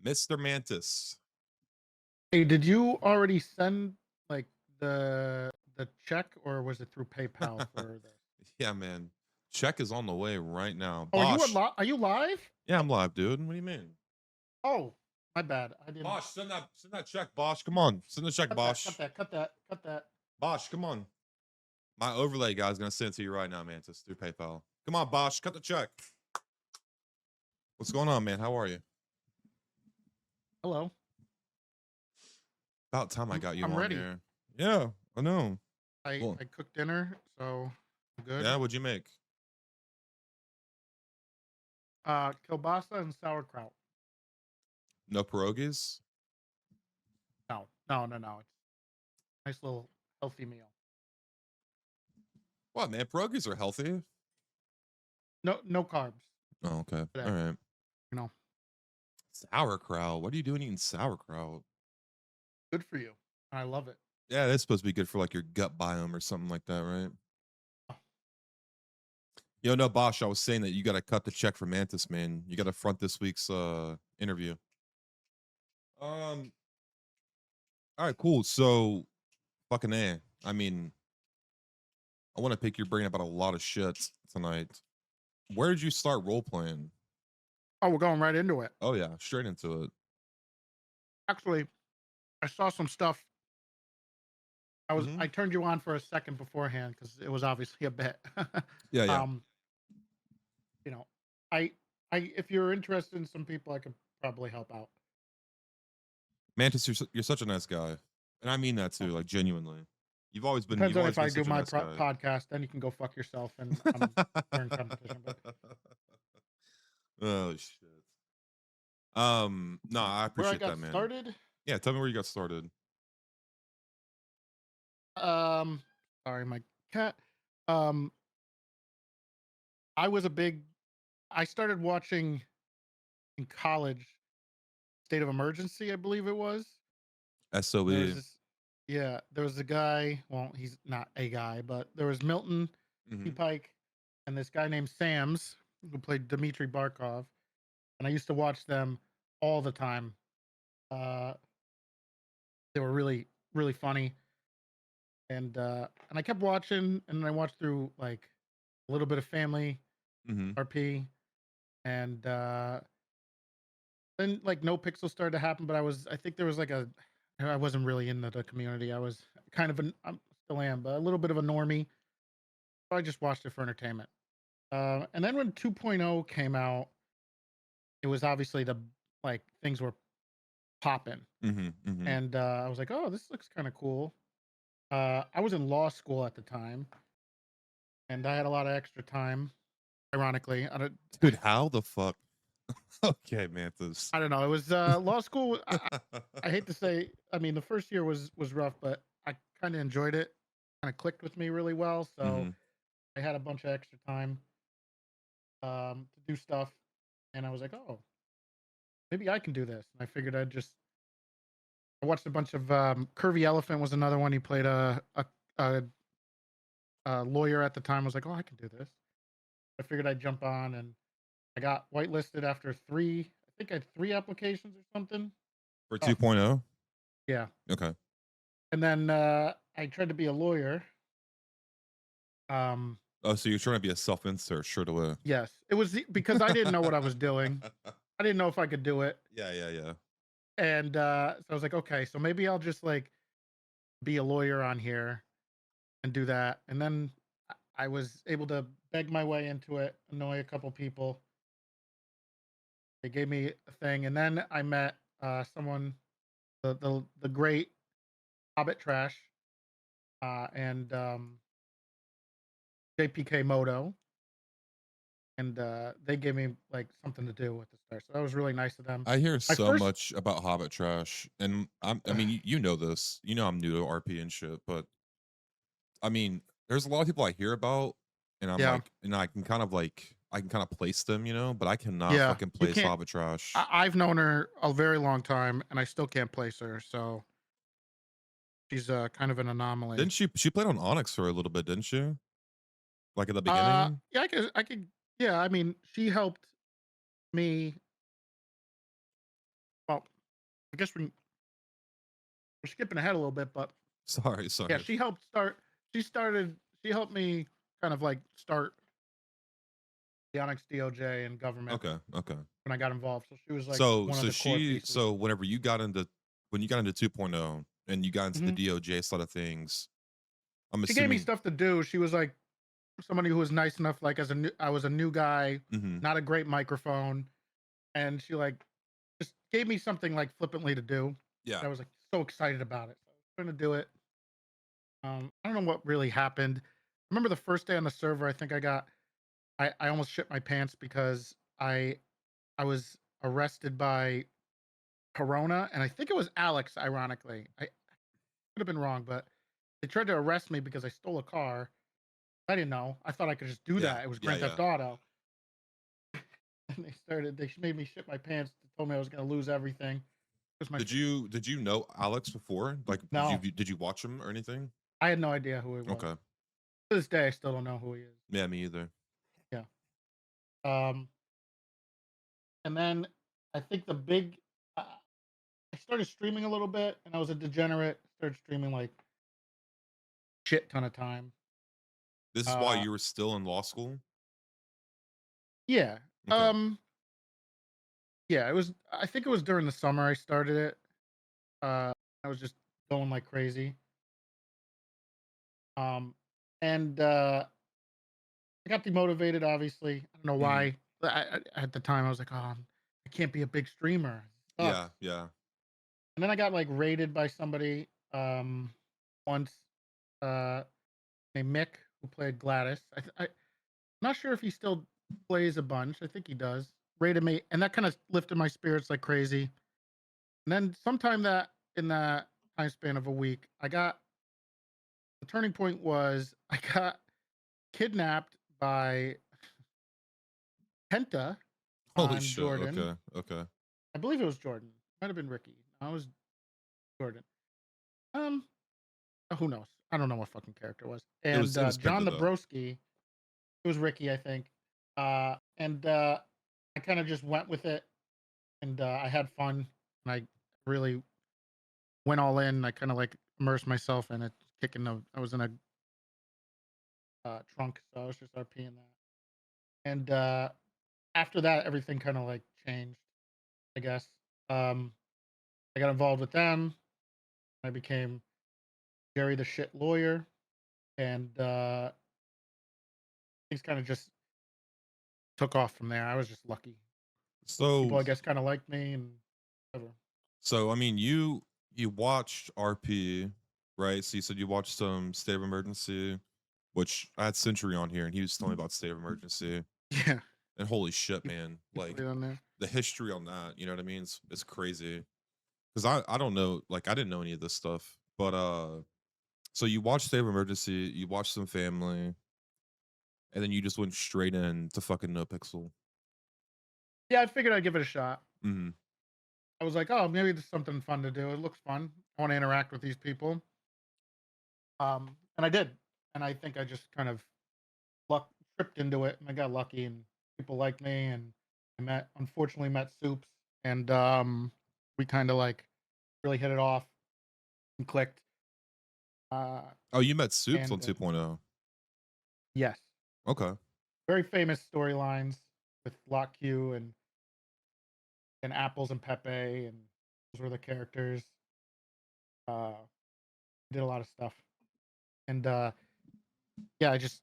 Mr. Mantis. Hey, did you already send like the check or was it through PayPal for this? Yeah, man. Check is on the way right now. Oh, Bosh. are you live? Yeah, I'm live, dude. What do you mean? Oh, my bad. I didn't Bosh, send that check, Bosh. Come on. Send the check, Bosh. cut that. Bosh, come on. My overlay guy's gonna send it to you right now, Mantis, through PayPal. Come on, Bosh, cut the check. What's going on, man? How are you? Hello. About time I got you I'm on ready. here. Yeah, I know. I Cool. I cooked dinner, so I'm good. Yeah, what'd you make? Kielbasa and sauerkraut. No pierogies? No. It's a nice little healthy meal. What, man? Pierogies are healthy. No carbs Oh, okay. today. All right. You know, Sauerkraut. What are you doing eating sauerkraut? good for you. I love it. Yeah, that's supposed to be good for like your gut biome or something like that, right? Yo, no, Bosh, I was saying that you got to cut the check for Mantis, man. You got to front this week's interview. All right, cool. So, fucking A. I mean, I want to pick your brain about a lot of shit tonight. Where did you start role playing? Oh, we're going right into it. Oh yeah, straight into it. Actually, I saw some stuff. Mhm. I turned you on for a second beforehand because it was obviously a bit. Yeah, yeah. um, you know, I if you're interested in some people, I could probably help out. Mantis, you're such a nice guy, and I mean that too, Well, like genuinely. depends You've on always if been I do such a my nice guy. podcast, then you can go fuck yourself, and we're in competition. But Oh shit. No, I where I appreciate got that, man. started, Yeah, tell me where you got started. um, sorry, my cat. Um, I was a big. I started watching in college, State of Emergency, I believe it was. There was SOE. this, yeah, there was a guy. Well, he's not a guy, but there was Milton T. Mhm. Pike and this guy named Sams who played Dmitry Barkov, and I used to watch them all the time. Uh, they were really funny, and I kept watching, and I watched through like a little bit of Family Mhm. RP, and then like Nopixel started to happen, but I think there was like I wasn't really into the community. I was kind of I'm still am, but a little bit of a normie. So I just watched it for entertainment. And then when 2.0 came out, it was obviously like things were popping, Mhm. Mhm. and I was like, oh, this looks kind of cool. I was in law school at the time, and I had a lot of extra time. Ironically, Dude, how the fuck? Okay, Mantis. I don't know. It was law school. I hate to say, I mean, the first year was rough, but I kind of enjoyed it. Kind of clicked with me really well, so Mhm. I had a bunch of extra time to do stuff, and I was like, oh, maybe I can do this. And I figured I watched a bunch of Curvy Elephant was another one. He played a, a lawyer at the time. I was like, oh, I can do this. I figured I'd jump on, and I got whitelisted after three. I think I had three applications or something. For Oh, 2.0? yeah. Okay. And then I tried to be a lawyer. Um, Oh, so you're trying to be a self-insert straight away. yes, it was because I didn't know what I was doing. I didn't know if I could do it, Yeah, yeah, yeah. and so I was like, okay, so maybe I'll just like be a lawyer on here and do that. And then I was able to beg my way into it, annoy a couple people. They gave me a thing, and then I met someone, the great Hobbit Trash, and JPK Moto, and they gave me like something to do at the start. So that was really nice of them. I hear My so first, much about Hobbit Trash, and I mean, you know this. You know I'm new to RP and shit, but I mean, there's a lot of people I hear about, and I'm yeah, like, and I can kind of place them, you know, but I cannot yeah, fucking you place can't. Hobbit Trash. I've known her a very long time, and I still can't place her. So she's kind of an anomaly. Didn't she played on ONX for a little bit, didn't she? Like at the beginning? Yeah, I could. Yeah, I mean, she helped me. Well, I guess we're skipping ahead a little bit, but Sorry, yeah, sorry. she helped me kind of like start the ONX DOJ and government Okay, okay. when I got involved. So she was like So one of so the core she pieces. so whenever you got into when you got into 2.0 and you got into the Mhm. DOJ side of things, I'm She gave me assuming. stuff to do. She was like somebody who was nice enough, like I was a new guy, Mhm. not a great microphone, and she like just gave me something like flippantly to do. Yeah. I was like so excited about it. So I was trying to do it. I don't know what really happened. I remember the first day on the server, I think I almost shit my pants because I was arrested by Corona, and I think it was Alex, ironically. I could have been wrong, but they tried to arrest me because I stole a car. I didn't know. I thought I could just do Yeah. that. It was Yeah, Grand yeah. Theft Auto. And they made me shit my pants. They told me I was gonna lose everything. It was my Did you know Alex before? Like no. did you watch him or anything? I had no idea who he was. Okay. To this day, I still don't know who he is. Yeah, me either. Yeah. Um, and then I think the big I started streaming a little bit, and I was a degenerate. Started streaming like shit ton of time. This is why Uh, you were still in law school? yeah. Okay. Yeah. It was. I think it was during the summer I started it. Uh, I was just going like crazy. Um, and I got demotivated. Obviously, I don't know Mhm. why. At the time, I was like, "Oh, I can't be a big streamer. It sucks." Yeah, yeah. And then I got like raided by somebody once uh, named Mick who played Gladys. I'm not sure if he still plays a bunch. I think he does. Rated me, and that kind of lifted my spirits like crazy. And then sometime that in that time span of a week, I got the turning point was I got kidnapped by Penta Holy on shit. Jordan. Okay, okay. I believe it was Jordan. Might have been Ricky. No, it was Jordan. Um, who knows? I don't know what fucking character it was. And It was John Penta though. Nabrowski, it was Ricky, I think. And I kind of just went with it, and I had fun, and I really went all in. I kind of like immersed myself in it, kicking the. I was in a trunk, so I was just RPing that. And after that, everything kind of like changed, I guess. Um, I got involved with them. I became Jerry the shit lawyer, and things kind of just took off from there. I was just lucky. People, So I guess, kind of liked me and whatever. so I mean you watched RP, right? So you said you watched some State of Emergency, which I had Century on here and he was telling me about State of Emergency. Yeah, And holy shit, man. you put Like it on there. the history on that, you know what I mean? It's crazy. Cause I don't know, like I didn't know any of this stuff. But so you watched State of Emergency, you watched some family, and then you just went straight in to fucking Nopixel. Yeah, I figured I'd give it a shot. Mm-hmm. I was like, oh, maybe there's something fun to do. It looks fun. I want to interact with these people. And I did. And I think I just kind of luck tripped into it, and I got lucky, and people liked me, and unfortunately met Soups, and we kind of like really hit it off and clicked. Uh, Oh, you met Soups on and 2.0. yes, Okay. very famous storylines with Lock Q and Apples and Pepe, and those were the characters. Uh, did a lot of stuff, and yeah, I just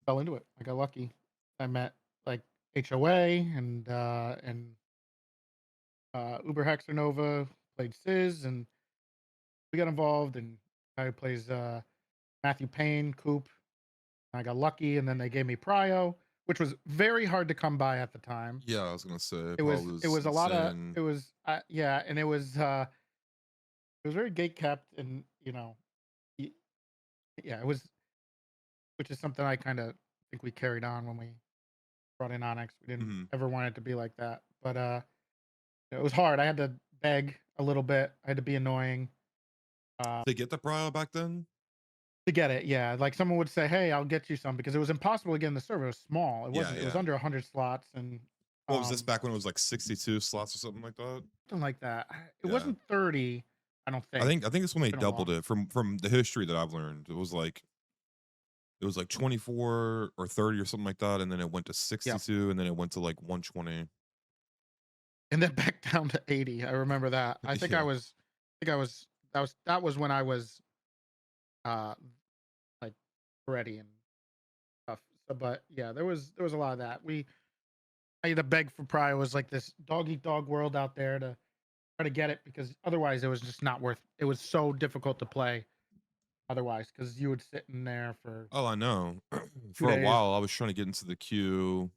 fell into it. I got lucky. I met like HOA and Uber Hexer Nova played Sizz, and we got involved. And guy who plays Matthew Payne, Coop. I got lucky, and then they gave me Prio, which was very hard to come by at the time. Yeah, I was gonna say It probably was it was was a lot of insane. it was yeah, and it was very gate kept, and y- yeah, it was, which is something I kind of think we carried on when we brought in Onyx. We didn't Mm-hmm. ever want it to be like that, but it was hard. I had to beg a little bit. I had to be annoying They get the Prio back then? to get it. Yeah, like someone would say, "Hey, I'll get you some," because it was impossible to get in the server. It was small. It Yeah, wasn't. It was yeah. under 100 slots, and What was this Um, back when it was like 62 slots or something like that? something like that. It Yeah. wasn't 30, I don't I think. think it's when It's they been a doubled long. it from the history that I've learned. It was like 24 or 30 or something like that, and then it went to Yeah, 62, and then it went to like 120. and then back down to 80. I remember that. Yeah. I think I was that was when I was uh like ready and stuff. So, but yeah, there was a lot of that. I had to beg for pry. It was like this dog eat dog world out there to try to get it because otherwise it was just not worth. It was so difficult to play otherwise because you would sit in there for Oh, I know. two For a days. while, I was trying to get into the queue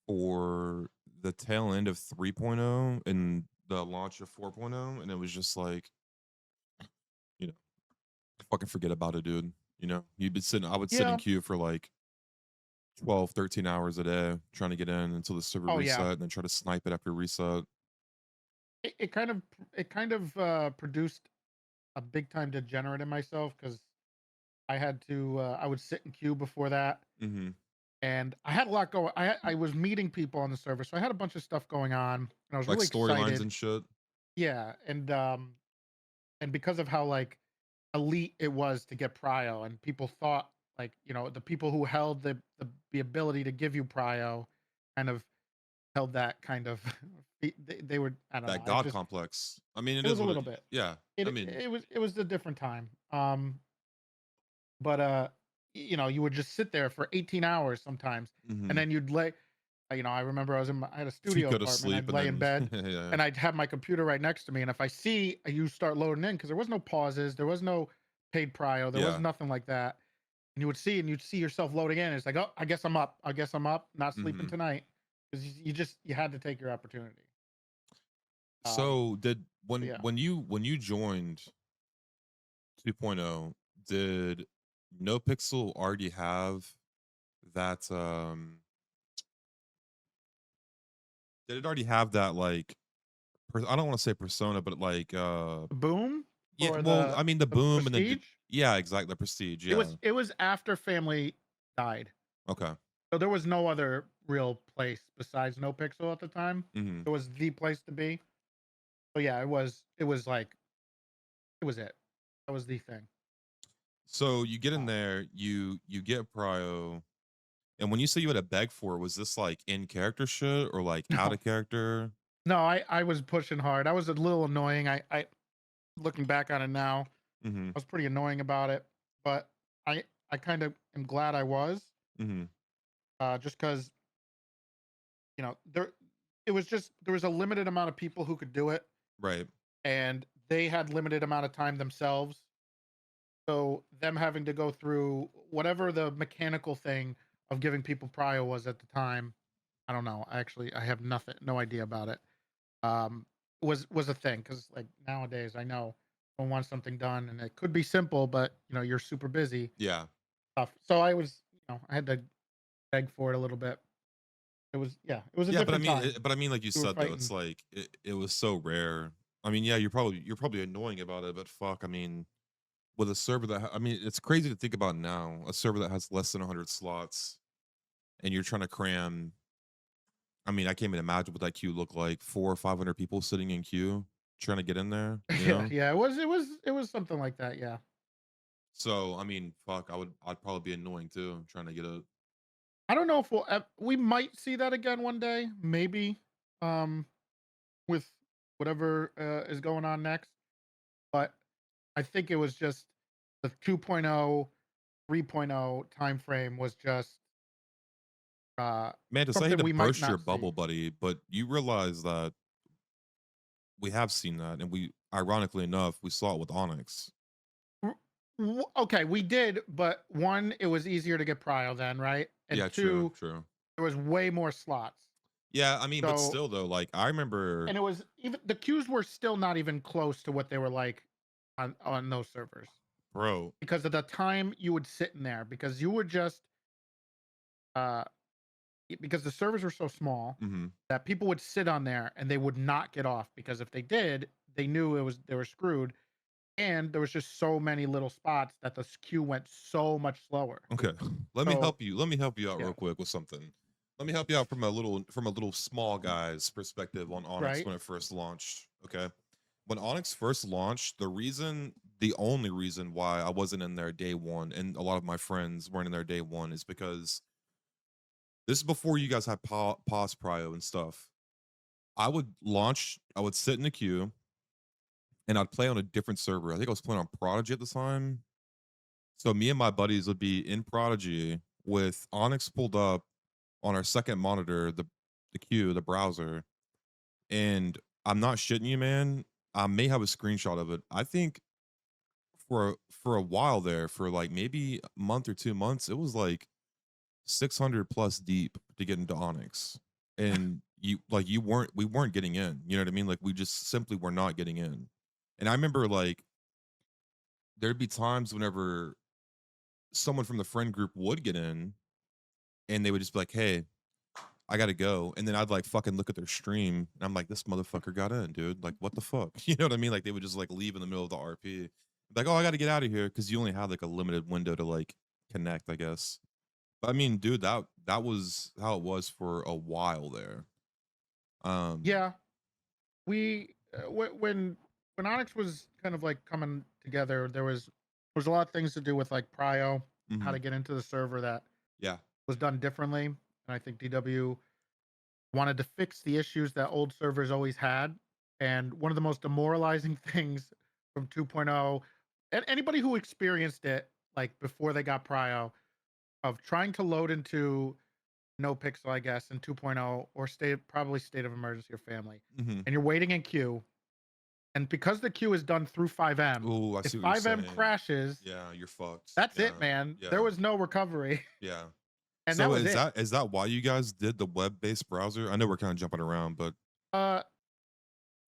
for the tail end of 3.0 and the launch of 4.0, and it was just like, you know, fucking forget about it, dude. I would sit in Yeah. queue for like 12, 13 hours a day trying to get in until the server Oh yeah. reset and then try to snipe it after reset. It kind of produced a big time degenerate in myself because I had to. I would sit in queue before that, Mm-hmm. and I had a lot going. I was meeting people on the server, so I had a bunch of stuff going on, and I was Like really storylines excited. and shit. Yeah, and because of how like elite it was to get prio, and people thought like the people who held the ability to give you prio, kind of held that kind of. They were I don't know. That I god just complex. I mean, it it was is a what it. little bit. Yeah. I It mean, it was a different time. But you would just sit there for 18 hours sometimes, and mm-hmm. then you'd lay. I remember I had a You studio go to apartment. sleep I'd and lay in then bed, yeah. and I'd have my computer right next to me. And if I see you start loading in, because there was no pauses, there was no paid prio, there was Yeah. nothing like that. And you'd see yourself loading in. It's like, oh, I guess I'm up. I guess I'm up. Not sleeping Mm-hmm. tonight because you had to take your opportunity. Um, So did but when yeah. when you joined 2.0, did Nopixel already have that did it already have that like I don't want to say persona, but like Boom yeah, for well, I mean the the boom and then prestige. yeah, exactly, the prestige, yeah. It was after family died. Okay. So there was no other real place besides No Pixel at the time. Mhm. It was the place to be. So yeah, it was like it was it. That was the thing. So you get in Um, there, you get prio, and when you say you had to beg for it, was this like in character shit or like out no, of character? no, I was pushing hard. I was a little annoying. I looking back on it now, Mhm. I was pretty annoying about it, but I kind of am glad I was, Mhm. just because there was a limited amount of people who could do it, Right. and they had limited amount of time themselves. So them having to go through whatever the mechanical thing of giving people prio was at the time, I don't know. I have no idea about it. Um, was a thing because like nowadays I know I want something done and it could be simple, but you're super busy. Yeah. Stuff. So I had to beg for it a little bit. It was a Yeah, but I different mean, time. like you You were said though, it's fighting. like it was so rare. I mean, yeah, you're probably annoying about it, but fuck, I mean, with a server I mean, it's crazy to think about now. A server that has less than 100 slots, and you're trying to cram. I mean, I can't even imagine what that queue looked like. 400 or 500 people sitting in queue trying to get in there. You Yeah, know. yeah. It was something like that. Yeah. So I mean, fuck, I'd probably be annoying too, trying to get a. I don't know if we might see that again one day, maybe, um, with whatever is going on next. But I think it was just the 2.0, 3.0 time frame was just uh, Mantis, I hate something to we might burst your not see. bubble, buddy, but you realize that we have seen that, and we, ironically enough, we saw it with Onyx. Okay, we did, but one, it was easier to get prio then, right? And Yeah, true, two, true. there was way more slots. Yeah, I mean, but So, still though, like I remember, and it was even the queues were still not even close to what they were like on those servers. bro. Because of the time you would sit in there because you would just uh because the servers were so small Mhm. that people would sit on there and they would not get off because if they did they knew they were screwed, and there was just so many little spots that the queue went so much slower. Okay. So Let me help you out yeah. real quick with something. Let me help you out from a little small guy's perspective on Onyx right? when it first launched. Okay. When Onyx first launched, the only reason why I wasn't in there day one, and a lot of my friends weren't in there day one, is because this is before you guys had pause prio and stuff. I would sit in the queue, and I'd play on a different server. I think I was playing on Prodigy at the time. So me and my buddies would be in Prodigy with Onyx pulled up on our second monitor, the queue, the browser, and I'm not shitting you, man. I may have a screenshot of it. I think for a while there, for like maybe a month or 2 months, it was like 600 plus deep to get into Onyx, and we weren't getting in. You know what I mean? Like we just simply were not getting in. And I remember like there'd be times whenever someone from the friend group would get in, and they would just be like, "Hey, I gotta go," and then I'd like fucking look at their stream, and I'm like, "This motherfucker got in, dude. Like, what the fuck?" You know what I mean? Like, they would just like leave in the middle of the RP, like, "Oh, I gotta get out of here," because you only have like a limited window to like connect, I guess. But I mean, dude, that was how it was for a while there. Um, Yeah, we when Onyx was kind of like coming together, there was a lot of things to do with like prio, how to mhm, get into the server that yeah, was done differently, and I think DW wanted to fix the issues that old servers always had. And one of the most demoralizing things from 2.0, and anybody who experienced it like before they got prio, of trying to load into Nopixel, I guess, in 2.0 or state of emergency or family, mhm. and you're waiting in queue, and because the queue is done through 5M, Oh, I if see what you're 5M saying. crashes, Yeah, you're fucked. that's it, Yeah, man. There yeah, was no recovery, yeah. and that So was it. is that why you guys did the web-based browser? I know we're kind of jumping around, but Uh,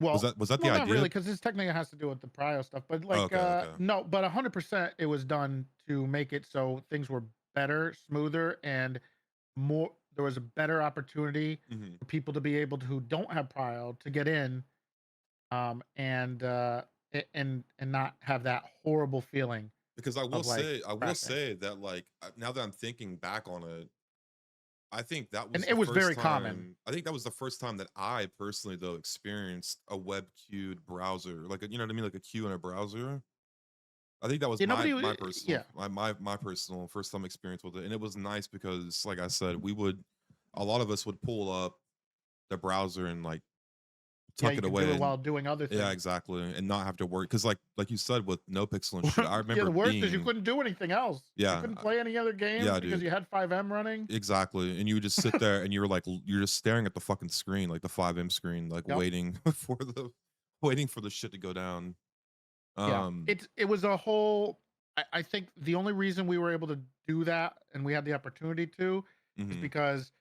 well, was that the well, not really, idea? because this technically has to do with the prio stuff, but Oh, like, okay, okay. no, but 100% it was done to make it so things were better, smoother, and more. There was a better opportunity Mhm. for people to be able to who don't have prio to get in, and and not have that horrible feeling Because of like I will crashing. say that like now that I'm thinking back on it, I think that And was it the was first very common. time. I think that was the first time that I personally though experienced a web queued browser, like you know what I mean, like a queue in a browser. I think that was Yeah, nobody. Yeah, my personal first time experience with it, and it was nice because, like I said, a lot of us would pull up the browser and like yeah, tuck you it can do away it and while doing other yeah, things. exactly, and not have to worry because like you said with no pixel and shit, I Yeah, remember the worst is you being couldn't do anything else. You yeah couldn't play any other games yeah, because dude. you had 5M running. Exactly, and you would just sit there and you're just staring at the fucking screen, like the 5M screen, like Yep. waiting waiting for the shit to go down. Yeah. Um, It was a whole. I think the only reason we were able to do that and we had the opportunity to is mhm, because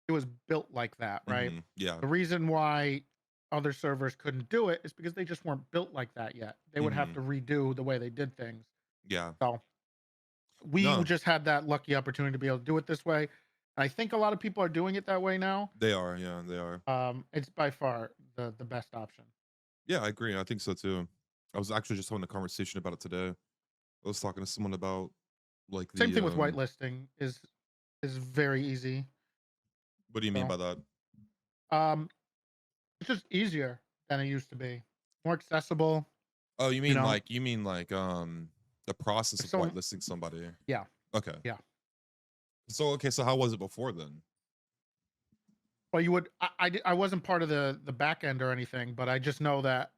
it was built like that, right? mhm, yeah, The reason why other servers couldn't do it is because they just weren't built like that yet. They would have mhm, to redo the way they did things. yeah. So we No, just had that lucky opportunity to be able to do it this way. I think a lot of people are doing it that way now. they are, yeah, they are. It's by far the best option. Yeah, I agree. I think so too. I was actually just having a conversation about it today. I was talking to someone about like Same the thing with whitelisting is very easy. what do you mean So by that? um, it's just easier than it used to be, more accessible. Oh, You know, you mean like the process if of someone, whitelisting somebody. yeah, Okay. yeah. So okay, so how was it before then? Well, you would. I wasn't part of the back end or anything, but I just know that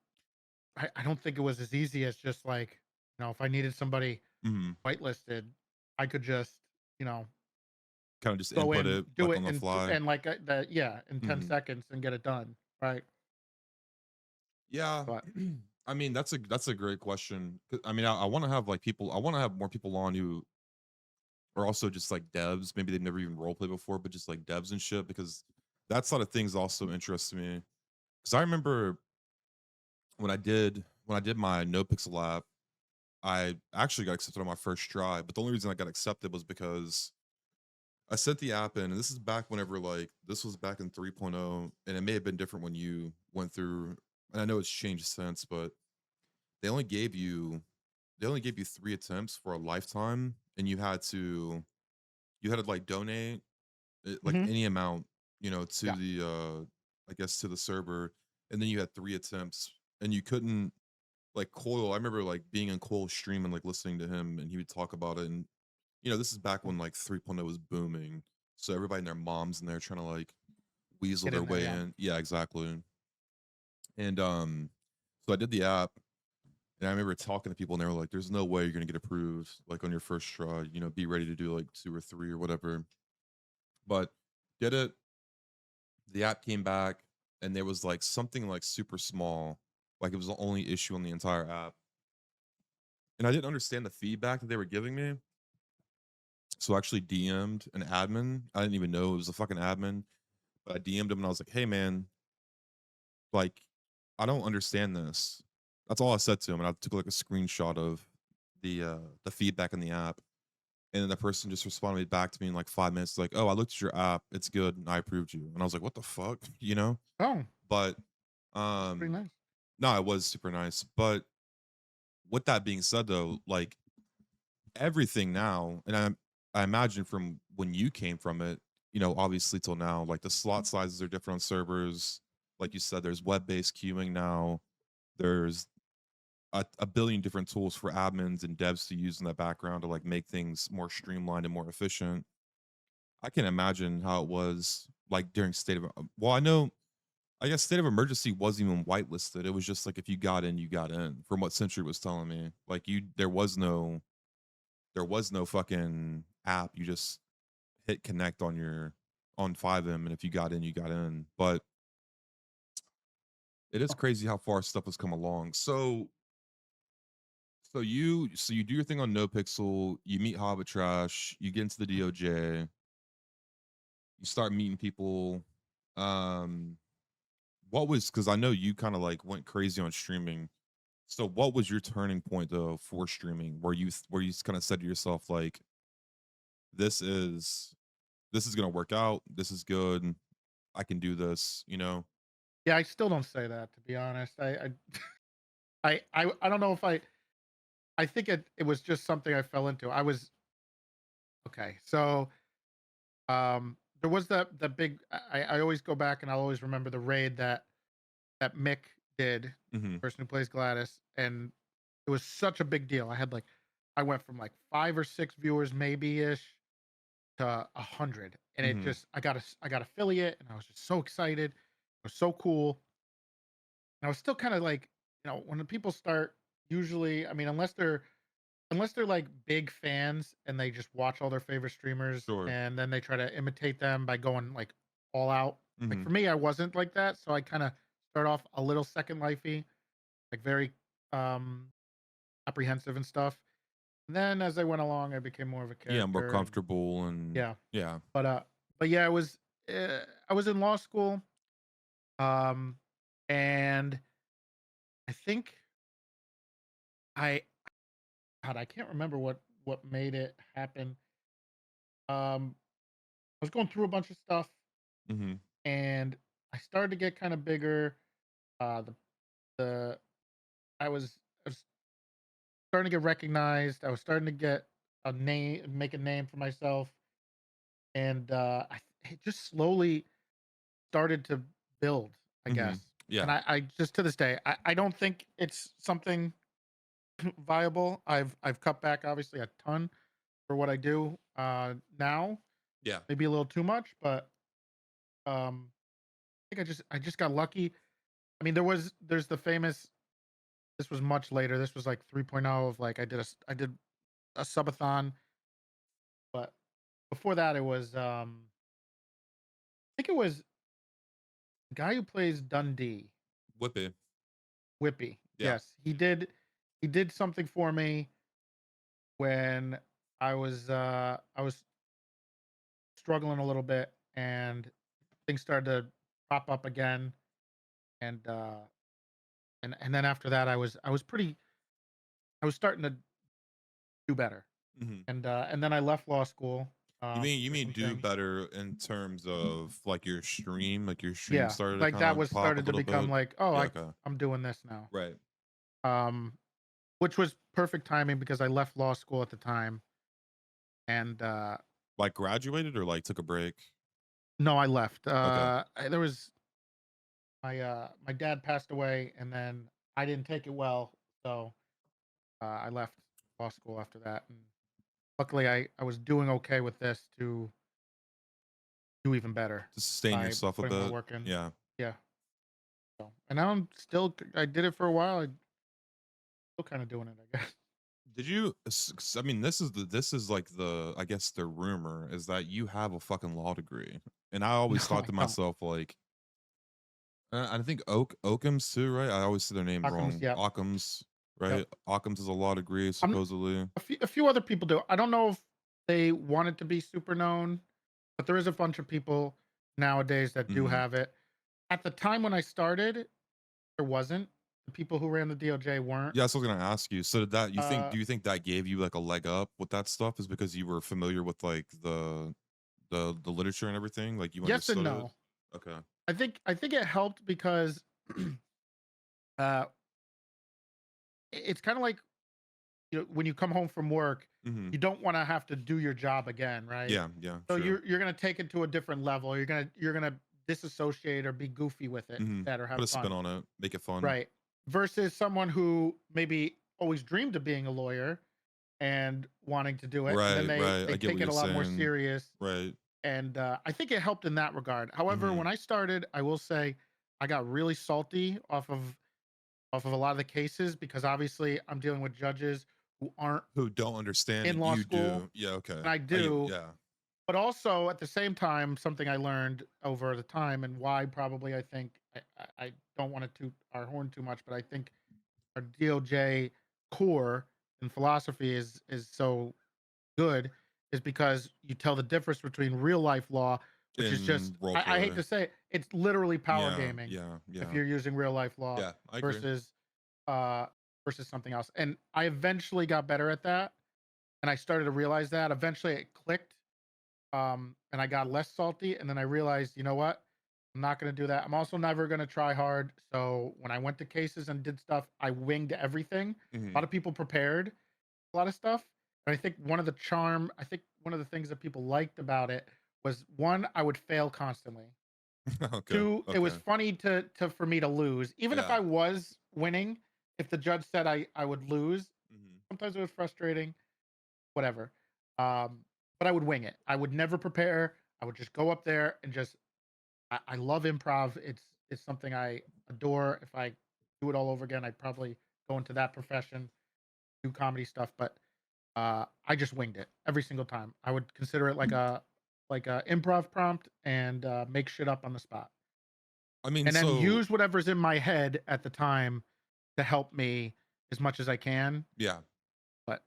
I don't think it was as easy as just like, if I needed somebody Mhm. whitelisted, I could just, you know, Kind of just go input in, it do like it on the in fly. and like that, yeah, in 10 Mhm. seconds and get it done, right? Yeah. But I mean, that's a great question. I mean, I want to have like people. I want to have more people on who are also just like devs. Maybe they've never even roleplay before, but just like devs and shit. Because that side of things also interests me. Because I remember when I did my no pixel app, I actually got accepted on my first try. But the only reason I got accepted was because I sent the app in, and this is back whenever like this was back in 3.0, and it may have been different when you went through. And I know it's changed since, but they only gave you they only gave you 3 attempts for a lifetime, and you had to like donate like Mhm. any amount, you know, to Yeah. the I guess to the server, and then you had 3 attempts, and you couldn't like Coil. I remember like being in Coil's stream and like listening to him, and he would talk about it, and you know, this is back when like 3.0 was booming, so everybody and their moms in there trying to like weasel Get their in there, way yeah. in. Yeah, exactly. And so I did the app, and I remember talking to people, and they were like, "There's no way you're gonna get approved like on your first try. You know, be ready to do like 2 or 3 or whatever." But did it. The app came back, and there was like something like super small, like it was the only issue on the entire app, and I didn't understand the feedback that they were giving me. So I actually DM'd an admin. I didn't even know it was a fucking admin, but I DM'd him and I was like, "Hey man, like I don't understand this." That's all I said to him, and I took like a screenshot of the feedback in the app. And then the person just responded back to me in like 5 minutes, like, "Oh, I looked at your app. It's good, and I approved you." And I was like, "What the fuck?" You know? Oh, But that's pretty um nice. no, it was super nice. But with that being said though, like everything now, and I imagine from when you came from it, you know, obviously till now, like the slot sizes are different on servers. Like you said, there's web-based queuing now. There's a billion different tools for admins and devs to use in the background to like make things more streamlined and more efficient. I can imagine how it was like during state of well, I guess state of emergency wasn't even whitelisted. It was just like if you got in, you got in. From what Century was telling me, like there was no fucking app. You just hit connect on your on 5M, and if you got in, you got in. But it is Oh, crazy how far stuff has come along. So you do your thing on NoPixel, you meet Hobbit Trash, you get into the mhm. DOJ, you start meeting people. Um, what was because I know you kind of like went crazy on streaming. So what was your turning point though for streaming where you kind of said to yourself like this is this is gonna work out, this is good, I can do this, you know? Yeah, I still don't say that, to be honest. I don't know if I think it was just something I fell into. I was okay, so, there was the big I always go back and I'll always remember the raid that Mick did, Hmm. person who plays Gladys, and it was such a big deal. I went from, like, 5 or 6 viewers maybe-ish to 100, and it Hmm. just I got affiliate, and I was just so excited. It was so cool. And I was still kinda like, when the people start usually I mean, unless they're, like, big fans and they just watch all their favorite streamers, Sure. and then they try to imitate them by going, like, all out. Like, Hmm. for me, I wasn't like that, so I kinda start off a little Second Lifey, like, very, um, apprehensive and stuff. And then as I went along, I became more of a Yeah, more character and comfortable and yeah. yeah. But, yeah, I was in law school, um, and I think I God, I can't remember what made it happen. I was going through a bunch of stuff, Hmm. and I started to get kind of bigger. The I was starting to get recognized. I was starting to get a name, make a name for myself, and it just slowly started to build, I Hmm. guess. And Yeah. I just to this day, I don't think it's something viable. I've cut back obviously a ton for what I do now, Yeah. maybe a little too much, but I think I just got lucky. I mean, there's the famous. This was much later. This was like 3.0 of like I did a subathon, but before that it was I think it was the guy who plays Dundee, Whippy. Whippy. Yeah. Yes, he did something for me when I was struggling a little bit and things started to pop up again and and then after that I was starting to do better. Hmm. And then I left law school You for mean some do things. better in terms of like your stream Yeah, started to like kind that of was pop a started to little become bit? like, oh, Yeah, okay. I'm doing this now. Right. Um, which was perfect timing because I left law school at the time, and Like graduated or like took a break? No, I left. Okay. There was my dad passed away, and then I didn't take it well, so I left law school after that. And luckily, I was doing okay with this to do even better To sustain by yourself a putting more bit. work in. Yeah. Yeah. So, and now I'm still. I did it for a while. I'm still kind of doing it, I guess. Did you? I mean, this is like the I guess the rumor is that you have a fucking law degree, and I No, always thought I to don't. myself like, I think Oakham's too, right? I always say their name Occam's, wrong. yeah, Occam's, yep. right? Occam's is a law degree I'm supposedly. a few other people do. I don't know if they want it to be super known, but there is a bunch of people nowadays that do Hmm. have it. At the time when I started, there wasn't. The people who ran the DOJ weren't. Yeah, so I was gonna ask you. So did that you think? Uh, Do you think that gave you like a leg up with that stuff? Is because you were familiar with like the literature and everything? Like you yes and understood it? no. Okay. I think it helped because uh, it's kind of like, when you come home from work, Hmm. you don't want to have to do your job again, right? Yeah. Yeah. So True. you're gonna take it to a different level. You're gonna disassociate or be goofy with it Hmm. instead, or have Put a spin fun, on it. Make it fun. right? Versus someone who maybe always dreamed of being a lawyer and wanting to do it, and then Right. they Right. they I get take what it you're a lot more saying. serious. Right. And I think it helped in that regard. However, Hmm. when I started, I will say I got really salty off of a lot of the cases, because obviously I'm dealing with judges who aren't Who don't understand in and law you school, do. Yeah. Okay. and I I get. do. Yeah. But also at the same time, something I learned over the time, and why probably I think I don't want to toot our horn too much, but I think our DOJ core and philosophy is so good, is because you tell the difference between real life law, which is just, In role I hate play. to say it, it's literally power Yeah. gaming Yeah. if Yeah. you're using real life law Yeah. I agree. versus uh something else. And I eventually got better at that, and I started to realize that eventually it clicked, and I got less salty, and then I realized, you know what? I'm not going to do that. I'm also never going to try hard. So when I went to cases and did stuff, I winged everything. A Hmm. lot of people prepared a lot of stuff. And I think I think one of the things that people liked about it was, one, I would fail constantly. Okay. Two, it was Okay. funny to for me to lose. Even if Yeah. I was winning, if the judge said I would lose, Hmm. sometimes it was frustrating, whatever. Um, but I would wing it. I would never prepare. I would just go up there and just, I love improv. It's something I adore. If I do it all over again, I'd probably go into that profession, do comedy stuff. But I just winged it every single time. I would consider it like a improv prompt, and make shit up on the spot, I mean, and then so use whatever's in my head at the time to help me as much as I can. yeah. But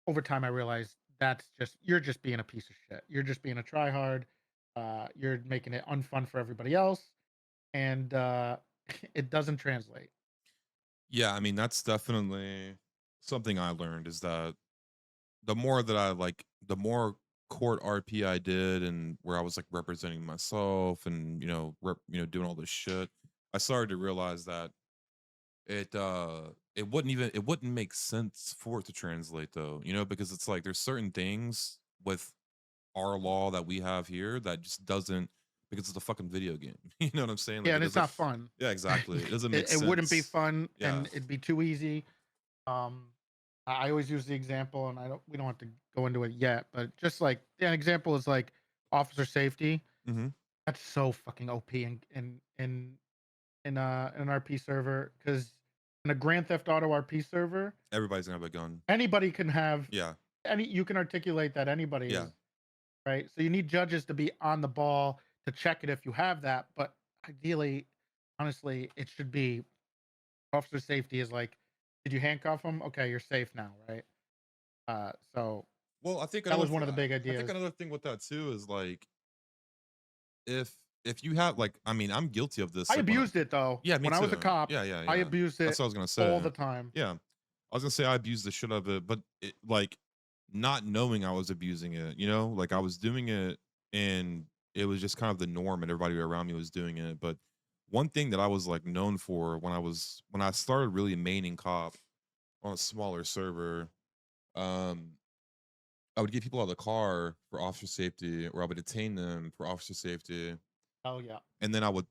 over time, I realized that's just, you're just being a piece of shit. You're just being a tryhard. You're making it unfun for everybody else, and it doesn't translate. Yeah, I mean, that's definitely something I learned is that the more that I like, the more court RP I did, and where I was like representing myself, and doing all this shit, I started to realize that it wouldn't make sense for it to translate though, because it's like there's certain things with our law that we have here that just doesn't, because it's a fucking video game. You know what I'm saying? Like Yeah, it and it's doesn't. not fun. Yeah, exactly. It doesn't make It wouldn't be sense. fun, Yeah. and it'd be too easy. Um, I always use the example, and we don't have to go into it yet, but just like, yeah, an example is like officer safety. Hmm. That's so fucking OP in an RP server, because in a Grand Theft Auto RP server, Everybody's gonna have a gun. anybody can have Yeah. you can articulate that anybody Yeah. is, right. So you need judges to be on the ball to check it if you have that. But ideally, honestly, it should be officer safety is like, did you handcuff him? Okay, you're safe now, right? So Well, I think that another was one thing. of the big I think ideas. another thing with that too is like if if you have like, I mean, I'm guilty of this. I Like when I, abused it though. yeah, me When I was a too. cop, Yeah, yeah, I yeah. abused That's it what I was gonna all say. the time. Yeah, I was gonna say I abused the shit out of it, but like not knowing I was abusing it. Like I was doing it, and it was just kind of the norm, and everybody around me was doing it. But one thing that I was like known for when I started really maining cop on a smaller server, um, I would get people out of the car for officer safety, or I would detain them for officer safety, Oh yeah. and then I would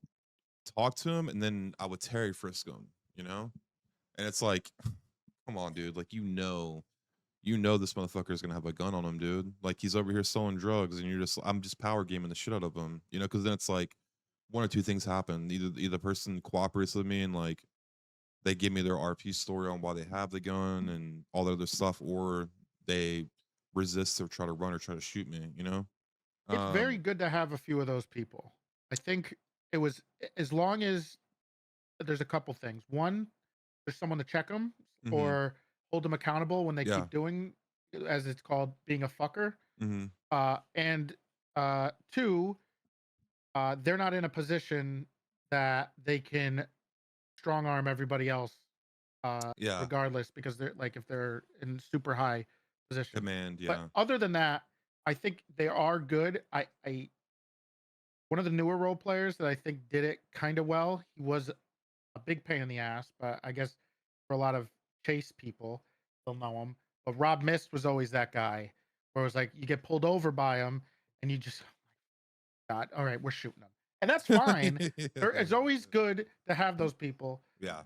talk to them, and then I would Terry frisk them, you know? And it's like, come on, dude. Like, you know this motherfucker is gonna have a gun on him, dude. Like he's over here selling drugs, and I'm just power gaming the shit out of him, you know? Because then it's like one or two things happen. Either the person cooperates with me and like they give me their RP story on why they have the gun and all that other stuff, or they resist or try to run or try to shoot me, you know? It's very Um, good to have a few of those people. I think it was as long as there's a couple things. One, there's someone to check them mhm, or hold them accountable when they yeah, keep doing, as it's called, being a fucker. mhm, And two, they're not in a position that they can strong arm everybody else, yeah, regardless, because they're like if they're in super high position. command, But yeah, other than that, I think they are good. I one of the newer role players that I think did it kind of well. He was a big pain in the ass, but I guess for a lot of chase people, they'll know him. But Rob Mist was always that guy where it was like you get pulled over by him and you just, God, all right, we're shooting them. And that's fine. It's always good to have those people. yeah,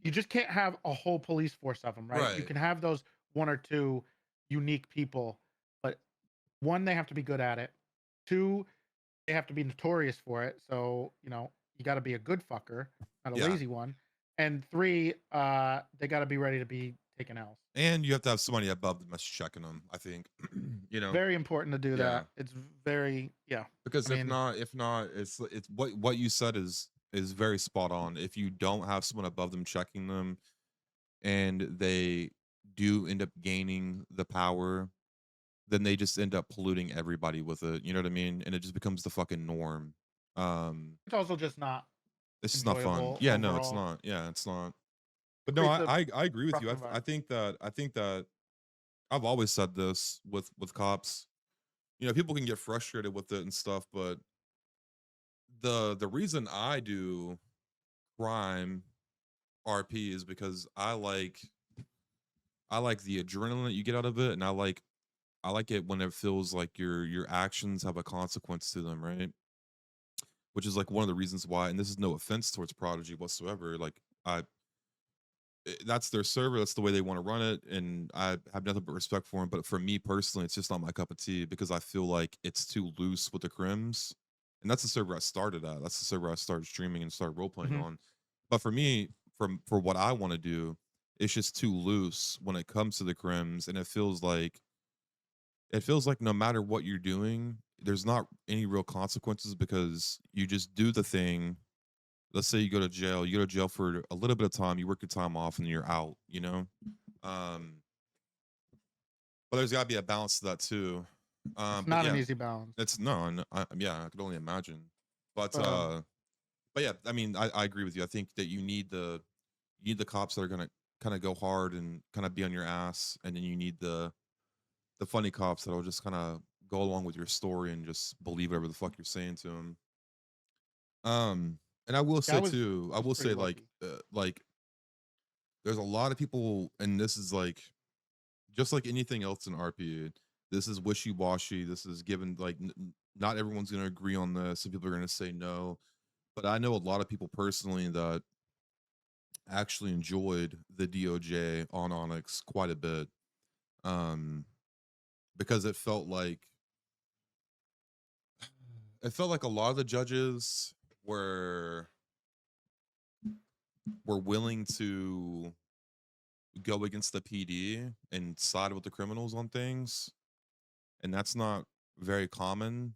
You just can't have a whole police force of them, right? You right, can have those one or two unique people, but one, they have to be good at it. Two, they have to be notorious for it. So, you got to be a good fucker, not a yeah. lazy one. And three, they got to be ready to be taken else. And you have to have somebody above them that's checking them, I think. You know? Very important to do Yeah. that. It's very, yeah. Because I mean, if not, it's what you said is very spot on. If you don't have someone above them checking them and they do end up gaining the power, then they just end up polluting everybody with it. You know what I mean? And it just becomes the fucking norm. Um, it's also just not it's just not fun. enjoyable Yeah, no, it's overall. not. Yeah, it's not. But no, Creates a I agree with rough you. I environment. think that I've always said this with cops. You know, people can get frustrated with it and stuff, but the reason I do crime RP is because I like the adrenaline that you get out of it, and I like it when it feels like your actions have a consequence to them, right? Which is like one of the reasons why, and this is no offense towards Prodigy whatsoever. Like that's their server, that's the way they want to run it, and I have nothing but respect for them. But for me personally, it's just not my cup of tea because I feel like it's too loose with the crims, and that's the server I started at. That's the server I started streaming and started role playing Mhm. on. But for me, for what I want to do, it's just too loose when it comes to the crims, and it feels like no matter what you're doing, there's not any real consequences because you just do the thing. Let's say you go to jail for a little bit of time, you work your time off, and you're out, you know? Um, but there's got to be a balance to that too. It's But not an yeah, easy balance. it's no, and yeah, I could only imagine. But Um, but yeah, I mean, I agree with you. I think that you need the cops that are gonna kind of go hard and kind of be on your ass, and then you need the funny cops that'll just kind of go along with your story and just believe whatever the fuck you're saying to them. Um, and I will yeah, I say was too, I was will pretty say lucky. like there's a lot of people, and this is like just like anything else in RP. This is wishy washy. This is given like not everyone's going to agree on this. Some people are going to say no, but I know a lot of people personally that actually enjoyed the DOJ on Onyx quite a bit, um, because it felt like a lot of the judges were were willing to go against the PD and side with the criminals on things, and that's not very common.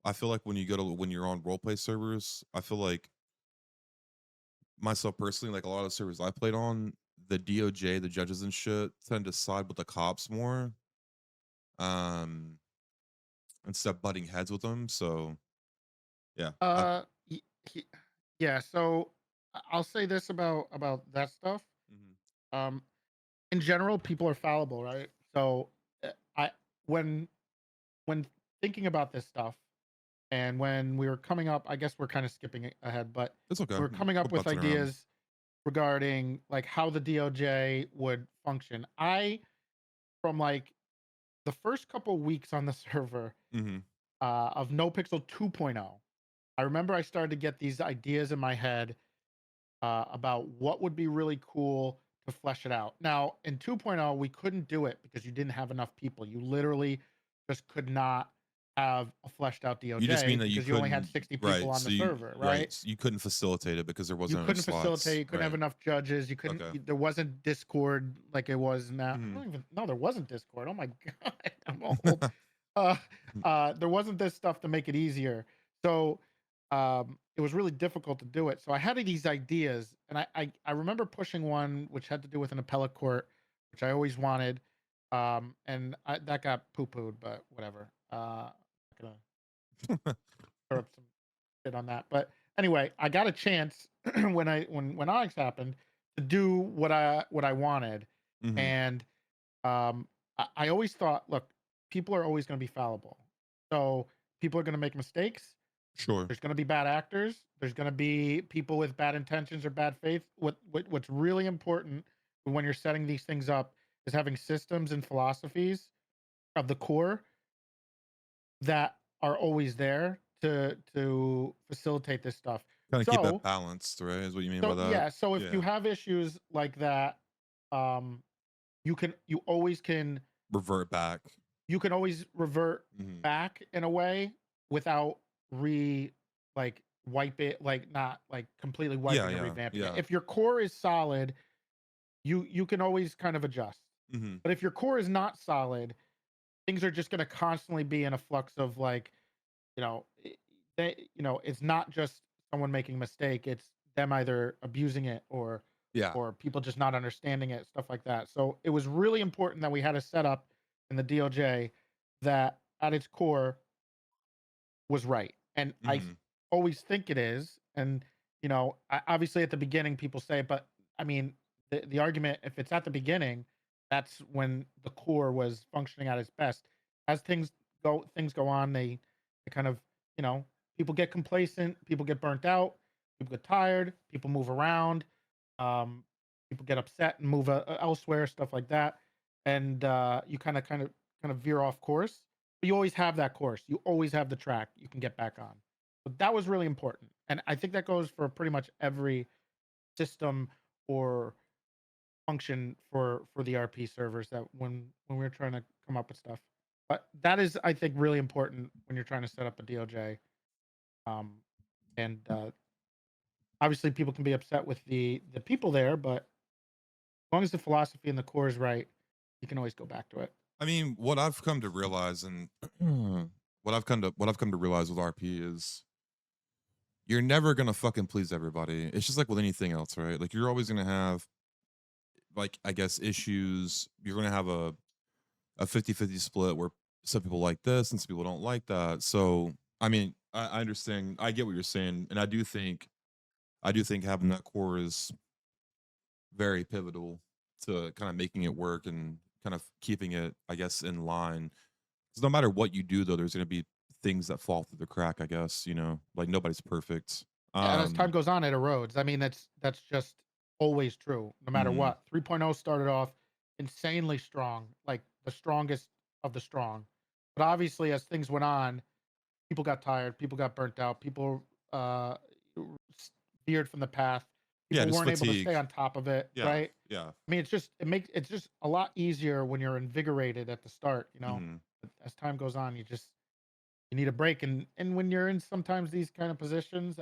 I feel like when you're on roleplay servers, I feel like myself personally, like a lot of servers I played on, the DOJ, the judges and shit tend to side with the cops more, um, instead of butting heads with them. So yeah, Uh, y- he- yeah. So I'll say this about that stuff. mhm. Um, in general, people are fallible, right? So I when when thinking about this stuff, and when we were coming up, I guess we're kind of skipping ahead, but It's okay. we were coming We'll up with bounce around. ideas regarding like how the DOJ would function. I from like the first couple weeks on the server Mm-hmm. of Nopixel 2.0, I remember I started to get these ideas in my head about what would be really cool to flesh it out. Now, in 2.0, we couldn't do it because you didn't have enough people. You literally just could not have a fleshed out You just mean DOJ that you because you only had couldn't, 60 people right? on So the you, server, right? right? So you couldn't facilitate it because there You wasn't enough couldn't facilitate, slots, you couldn't have right? enough judges, you couldn't Okay. there wasn't Discord like it was now. I Mm-hmm. don't even no, there wasn't Discord. Oh my god, I'm old. Uh there wasn't this stuff to make it easier. So it was really difficult to do it. So I had these ideas and I remember pushing one which had to do with an appellate court, which I always wanted. That got poo-pooed, but whatever. I'm not gonna throw up some shit on that. But anyway, I got a chance when ONX happened to do what I wanted, Mm-hmm. and I always thought, look, people are always going to be fallible, so people are going to make mistakes. Sure. There's going to be bad actors. There's going to be people with bad intentions or bad faith. What's really important when you're setting these things up is having systems and philosophies of the core that are always there to facilitate this stuff. Kind of keep that So balanced, right? Is what you mean by so that? yeah, so if you Yeah. have issues like that, um, Revert back. you can always revert Mm-hmm. back in a way without re like wipe it, like not like completely Yeah. wiping or Yeah. revamping it. Yeah. If your core is solid, you can always kind of adjust. Mm-hmm. But if your core is not solid, things are just going to constantly be in a flux of like, you know, it's not just someone making a mistake, it's them either abusing it Yeah. or people just not understanding it, stuff like that. So it was really important that we had a setup in the DOJ that at its core was right. And Mm-hmm. always think it is. And, obviously at the beginning people say, but I mean, the argument, if it's at the beginning, that's when the core was functioning at its best. As things go on, they kind of, people get complacent, people get burnt out, people get tired, people move around, um, people get upset and move elsewhere, stuff like that. And you kind of veer off course. But you always have that course. You always have the track you can get back on. But that was really important, and I think that goes for pretty much every system or function for the RP servers that when we are trying to come up with stuff. But that is, I think, really important when you're trying to set up a DOJ. Um, and obviously, people can be upset with the people there, but as long as the philosophy and the core is right, you can always go back to it. I mean, what I've come to realize, and what I've come to realize with RP is you're never gonna fucking please everybody. It's just like with anything else, right? Like you're always gonna have, like, I guess, issues. You're gonna have a 50-50 split where some people like this and some people don't like that. So I mean, I understand. I get what you're saying, and I do think having that core is very pivotal to kind of making it work and kind of keeping it, I guess, in line. Because no matter what you do, though, there's going to be things that fall through the crack. I guess, like nobody's perfect. Yeah, and as time Um, goes on, it erodes. I mean, that's just always true, no matter mhm. what. 3.0 started off insanely strong, like the strongest of the strong. But obviously, as things went on, people got tired, people got burnt out, people uh, veered from the path. Yeah, People just weren't able to stay fatigue. on top of it, Yeah, right? yeah. I mean, it's just a lot easier when you're invigorated at the start, Mhm. But as time goes on, you need a break, and when you're in sometimes these kind of positions,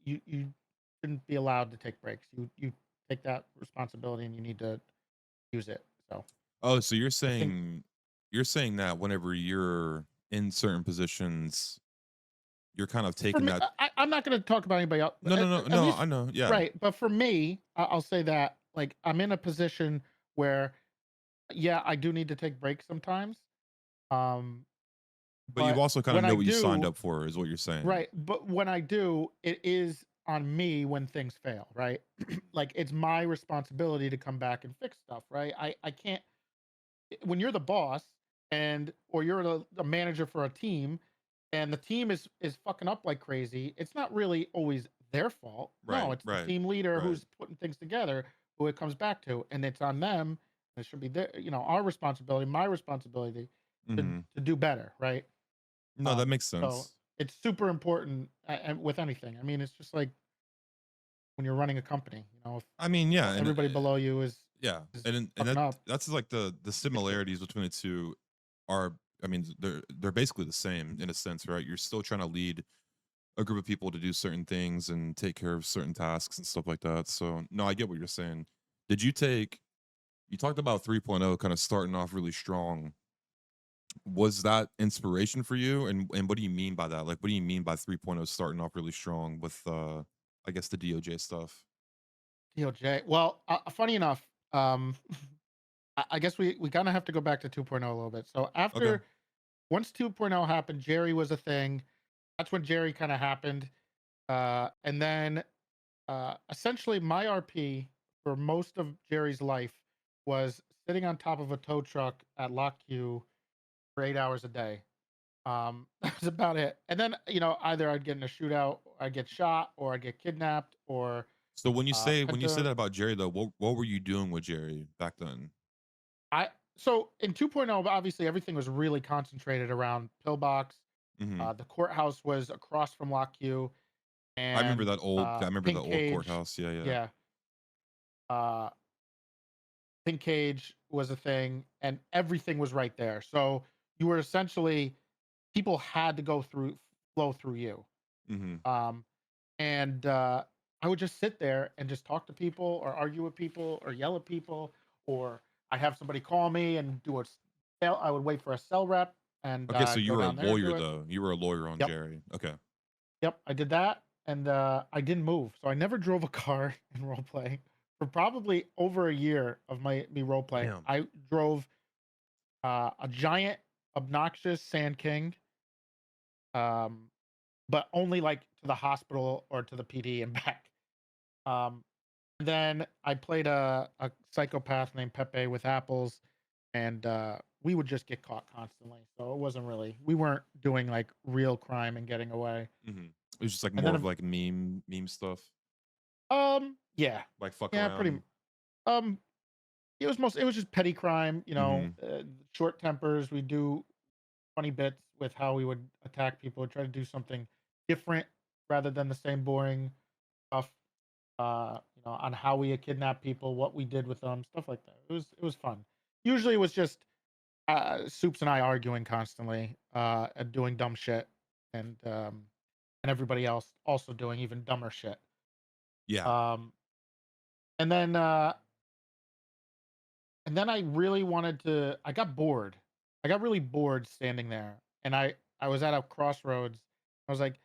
you shouldn't be allowed to take breaks. You take that responsibility and you need to use it. So Oh, so I think you're saying that whenever you're in certain positions, you're kind of for taking me, that. I'm not going to talk about anybody else. No, no, no, At no. least I know. Yeah, right, but for me, I'll say that like I'm in a position where yeah, I do need to take breaks sometimes. Um, but you but also kind of when know I what you signed do, up for, is what you're saying. right, but when I do, it is on me when things fail, right? Like it's my responsibility to come back and fix stuff, right? I can't when you're the boss and or you're a manager for a team and the team is fucking up like crazy, it's not really always their fault. No, Right, it's the right, team leader right. who's putting things together who it comes back to, and it's on them. It should be their, our responsibility, my responsibility to Hmm. to do better, right? No, that makes So sense. it's super important with anything. I mean, it's just like when you're running a company, if I mean, yeah, and everybody below you yeah, is and fucking up, that's like the it's shit. similarities between the two are. I mean, they're basically the same in a sense, right? You're still trying to lead a group of people to do certain things and take care of certain tasks and stuff like that. So, no, I get what you're saying. Did you take? You talked about 3.0 kind of starting off really strong. Was that inspiration for you? And what do you mean by that? Like, what do you mean by 3.0 starting off really strong with I guess the DOJ stuff? DOJ. Well, funny enough, um, I guess we kind of have to go back to 2.0 a little bit. So Okay. after once 2.0 happened, Jerry was a thing. That's when Jerry kind of happened. And then essentially my RP for most of Jerry's life was sitting on top of a tow truck at Lock Q for 8 hours a day. That was about it. And then, either I'd get in a shootout, I'd get shot, or I'd get kidnapped, or So when you say Penta. that about Jerry though, what were you doing with Jerry back then? I So in 2.0, obviously everything was really concentrated around Pillbox. Hmm. The courthouse was across from Lock Q, and I remember the Pink old Cage. courthouse. Yeah, yeah. Yeah. Uh, Pink Cage was a thing, and everything was right there. So you were essentially people had to flow through you. Hmm. Um, and I would just sit there and just talk to people, or argue with people, or yell at people, or I have somebody call me and do a sell. I would wait for a cell rep and Okay, so you go were a down there and lawyer do it. though. You were a lawyer on Yep, Jerry. Okay. yep, I did that, and I didn't move, so I never drove a car in role play for probably over a year of me role playing. Damn. I drove a giant, obnoxious Sand King, um, but only like to the hospital or to the PD and back. Um, Then I played a psychopath named Pepe with apples, and we would just get caught constantly. So it wasn't really we weren't doing like real crime and getting away. Hmm. It was just like And more then of like meme stuff, yeah, like fuck yeah, pretty around. um it was just petty crime, Hmm. short tempers. We do funny bits with how we would attack people, try to do something different rather than the same boring stuff. On how we had kidnapped people, what we did with them, stuff like that. It was fun. Usually, it was just Soups and I arguing constantly, and doing dumb shit, and everybody else also doing even dumber shit. Yeah. Um, and then I really wanted to. I got bored. I got really bored standing there, and I was at a crossroads. I was like,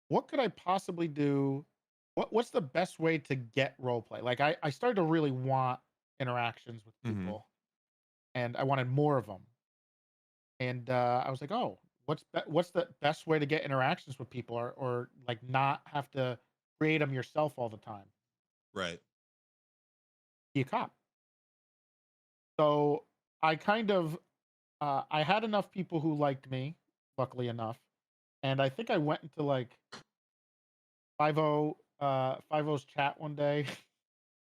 what could I possibly do? What's the best way to get role play? Like I started to really want interactions with Hmm. people, and I wanted more of them. And I was like, oh, what's the best way to get interactions with people, or like not have to create them yourself all the time? Right. Be a cop. So I kind of I had enough people who liked me, luckily enough, and I think I went into like 50's chat one day.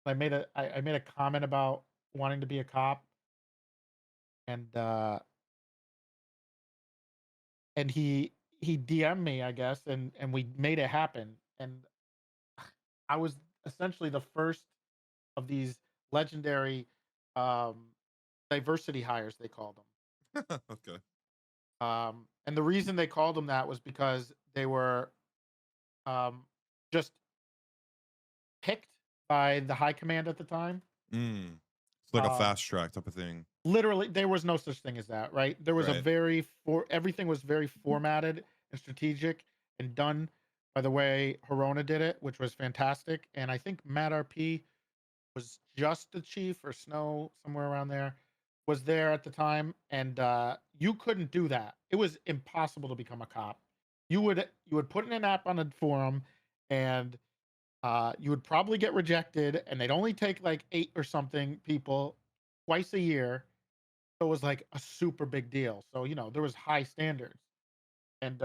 I made a comment about wanting to be a cop, and he DM'd me, I guess, and we made it happen. And I was essentially the first of these legendary um, diversity hires, they called them. Okay. And the reason they called them that was because they were um, just picked by the high command at the time. Mm. It's like a Um, fast track type of thing. Literally, there was no such thing as that, right? There was a Right. very for everything was very formatted and strategic and done by the way Herona did it, which was fantastic. And I think Matt RP was just the chief, or Snow, somewhere around there, was there at the time, and you couldn't do that. It was impossible to become a cop. You would put in an app on a forum, and you would probably get rejected, and they'd only take like 8 or something people twice a year. So it was like a super big deal. So there was high standards, and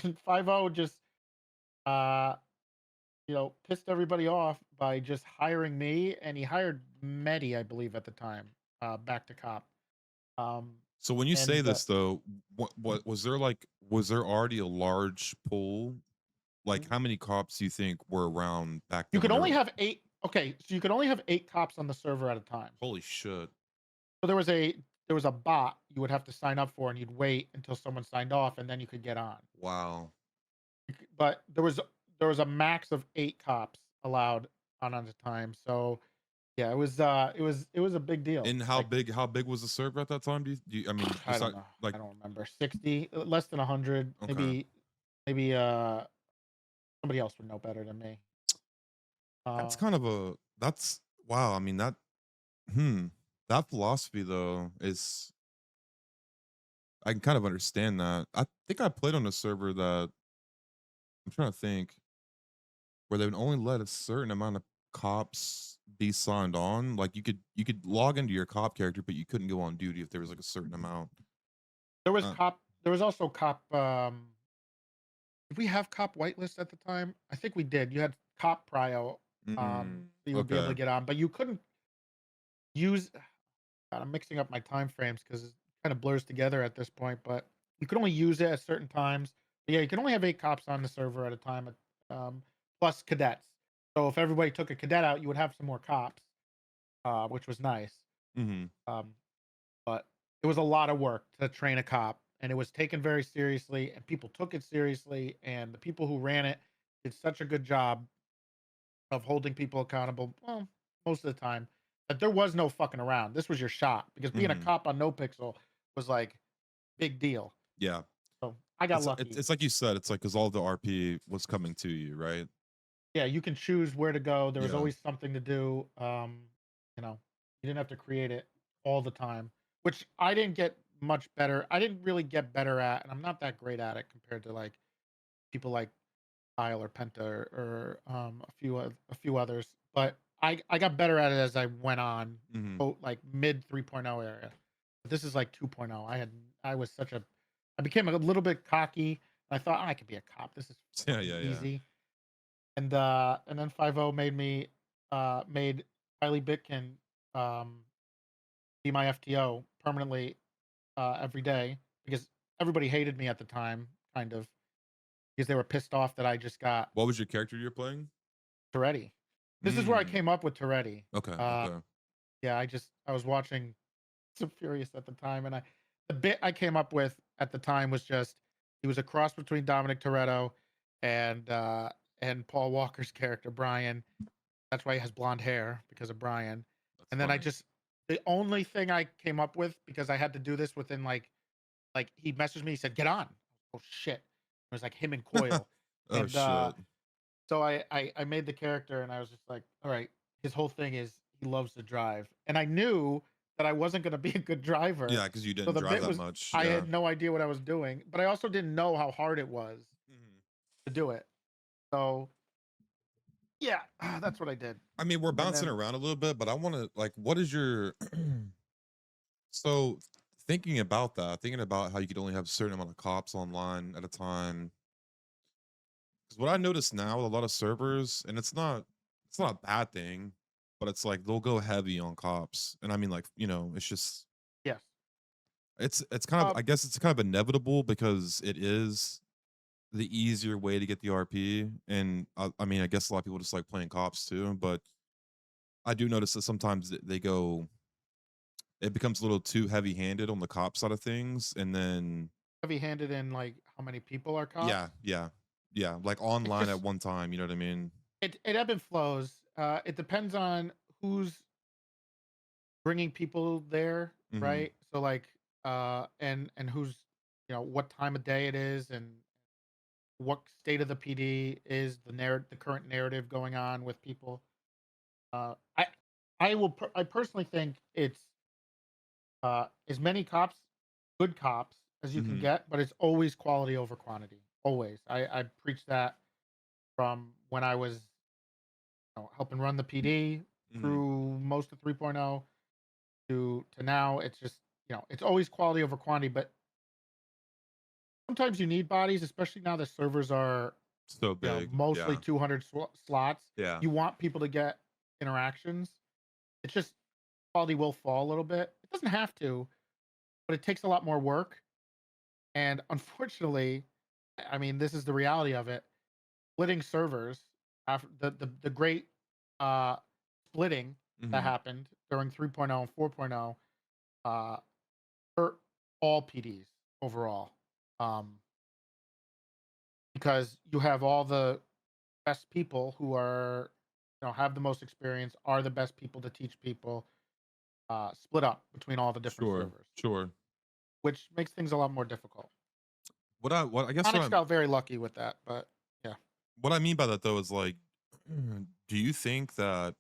and 50 just uh pissed everybody off by just hiring me, and he hired Medi, I believe, at the time, back to cop. So when you say And this though, what was there already a large pool? Like how many cops do you think were around back you then could when they only were have 8. Okay, so you could only have 8 cops on the server at a time. holy shit. So there was a bot you would have to sign up for, and you'd wait until someone signed off, and then you could get on. Wow. But there was a max of 8 cops allowed on at a time. So yeah, it was a big deal. And Like how big was the server at that time? I mean, I just don't not know. like I don't remember. 60, less than 100, okay. maybe somebody else would know better than me. That's Uh kind of that's wow. I mean hmm that philosophy though is I can kind of understand that. I think I played on a server that I'm trying to think where they would only let a certain amount of cops be signed on. Like you could log into your cop character, but you couldn't go on duty if there was like a certain amount. Uh, there was also cop did we have cop whitelist at the time? I think we did. You had cop prio, so you would be able to okay. get on, but you couldn't use. God, I'm mixing up my time frames because it kind of blurs together at this point. But you could only use it at certain times. But yeah, you can only have 8 cops on the server at a time, plus cadets. So if everybody took a cadet out, you would have some more cops, which was nice. hmm Um, but it was a lot of work to train a cop, and it was taken very seriously, and people took it seriously, and the people who ran it did such a good job of holding people accountable. Well, most of the time, that there was no fucking around. This was your shot because being a hmm cop on Nopixel was like big deal. Yeah. So I got lucky. It's like you said, it's like because all the RP was coming to you, right? Yeah, you can choose where to go. There was Yeah. always something to do. You know, you didn't have to create it all the time, which I didn't get much better. I didn't really get better at, and I'm not that great at it compared to like people like Kyle or Penta or a few others. But I got better at it as I went on, hmm like mid 3.0 area. But this is like 2.0. I was such a I became a little bit cocky. I thought I could be a cop. This is Yeah, fucking yeah, yeah. easy. And then 5.0 made Kylie Bitkin be my FTO permanently every day because everybody hated me at the time, kind of because they were pissed off that I just got What was your character you're playing? Toretti. This is where I Mm. came up with Toretti. Okay, Uh, okay. yeah, I was watching Some Furious at the time, and the bit I came up with at the time was just he was a cross between Dominic Toretto and Paul Walker's character Brian. That's why he has blonde hair because of Brian. That's And then funny. the only thing I came up with because I had to do this within like he messaged me, he said, "Get on." Oh shit! It was like him and Coil, Oh and shit. so I made the character, and I was just like, all right. His whole thing is he loves to drive, and I knew that I wasn't going to be a good driver. Yeah, because you So didn't the drive bit that was much. I Yeah. had no idea what I was doing, but I also didn't know how hard it was Mhm. to do it. So yeah, that's what I did. I mean, we're And bouncing then around a little bit, but I want to like, what is your so thinking about that, thinking about how you could only have a certain amount of cops online at a time. Because what I notice now with a lot of servers, and it's not a bad thing, but it's like they'll go heavy on cops, and I mean, like it's just yes, it's kind of uh, I guess it's kind of inevitable because it is the easier way to get the RP, and I mean, I guess a lot of people just like playing cops too, but I do notice that sometimes they go it becomes a little too heavy-handed on the cop side of things, and then heavy-handed in like how many people are cops. yeah, yeah, yeah, like It's online at just one time, you know what I mean? it ebb and flows. It depends on who's bringing people there, Mhm. right? So like and who's what time of day it is and what state of the PD is the current narrative going on with people. Uh I personally think it's as many good cops as you can Mhm. get, but it's always quality over quantity. Always. I preach that from when I was helping run the PD Mhm. through most of 3.0 to now. It's just it's always quality over quantity, but sometimes you need bodies, especially now the servers are So big. mostly Yeah. 200 slots. Yeah. You want people to get interactions. It's just quality will fall a little bit. It doesn't have to, but it takes a lot more work. And unfortunately, I mean, this is the reality of it. Splitting servers after the great uh, splitting that Hmm. happened during 3.0 and 4.0 uh, hurt all PDs overall. Um, because you have all the best people who are, have the most experience, are the best people to teach people, split up between all the different Sure, servers, sure. which makes things a lot more difficult. What I guess Onyx got very lucky with that, but yeah. what I mean by that though is like, do you think that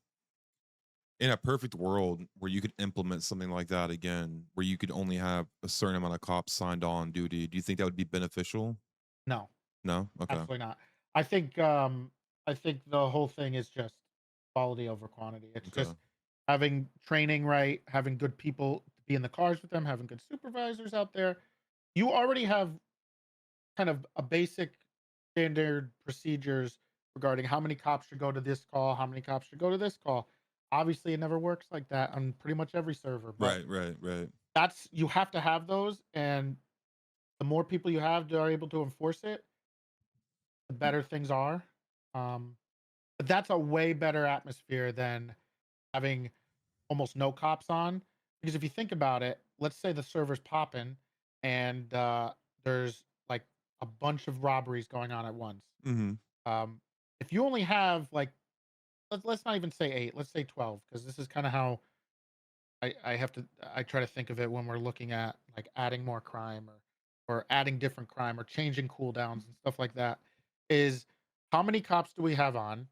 in a perfect world where you could implement something like that again, where you could only have a certain amount of cops signed on duty, do you think that would be beneficial? No, No? Okay. absolutely not. I think I think the whole thing is just quality over quantity. It's Okay. just having training right, having good people to be in the cars with them, having good supervisors out there. You already have kind of a basic standard procedures regarding how many cops should go to this call, how many cops should go to this call. Obviously, it never works like that on pretty much every server, but Right, right, right. that's you have to have those, and the more people you have that are able to enforce it, the better things are. Um, but that's a way better atmosphere than having almost no cops on. Because if you think about it, let's say the server's popping and there's like a bunch of robberies going on at once. Mhm. Um, if you only have like, let's not even say eight, let's say 12, because this is kind of how I have to, I try to think of it when we're looking at like adding more crime or adding different crime or changing cooldowns and stuff like that. Is how many cops do we have on?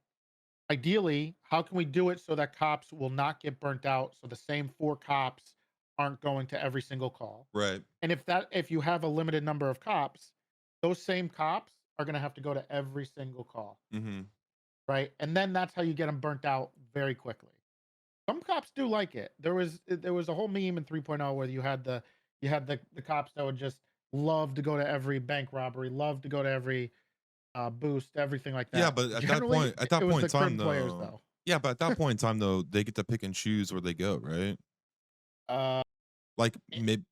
Ideally, how can we do it so that cops will not get burnt out, so the same 4 cops aren't going to every single call? Right. And if you have a limited number of cops, those same cops are gonna have to go to every single call, Mhm. right? And then that's how you get them burnt out very quickly. Some cops do like it. There was a whole meme in 3.0 where you had the cops that would just love to go to every bank robbery, love to go to every, boost, everything like Yeah, that. but Generally, at it that was point the in time crib players, though though. yeah, but at that point in time though, they get to pick and choose where they go, right? Uh Like,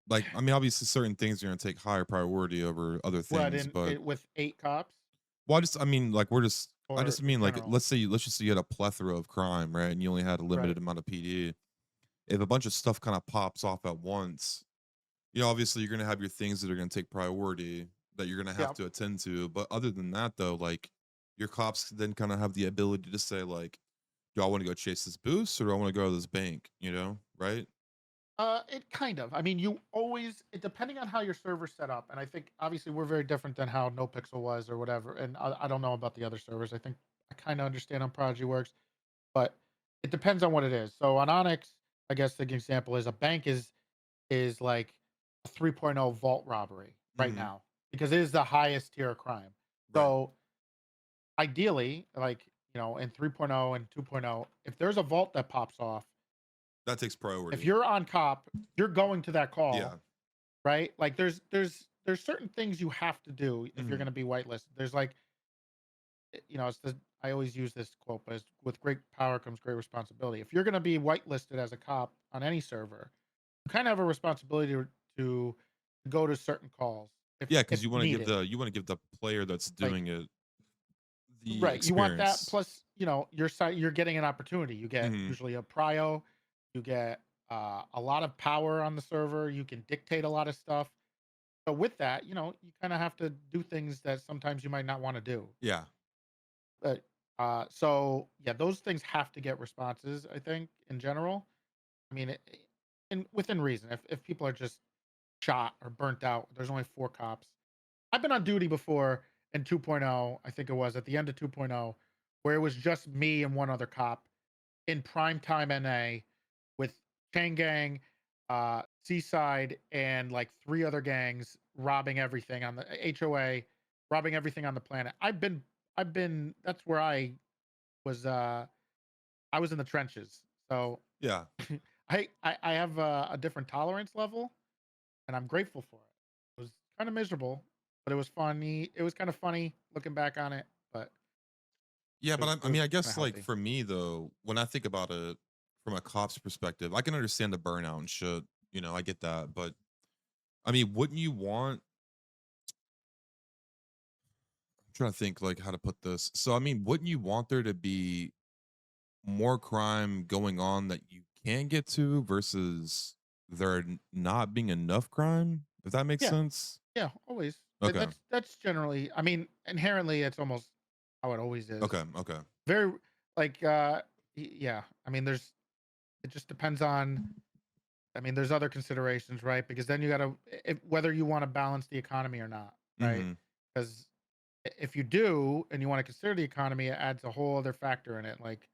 like, I mean, obviously certain things are gonna take higher priority over other What things, in but it with 8 cops well, I mean, like, I or just in mean, like, general? let's just say you had a plethora of crime, right? And you only had a limited Right. amount of PD. If a bunch of stuff kind of pops off at once, obviously you're gonna have your things that are gonna take priority that you're gonna have Yeah. to attend to. But other than that, though, like your cops then kind of have the ability to say, like, do I want to go chase this boost or do I want to go to this bank? Right? It kind of. I mean, depending on how your server's set up, and I think obviously we're very different than how Nopixel was or whatever. And I don't know about the other servers. I think I kind of understand how Prodigy works, but it depends on what it is. So on Onyx, I guess the example is a bank is like a 3.0 vault robbery right Hmm. now because it is the highest tier of crime. Right. So ideally, like, in 3.0 and 2.0, if there's a vault that pops off, That takes if priority. you're on cop, you're going to that call, Yeah. right? Like there's certain things you have to do if you're Hmm. going to be whitelisted. There's like, it's the I always use this quote, but it's, with great power comes great responsibility. If you're going to be whitelisted as a cop on any server, you kind of have a responsibility to go to certain calls Yeah, if because needed. you want to give the player that's Like, doing it the right, you want that. experience. Plus, you're getting an opportunity. You get Hmm. usually a prio. You get a lot of power on the server. You can dictate a lot of stuff. So with that, you kind of have to do things that sometimes you might not want to do. Yeah. But so yeah, those things have to get responses. I think in general. I mean, in within reason. If people are just shot or burnt out, there's only 4 cops. I've been on duty before in 2.0, I think it was at the end of 2.0, where it was just me and one other cop in primetime NA with Chain Gang, Seaside, and like 3 other gangs robbing everything on the HOA, robbing everything on the planet. I've been that's where I was in the trenches. So Yeah. I have a different tolerance level, and I'm grateful for it. It was kind of miserable, but it was funny. It was kind of funny looking back on it, but Yeah, but it I was mean, I kind of guess like healthy. for me though, when I think about it from a cop's perspective, I can understand the burnout and shit. I get that, but I mean, wouldn't you want? I'm trying to think like how to put this. So I mean, wouldn't you want there to be more crime going on that you can get to versus not being enough crime? If that makes Yeah, sense. yeah, always. Okay. That's generally. I mean, inherently, it's almost how it always is. Okay. Okay. Very like yeah. I mean, it just depends on. I mean, there's other considerations, right? Because then you got to whether you want to balance the economy or not, right? Mm-hmm. Because if you do and you want to consider the economy, it adds a whole other factor in it. Like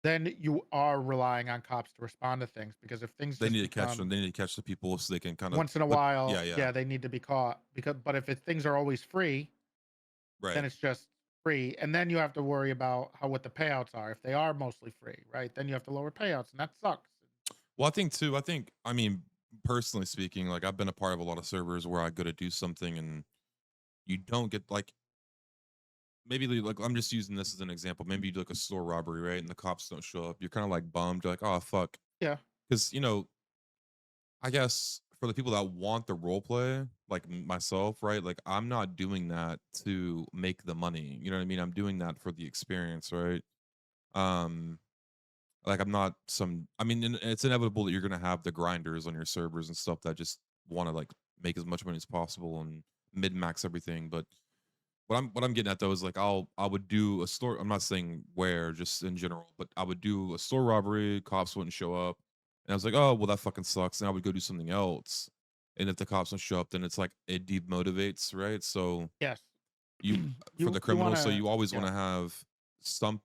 then you are relying on cops to respond to things because if things They just need to catch them. become They need to catch the people so they can kind of. once in a But yeah, while, yeah, yeah, they need to be caught because but if things are always free, right. then it's just free. And then you have to worry about how what the payouts are. If they are mostly free, right? Then you have to lower payouts and that sucks. Well, I think too. I mean, personally speaking, like I've been a part of a lot of servers where I go to do something and you don't get like maybe like I'm just using this as an example. Maybe you do like a store robbery, right? And the cops don't show up. You're kind of like bummed. You're like, oh fuck, Yeah. because I guess for the people that want the role play, like myself, right? Like I'm not doing that to make the money. You know what I mean? I'm doing that for the experience, right? Um, like I'm not some. I mean, it's inevitable that you're gonna have the grinders on your servers and stuff that just want to like make as much money as possible and mid max everything. But what I'm getting at though is like I would do a store. I'm not saying where, just in general, but I would do a store robbery. Cops wouldn't show up, and I was like, oh well, that fucking sucks. And I would go do something else. And if the cops don't show up, then it's like it demotivates, right? So Yes. you for the You criminal, want so to you always want yeah. to have some.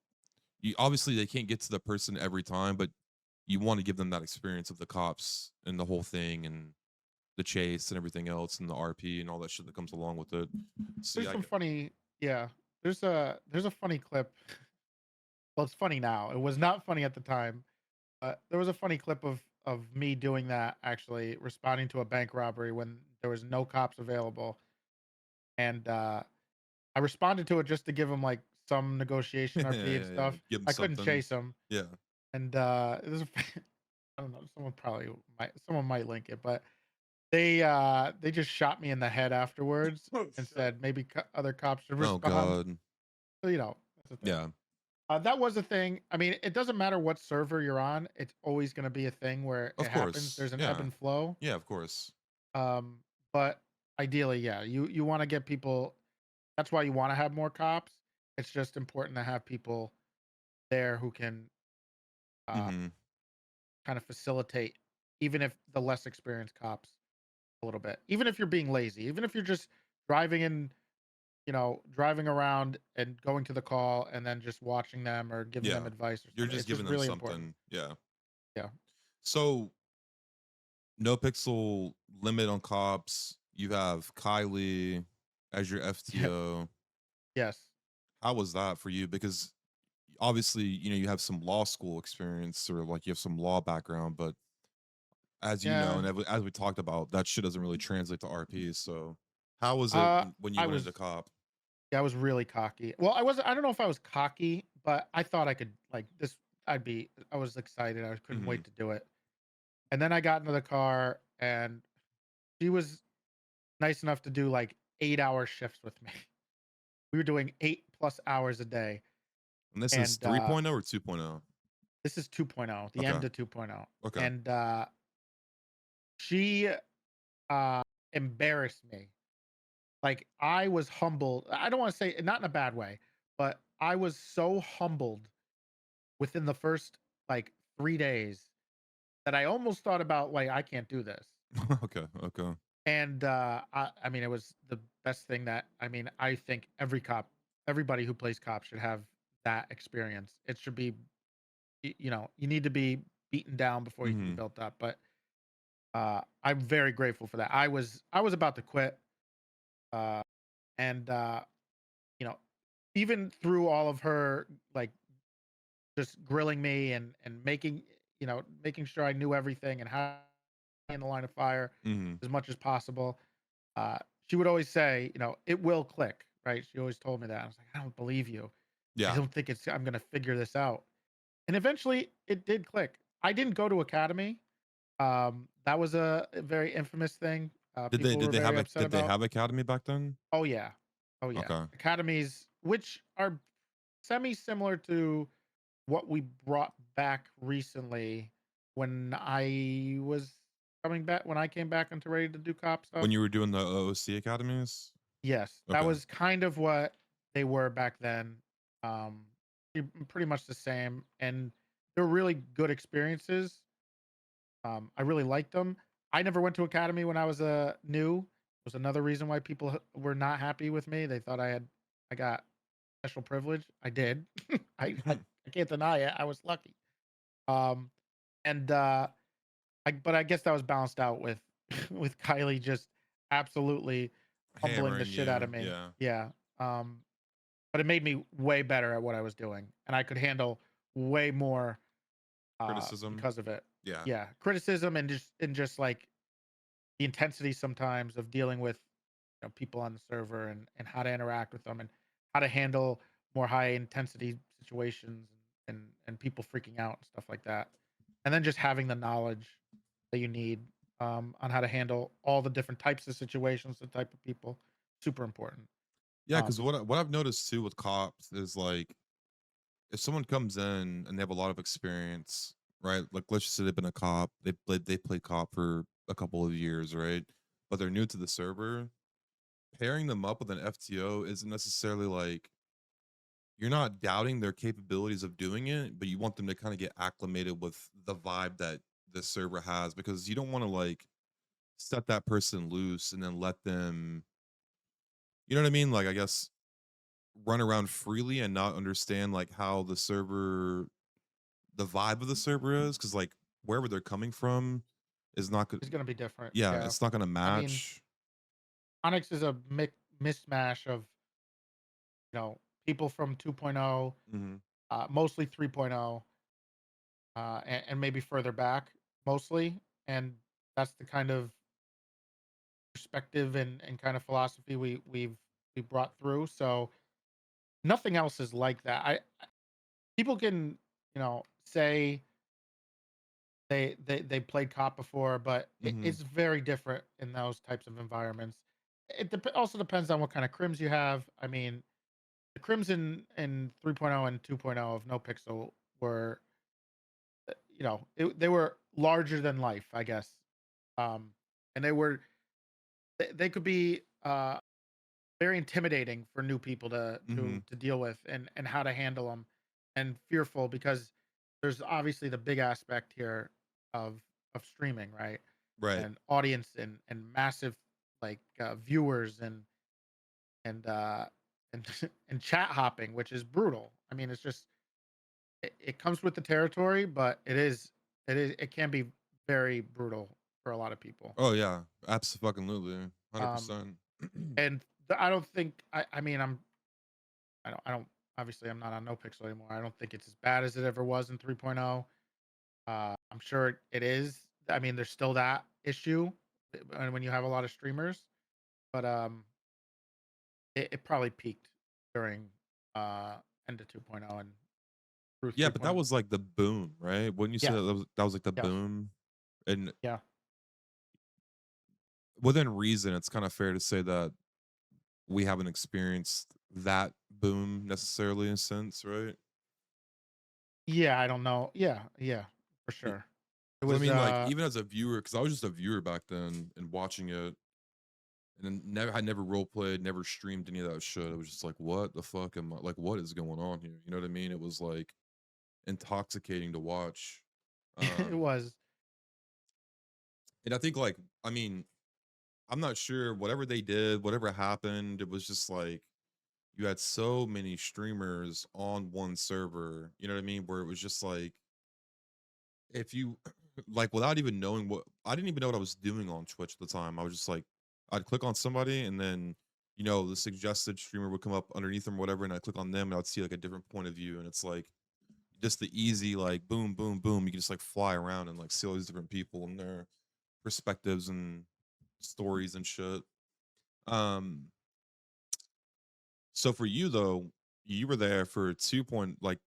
You obviously they can't get to the person every time, but you want to give them that experience of the cops and the whole thing and the chase and everything else and the RP and all that shit that comes along with it. So There's yeah, some funny yeah. There's a funny clip. Well, it's funny now. It was not funny at the time. There was a funny clip of me doing that actually responding to a bank robbery when there was no cops available and I responded to it just to give him like some negotiation yeah, RP and yeah, yeah. stuff. Give them I couldn't something. chase him Yeah. and it was I don't know, someone might link it, but they just shot me in the head afterwards Oh and shit. said maybe other cops should Oh respond. god. So, that's the thing. Yeah. That was a thing. I mean, it doesn't matter what server you're on. It's always going to be a thing where it Of happens. course. There's an ebb Yeah. and flow. Yeah, of course. But ideally, yeah, you want to get people. That's why you want to have more cops. It's just important to have people there who can uh, Mhm. kind of facilitate, even if the less experienced cops a little bit. Even if you're being lazy, even if you're just driving in, driving around and going to the call and then just watching them or giving them Yeah. advice or You're something. just It's just giving them really important. something. Yeah. Yeah. So no pixel limit on cops. You have Kylie as your FTO. Yes. How was that for you? Because obviously, you have some law school experience or like you have some law background, but as you know, Yeah. and as we talked about, that shit doesn't really translate to RPs. So how was it Uh, when you I went into was cop? yeah, I was really cocky. Well, I don't know if I was cocky, but I thought I could like this. I was excited. I couldn't Hmm. wait to do it. And then I got into the car, and she was nice enough to do like 8-hour shifts with me. We were doing 8+ hours a day, And this is and 3.0 or 2.0? this is 2.0, the Okay. end of 2.0, Okay. and she embarrassed me. Like I was humbled. I don't want to say not in a bad way, but I was so humbled within the first like 3 days that I almost thought about like I can't do this. Okay. Okay. And I mean, it was the best thing that I mean. I think everybody who plays cop should have that experience. It should be, you need to be beaten down before you can be Hmm. built up. But I'm very grateful for that. I was about to quit, uh, and you know, even through all of her like just grilling me and making sure I knew everything and how in the line of fire Hmm. as much as possible. She would always say, it will click, right? She always told me that. I was like, I don't believe you. I Yeah. don't think I'm gonna figure this out. And eventually it did click. I didn't go to academy. That was a very infamous thing. People Did were they have very a upset about. Academy back then? Oh yeah, oh yeah. Okay. Academies, which are semi similar to what we brought back recently when I was coming back when I came back into ready to do cop stuff. When you were doing the OOC academies? Yes, that Okay. was kind of what they were back then. Pretty much the same, and they're really good experiences. I really liked them. I never went to academy when I was new. Was another reason why people were not happy with me. They thought I got special privilege. I did. I can't deny it. I was lucky. Um, and but I guess that was balanced out with with Kylie just absolutely humbling the Hammering shit out you, of me. yeah. Yeah. But it made me way better at what I was doing, and I could handle way more Criticism? because of it. Yeah. Yeah, criticism and just like the intensity sometimes of dealing with people on the server and how to interact with them and how to handle more high intensity situations and people freaking out and stuff like that. And then just having the knowledge that you need on how to handle all the different types of situations, the type of people, super important. Yeah, because Um, what I've noticed too with cops is like if someone comes in and they have a lot of experience, right? Like let's just say they've been a cop, they played cop for a couple of years, right? But they're new to the server. Pairing them up with an FTO isn't necessarily like you're not doubting their capabilities of doing it, but you want them to kind of get acclimated with the vibe that the server has because you don't want to like set that person loose and then let them, you know what I mean? Like I guess run around freely and not understand like how the vibe of the server is because like wherever they're coming from is not good. it's gonna be different. Yeah, Yeah, it's not gonna I mean, match. Onyx is a mismatch of people from 2.0, Mhm. mostly 3.0, and maybe further back, mostly. And that's the kind of perspective and kind of philosophy we brought through. So nothing else is like that. People can say they played cop before, but Mhm. it's very different in those types of environments. Also depends on what kind of crims you have. I mean, the crims in 3.0 and 2.0 of Nopixel were they were larger than life, I guess. And they could be very intimidating for new people Mhm. to deal with and how to handle them, and fearful because there's obviously the big aspect here of streaming, right? Right. And audience and massive like viewers and and and chat hopping, which is brutal. I mean, it's just it comes with the territory, but it can be very brutal for a lot of people. Oh yeah, absolutely, Um, 100%. and I don't think I mean I don't obviously I'm not on NoPixel anymore. I don't think it's as bad as it ever was in 3.0. I'm sure it is. I mean, there's still that issue when you have a lot of streamers, but it probably peaked during end of 2.0 and through Yeah, but that 3.0. was like the boom, right? Wouldn't you say Yes, that was like the yes, boom? And yeah. within reason, it's kind of fair to say that we haven't experienced that boom necessarily in a sense, right? Yeah, I don't know. Yeah, yeah, for sure. It Because I was mean, like even as a viewer, because I was just a viewer back then and watching it, and then I never role played, never streamed any of that shit. It was just like, what the fuck am I like? What is going on here? You know what I mean? It was like intoxicating to watch. it Um, was. and I think like, I mean, I'm not sure whatever they did, whatever happened, it was just like you had so many streamers on one server, you know what I mean? Where it was just like if you like without even knowing what I didn't even know what I was doing on Twitch at the time. I was just like I'd click on somebody and then the suggested streamer would come up underneath them or whatever, and I'd click on them and I'd see like a different point of view. And it's like just the easy like boom, boom, boom. You can just like fly around and like see all these different people and their perspectives and stories and shit. Um so for you though, you were there for 2 point like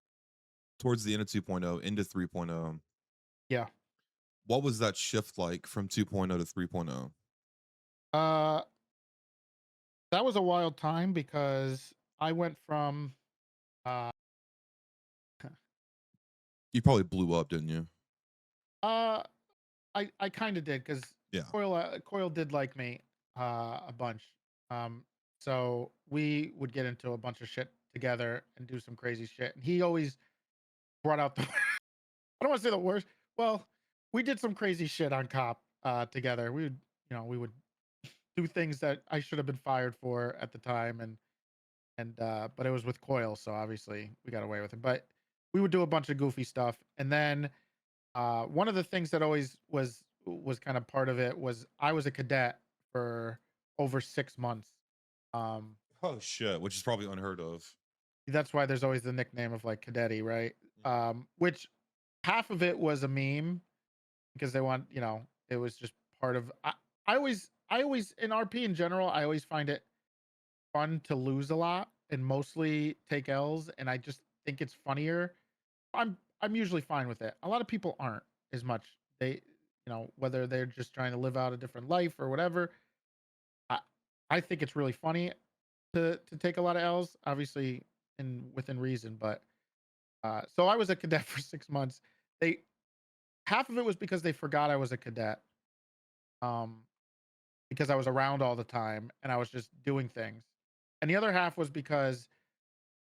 towards the end of 2.0 into 3.0. Yeah. What was that shift like from 2.0 to 3.0? Uh, that was a wild time because I went from uh You probably blew up, didn't you? uh I kind of did because Yeah. Coil did like me a bunch. Um, so we would get into a bunch of shit together and do some crazy shit. And he always brought out the I don't want to say the worst. Well, we did some crazy shit on cop together. We would, we would do things that I should have been fired for at the time, and but it was with Coil, so obviously we got away with it. But we would do a bunch of goofy stuff, and then one of the things that always was kind of part of it was I was a cadet for over 6 months. Um, Oh shit, which is probably unheard of. that's why there's always the nickname of like cadetty, right? Yeah. Which half of it was a meme because they want, it was just part of. I always in RP in general, I always find it fun to lose a lot and mostly take L's, and I just think it's funnier. I'm usually fine with it. A lot of people aren't as much. They, whether they're just trying to live out a different life or whatever. I I think it's really funny to take a lot of L's, obviously in within reason. But so I was a cadet for 6 months. They half of it was because they forgot I was a cadet. Um, because I was around all the time and I was just doing things. And the other half was because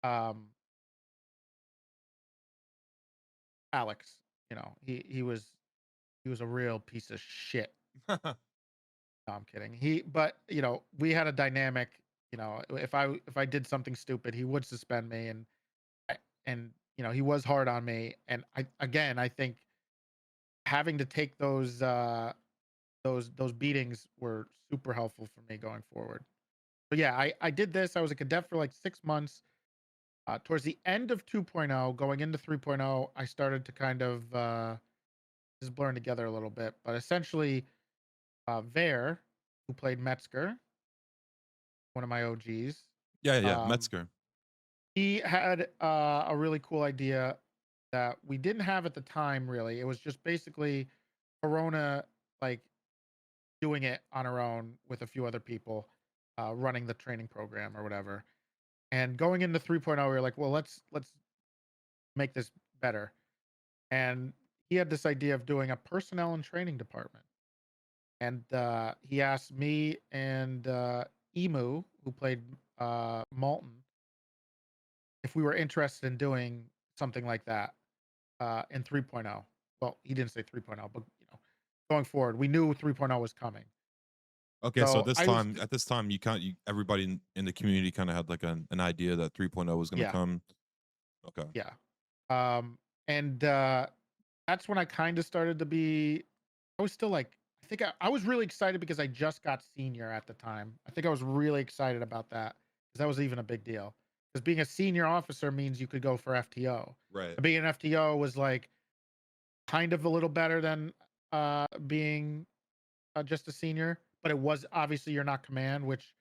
um Alex, he was a real piece of shit. No, I'm kidding. But we had a dynamic. If I did something stupid, he would suspend me, and he was hard on me. And I think having to take those beatings were super helpful for me going forward. But yeah, I did this. I was a cadet for like 6 months. Towards the end of 2.0, going into 3.0, I started to kind of just blurring together a little bit. But essentially, Vare, who played Metzger, one of my OGs. Yeah, yeah, Um, Metzger. he had a really cool idea that we didn't have at the time. Really, it was just basically Corona, like doing it on her own with a few other people, running the training program or whatever. And going into 3.0, we were like, well, let's make this better. And he had this idea of doing a personnel and training department. And he asked me and Emu, who played Malton, if we were interested in doing something like that in 3.0. Well, he didn't say 3.0, but going forward, we knew 3.0 was coming. Okay, so So I was, at this time, everybody in the community kind of had like an idea that 3.0 was going to yeah, come. Okay. yeah, and that's when I kind of started to be. I was still like, I think I was really excited because I just got senior at the time. I think I was really excited about that because that was even a big deal. Because being a senior officer means you could go for FTO. Right. And being an FTO was like kind of a little better than being just a senior, but it was obviously you're not command, which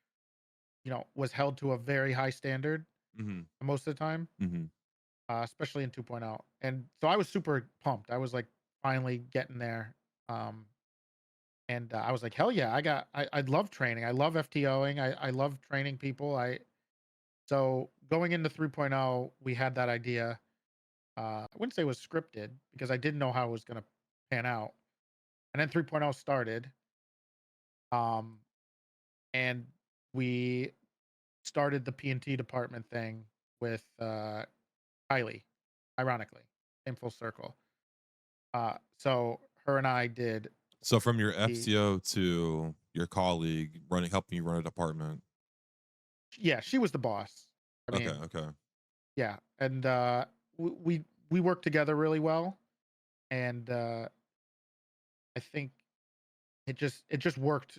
was held to a very high standard Mhm. most of the time, Mhm. especially in 2.0. And so I was super pumped. I was like finally getting there. Um, and I was like, hell yeah, I love training. I love FTOing. I love training people. So going into 3.0, we had that idea. I wouldn't say it was scripted because I didn't know how it was going to pan out. And then 3.0 started. Um, and we started the P&T department thing with Kylie, ironically, in full circle. So her and I did So from your the FTO to your colleague helping you run a department. yeah, she was the boss. I Okay, mean, okay. yeah, and we worked together really well, and I think it just worked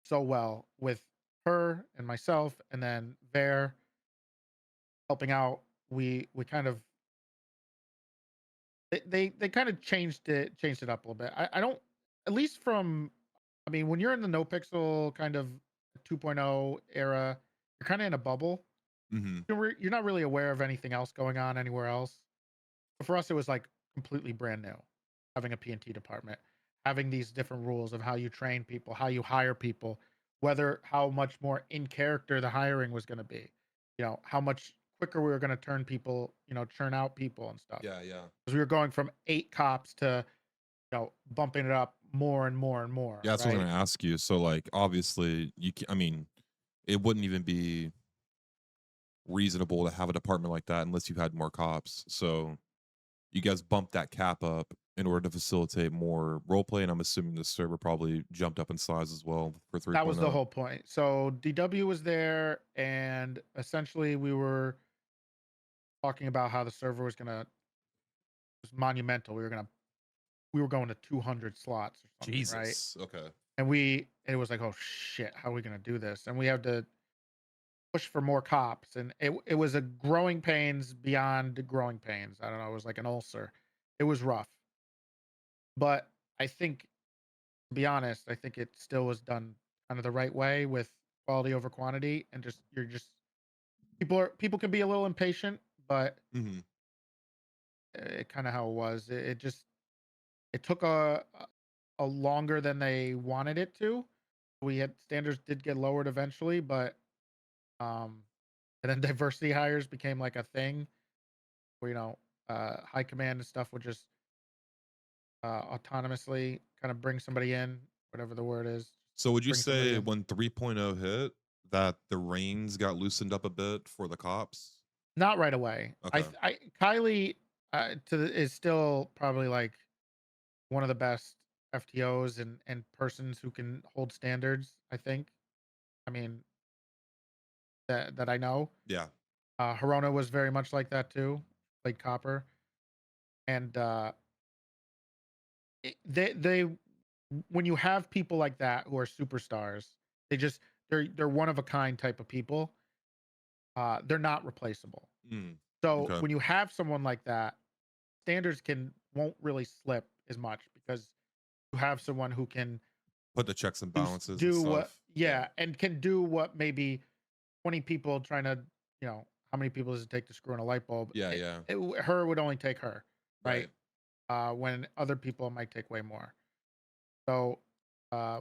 so well with her and myself, and then Bear helping out. We kind of they kind of changed it up a little bit. I don't, at least from, I mean, when you're in the Nopixel kind of 2.0 era, you're kind of in a bubble. Mhm. You're not really aware of anything else going on anywhere else. But for us, it was like completely brand new, having a P&T department, having these different rules of how you train people, how you hire people, whether how much more in character the hiring was going to be, how much quicker we were going to turn people, churn out people and stuff. Yeah, yeah. Because we were going from 8 cops to, bumping it up more and more and more, Yeah, that's what I was right? gonna ask you. So, like, obviously, I mean, it wouldn't even be reasonable to have a department like that unless you had more cops. So, you guys bumped that cap up in order to facilitate more role play, and I'm assuming the server probably jumped up in size as well for That was the 3.0. whole point. So DW was there, and essentially we were talking about how the server was monumental. We were going to 200 slots or something, right? Jesus. Okay. And it was like, oh shit, how are we gonna do this? And we had to push for more cops, and it was a growing pains beyond growing pains. I don't know. It was like an ulcer. It was rough, but I think, to be honest, I think it still was done kind of the right way with quality over quantity, and just people can be a little impatient, but Hmm. it kind of how it was. It took a longer than they wanted it to. We had standards did get lowered eventually, but um, and then diversity hires became like a thing where high command and stuff would just autonomously kind of bring somebody in, whatever the word is, So, would you bring somebody say in. when 3.0 hit that the reins got loosened up a bit for the cops? Not right away. Okay. Kylie is still probably like one of the best FTOs and persons who can hold standards. I think. I mean that I know. Yeah. Hirona was very much like that too. Played Copper, and they when you have people like that who are superstars, they're one of a kind type of people. They're not replaceable. Mm. So Okay. when you have someone like that, standards can won't really slip as much because you have someone who can Put the checks and do balances and do what, stuff. Yeah. yeah, and can do what maybe 20 people trying to, how many people does it take to screw in a light bulb? Yeah, yeah. Her would only take her, right? Right. When other people might take way more. So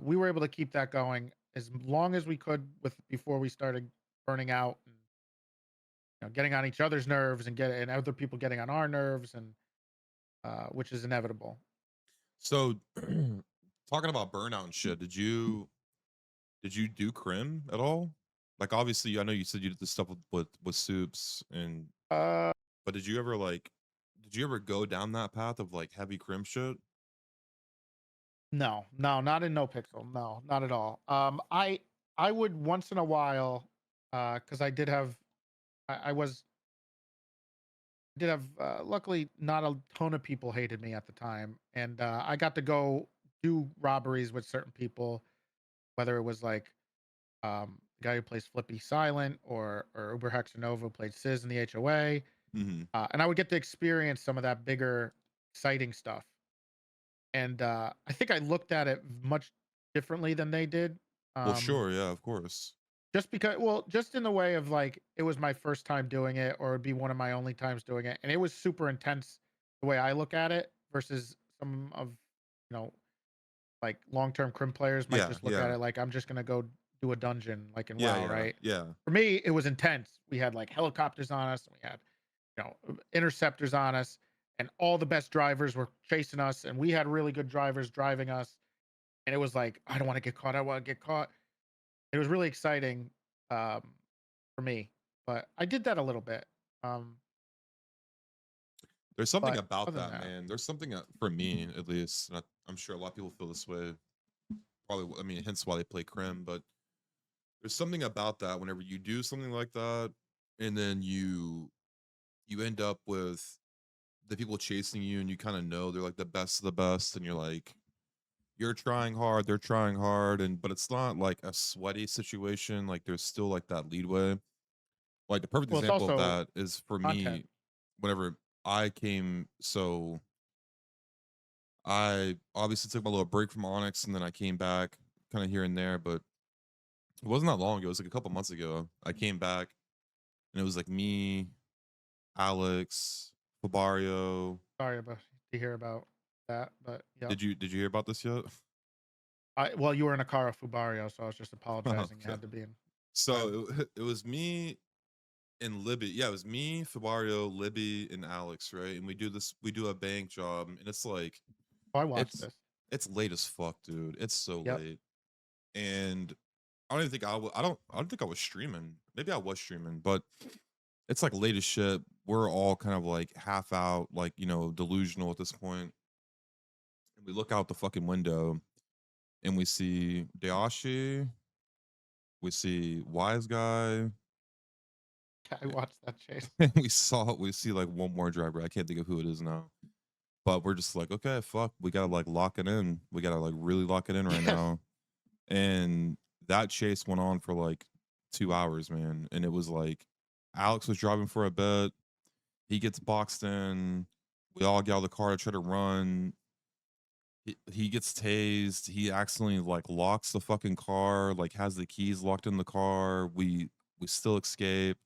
we were able to keep that going as long as we could with before we started burning out and getting on each other's nerves and other people getting on our nerves and which is inevitable. So, talking about burnout and shit, did you do crim at all? Like, obviously, I know you said you did this stuff with soups, and Uh, but did you ever go down that path of like heavy crim shit? no, no, not in Nopixel. No, not at all. I would once in a while, because I was did have luckily not a ton of people hated me at the time, and I got to go do robberies with certain people, whether it was like the guy who plays Flippy Silent or Uber Hexanova who played Sizz in the HOA, Hmm. and I would get to experience some of that bigger, exciting stuff. And I think I looked at it much differently than they did. Well, Um, sure, yeah, of course. just because, well, just in the way of like it was my first time doing it, or it'd be one of my only times doing it, and it was super intense the way I look at it versus some of like long-term crim players might Yeah, just look at yeah, it like I'm just gonna go do a dungeon like in yeah, WoW, yeah, right? yeah. For me, it was intense. We had like helicopters on us, we had interceptors on us, and all the best drivers were chasing us, and we had really good drivers driving us, and it was like I don't want to get caught. I want to get caught. It was really exciting um, for me, but I did that a little bit. Um, There's something but about other than that, that, man. There's something for me, at least. And I'm sure a lot of people feel this way. Probably, I mean, hence why they play crim. But there's something about that whenever you do something like that, and then you end up with the people chasing you, and you kind of know they're like the best of the best, and you're like, you're trying hard, they're trying hard, and but it's not like a sweaty situation. Like, there's still like that leadway. Like, the perfect well, it's example of also that is for content. me whenever I came. So I obviously took my little break from ONX, and then I came back kind of here and there, but it wasn't that long ago. It was like a couple months ago. I came back, and it was like me, Alex, Fabario. Sorry about to hear about that, but yep. Did you hear about this yet? Well, you were in a car with Fubario, so I was just apologizing. You Okay. had to be in. So it was me and Libby. Yeah, it was me, Fabario, Libby, and Alex, right? And we do a bank job, and it's like Oh, I watched it's this. it's late as fuck, dude. It's so Yep. late. And I don't even think I don't think I was streaming. Maybe I was streaming, but it's like late as shit. We're all kind of like half out, like, delusional at this point. And we look out the fucking window and we see Dayashi, we see Wise Guy, I watched that chase. and we see like one more driver. I can't think of who it is now. But we're just like, okay, fuck, we gotta like lock it in. We gotta like really lock it in right Yes. now. And that chase went on for like 2 hours, man. And it was like Alex was driving for a bit. He gets boxed in. We all get out of the car to try to run. He gets tased. He accidentally like locks the fucking car, like has the keys locked in the car. We still escape.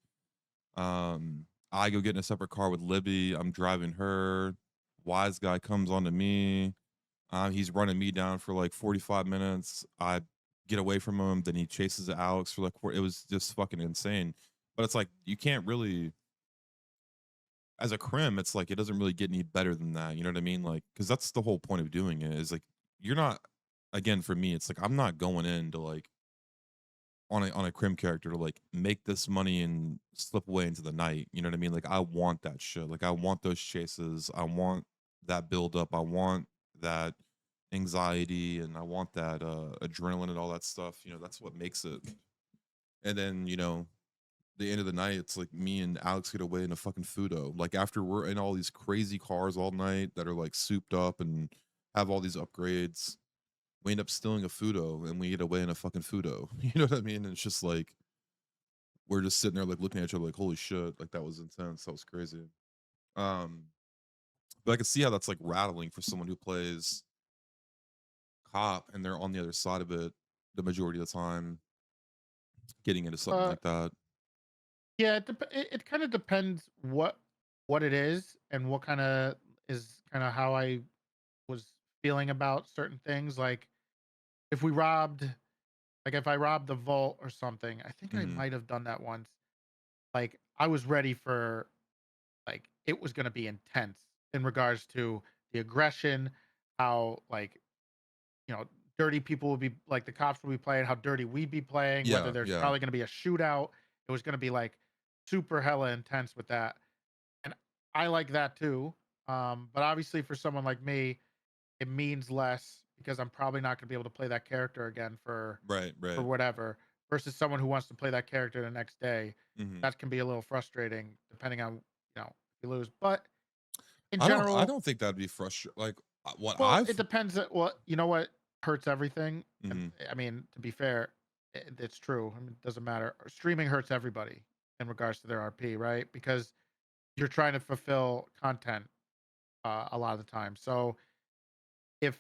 I go get in a separate car with Libby. I'm driving her. Wise guy comes onto me. He's running me down for like 45 minutes. I get away from him. Then he chases Alex for like it was just fucking insane. But it's like you can't really, as a crim, it's like it doesn't really get any better than that. You know what I mean? Like, because that's the whole point of doing it is like you're not. Again, for me, it's like I'm not going in to like on a crim character to like make this money and slip away into the night. You know what I mean? Like I want that shit. Like I want those chases. I want that build up. I want that anxiety and I want that adrenaline and all that stuff. That's what makes it. And then, the end of the night, it's like me and Alex get away in a fucking Fudo. Like after we're in all these crazy cars all night that are like souped up and have all these upgrades, we end up stealing a Fudo and we get away in a fucking Fudo. You know what I mean? And it's just like we're just sitting there like looking at each other like, holy shit, like that was intense. That was crazy. Um, but I can see how that's like rattling for someone who plays cop and they're on the other side of it the majority of the time, getting into something Uh, like that. yeah, it kind of depends what it is and what kind of is kind of how I was feeling about certain things. Like if we robbed, like if I robbed the vault or something, I think I Hmm. might have done that once. Like I was ready for like it was going to be intense in regards to the aggression, how like you know dirty people would be like the cops would be playing, how dirty we'd be playing, whether Yeah, there's yeah. probably going to be a shootout. It was going to be like super hella intense with that, and I like that too. But obviously for someone like me, it means less because I'm probably not going to be able to play that character again Right, for right. whatever. Versus someone who wants to play that character the next day, Hmm. that can be a little frustrating depending on if you lose. But in I general, don't think that'd be frustrating. Like what well, it I've. depends. What you know, what hurts everything, and Hmm. I mean, to be fair, it's true. I mean, it doesn't matter. Streaming hurts everybody in regards to their RP, right? Because you're trying to fulfill content a lot of the time. So if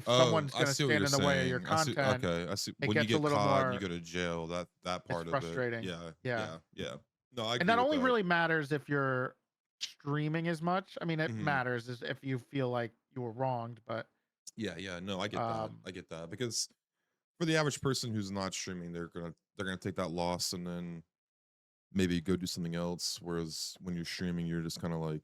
Oh, someone's I going to see what stand you're in the way of your saying. I see. content, Okay, I see. it When you gets a get little caught and you more. go to jail, that It's part of it. frustrating. Yeah, Yeah. yeah, yeah. No, I And agree that with only that. really matters if you're streaming as much. I mean, it Hmm. matters is if you feel like you were wronged, but Yeah, yeah. No, I get that. um I get that because for the average person who's not streaming, they're gonna take that loss and then maybe go do something else. Whereas when you're streaming, you're just kind of like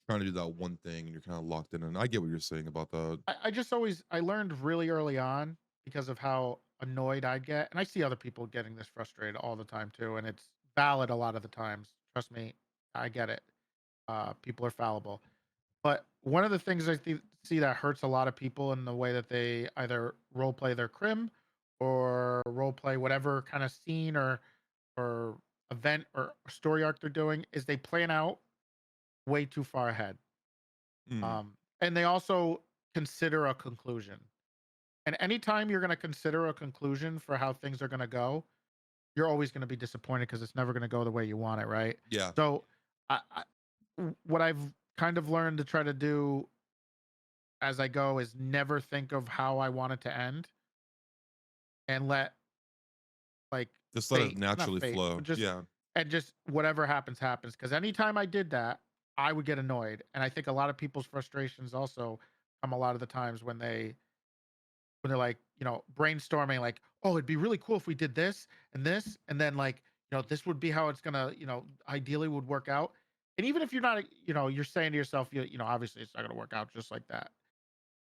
trying to do that one thing and you're kind of locked in. And I get what you're saying about that. I just always I learned really early on because of how annoyed I'd get. And I see other people getting this frustrated all the time too. And it's valid a lot of the times. Trust me, I get it. People are fallible. But one of the things see that hurts a lot of people in the way that they either role play their crim or role play whatever kind of scene or event or story arc they're doing is they plan out way too far ahead. Mm, And they also consider a conclusion. And anytime you're going to consider a conclusion for how things are going to go, you're always going to be disappointed because it's never going to go the way you want it, right? yeah. So, what I've kind of learned to try to do as I go is never think of how I want it to end and let like Just let it fate, not naturally fate, flow. but just Yeah. and just whatever happens happens. Because anytime I did that, I would get annoyed, and I think a lot of people's frustrations also come a lot of the times when when they're like, brainstorming like, "Oh, it'd be really cool if we did this, and then like, this would be how it's gonna, ideally would work out." And even if you're not, you're saying to yourself, obviously it's not gonna work out just like that.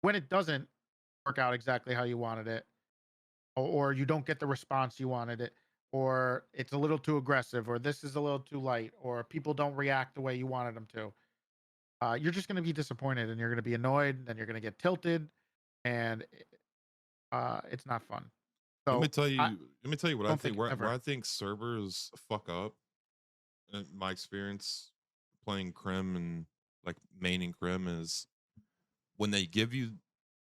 When it doesn't work out exactly how you wanted it, or you don't get the response you wanted it, or it's a little too aggressive, or this is a little too light, or people don't react the way you wanted them to, you're just going to be disappointed and you're going to be annoyed and you're going to get tilted and it's not fun. Let me So tell I you. Let me tell you what I don't think. think Where ever. I think servers fuck up. In my experience playing Crim and like maining Crim is when they give you.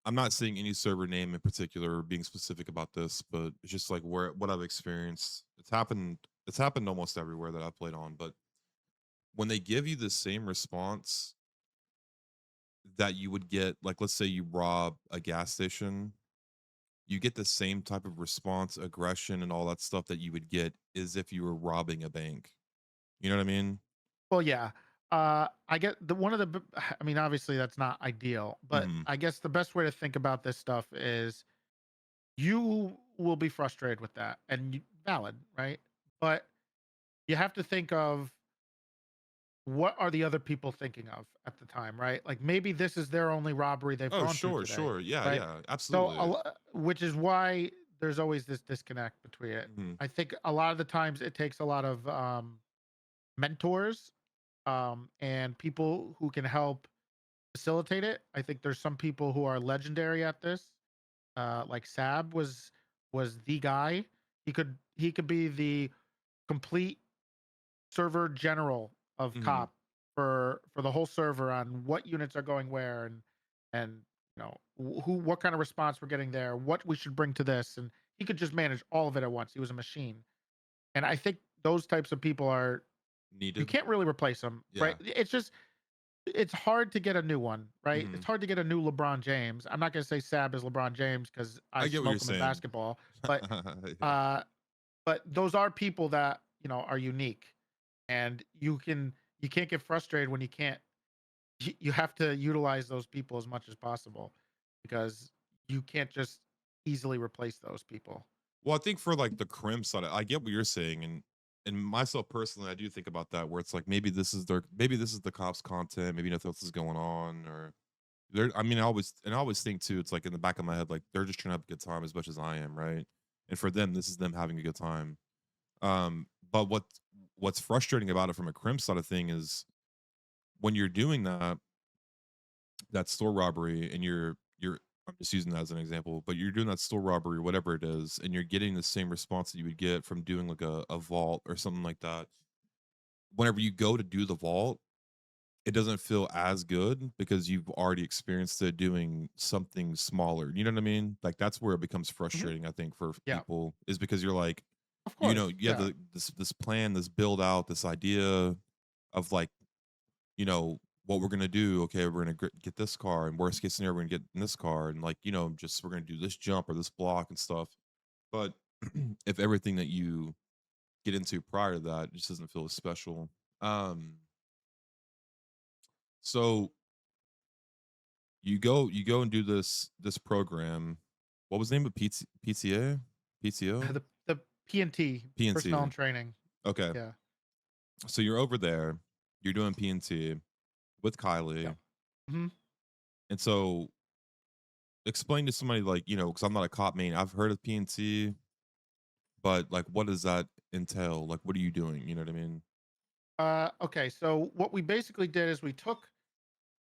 I'm not saying any server name in particular or being specific about this, but it's just like where what I've experienced. It's happened. It's happened almost everywhere that I've played on. But when they give you the same response that you would get, like let's say you rob a gas station, you get the same type of response, aggression, and all that stuff that you would get as if you were robbing a bank. You know what I mean? Well, yeah. I get the one of the I mean, obviously that's not ideal, but Hmm. I guess the best way to think about this stuff is you will be frustrated with that and valid, right? But you have to think of what are the other people thinking of at the time, right? Like maybe this is their only robbery they've Oh, gone through sure, today, sure. Yeah, right? yeah, So, absolutely. which is why there's always this disconnect between it. Hmm. I think a lot of the times it takes a lot of mentors and people who can help facilitate it. I think there's some people who are legendary at this. Like Sab was the guy. He could be the complete server general of Hmm. cop for the whole server on what units are going where and who what kind of response we're getting there, what we should bring to this, and he could just manage all of it at once. He was a machine, and I think those types of people are you Needed. can't really replace them, right? Yeah. It's hard to get a new one, right? Hmm. It's hard to get a new LeBron James. I'm not going to say Sab is LeBron James because I I get what you're smoke him in saying. basketball, but Yeah. uh, those are people that are unique, and you can't get frustrated when you can't. You have to utilize those people as much as possible because you can't just easily replace those people. Well, I think for like the crim side, I get what you're saying, and myself personally, I do think about that where it's like maybe this is the cops' content, maybe nothing else is going on, or they're. I mean, I always think too. It's like in the back of my head, like they're just trying to have a good time as much as I am, right? And for them, this is them having a good time. But what's frustrating about it from a crim side of thing is when you're doing that store robbery and you're I'm just using that as an example, but you're doing that store robbery, whatever it is, and you're getting the same response that you would get from doing like a vault or something like that. Whenever you go to do the vault, it doesn't feel as good because you've already experienced it doing something smaller. You know what I mean? Like that's where it becomes Mhm. frustrating, I think, for Yeah, people is because you're like, of you know, course. you have Yeah. this plan, this build out, this idea of like what we're gonna do. Okay, we're gonna get this car, and worst case scenario, we're gonna get in this car, and like just we're gonna do this jump or this block and stuff. But if everything that you get into prior to that just doesn't feel as special, um, so you go and do this program. What was the name of PTA PTO The PNT, personnel PNT? and training. Okay, Yeah. so you're over there, you're doing PNT with Yeah. Kylie, Hmm. and so explain to somebody like because I'm not a cop main. I've heard of PNT, but like, what does that entail? Like, what are you doing? You know what I mean? Okay. So what we basically did is we took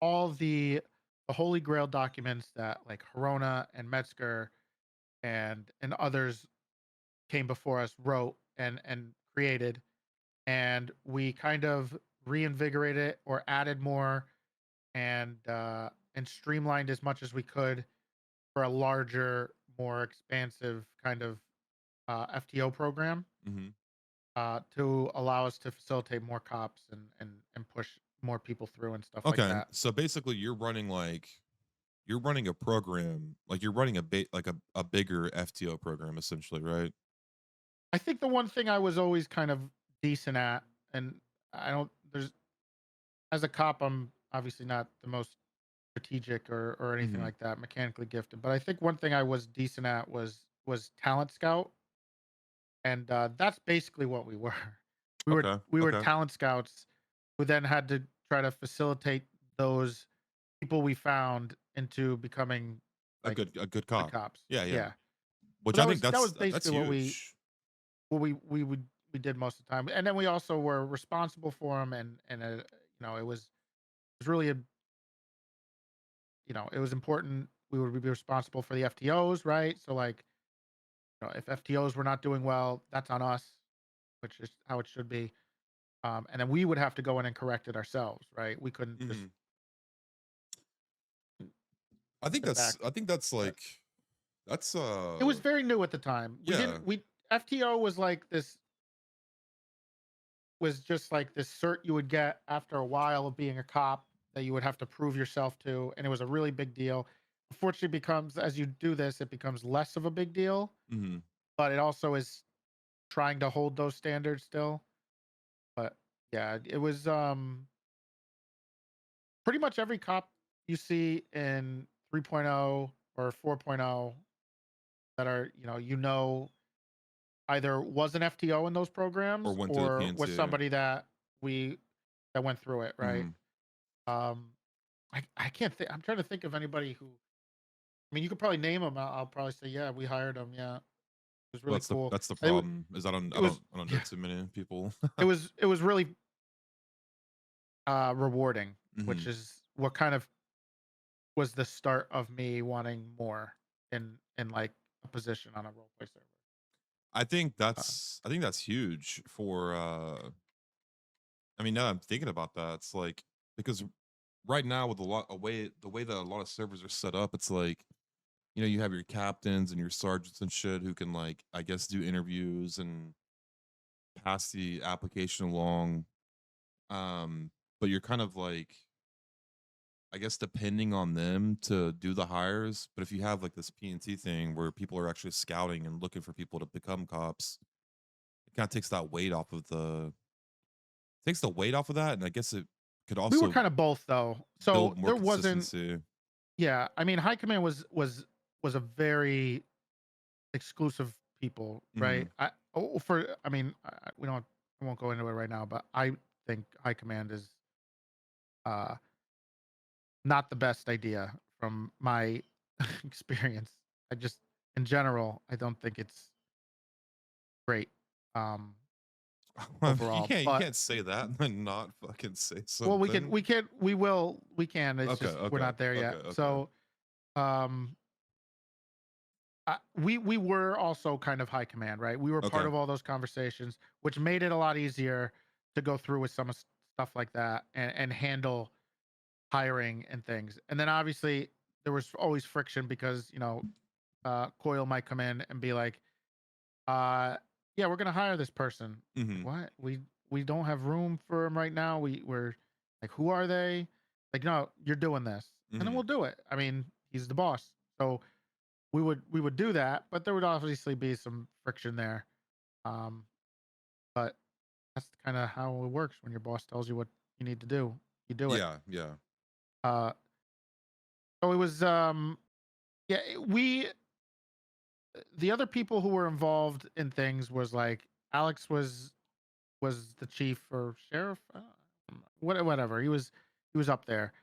all the Holy Grail documents that like Herona and Metzger and others came before us wrote and created, and we kind of reinvigorated it or added more and streamlined as much as we could for a larger, more expansive kind of FTO program Hmm. to allow us to facilitate more cops and push more people through and stuff like Okay, that. so basically, you're running a program, like you're running a bigger FTO program, essentially, right? I think the one thing I was always kind of decent at, and I don't there's as a cop, I'm obviously not the most. strategic or anything Mm-hmm. like that, mechanically gifted. But I think one thing I was decent at was talent scout, and that's basically what we were. We were Okay. we were Okay. talent scouts who then had to try to facilitate those people we found into becoming like A good good cop. cops. Yeah. Yeah. Yeah. Which So I think that was that's basically huge. what we did most of the time. And then we also were responsible for them, it was really a it was important. We would be responsible for the FTOs, right? So like, if FTOs were not doing well, that's on us, which is how it should be. And then we would have to go in and correct it ourselves, right? We couldn't just Mm-hmm. sit back. I think that's But like that's it was very new at the time. We yeah. didn't we FTO was just like this cert you would get after a while of being a cop that you would have to prove yourself to, and it was a really big deal. Unfortunately, becomes as you do this, it becomes less of a big deal, Mm-hmm. but it also is trying to hold those standards still. But yeah, it was pretty much every cop you see in 3.0 or 4.0 that are, either was an FTO in those Or programs went to the or was PNC. somebody we that went through it, right? Mm-hmm. Um I can't think. I'm trying to think of anybody who. I mean, you could probably name them. I'll probably say, yeah, we hired them. Yeah, it was Well, really cool. that's the It, wa- problem. Is it was I don't know yeah, too many people. it was really rewarding, Mm-hmm. which is what kind of was the start of me wanting more in like a position on a role play server. Uh, I think that's huge for I mean now that I'm thinking about that, it's like because right now with a lot a way the way that a lot of servers are set up, it's like, you know, you have your captains and your sergeants and shit who can like I guess do interviews and pass the application along. But you're kind of like I guess depending on them to do the hires. But if you have like this PNT thing where people are actually scouting and looking for people to become cops, it kind of takes that weight off of the takes the weight off of that, and I guess it could we were also kind of both though, so build more there wasn't. consistency. Yeah, I mean, high command was a very exclusive people, Hmm. right? I mean, we don't. I won't go into it right now, but I think high command is uh not the best idea from my experience. I just, in general, I don't think it's great um overall. You But can't say that and not fucking say well, something. we can. It's Okay, just we're okay, not there okay, yet. okay. So um we were also kind of high command, right? We were part Okay. of all those conversations, which made it a lot easier to go through with stuff like that and handle hiring and things. And then obviously there was always friction because Coil might come in and be like, yeah, we're gonna hire this person. Like, Hmm. what? We don't have room for him right now. We're like, who are they? Like, no, you're doing this, and then Hmm. we'll do it. I mean, he's the boss, so we would do that, but there would obviously be some friction there. Um, but that's kind of how it works when your boss tells you what you need to do. You do it. Yeah, yeah. Uh, so it was yeah, the other people who were involved in things was like Alex was the chief or sheriff, whatever. He was up there,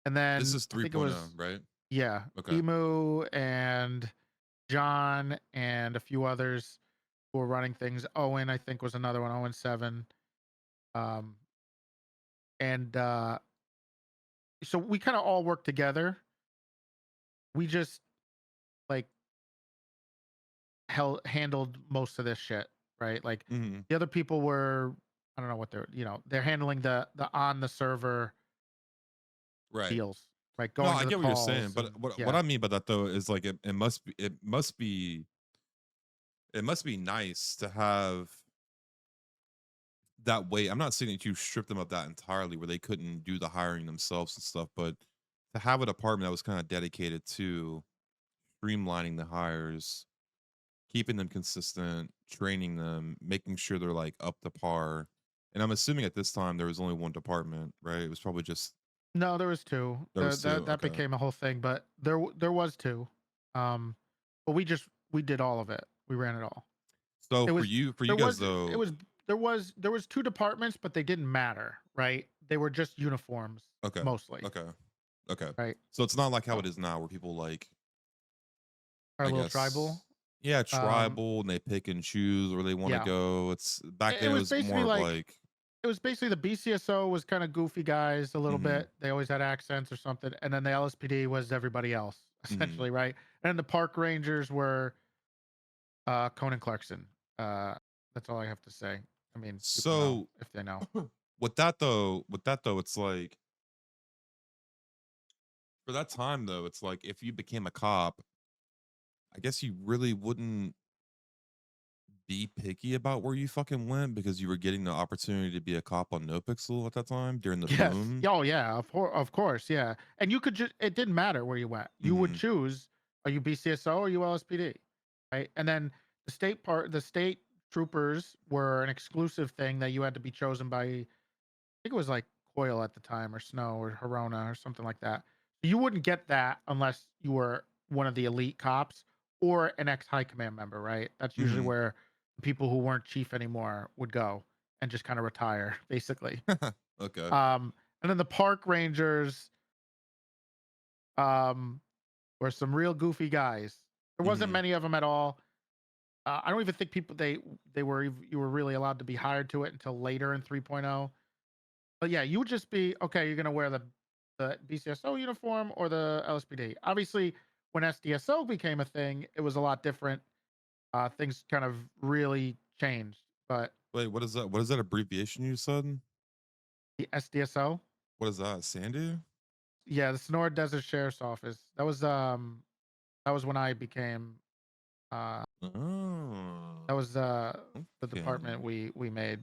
and This then is I think it 3.0, was right? yeah, Okay. Emu and John and a few others who were running things. Owen, I think, was another one. Owen 7. Um, and so we kind of all worked together. We just like handled most of this shit, right? Like Hmm. the other people were, I don't know what they're handling the on the server Right. deals, right? No, Going I to the get what you're saying, calls but and what yeah. I mean by that though is like it must be nice to have that way. I'm not saying that you strip them of that entirely where they couldn't do the hiring themselves and stuff, but to have a department that was kind of dedicated to streamlining the hires, keeping them consistent, training them, making sure they're like up to par. And I'm assuming at this time there was only one department, right? It was probably just No, there was two. There was two. That Okay. became a whole thing, but there was two. Um, but we did all of it. We ran it all. So It was for you there guys was it though. was there was two departments, but they didn't matter, right? They were just uniforms Okay. mostly, Okay. Okay. right? So it's not like how So it is now, where people like, our I little tribal. guess, yeah, Um, tribal, and they pick and choose where they want to yeah, go. It's back it then. It was was more basically of like like, it was basically the BCSO was kind of goofy guys a little mm-hmm, bit. They always had accents or something, and then the LSPD was everybody else mm-hmm. essentially, right? And the park rangers were Conan Clarkson. Uh, that's all I have to say. I mean, people know So if they know. with that though, it's like for that time though, it's like if you became a cop, I guess you really wouldn't be picky about where you fucking went because you were getting the opportunity to be a cop on Nopixel at that time during the Yes. boom. Oh yeah. Of course. Yeah. And you could just it didn't matter where you went. You would Mm-hmm. choose are you BCSO or you LSPD, right? And then the state troopers were an exclusive thing that you had to be chosen by. I think it was like Coyle at the time, or Snow, or Herona, or something like that. You wouldn't get that unless you were one of the elite cops or an ex high command member, right? That's usually Mm-hmm. where people who weren't chief anymore would go and just kind of retire, basically. Okay. Um, and then the park rangers um, were some real goofy guys. There wasn't Mm-hmm. many of them at all. I don't even think they were you were really allowed to be hired to it until later in 3.0. But yeah, you would just be okay. You're gonna wear the BCSO uniform or the LSPD. Obviously, when SDSO became a thing, it was a lot different. Things kind of really changed. But Wait, what is that? What is that abbreviation you said? the SDSO, What is that? Sandy? yeah, the Sonora Desert Sheriff's Office. That was when I became uh that Oh, was the department okay. we made,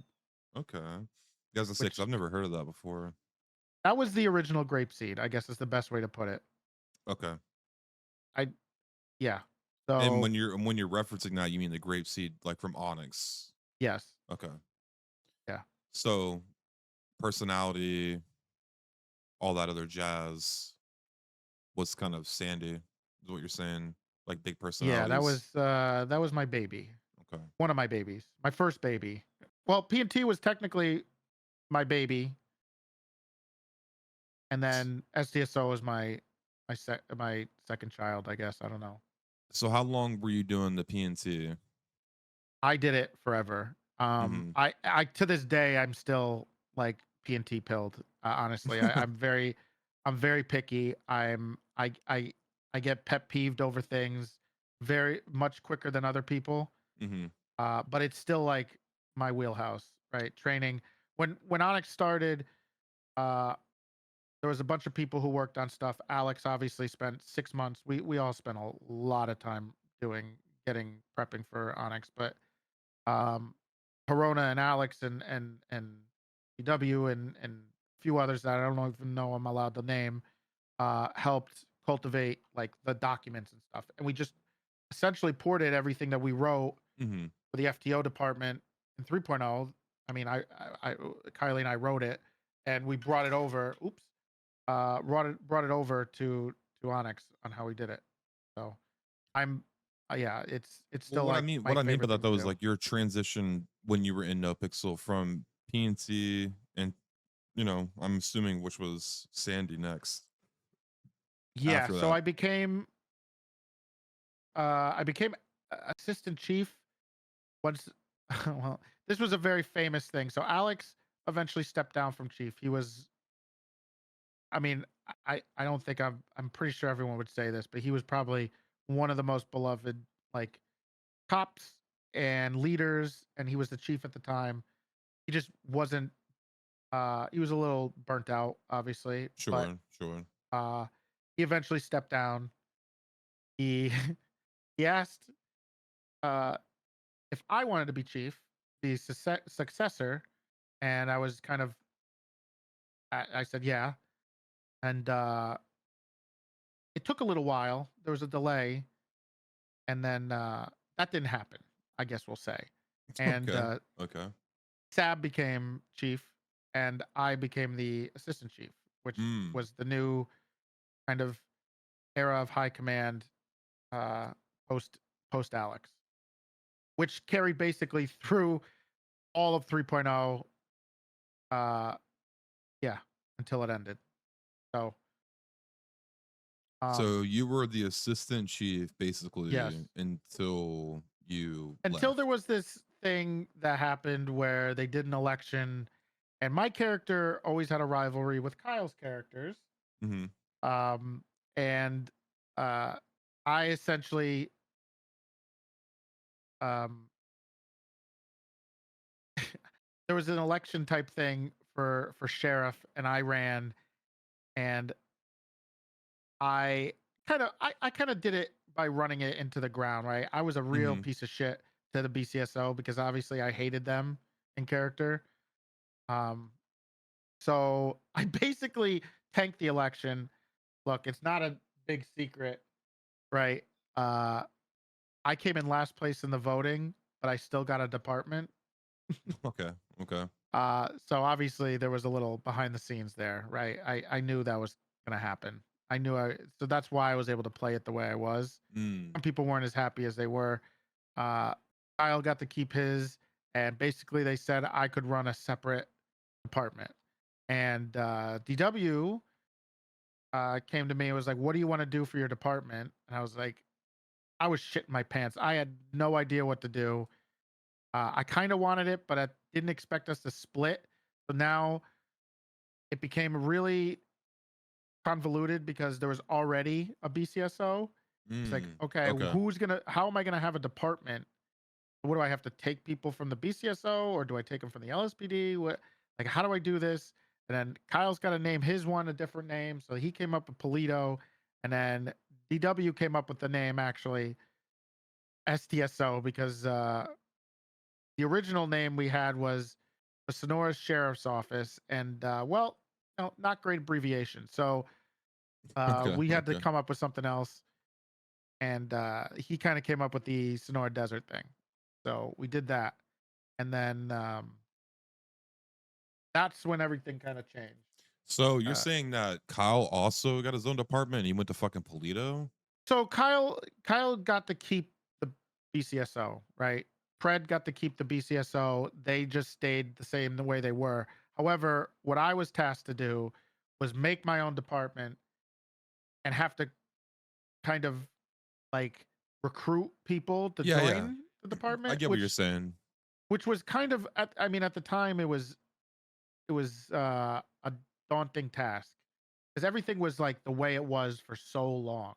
Okay. You guys, say, 'cause which I've never heard of that before. that was the original grape seed, I guess is the best way to put it. Okay. I yeah. And So when you're referencing that, you mean the grape seed, like from Onyx. yes. Okay. Yeah. So personality, all that other jazz was kind of Sandy, is what you're saying. Like big Yeah, personalities. that was my baby. Okay. One of my babies. My first baby. Well, P&T was technically my baby, and then SDSO was my second child, I guess. I don't know. So how long were you doing the PNT? I did it forever. Mm-hmm. I to this day I'm still like P&T pilled. Honestly, I'm very picky. I get pet peeved over things very much quicker than other people. Mm-hmm. But it's still like my wheelhouse, right? Training. When Onyx started, uh, there was a bunch of people who worked on stuff. Alex obviously spent 6 months. We all spent a lot of time doing getting prepping for Onyx, but um, Corona and Alex and PW and a few others that I don't even know I'm allowed to name helped cultivate like the documents and stuff, and we just essentially ported everything that we wrote Mm-hmm. for the FTO department in 3.0. I mean, Kylie and I wrote it, and we brought it over. Oops, brought it over to Onyx on how we did it. So I'm, yeah, it's Well, still like my what I mean by favorite that thing to though is do. like your transition when you were in NoPixel from PNC and I'm assuming which was Sandy next Yeah, after so that. I became assistant chief once. Well, this was a very famous thing. So Alex eventually stepped down from chief. He was, I mean, I don't think I'm pretty sure everyone would say this, but he was probably one of the most beloved like cops and leaders, and he was the chief at the time. He just wasn't. He was a little burnt out, obviously, but Sure, sure. uh, he eventually stepped down. He he asked uh, if I wanted to be chief, the successor, and I was kind of. I said yeah, and it took a little while. There was a delay, and then that didn't happen. I guess we'll say, and Okay. Okay. Sab became chief, and I became the assistant chief. which Mm. was the new kind of era of high command uh, post post Alex, which carried basically through all of 3.0. Uh, yeah, until it ended. So, So you were the assistant chief yes, basically until you until left. there was this thing that happened where they did an election, and my character always had a rivalry with Kyle's characters. Mm-hmm. Um, and uh, I essentially um, there was an election type thing for sheriff, and I ran, and I kind of did it by running it into the ground, right? I was a real Mm-hmm. piece of shit to the BCSO because obviously I hated them in character. Um, so I basically tanked the election. Look, it's not a big secret, right? Uh, I came in last place in the voting, but I still got a department. Okay. Okay. So obviously there was a little behind the scenes there, right? I knew that was gonna happen. So that's why I was able to play it the way I was. Mm. Some people weren't as happy as they were. Uh, Kyle got to keep his, and basically they said I could run a separate department. And DW came to me and was like, "What do you want to do for your department?" And I was like, I was shitting my pants. I had no idea what to do. I kind of wanted it, but I didn't expect us to split. So now it became really convoluted because there was already a BCSO. It's like, Mm. okay, Okay. how am I gonna have a department? What do I have to take people from the BCSO or do I take them from the LSPD? Like, how do I do this? And then Kyle's got to name his one a different name. So he came up with Polito. And then DW came up with the name actually STSO because the original name we had was the Sonora Sheriff's Office, and well, no, not great abbreviation. So Okay. we had to Okay. come up with something else, and he kind of came up with the Sonora Desert thing. So we did that, and then that's when everything kind of changed. So you're Uh, saying that Kyle also got his own department and he went to fucking Polito? so Kyle got to keep the BCSO, right? Pred got to keep the BCSO. They just stayed the same the way they were. However, what I was tasked to do was make my own department and have to kind of like recruit people to Yeah, yeah. join the I department, get what you're saying. which was kind of I mean at the time it was a daunting task because everything was like the way it was for so long.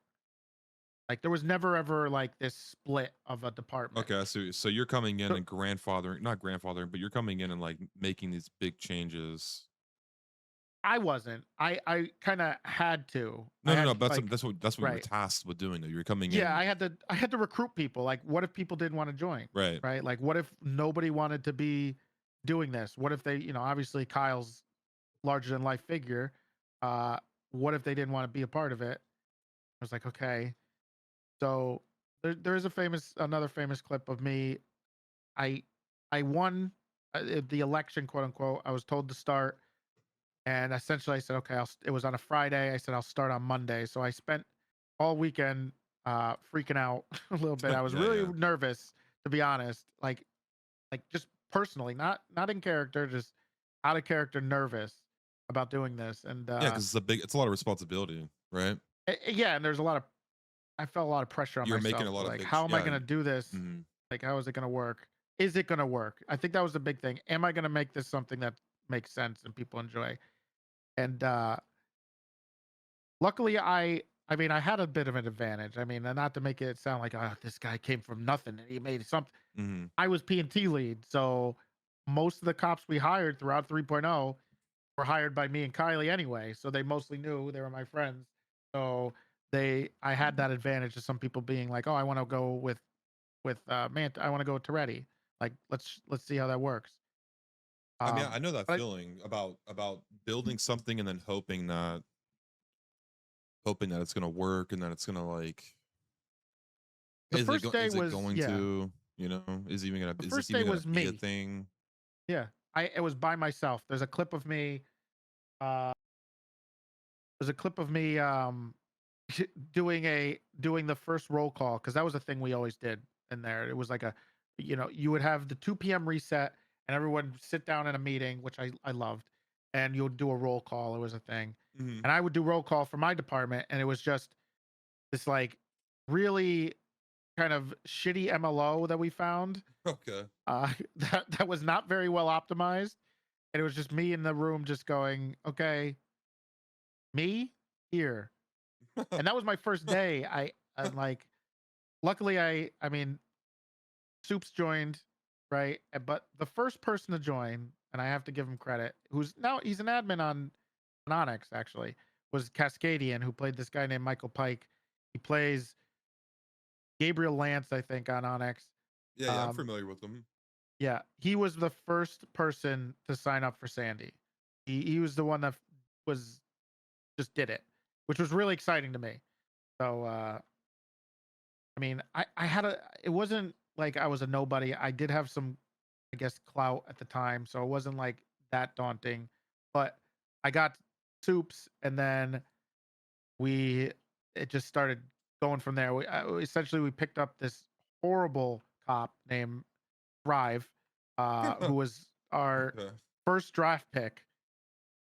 Like there was never ever like this split of a department. Okay, so you're coming in So and grandfathering, not grandfathering, but you're coming in and like making these big changes. I wasn't. I kind of had to. I No, no, had no. to like That's what you were right. tasked with doing. Though you were coming Yeah, in, I had to recruit people. Like what if people didn't want to join? right? Right? Like what if nobody wanted to be doing this? What if they, obviously Kyle's larger than life figure. Uh what if they didn't want to be a part of it? I was like, okay. So there is another famous clip of me. I I won the election, quote unquote. I was told to start. And essentially, I said, okay, it was on a Friday. I said, I'll start on Monday. So I spent all weekend freaking out a little bit. I was Yeah, really yeah, nervous, to be honest. Like just personally, not in character, just out of character, nervous about doing this. And yeah. Because it's a lot of responsibility, right? yeah, and I felt a lot of pressure on You're making myself a to lot of like, big, how am I yeah. going to do this? Mhm. Like, how is it going to work? Is it going to work? I think that was the big thing. Am I going to make this something that makes sense and people enjoy? And luckily, I mean, I had a bit of an advantage. I mean, and not to make it sound like, oh, this guy came from nothing and he made something. Mhm. I was P&T lead, so most of the cops we hired throughout 3.0 were hired by me and Kylie anyway. So they mostly knew they were my friends. So I had that advantage of some people being like, oh, I want to go with I want to go with Toretti. Like, let's see how that works. I mean, I know that But feeling about building something and then hoping that it's gonna work and that it's gonna like, the first day is it was going yeah, to, the is this first day even gonna was be a me. thing? Yeah, I it was by myself. There's a clip of me. Uh, was a clip of me doing the first roll call, because that was a thing we always did in there. It was like a, you would have the 2 p.m. reset, and everyone would sit down in a meeting, which I loved, and you would do a roll call. It was a thing, Hmm. and I would do roll call for my department, and it was just this like really kind of shitty MLO that we found, Okay. that was not very well optimized, and it was just me in the room just going, okay, me here. And that was my first day. I'm like, luckily, I mean, Soups joined, right? But the first person to join, and I have to give him credit, who's now he's an admin on ONX actually, was Cascadian, who played this guy named Michael Pike. He plays Gabriel Lance, I think, on ONX. Yeah, yeah, I'm Um, familiar with them. yeah, he was the first person to sign up for Sandy. He was the one that was just did it, which was really exciting to me. So I mean, I had a it wasn't like I was a nobody. I did have some, I guess, clout at the time, so it wasn't like that daunting. But I got Soups, and then we it just started going from there. Essentially we picked up this horrible cop named Thrive, who was our Okay. first draft pick.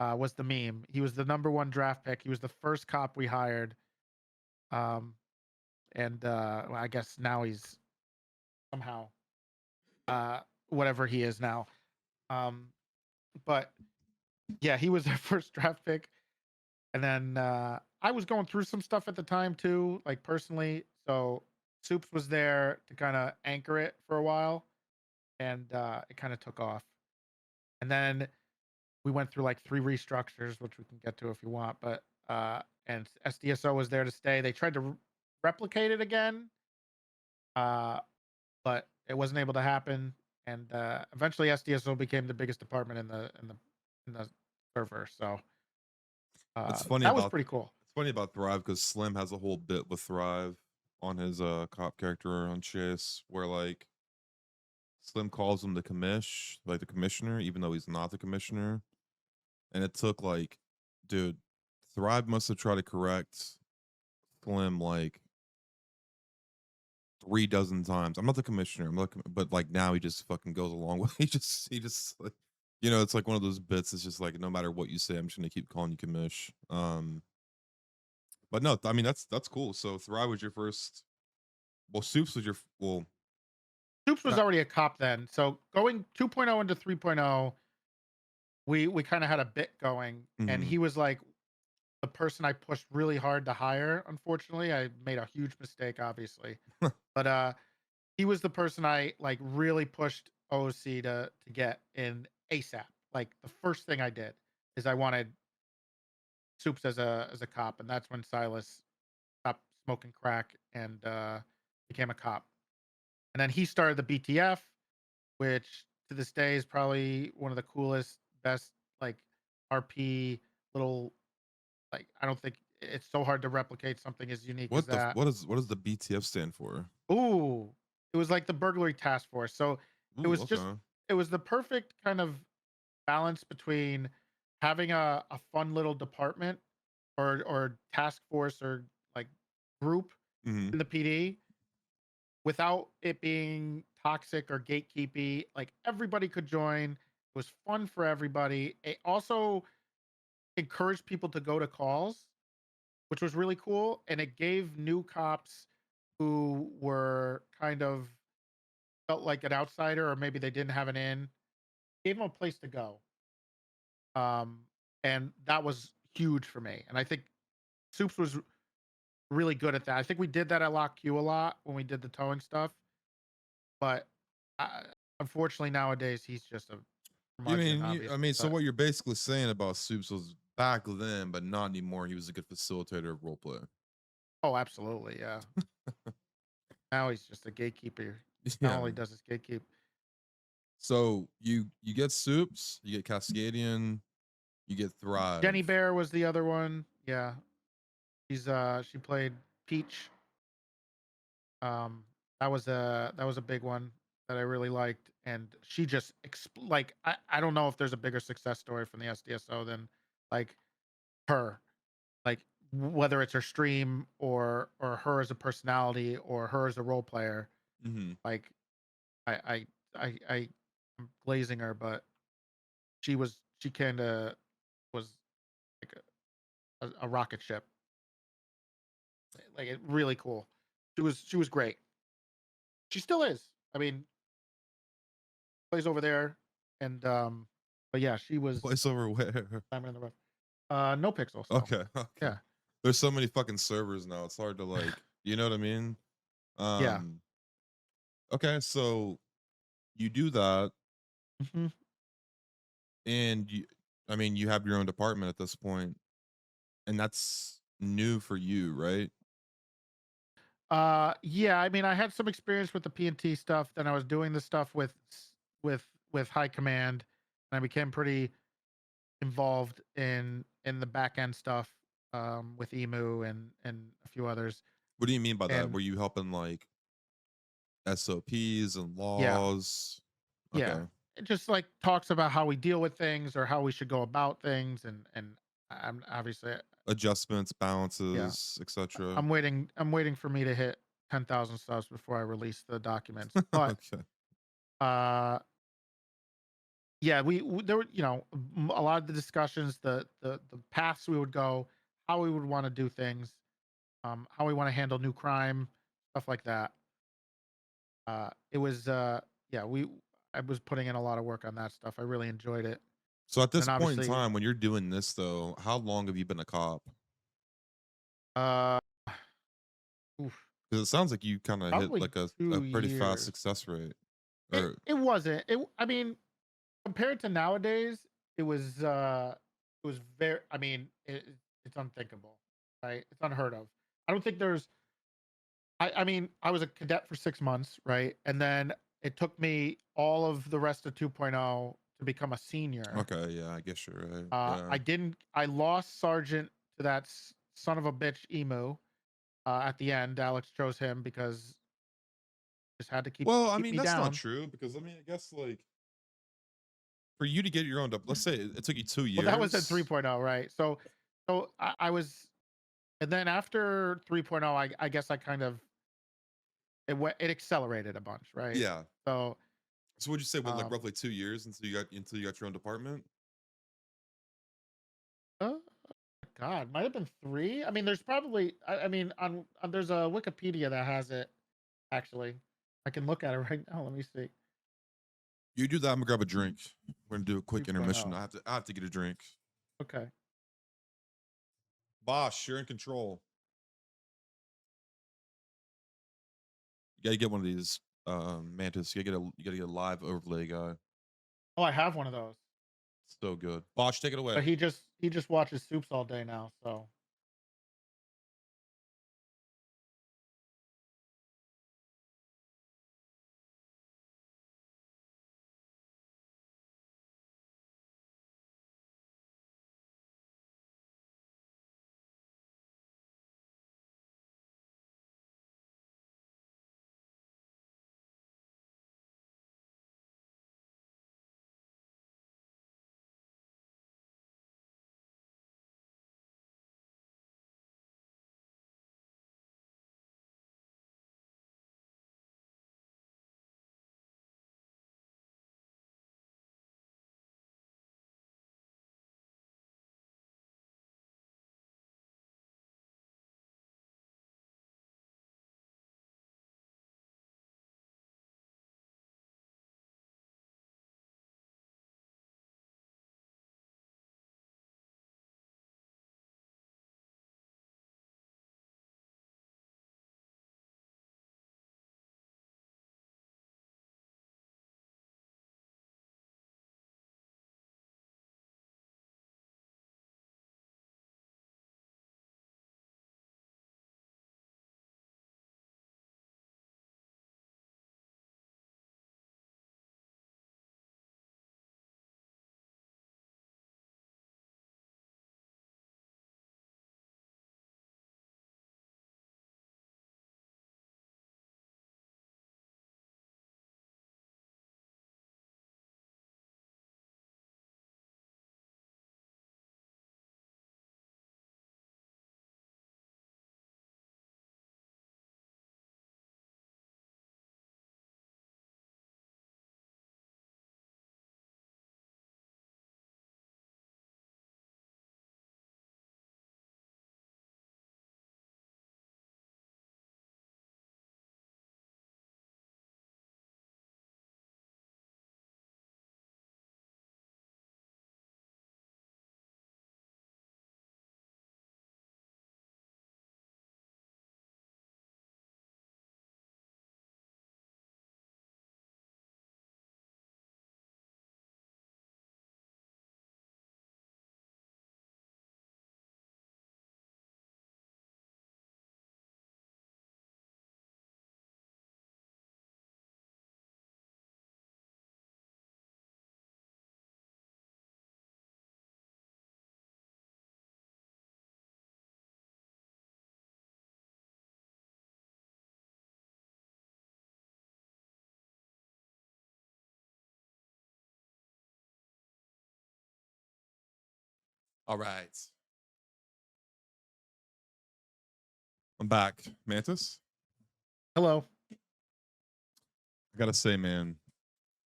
Was the meme. He was the number one draft pick. He was the first cop we hired. Um, and well, I guess now he's somehow uh whatever he is now. Um, but yeah, he was their first draft pick. And then I was going through some stuff at the time too, like personally. So Soups was there to kind of anchor it for a while, and it kind of took off. And then we went through like 3 restructures, which we can get to if you want. But and SDSO was there to stay. They tried to replicate it again, uh, but it wasn't able to happen. And eventually, SDSO became the biggest department in the server. So It's funny that was about pretty cool. Thrive because Slim has a whole bit with Thrive on his cop character on Chase where like Slim calls him the like the commissioner, even though he's not the commissioner. And it took like, dude, Thrive must have tried to correct Slim like 3 dozen times. I'm not the commissioner. I'm looking, but like now he just fucking goes along with. He just like, it's like one of those bits. It's just like no matter what you say, I'm just gonna keep calling you commish. But no, I mean that's cool. So Thrive was your first. Well, Soups was your well. Soups was Not, already a cop then. So going 2.0 into 3.0, we kind of had a bit going, and mm-hmm. he was like the person I pushed really hard to hire. Unfortunately, I made a huge mistake, obviously, but he was the person I like really pushed OC to get in ASAP. Like the first thing I did is I wanted Soups as a cop, and that's when Silas stopped smoking crack and became a cop. And then he started the BTF, which to this day is probably one of the coolest, best like RP little, like I don't think it's so hard to replicate something as unique as that. What does the BTF stand for? Ooh, it was like the burglary task force. So it Ooh, was just okay. it was the perfect kind of balance between having a fun little department or task force or like group Mm-hmm. in the PD without it being toxic or gatekeepy. Like everybody could join. It was fun for everybody. It also encouraged people to go to calls, which was really cool. And it gave new cops who were kind of felt like an outsider or maybe they didn't have an in, gave them a place to go. Um, and that was huge for me. And I think Soups was really good at that. I think we did that at Lock Q a lot when we did the towing stuff. But unfortunately, nowadays he's just a curmudgeon, I obviously. mean, so But what you're basically saying about Soups was back then, but not anymore. He was a good facilitator of roleplay. oh, absolutely, yeah. Now he's just a gatekeeper. Now Yeah. all he does is gatekeep. So you get Soups, you get Cascadian, you get Jenny Thrive. Bear was the other one. Yeah, she played Peach. Um, that was a big one that I really liked, and she just like I don't know if there's a bigger success story from the SDSO than like her. like whether it's her stream or her as a personality or her as a role player. Mhm. Like I'm glazing her, but she kind of was like a rocket ship. Like it really cool. She was great. She still is. I mean, plays over there, and but yeah, she was Place over where? diamond in the rough. No pixel still. Okay, okay. Yeah, There's so many fucking servers now, it's hard to, like, you know what I mean? yeah. Um, okay, so you do that, hmm and I mean, you have your own department at this point, and that's new for you, right? Yeah. I mean, I had some experience with the PNT stuff. Then I was doing the stuff with high command, and I became pretty involved in the back end stuff with Emu and a few others. What do you mean by that? And Were you helping, like, SOPs and yeah, laws? yeah, Okay. it just like talks about how we deal with things or how we should go about things, and I'm obviously Adjustments, yeah. balances, etc. I'm waiting for me to hit 10,000 subs before I release the documents. But Okay. uh yeah, there were, a lot of the discussions, the paths we would go, how we would want to do things, how we want to handle new crime, stuff like that. It was yeah, we I was putting in a lot of work on that stuff. I really enjoyed it. So at And this then point in obviously time, when you're doing this though, how long have you been a cop? uh oof, Because it sounds like you kind of hit probably like a 2 pretty fast years. success rate. It Or it wasn't. I mean, compared to nowadays, it was very, I mean, it's unthinkable, right? It's unheard of. I don't think there's I mean, I was a cadet for 6 months, right? And then it took me all of the rest of 2.0 to become a senior. okay, yeah, I guess you're right. Yeah. I lost sergeant to that son of a bitch emu at the end. Alex chose him because just had to Well, I keep mean, me that's not down. true because I mean, I guess like for you to get your own, let's say it took you two Well, that was at years. 3.0, right? So I was, and then after 3.0, I guess I kind of it accelerated a bunch, right? Yeah. So So would you say what like um roughly 2 years until you got your own department? uh, God, might have been 3. I mean, there's probably I mean there's a Wikipedia that has it actually. I can look at it right now. Let me see. You do that. I'm gonna grab a drink. We're gonna do a quick intermission. 3.0. I have to get a drink. Okay. Bosh, you're in control. You gotta get one of these Mantis. You gotta get a live overlay guy. Oh, I have one of those. So good. Bosh, take it away. But he just watches soups all day now, so All right. I'm back. Mantis, Hello. I gotta say, man,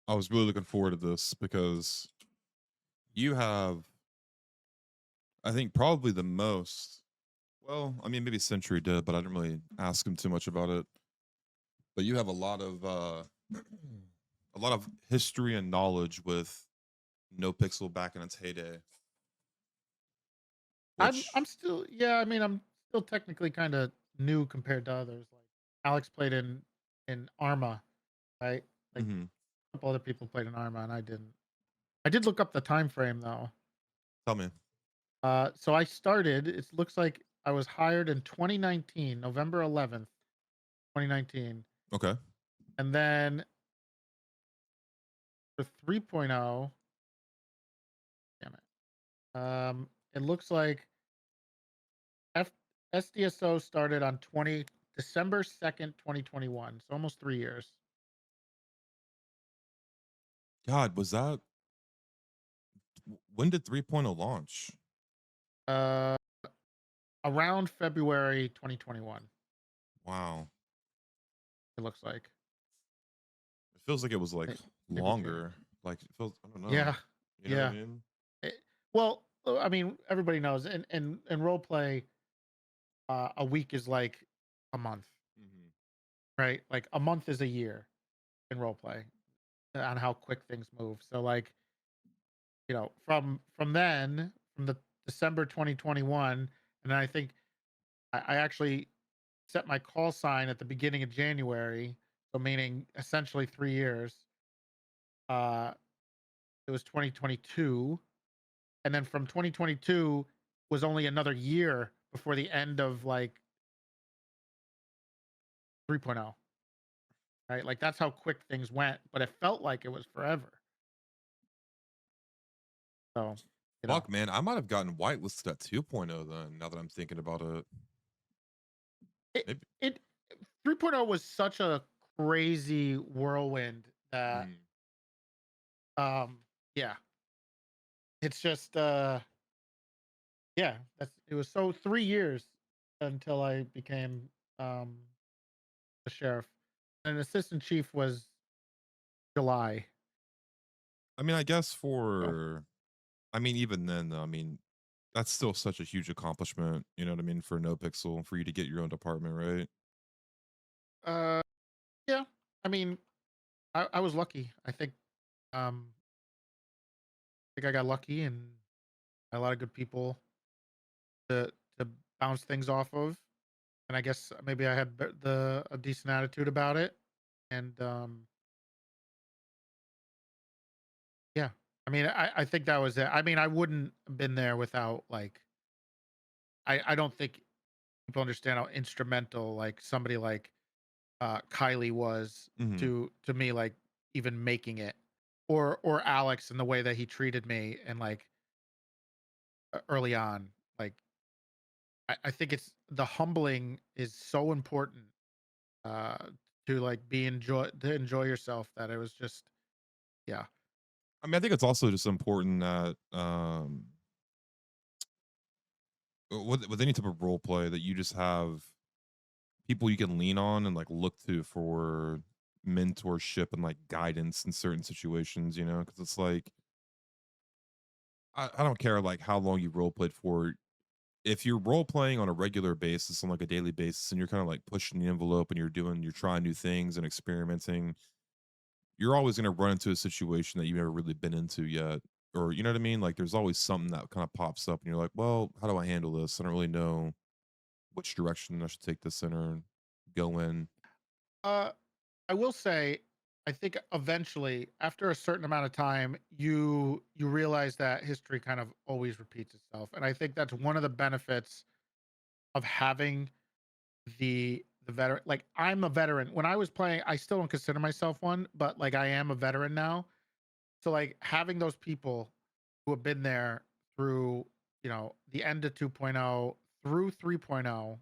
I was really looking forward to this because you have, I think, probably the most. Well, I mean, maybe Century did, but I didn't really ask him too much about it. But you have a lot of a lot of history and knowledge with Nopixel back in its heyday. I'm Which, still yeah, I mean I'm still technically kind of new compared to others. Like Alex played in Arma, right? Like mhm, a couple other people played in Arma and I didn't. I did look up the time frame though. tell me. So I started, it looks like I was hired in 2019, November 11th, 2019. Okay. And then for 3.0, damn it. It looks like F SDSO started on December 2nd, 2021. So almost 3 years. God, was that when did 3.0 launch? Uh Around February 2021, Wow. it looks like. It feels like it was like Maybe January. longer. Like it feels, I don't know. Yeah. You know what I Yeah. mean? Well, I mean, everybody knows in role play, a week is like a month, Mhm. right? Like a month is a year in role play on how quick things move. So like, from then, from the December 2021, and then I think I actually set my call sign at the beginning of January, so meaning essentially 3 years. Uh it was 2022, and then from 2022 was only another year before the end of like 3.0, right? Like that's how quick things went, but it felt like it was forever. So, you know, Fuck, man. I might have gotten whitelisted at 2.0 then, now that I'm thinking about it. it Maybe. it 3.0 was such a crazy whirlwind that Mhm. um yeah, it's just yeah, it was so 3 years until I became um the sheriff. And assistant chief was July. I mean, I guess So, I mean, even then, though, I mean, that's still such a huge accomplishment. You know what I mean? For No Pixel, for you to get your own department, right? uh yeah, I mean, I was lucky. Um I think I got lucky and a lot of good people to bounce things off of. And I guess maybe I had a decent attitude about it. And yeah, I mean, I think that was it. I mean, I wouldn't have been there without like I don't think people understand how instrumental like somebody like Kylie was Hmm. to me, like even making it, or Alex and the way that he treated me and like early on. Like I think it's the humbling is so important uh to like to enjoy yourself that it was just yeah. I mean, I think it's also just important that with any type of role play that you just have people you can lean on and like look to for mentorship and like guidance in certain situations. You know, because it's like I don't care like how long you role played for. If you're role playing on a regular basis, on like a daily basis, and you're kind of like pushing the envelope and you're trying new things and experimenting, you're always going to run into a situation that you've never really been into yet. Or, you know what I mean? Like, there's always something that kind of pops up, and you're like, well, how do I handle this? I don't really know which direction I should take this in or go in. Uh I will say, I think eventually, after a certain amount of time, you realize that history kind of always repeats itself, and I think that's one of the benefits of having the veteran. Like I'm a veteran. When I was playing, I still don't consider myself one, but like I am a veteran now. So like having those people who have been there through, the end of 2.0 through 3.0,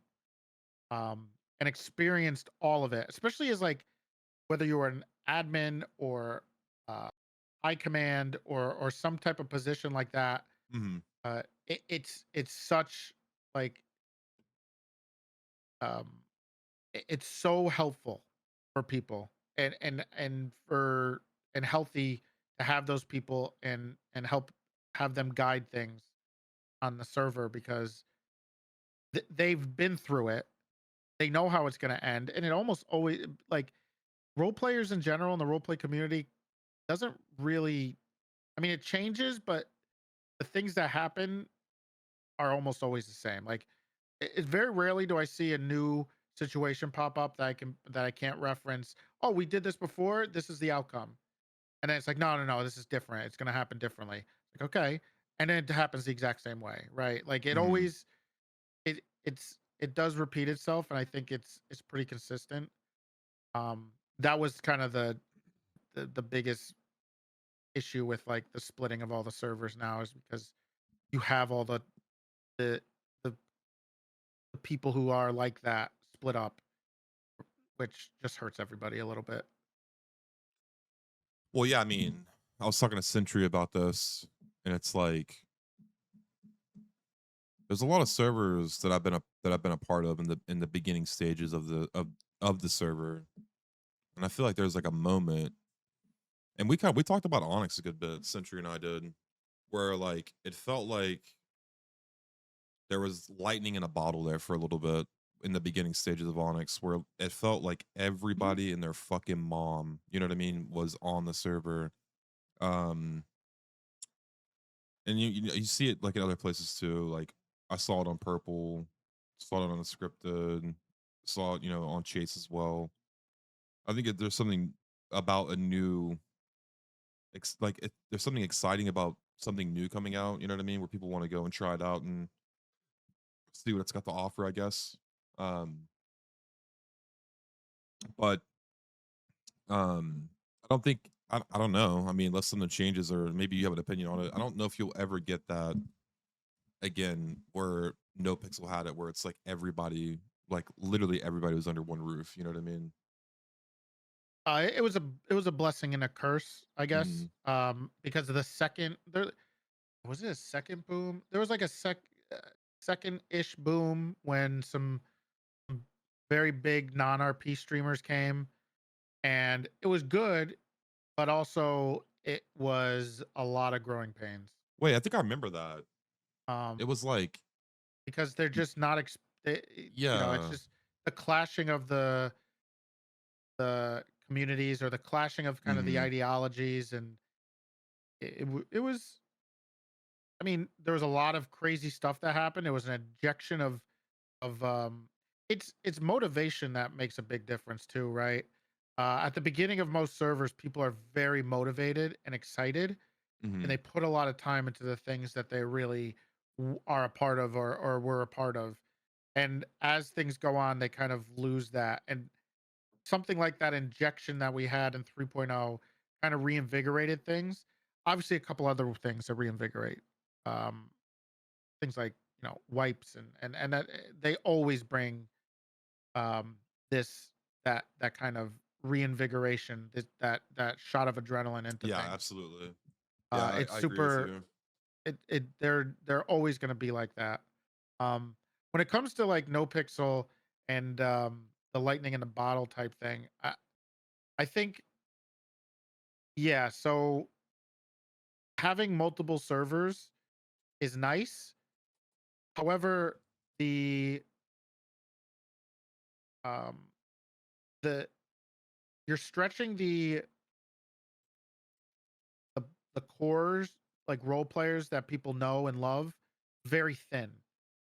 and experienced all of it, especially as like whether you were an admin or uh, high command or some type of position like that. Hmm. it's such like um it's so helpful for people and healthy to have those people and help have them guide things on the server because they've been through it. They know how it's going to end, and it almost always like role players in general in the role play community doesn't really. I mean, it changes, but the things that happen are almost always the same. Like, it's very rarely do I see a new situation pop up that I can't reference. Oh, we did this before. This is the outcome, and then it's like, no, no, no, this is different. It's going to happen differently. Like, okay, and then it happens the exact same way, right? Like, it Hmm. always it does repeat itself, and I think it's pretty consistent. That was kind of the biggest issue with like the splitting of all the servers now is because you have all the the, the people who are like that split up, which just hurts everybody a little bit. Well, yeah, I mean, I was talking to Sentry about this, and it's like there's a lot of servers that I've been a part of in the beginning stages of the server, and I feel like there's like a moment, and we talked about Onyx a good bit. Sentry and I did, where like it felt like there was lightning in a bottle there for a little bit in the beginning stages of Onyx, where it felt like Mhm. everybody and their fucking mom, you know what I mean, was on the server. Um, and you see it like in other places too. Like I saw it on Purple, saw it on the scripted, saw it on Chase as well. I think there's something about a new there's something exciting about something new coming out. You know what I mean? Where people want to go and try it out and see what it's got to offer. I guess. Um, but I don't think I don't know. I mean, unless something changes or maybe you have an opinion on it. I don't know if you'll ever get that again where Nopixel had it, where it's like everybody, like literally everybody was under one roof. You know what I mean? It was a blessing and a curse, I guess. Hmm. Because of the second there was it a second boom. There was like a uh, second ish boom when some very big non RP streamers came, and it was good, but also it was a lot of growing pains. Wait, I think I remember that. It Um, was like, because they're y- just not it's yeah. just the clashing of the communities or the clashing of kind of the Hmm. ideologies and it was I mean, there was a lot of crazy stuff that happened. It was an injection of it's motivation that makes a big difference too, right? At the beginning of most servers, people are very motivated and excited, and Hmm. they put a lot of time into the things that they really are a part of or were a part of. And as things go on, they kind of lose that. And something like that injection that we had in 3.0 kind of reinvigorated things. Obviously, a couple other things that reinvigorate. Um, Things like wipes and that they always bring um this that kind of reinvigoration that shot of adrenaline into Yeah, things. absolutely. Yeah, It's I agree with super you. they're always going to be like that. When it comes to like no pixel and the lightning in the bottle type thing, I think yeah, so having multiple servers is nice. However, the um the you're stretching the the cores, like role players that people know and love, very thin.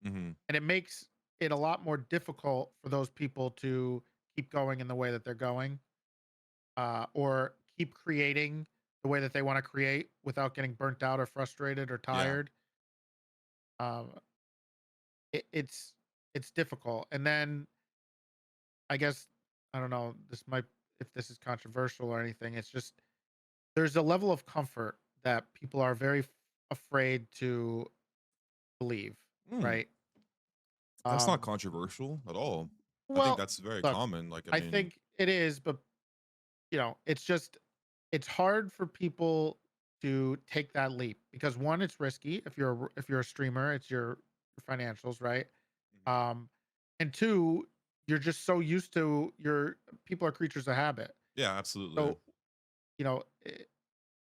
Hmm. And it makes it a lot more difficult for those people to keep going in the way that they're going, or keep creating the way that they want to create without getting burnt out or frustrated or Yeah. tired. Um, it's difficult. And then I guess I don't know. This might if this is controversial or anything. It's just there's a level of comfort that people are very afraid to believe, Mm, right? that's not Um, controversial at all. I think well, that's very look, common. Like, I I mean, think it is, but it's just it's hard for people to take that leap because one, it's risky. If you're a streamer, it's your financials, right? Mhm. Um, and two, you're just so used to your people are creatures of habit. Yeah, absolutely. So you know,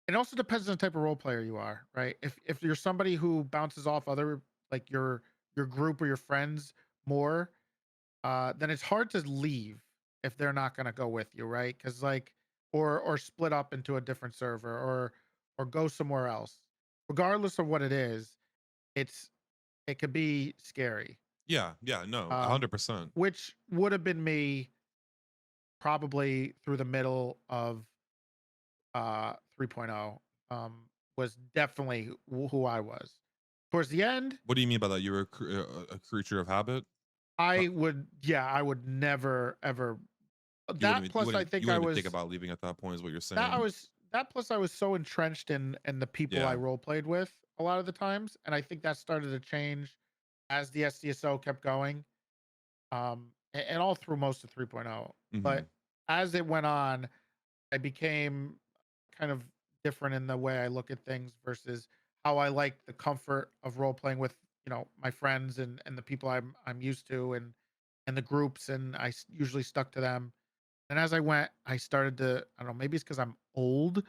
it also depends on the type of role player you are, right? If you're somebody who bounces off other like your group or your friends more, then it's hard to leave if they're not gonna go with you, right? Because like or split up into a different server or go somewhere else. Regardless of what it is, it's it could be scary. Yeah, yeah, no, Um, 100%. which would have been me probably through the middle of 3.0. Was definitely who I was. Towards the end, What do you mean by that? You're a creature of habit? Uh, I would never ever you that plus I you think I wouldn't even think was about leaving at that point is what you're saying? that plus I was so entrenched in the people I Yeah. role played with a lot of the times, and I think that started to change as the SDSO kept going, and all through most of 3.0. But Mhm. as it went on, I became kind of different in the way I look at things versus how I like the comfort of role playing with, my friends and the people I'm used to and the groups, and usually stuck to them. And as I went, I started to, I don't know, maybe it's because I'm old,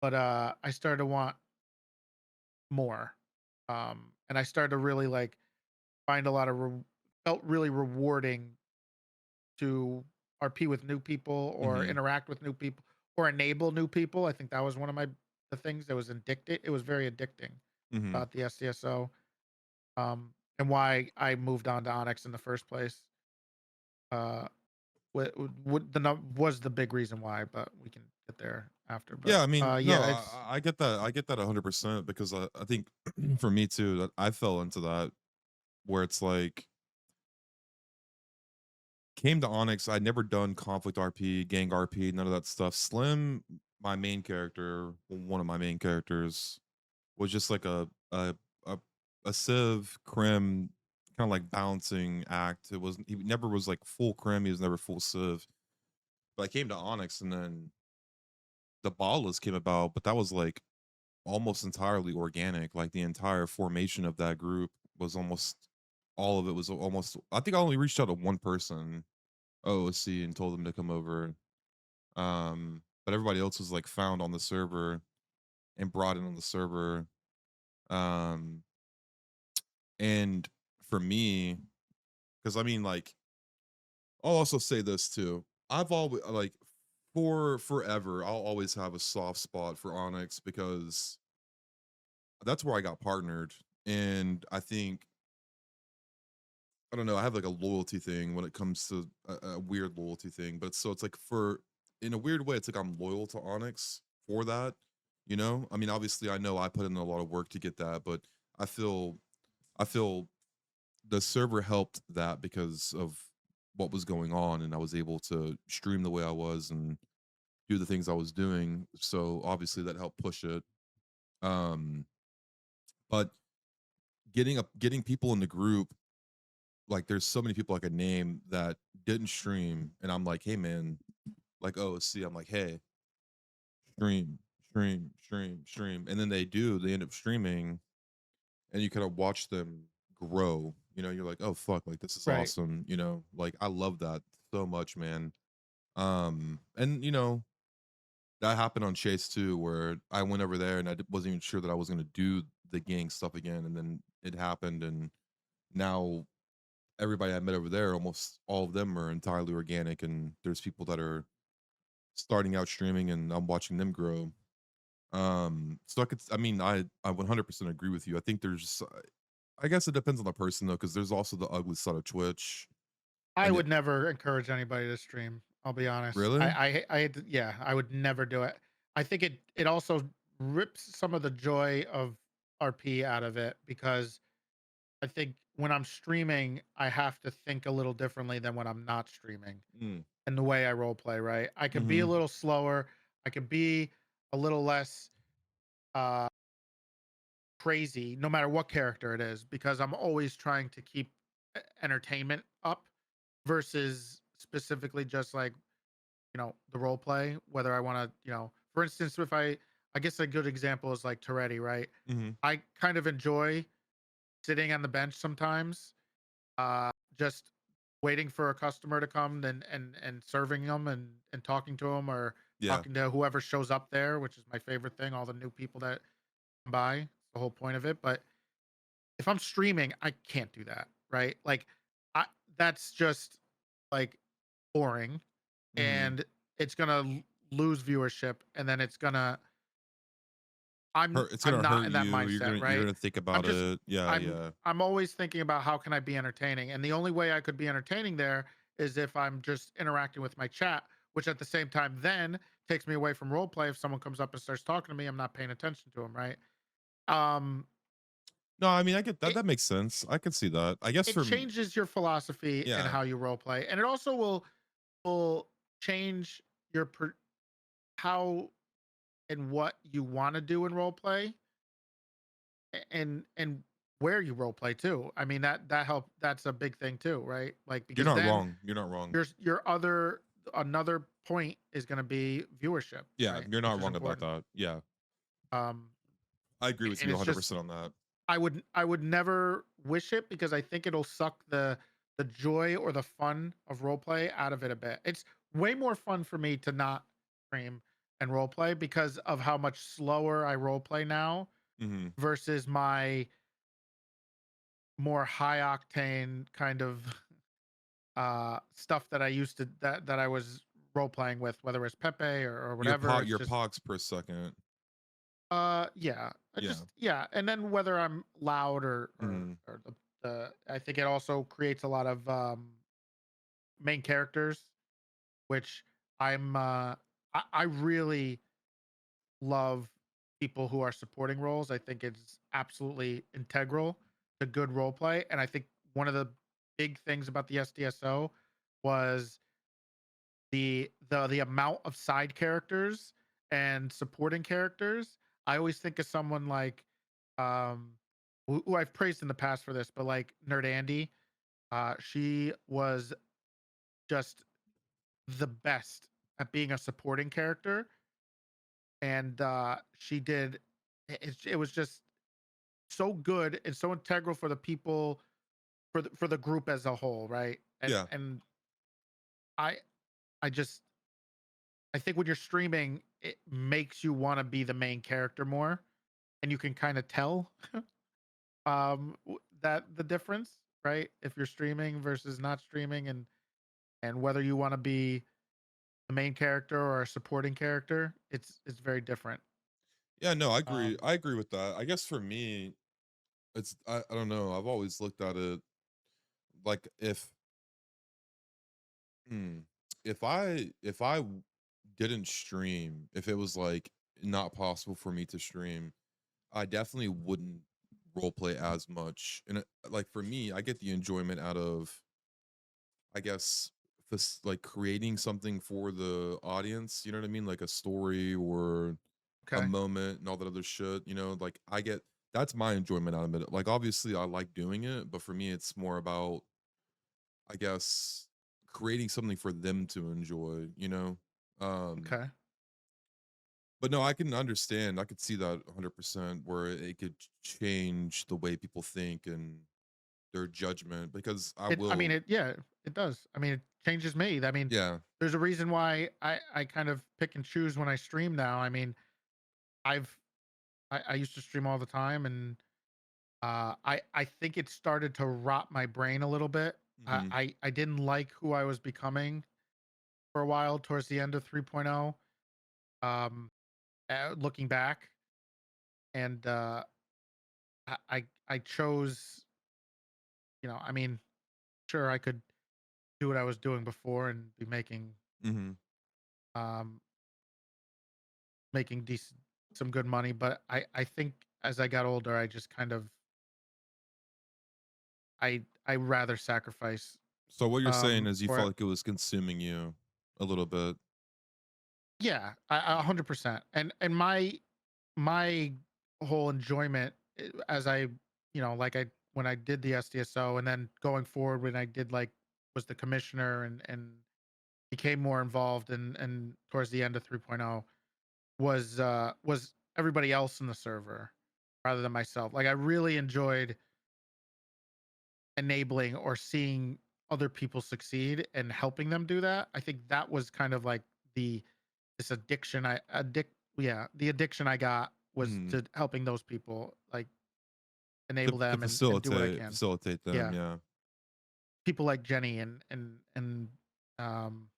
but I started to want more. And I started to really like find a lot of felt really rewarding to RP with new people or Mhm. interact with new people or enable new people. I think that was one of the things that was addicted. It was very addicting Mhm. about the SDSO, and why I moved on to Onyx in the first place. Uh, was the big reason why, but we can get there after. But Yeah, I mean, no, yeah, it's I get that. I get that 100% because I think for me too that I fell into that where it's like came to Onyx. I'd never done conflict RP, gang RP, none of that stuff. Slim, my main character, one of my main characters, was just like a, a Civ Crim kind of like balancing act. It wasn't he never was like full Crim. He was never full Civ. But I came to Onyx and then the Ballas came about, but that was like almost entirely organic. Like the entire formation of that group was almost all of it was almost. I think I only reached out to one person, OOC, and told them to come over. But everybody else was like found on the server and brought in on the server. Um, and for me, because I mean, like, I'll also say this too. I've always like for forever, I'll always have a soft spot for Onyx because that's where I got partnered. And I think I don't know, I have like a loyalty thing when it comes to a weird loyalty thing, but so it's like for in a weird way, it's like I'm loyal to Onyx for that, you know? I mean, obviously I know I put in a lot of work to get that, but I feel I feel the server helped that because of what was going on and I was able to stream the way I was and do the things I was doing. So obviously that helped push it. Um, but getting people in the group, like there's so many people I could name that didn't stream, and I'm like, hey man, like oh see, I'm like, hey, stream, and then they end up streaming, and you kind of watch them grow. You know, you're like, oh fuck, like this is right. awesome. You know, like I love that so much, man. And you know, that happened on Chase too, where I went over there and wasn't even sure that I was gonna do the gang stuff again, and then it happened, and now everybody I met over there, almost all of them are entirely organic, and there's people that are starting out streaming, and I'm watching them grow. So I mean, I 100% agree with you. I think there's, I guess it depends on the person though, because there's also the ugly side of Twitch, I and it would never encourage anybody to stream. I'll be honest. really, Yeah, I would never do it. I think it also rips some of the joy of RP out of it because I think when I'm streaming, I have to think a little differently than when I'm not streaming mm, and the way I role play, right? I can be a mm-hmm, little slower. I can be a little less uh crazy no matter what character it is because I'm always trying to keep entertainment up versus specifically just like the role play, whether I want to, for instance, if I guess a good example is like Toretti, right? Mhm. I kind of enjoy sitting on the bench sometimes, just waiting for a customer to come and serving them and talking to them or Yeah. talking to whoever shows up there, which is my favorite thing. All the new people that come by, it's the whole point of it. But if I'm streaming, I can't do that, right? Like, I that's just like boring, Mhm. and it's gonna lose viewership, and then it's gonna It's I'm gonna not hurt in that you. mindset, You're right? gonna think I'm about just it. Yeah, I'm yeah. I'm always thinking about how can I be entertaining, and the only way I could be entertaining there is if I'm just interacting with my chat, which at the same time then takes me away from role play. If someone comes up and starts talking to me, I'm not paying attention to them, right? Um, No, I mean, I get that. it That makes sense. I can see that. I guess it changes your philosophy and yeah. how you role play, and it also will change your how and what you want to do in role play and where you role play too. I mean that help that's a big thing too, right? Like You're because not then wrong. You're not wrong. your other another point is going to be viewership, Yeah, right? you're Which not is wrong about important. that. Yeah. Um I agree with and you it's just 100% on that. I would never wish it because I think it'll suck the joy or the fun of role play out of it a bit. It's way more fun for me to not stream and role play because of how much slower I role play now Mhm. versus my more high octane kind of stuff that I used to that I was role playing with, whether it's Pepe or whatever. It's Your just pogs per second. yeah, I Yeah. just yeah, and then whether I'm loud Mhm. or the I think it also creates a lot of main characters, which I really love people who are supporting roles. I think it's absolutely integral to good role play, and I think one of the big things about the SDSO was the amount of side characters and supporting characters. I always think of someone like um who I've praised in the past for this, but like Nerd Andy, she was just the best at being a supporting character, and she did it was just so good and so integral for the people for the group as a whole, right? Yeah. And I I just I think when you're streaming, it makes you want to be the main character more, and you can kind of tell that the difference, right? If you're streaming versus not streaming, and whether you want to be the main character or a supporting character, it's very different. Yeah, no, I agree. Um, I agree with that. I guess for me, it's I don't know. I've always looked at it like hmm, if didn't stream, if it was like not possible for me to stream, I definitely wouldn't role play as much. And like for me, I get the enjoyment out of I guess like creating something for the audience, you know what I mean? Like a story or a okay, moment and all that other shit, you know, like I get that's my enjoyment out of it. Like obviously I like doing it, but for me it's more about I guess creating something for them to enjoy, you know? Um okay. but no, I can understand. I could see that 100% where it could change the way people think and their judgment because I I mean, will yeah, it does. I mean, it changes me. I mean, yeah. there's a reason why I kind of pick and choose when I stream now. I mean, I've I used to stream all the time, and I think it started to rot my brain a little bit. Mhm. I didn't like who I was becoming for a while towards the end of 3.0. Looking back, and I chose, I mean, sure I could do what I was doing before and be Mhm. um making decent some good money, but I think as I got older, I just kind of I rather sacrifice So what you're saying is you for felt it. like it was consuming you a little bit. Yeah, 100%. And my whole enjoyment as I, like I when I did the SDSO and then going forward when I did like was the commissioner and became more involved and towards the end of 3.0 was everybody else in the server rather than myself. Like I really enjoyed enabling or seeing other people succeed and helping them do that. I think that was kind of like the this addiction the addiction I got was Mm. to helping those people, like To enable to them and do what I can. facilitate them, Yeah. yeah. People like Jenny and um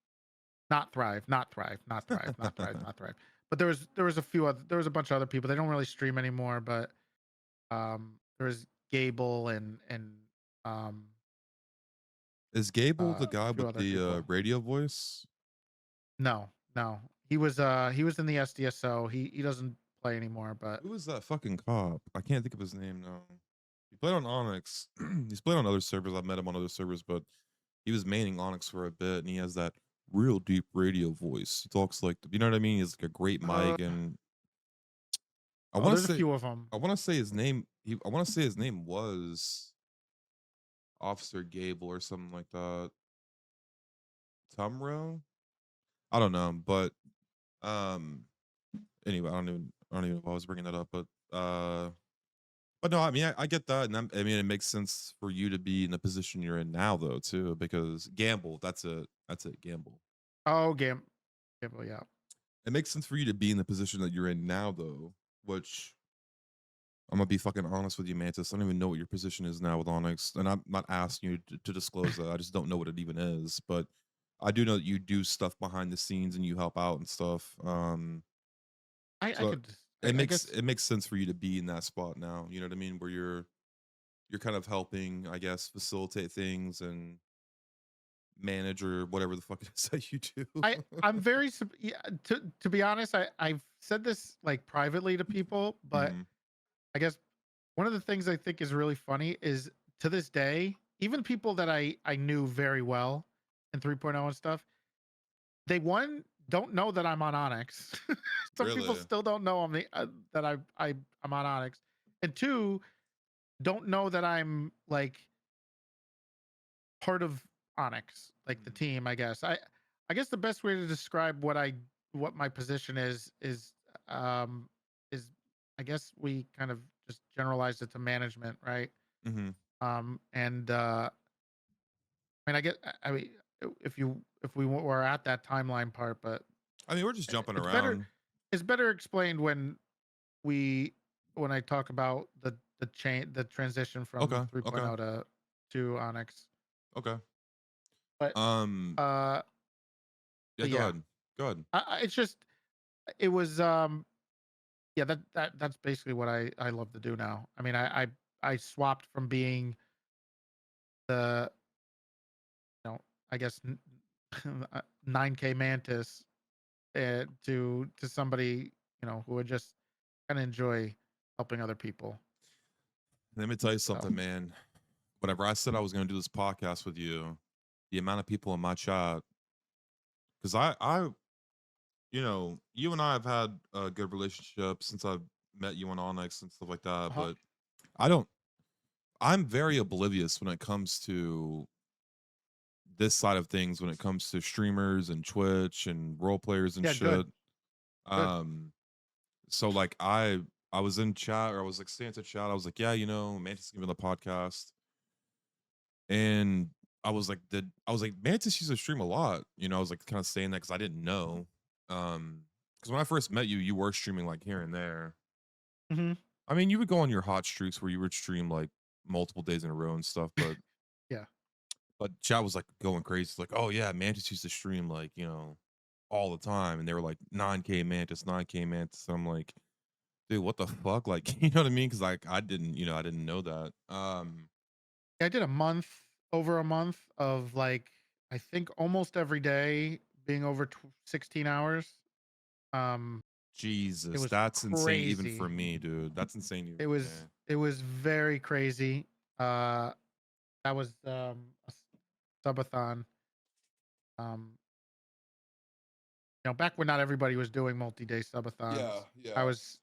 not Thrive, not Thrive, not Thrive, not Thrive, not Thrive. But there was a few other there was a bunch of other people. They don't really stream anymore, but there was Gable and um Is Gable the a guy few with other the, people. radio voice? No, no. He was in the SDSO. He doesn't play anymore, but Who is that fucking cop? I can't think of his name now. He played on Onyx. He's played on other servers. I've met him on other servers, but he was maining Onyx for a bit, and he has that real deep radio voice. He talks like, you know what I mean? He has like a great uh mic, and I oh, want to there's a say, few of them. I want to say his name. I want to say his name was Officer Gable or something like that. Tumro. I don't know, but um, anyway, I don't even know why I was bringing that up, but no, I mean, I get that, and I mean, it makes sense for you to be in the position you're in now, though, too, because gamble. That's it, gamble. Oh, Gamble, yeah. It makes sense for you to be in the position that you're in now, though. Which I'm gonna be fucking honest with you, Mantis. I don't even know what your position is now with Onyx, and I'm not asking you to disclose that. I just don't know what it even is, but I do know that you do stuff behind the scenes and you help out and stuff. I So could just I guess it makes sense for you to be in that spot now. You know what I mean? Where you're kind of helping, I guess, facilitate things and manage or whatever the fuck it is that you do. I'm very yeah, to be honest, I've said this like privately to people, but Mhm. I guess one of the things I think is really funny is to this day, even people that I knew very well in 3.0 and stuff, they one don't know that I'm on Onyx. Some people Really? still don't know that I'm on Onyx, and two don't know that I'm like part of Onyx, like the Mhm. team. I guess the best way to describe what my position um is I guess we kind of just generalized it to management, right? Mhm. And I mean, I mean, if we were at that timeline part, but I mean, we're just jumping it's better around. it's better explained we when I talk about the transition from Okay. Okay. 3.0 to Onyx. Okay. But Um. uh Yeah. but Go yeah, ahead. Go ahead. it's just it was yeah, that's basically what I love to do now. I mean, I swapped from being the I guess 9K Mantis to somebody who would just kind of enjoy helping other people. Let me tell you So something, man. Whenever I said I was going to do this podcast with you, the amount of people in my chat, because you and I have had a good relationship since I've met you on Onyx and stuff like that, uh-huh. but I don't. I'm very oblivious when it comes to this side of things when it comes to streamers and Twitch and role players and Yeah, shit. good. Um, so like I was in chat or I was like staying to chat. I was like, yeah, Mantis is giving the podcast, and I was like, Mantis used to stream a lot. I was like kind of saying that because I didn't know. Because when I first met you, you were streaming like here and there. Hmm. I mean, you would go on your hot streaks where you would stream like multiple days in a row and stuff, Yeah, but chat was like going crazy. It's like, oh yeah, Mantis used to stream like, all the time. And they were like 9K Mantis, 9K Mantis. I'm like, dude, what the fuck? Like, you know what I mean? Cause like I didn't know that. I did a month over a month of like I think almost every day being over 16 hours. Um, it Jesus, was that's insane even for crazy. me, dude. That's insane even for me. It was very crazy. That was a subathon. Um, back when not everybody was doing multi-day Yeah, subathons. yeah. I was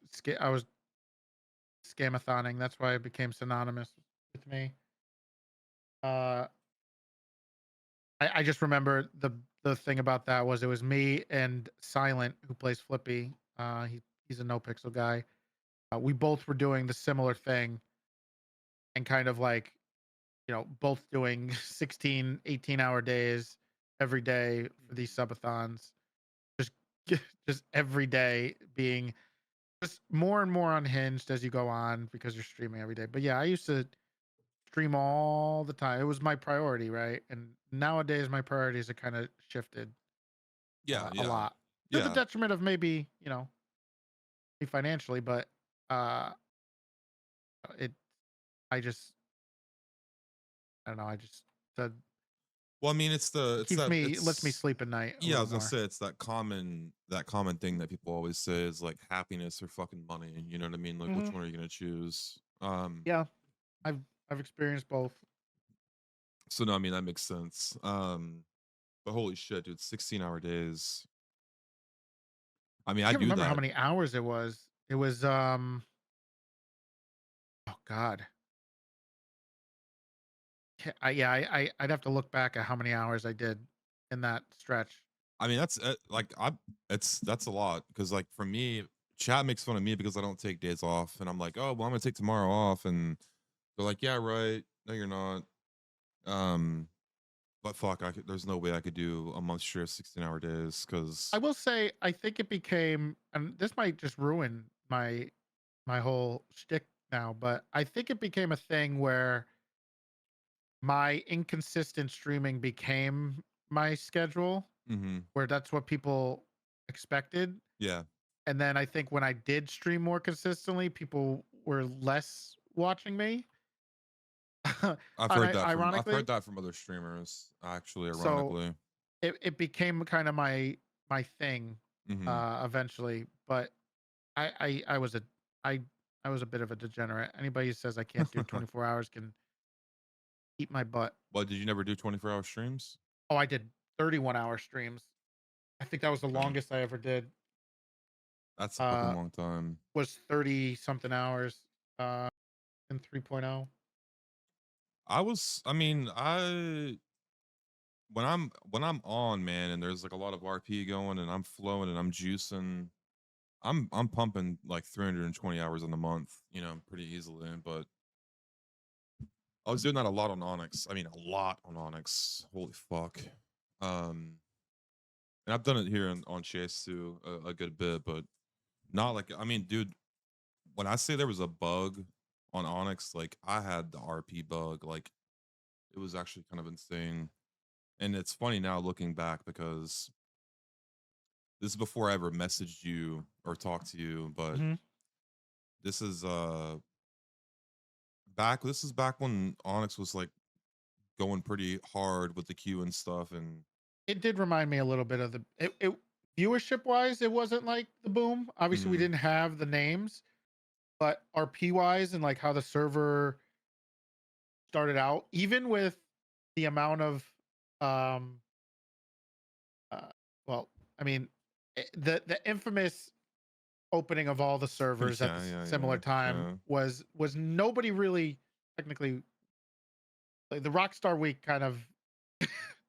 scamathoning. That's why it became synonymous with me. Uh, I just remember the thing about that was it was me and Silent who plays Flippy. He's He's a Nopixel guy. We both were doing the similar thing and kind of like, both doing 16, 18-hour days every day for these subathons. Just just every day being just more and more unhinged as you go on because you're streaming every day. But yeah, I used to stream all the time. It was my priority, right? And nowadays my priorities are kind of shifted Yeah, a yeah, lot to the yeah. detriment of maybe, me financially, but uh it I just I don't know, I just said Well, I mean, lets me it's sleep at night a yeah. I little was gonna more. say it's that common thing that people always say is like happiness or fucking money. You know what I mean? Like, which Hmm. one are you gonna choose? Yeah, I've I've experienced both. So no, I mean that makes sense. But holy shit, dude, 16-hour days. I mean, I I can't do remember how that. many hours it was. It was oh god. Yeah, I'd have to look back at how many hours I did in that stretch. I mean, that's a lot because like for me, chat makes fun of me because I don't take days off, and I'm like, oh well, I'm gonna take tomorrow off, and they're like, yeah, right. No, you're not. Um, but fuck, there's no way I could do a month straight of 16-hour days I because will say I think it became, and this might just ruin my whole shtick now, but I think it became a thing where my inconsistent streaming became my schedule, hmm where that's what people expected. yeah, And then I think when I did stream more consistently, people were less watching me. I've Ironically, heard that from other streamers, actually, so ironically. it became kind of my thing hmm eventually. But I was I I was a bit of a degenerate. Anybody who says I can't do 24 hours can eat my butt. But did you never do 24-hour streams? Oh, I did 31-hour streams. I think that was the Okay. longest I ever did. That's a fucking Uh long time. was 30 something hours uh in 3.0. I mean, when I'm on, man, and there's like a lot of RP going and I'm flowing and I'm juicing, I'm pumping like 320 hours in a month, pretty easily. But I was doing that a lot on Onyx. I mean, a lot on Onyx. Holy fuck. Um, and I've done it here on Chase too a good bit, but not like I mean, dude, when I say there was a bug on Onyx, like I had the RP bug, like it was actually kind of insane. And it's funny now looking back because this is before I ever messaged you or talked to you, but Hmm. this is back when Onyx was like going pretty hard with the queue and stuff. And It did remind me a little bit of it viewership wise, it wasn't like the boom. Obviously, we mhm, didn't have the names, but RP wise and like how the server started out, even with the amount of um uh, well, I mean, the infamous opening of all the servers at the yeah, yeah, similar yeah, time yeah, was nobody really technically like the Rockstar Week kind of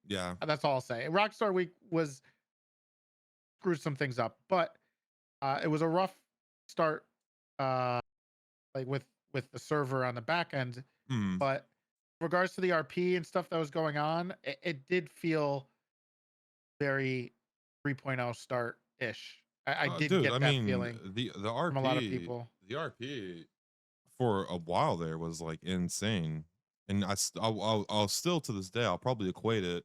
yeah. that's all I'll say. Rockstar Week was screwed some things up, but it was a rough start uh like with the server on the back end, Mm. but in regards to the RP and stuff that was going on, it did feel very 3.0 start ish. I did Dude, I get that mean, feeling the from a lot of RP, people. the RP for a while there was like insane, and I'll still to this day I'll probably equate it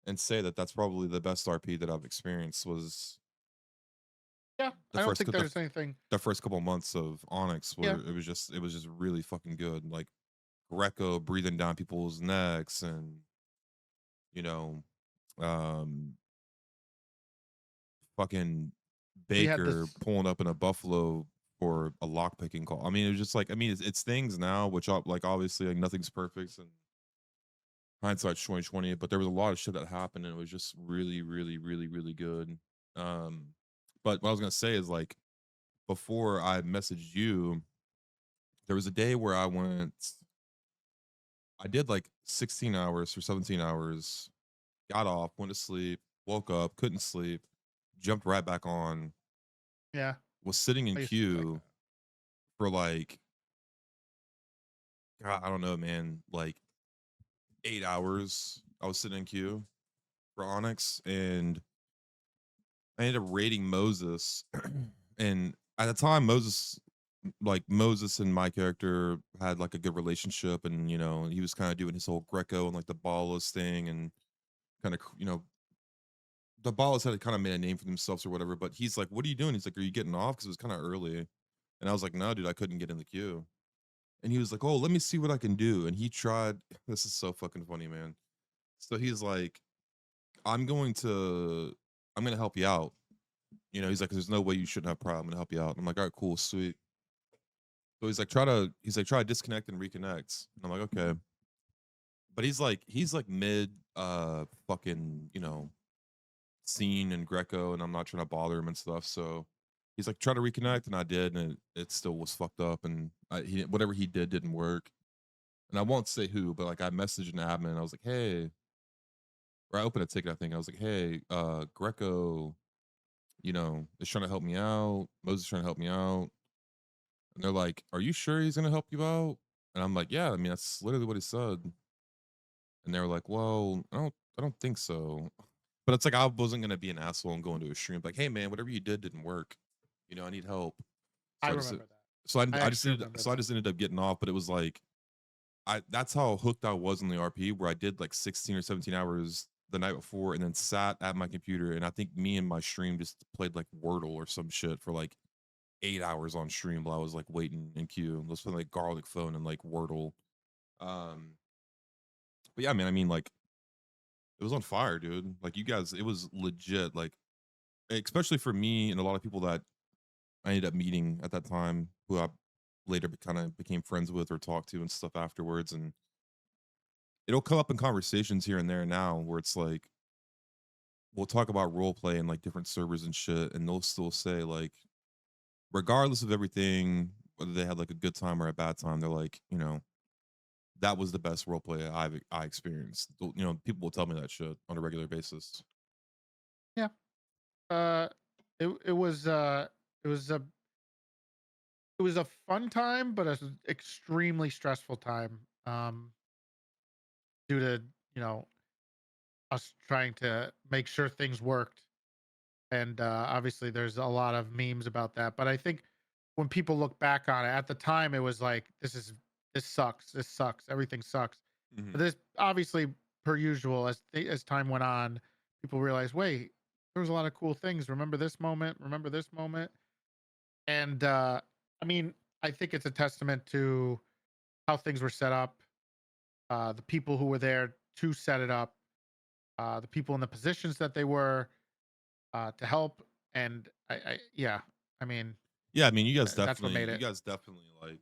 and say that that's probably the best RP that I've experienced was Yeah, the I don't first think there's anything. the first couple months of Onyx where Yeah, it was just really fucking good. Like Greco breathing down people's necks and you know, um, fucking we had Baker this. pulling up in a Buffalo for a lock picking call. I mean, it was just like I mean, it's things now, which like obviously like nothing's perfect and hindsight's 2020, but there was a lot of shit that happened and it was just really, really, really, really good. Um, but what I was gonna say is like before I messaged you, there was a day where I did like 16 hours or 17 hours, got off, went to sleep, woke up, couldn't sleep, jumped right back on, Yeah, was sitting in I used to be like queue that. for like, God, I don't know, man, like 8 hours. I was sitting in queue for Onyx, and I ended up raiding Moses. And at the time, Moses and my character had like a good relationship, and he was kind of doing his whole Greco and like the Ballas thing, and kind of the Ballas had kind of made a name for themselves or whatever. But he's like, "What are you doing?" He's like, "Are you getting off?" Because it was kind of early, and I was like, "No, dude, I couldn't get in the queue." And he was like, "Oh, let me see what I can do." And he tried. This is so fucking funny, man. So he's like, "I'm going to, I'm going to help you out." He's like, "There's no way you shouldn't have a problem. I'm gonna help you out." And I'm like, "All right, cool, sweet." So he's like, try to disconnect and reconnect. And I'm like, okay. But he's like mid fucking, scene and Greco, and I'm not trying to bother him and stuff. So he's like, try to reconnect, and I did, and it still was fucked up, and whatever he did didn't work. And I won't say who, but like I messaged an admin, and I was like, hey, or I opened a ticket, I think. I was like, hey, Greco, is trying to help me out. Moses is trying to help me out. And they're like, "Are you sure he's gonna help you out?" And I'm like, "Yeah, I mean, that's literally what he said." And they were like, "Well, I don't think so." But it's like I wasn't gonna be an asshole and go into a stream like, "Hey, man, whatever you did didn't work. I need help." I So I just, remember that. so I, I I just actually ended, remember so I that. just ended up getting off. But it was like, that's how hooked I was in the RP, where I did like 16 or 17 hours the night before, and then sat at my computer, and I think me and my stream just played like Wordle or some shit for like 8 hours on stream while I was like waiting in queue. Let's play like Garlic Phone and like Wordle. Um, but yeah, man, I mean, like it was on fire, dude. Like you guys, it was legit. Like especially for me and a lot of people that I ended up meeting at that time, who I later kind of became friends with or talked to and stuff afterwards. And it'll come up in conversations here and there now where it's like we'll talk about role play and like different servers and shit, and they'll still say like, regardless of everything, whether they had like a good time or a bad time, they're like, that was the best role play I experienced. People will tell me that shit on a regular basis. Yeah. Uh, it was it was a it was a fun time, but an extremely stressful time. Due to you know us trying to make sure things worked, and obviously there's a lot of memes about that. But I think when people look back on it, at the time it was like this sucks, this sucks, everything sucks. But Hmm. this obviously, per usual, as time went on, people realized, wait, there was a lot of cool things. Remember this moment? Remember this moment? And I mean, I think it's a testament to how things were set up, the people who were there to set it up, the people in the positions that they were to help. And yeah, I mean, Yeah, I mean, you guys that's what definitely, made you it. guys definitely like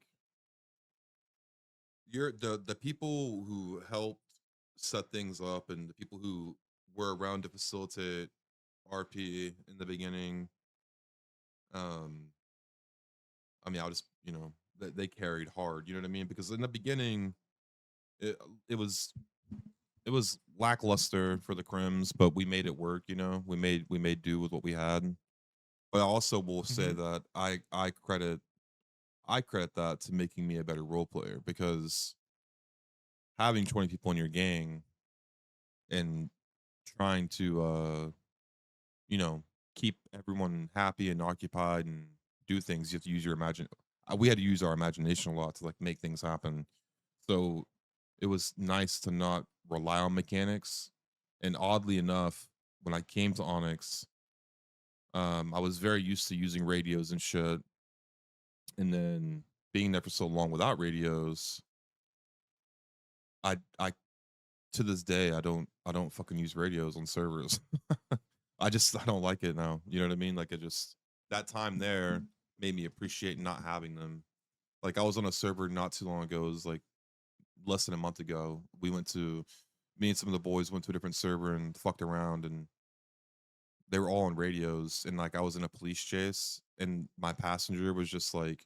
you're the people who helped set things up and the people who were around to facilitate RP in the beginning. Um, I mean, I'll just they carried hard. You know what I mean? Because in the beginning, it it was it was lackluster for the Crims, but we made it work. We made do with what we had. But I also will say Hmm. that I credit that to making me a better role player, because having 20 people in your gang and trying to you know keep everyone happy and occupied and do things, you have to use your imagine. We had to use our imagination a lot to like make things happen. So it was nice to not rely on mechanics. And oddly enough, when I came to Onyx, I was very used to using radios and shit. And then being there for so long without radios, I to this day I don't fucking use radios on servers. I don't like it now. You know what I mean? Like it just, that time there made me appreciate not having them. Like I was on a server not too long ago. It was like less than a month ago. Me and some of the boys went to a different server and fucked around, and they were all on radios, and like I was in a police chase, and my passenger was just like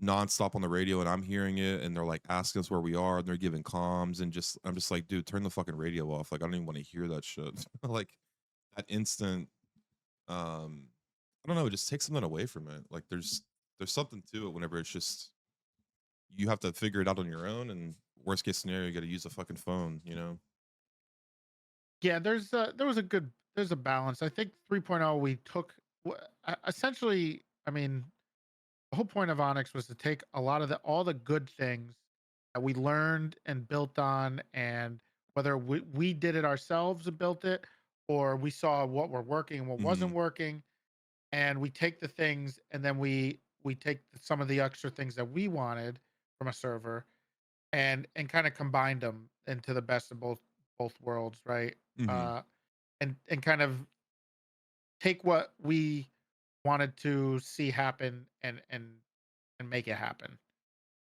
nonstop on the radio, and I'm hearing it, and they're like asking us where we are, and they're giving comms, and just I'm just like, dude, turn the fucking radio off. Like I don't even want to hear that shit. Like that instant um I don't know, it just takes something away from it. Like there's something to it whenever it's just you have to figure it out on your own, and worst case scenario, you got to use a fucking phone. You know? Yeah, there's a balance. I think 3.0 we took essentially. I mean, the whole point of Onyx was to take a lot of the all the good things that we learned and built on, and whether we did it ourselves and built it, or we saw what were working and what Hmm. wasn't working, and we take the things and then we take some of the extra things that we wanted from a server and kind of combined them into the best of both worlds, right? Hmm. uh and kind of take what we wanted to see happen and make it happen,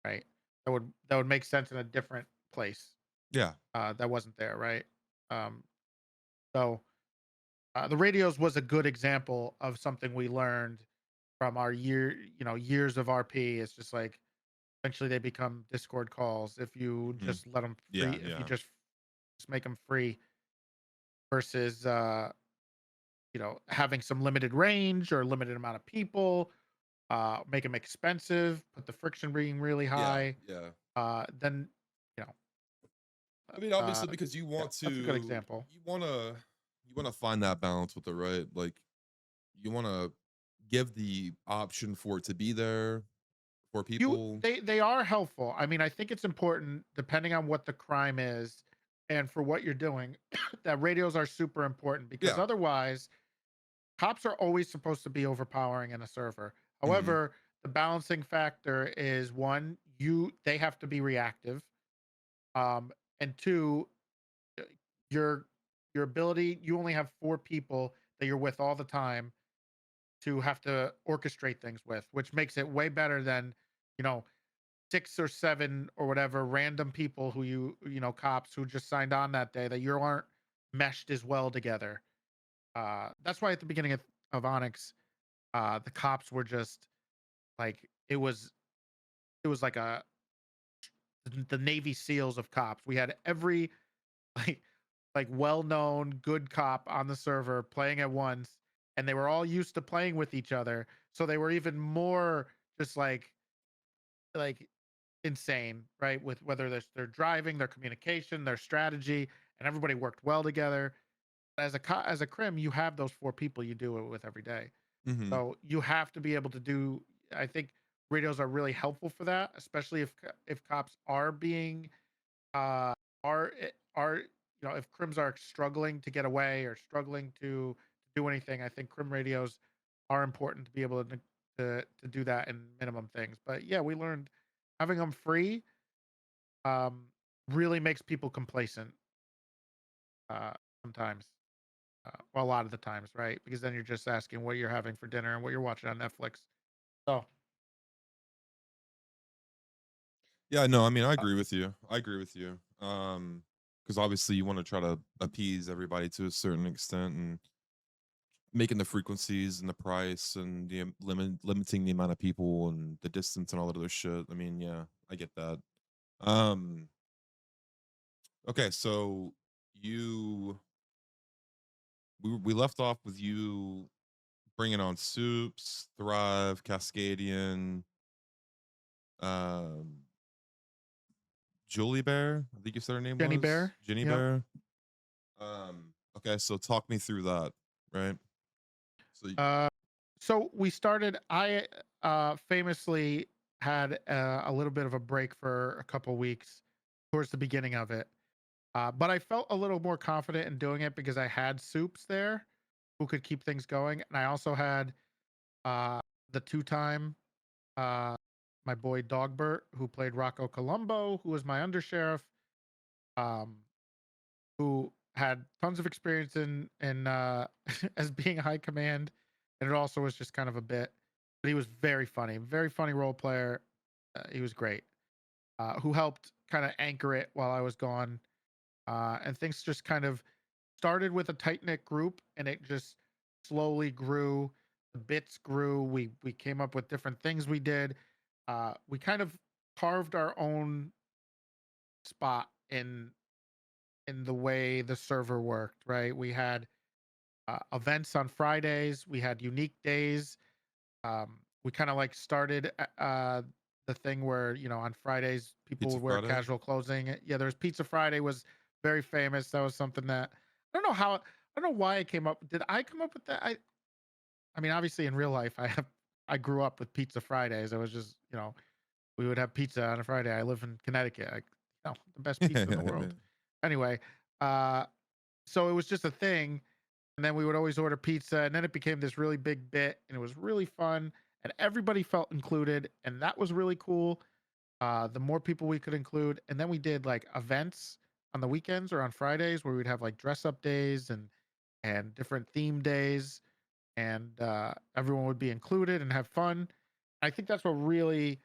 right? That would make sense in a different place Yeah. that wasn't there, right? um so the radios was a good example of something we learned from our years of RP. It's just like eventually they become Discord calls if you Hmm. just let them free, Yeah. if you Yeah. just make them free versus having some limited range or limited amount of people, make them expensive, put the friction being really Yeah. high. Yeah. Then you know, I mean, uh, obviously, because yeah, that's a good example. you wanna find that balance with it, right? Like you wanna give the option for it to be there for You people. they are helpful. I mean, I think it's important depending on what the crime is and for what you're doing that radios are super important because Yeah. otherwise cops are always supposed to be overpowering in a server. Hmm. However, the balancing factor is one, they have to be reactive. And two, uh, your your ability, you only have four people that you're with all the time to have to orchestrate things with, which makes it way better than, you know, six or seven or whatever random people who cops who just signed on that day that you aren't meshed as well together. That's why at the beginning of Onyx, the cops were just like it was like the Navy SEALs of cops. We had every like well-known good cop on the server playing at once, and they were all used to playing with each other, so they were even more just like insane, right? With whether they're driving, their communication, their strategy, and everybody worked well together. As a crim, you have those four people you do it with every day. Hmm. So you have to be able to do. I think radios are really helpful for that, especially if cops are being are if crims are struggling to get away or struggling to do anything. I think crim radios are important to be able to do that in minimum things. But yeah, we learned having them free um, really makes people complacent uh, sometimes. Well, a lot of the times, right? Because then you're just asking what you're having for dinner and what you're watching on Netflix. So, Yeah, no, I mean, I uh, agree with you. I agree with you. Because obviously you want to try to appease everybody to a certain extent, and making the frequencies and the price and the limiting the amount of people and the distance and all that other shit. I mean, yeah, I get that. Um, okay, so you we left off with you bringing on Soups, Thrive, Cascadian, um, Julie Bear. I think you said her name Jenny was Bear. Jenny Yep. Bear. Okay, so talk me through that, right? So, Uh, so we started. I famously had a little bit of a break for a couple weeks towards the beginning of it. But I felt a little more confident in doing it because I had Soups there who could keep things going. And I also had uh, the two-time uh, my boy Dogbert, who played Rocco Colombo, who was my undersheriff, um, who had tons of experience in as being high command, and it also was just kind of a bit. But he was very funny role player. He was great. Who helped kind of anchor it while I was gone, and things just kind of started with a tight knit group, and it just slowly grew. The bits grew. We came up with different things we did. We kind of carved our own spot in the way the server worked. Right, we had events on Fridays. We had unique days. We kind of like started the thing where, you know, on Fridays people Pizza would wear Friday. casual clothing. Yeah, there was Pizza Friday was very famous. That was something that I don't know how, I don't know why I came up. Did I come up with that? I mean, obviously in real life I grew up with Pizza Fridays. I was just, you know, we would have pizza on a Friday. I live in Connecticut. The best pizza in the world. Anyway, uh so it was just a thing, and then we would always order pizza, and then it became this really big bit, and it was really fun, and everybody felt included, and that was really cool. The more people we could include, and then we did like events on the weekends or on Fridays where we'd have like dress up days and different theme days, and everyone would be included and have fun. I think that's what really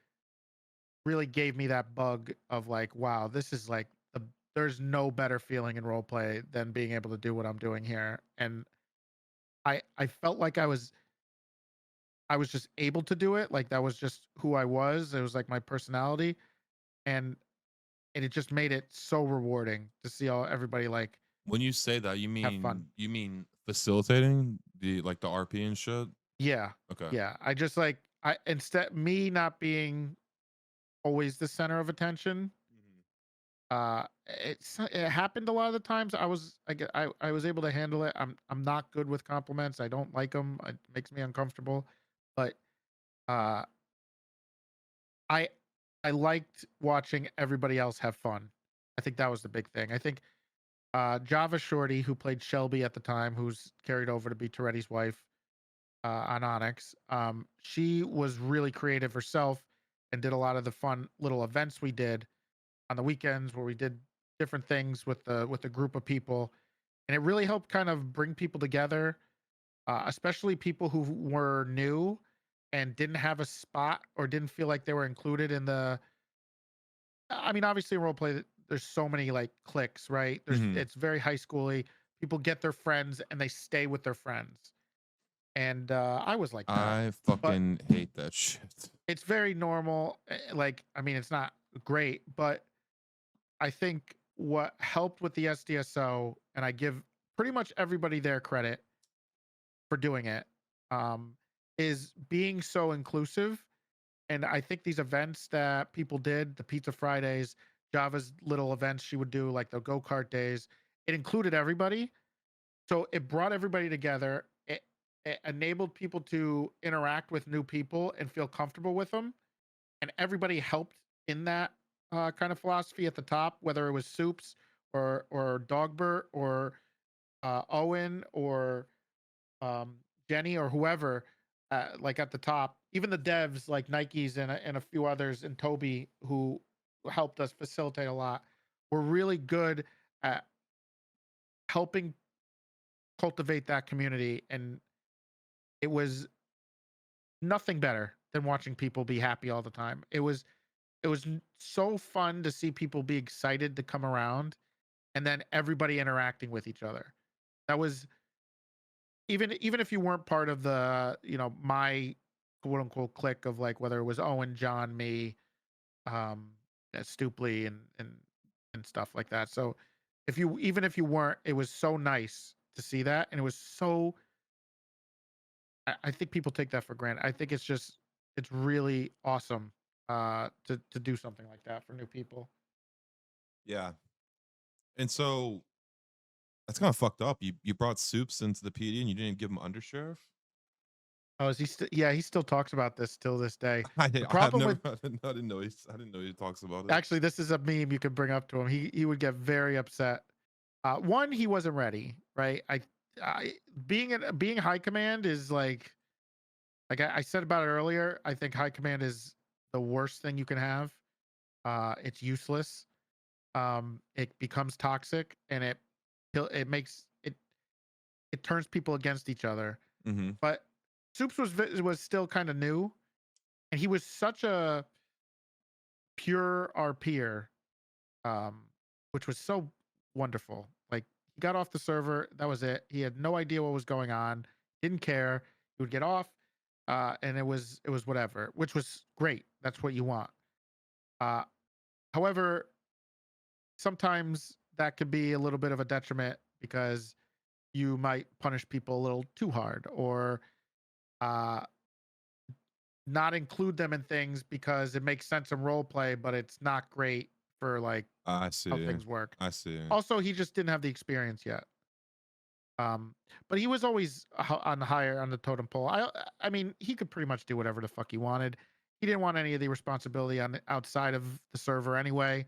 gave me that bug of like, wow, this is like there's no better feeling in role play than being able to do what I'm doing here. And I felt like I was just able to do it. Like that was just who I was. It was like my personality. And it just made it so rewarding to see all everybody like When you say that, have fun. you mean facilitating the like the RP and shit? Yeah. Okay. Yeah. I just like I instead me not being always the center of attention. Mhm. It happened a lot of the times. I was able to handle it. I'm not good with compliments. I don't like them. It makes me uncomfortable. But uh, I I liked watching everybody else have fun. I think that was the big thing. I think Java Shorty, who played Shelby at the time, who's carried over to be Toretti's wife on Onyx, she was really creative herself and did a lot of the fun little events we did on the weekends where we did different things with the group of people, and it really helped kind of bring people together, especially people who were new and didn't have a spot or didn't feel like they were included in the. I mean, obviously, in role play, there's so many like cliques, right? Mhm. It's very high schooly. People get their friends and they stay with their friends, and I was like that, I but fucking hate that shit. it's very normal. Like, I mean, it's not great, but I think what helped with the SDSO, and I give pretty much everybody their credit for doing it, um, is being so inclusive. And I think these events that people did, the Pizza Fridays, Java's little events she would do, like the go kart days, it included everybody. So it brought everybody together. It enabled people to interact with new people and feel comfortable with them. And everybody helped in that kind of philosophy at the top, whether it was Soups or Dogbert or Owen or Jenny or whoever, like at the top. Even the devs like Nikes and a few others and Toby who helped us facilitate a lot were really good at helping cultivate that community, and it was nothing better than watching people be happy all the time. It was so fun to see people be excited to come around and then everybody interacting with each other. That was even if you weren't part of the, you know, my quote unquote clique of like whether it was Owen, John, me, um, Stupley and stuff like that. So if you even if you weren't, it was so nice to see that, and it was so. I think people take that for granted. I think it's really awesome to do something like that for new people. Yeah. And so that's kind of fucked up. You brought Soups into the PD and you didn't give him undersheriff? Oh, is he still? Yeah, he still talks about this till this day. The I have problem never with I didn't know he talks about it. actually, this is a meme you could bring up to him. He would get very upset. One, he wasn't ready, right? I being high command is like I said about it earlier. I think high command is the worst thing you can have. It's useless. It becomes toxic, and it makes it turns people against each other. Mhm. But Soups was still kind of new, and he was such a pure RPer, um, which was so wonderful. Like he got off the server, that was it. He had no idea what was going on, didn't care. He would get off, and it was whatever, which was great. That's what you want. Uh, However, sometimes that could be a little bit of a detriment because you might punish people a little too hard, or uh, not include them in things because it makes sense in role play, but it's not great for like I how see. things work. I see. Also, he just didn't have the experience yet. Um, but he was always on the higher on the totem pole. I mean, he could pretty much do whatever the fuck he wanted. He didn't want any of the responsibility on outside of the server anyway.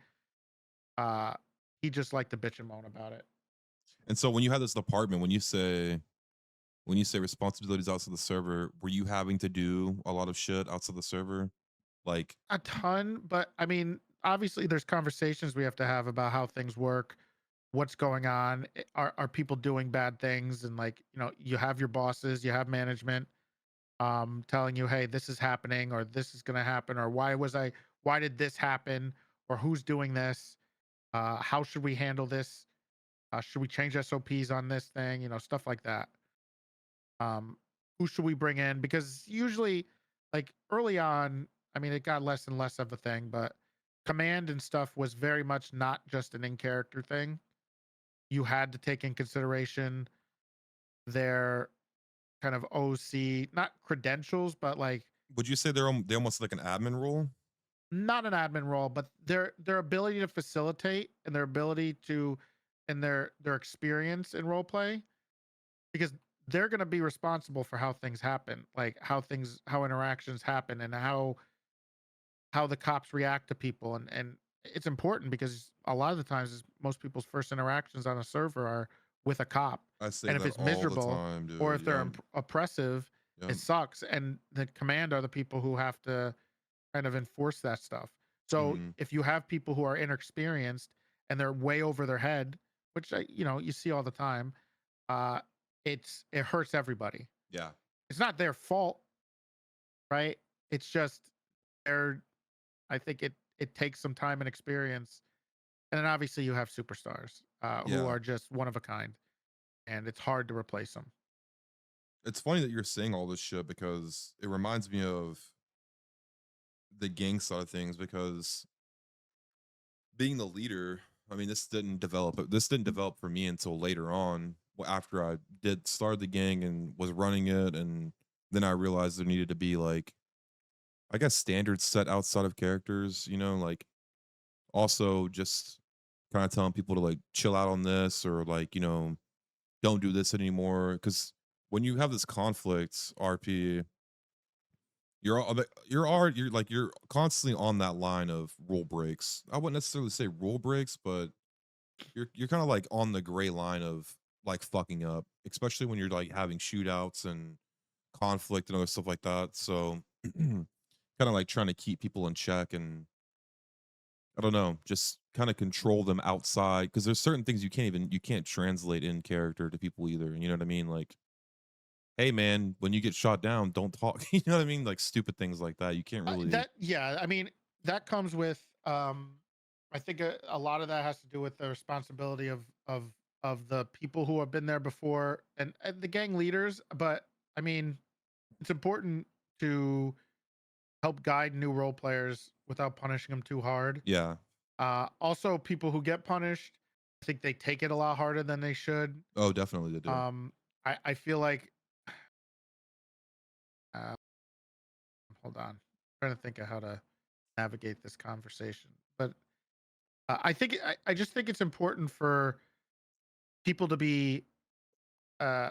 Uh, he just liked to bitch and moan about it. And so when you had this department, when you say responsibilities outside the server, were you having to do a lot of shit outside the server? Like, A ton, but I mean, obviously, there's conversations we have to have about how things work, what's going on. Are people doing bad things? And like, you have your bosses, you have management, telling you, hey, this is happening, or this is going to happen, or why did this happen, or who's doing this? How should we handle this? Should we change SOPs on this thing? Stuff like that. Um, who should we bring in? Because usually, like early on, I mean, it got less and less of a thing, but command and stuff was very much not just an in character thing. You had to take in consideration their kind of OC, not credentials, but like would you say they're almost like an admin role? not an admin role, but their ability to facilitate and their ability to and their experience in role play, because they're going to be responsible for how things happen, like how interactions happen, and how the cops react to people. And it's important because a lot of the times most people's first interactions on a server are with a cop, I say and if that it's all the miserable time, or dude. if they're Yeah. oppressive, Yeah. it sucks. And the command are the people who have to kind of enforce that stuff. So Mhm. if you have people who are inexperienced and they're way over their head, which you see all the time, uh it hurts everybody. Yeah. It's not their fault, right? It's just they're I think it takes some time and experience. And then obviously you have superstars who Yeah. are just one of a kind, and it's hard to replace them. It's funny that you're saying all this shit because it reminds me of the gang side of things because being the leader, I mean, this didn't develop for me until later on after I did start the gang and was running it, and then I realized there needed to be like, I guess, standards set outside of characters, like also just kind of telling people to like chill out on this or like, don't do this anymore. Cause when you have this conflict, RP, you're constantly on that line of rule breaks. I wouldn't necessarily say rule breaks, but you're kind of like on the gray line of like fucking up, especially when you're like having shootouts and conflict and other stuff like that. So kind of like trying to keep people in check and I don't know, just kind of control them outside because there's certain things you can't translate in character to people either. You know what I mean? Like, hey man, when you get shot down, don't talk. You know what I mean? Like stupid things like that. You can't really. That yeah, I mean that comes with I think a lot of that has to do with the responsibility of the people who have been there before, and the gang leaders. But I mean, it's important to help guide new role players without punishing them too hard. Yeah. Also, people who get punished, I think they take it a lot harder than they should. Oh, definitely they do. Um, I feel like, uh, hold on, I'm trying to think of how to navigate this conversation. But I just think it's important for people to be uh,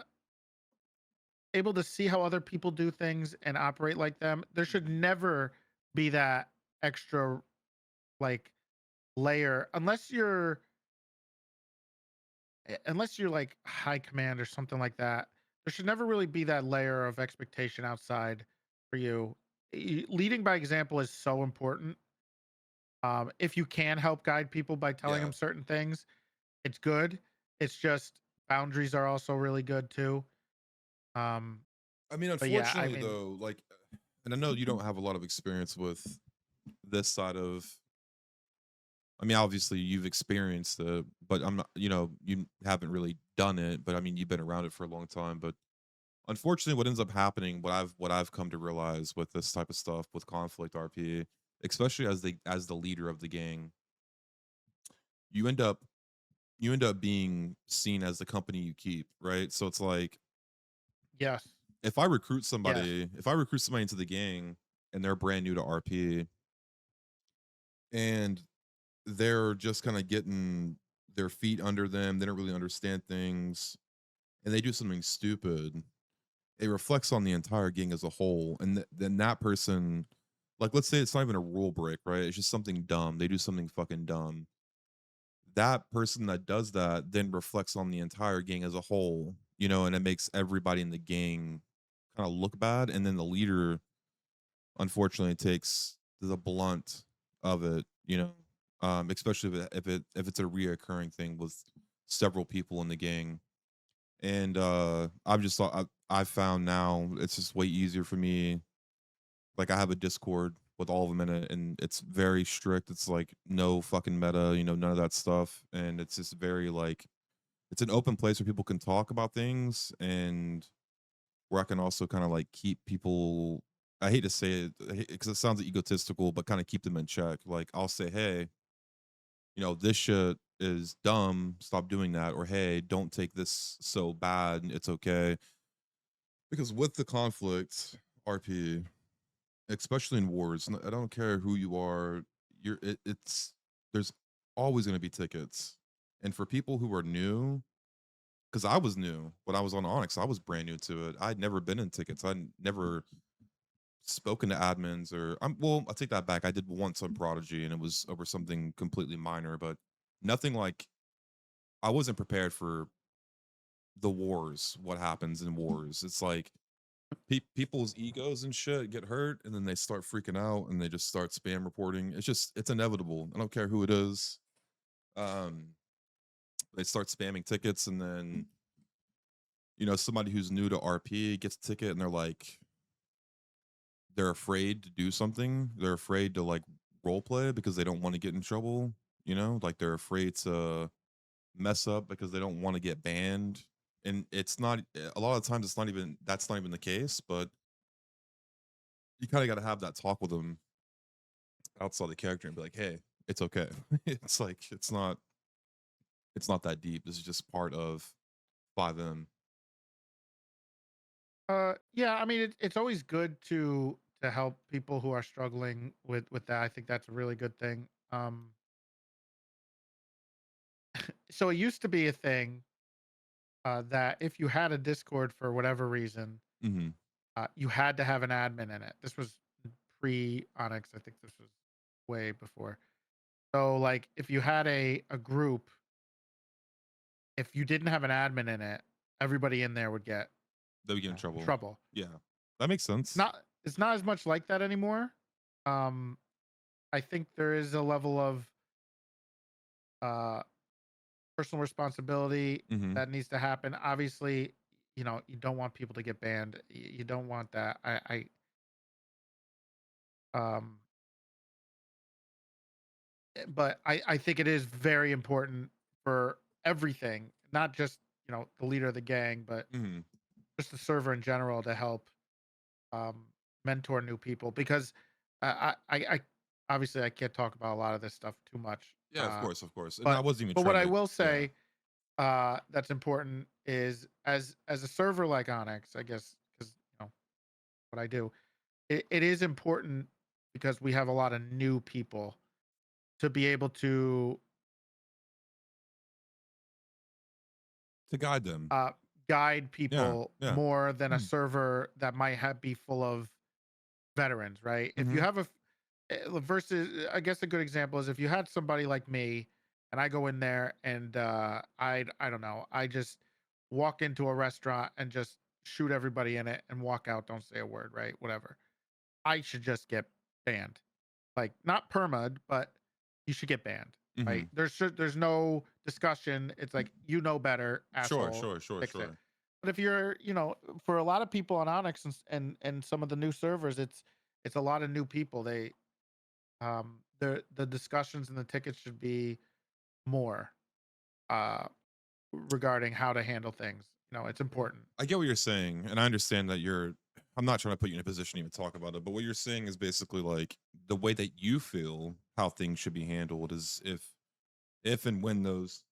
able to see how other people do things and operate like them. There should never be that extra like layer unless you're like high command or something like that. There should never really be that layer of expectation outside for you. Leading by example is so important. If you can help guide people by telling Yeah. them certain things, it's good. It's just boundaries are also really good too. Um, I mean, but yeah, I unfortunately mean, though, like, and I know you don't have a lot of experience with this side of. I mean, obviously you've experienced it, but I'm not. You haven't really done it, but I mean, you've been around it for a long time. But unfortunately, what ends up happening, what I've come to realize with this type of stuff with conflict RP, especially as the leader of the gang, you end up you end up being seen as the company you keep, right? So it's like Yes. if I recruit Yes. somebody, if I recruit somebody into the gang and they're brand new to RP and they're just kind of getting their feet under them, they don't really understand things, and they do something stupid, it reflects on the entire gang as a whole. And then that person, like, let's say it's not even a rule break, right? It's just something dumb. They do something fucking dumb. That person that does that then reflects on the entire gang as a whole, and it makes everybody in the gang kind of look bad. And then the leader, unfortunately, takes the blunt of it, especially if it's a reoccurring thing with several people in the gang. And I've just thought I've found now it's just way easier for me. Like I have a Discord with all of them in it, and it's very strict. It's like no fucking meta, none of that stuff, and it's just very like it's an open place where people can talk about things, and where I can also kind of like keep people. I hate to say it because it sounds egotistical, but kind of keep them in check. Like I'll say, hey, this shit is dumb. Stop doing that. Or hey, don't take this so bad. It's okay. Because with the conflict, RP, especially in wars, I don't care who you are, it's there's always going to be tickets. And for people who are new, because I was new when I was on Onyx, I was brand new to it. I'd never been in tickets. I'd never spoken to admins well, I take that back. I did once on Prodigy and it was over something completely minor, but nothing like I wasn't prepared for the wars, what happens in wars. It's like people's egos and shit get hurt and then they start freaking out and they just start spam reporting. It's inevitable. I don't care who it is. Um, they start spamming tickets and then somebody who's new to RP gets a ticket and they're afraid to do something. They're afraid to like role play because they don't want to get in trouble. Like they're afraid to mess up because they don't want to get banned. And it's not a lot of times that's not even the case, but you kind of got to have that talk with them outside the character and be like, hey, it's okay. It's like it's not that deep. This is just part of 5M. Yeah, I mean, it's always good to help people who are struggling with that. I think that's a really good thing. So it used to be a thing that if you had a Discord for whatever reason, Hmm. you had to have an admin in it. This was pre Onyx. I think this was way before. So like, if you had a group, if you didn't have an admin in it, everybody in there would get They would get in in trouble. trouble. Yeah, that makes sense. It's not as much like that anymore. Um, I think there is a level of uh personal responsibility Hmm. that needs to happen. Obviously, you don't want people to get banned. You don't want that. Um, but I think it is very important for everything, not just the leader of the gang, but Hmm. just the server in general to help um mentor new people because I obviously I can't talk about a lot of this stuff too much. Yeah, of course. And I But wasn't even but what trying I to. will Yeah, say that's important is as a server like Onyx, I guess, because what I do, it is important because we have a lot of new people to be able to to guide them. uh, guide Yeah, people yeah. more than a server that might have be full of veterans, right? If you Hmm. have versus, I guess a good example is if you had somebody like me, and I go in there and I don't know, I just walk into a restaurant and just shoot everybody in it and walk out, don't say a word, right? Whatever. I should just get banned, like not permad, but you should get banned, right? Hmm. There's no discussion. It's like better, Sure, asshole, sure, sure, fix it. sure. But if you're, for a lot of people on Onyx and some of the new servers, it's a lot of new people. The discussions and the tickets should be more uh regarding how to handle things. It's important. I get what you're saying, and I understand that you're. I'm not trying to put you in a position to even talk about it, but what you're saying is basically like the way that you feel how things should be handled is if and when those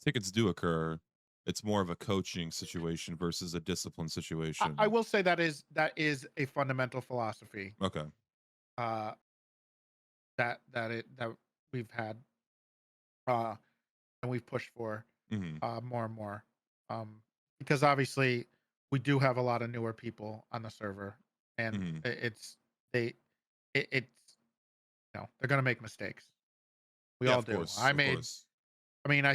tickets do occur, it's more of a coaching situation versus a discipline I situation. will say that is a fundamental philosophy Okay. uh, that we've had uh, and we've pushed for Mhm. more and more, um, because obviously we do have a lot of newer people on the server, and Mhm. it's they it's they're gonna make mistakes. We Yeah, all of do. course. Of course. I mean,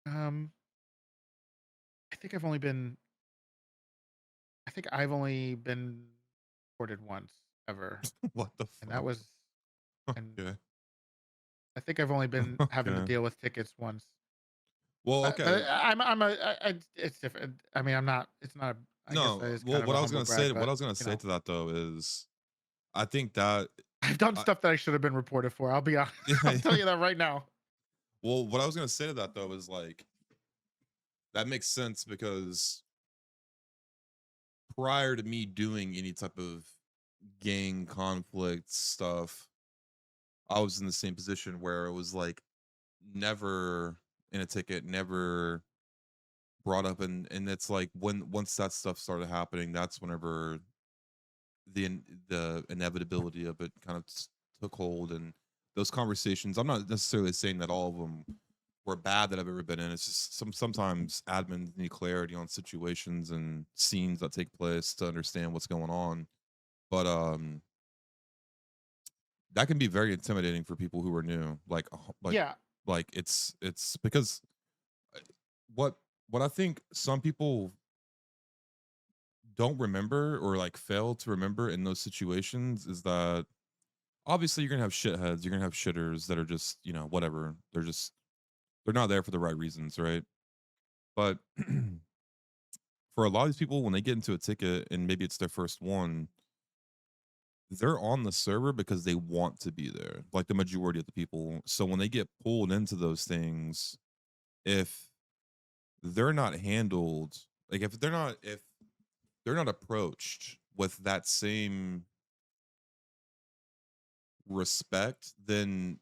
um, I think I've only been I think I've only been reported once ever, What the and that fuck? was and Okay. I think I've only been having to Okay. deal with tickets once. Well, But okay. it's different. I mean, I'm not. It's not. I guess that No, is well, kind of a humble brag, what but I was gonna you say know, to that though is I think that I've done I stuff that I should have been reported for. I'll be honest. I'll yeah, tell you that right now. well, what I was gonna say to that though is like that makes sense because prior to me doing any type of gang conflict stuff, I was in the same position where it was like never in a ticket, never brought up, and it's like when once that stuff started happening, that's whenever the inevitability of it kind of took hold, and those conversations. I'm not necessarily saying that all of them were bad that I've ever been in. It's just sometimes admins need clarity on situations and scenes that take place to understand what's going on. But that can be very intimidating for people who are new. Yeah. Like it's because uh, what what I think some people don't remember or like fail to remember in those situations is that obviously you're gonna have shitheads, you're gonna have shitters that are just, whatever. They're not there for the right reasons, right? But for a lot of these people, when they get into a ticket and maybe it's their first one, they're on the server because they want to be there, like the majority of the people. So when they get pulled into those things, if they're not handled, like if they're not approached with that same respect, then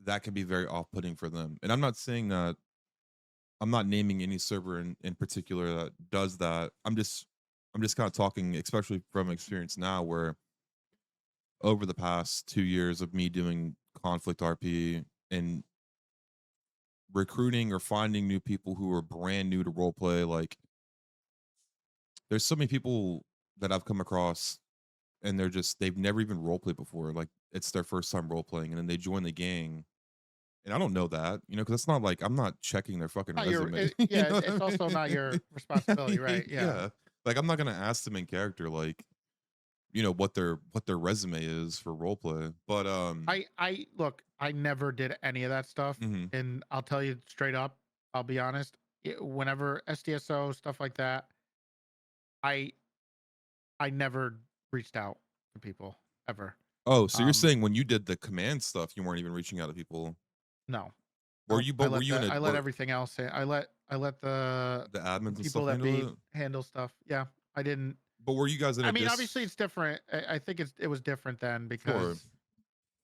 that can be very off-putting for them. And I'm not saying that I'm not naming any server in particular that does that. I'm just kind of talking, especially from experience now, where over the past 2 years of me doing conflict RP and recruiting or finding new people who are brand new to role play, like there's so many people that I've come across and they've never even role played before. Like it's their first time role playing, and then they join the gang. And I don't know that, because it's not like I'm not checking their fucking Not your. resume. You Yeah. know what It's I also mean? not your responsibility, Yeah, right? Yeah. yeah. Like I'm not gonna ask them in character, like what their resume is for role play. But I look. I never did any of that stuff, mhm. and I'll tell you straight up. I'll be honest. Whenever SDSO stuff like that, I I never reached out to people ever. Oh, so you're Um, saying when you did the command stuff, you weren't even reaching out to people? no, Were nope. you? But were you in a? I let Were everything else. I let the the admins and people stuff that handle be it? handle stuff. Yeah, I didn't. But were you guys in I a mean, obviously it's different. I think it was different then Sure, because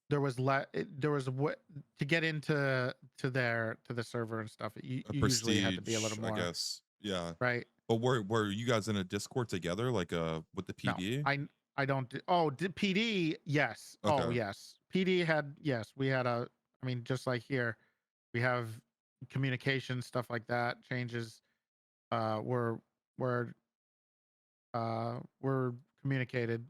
there was there was what to get into to the server and stuff. a You usually had to be a prestige, little I more, guess. Yeah. right? But were you guys in a Discord together, like with the No, PD? I don't do. Oh, did PD? Yes. Oh, Okay. yes. PD had yes. We had a. I mean, just like here, we have communication stuff like that. Changes. Were were were communicated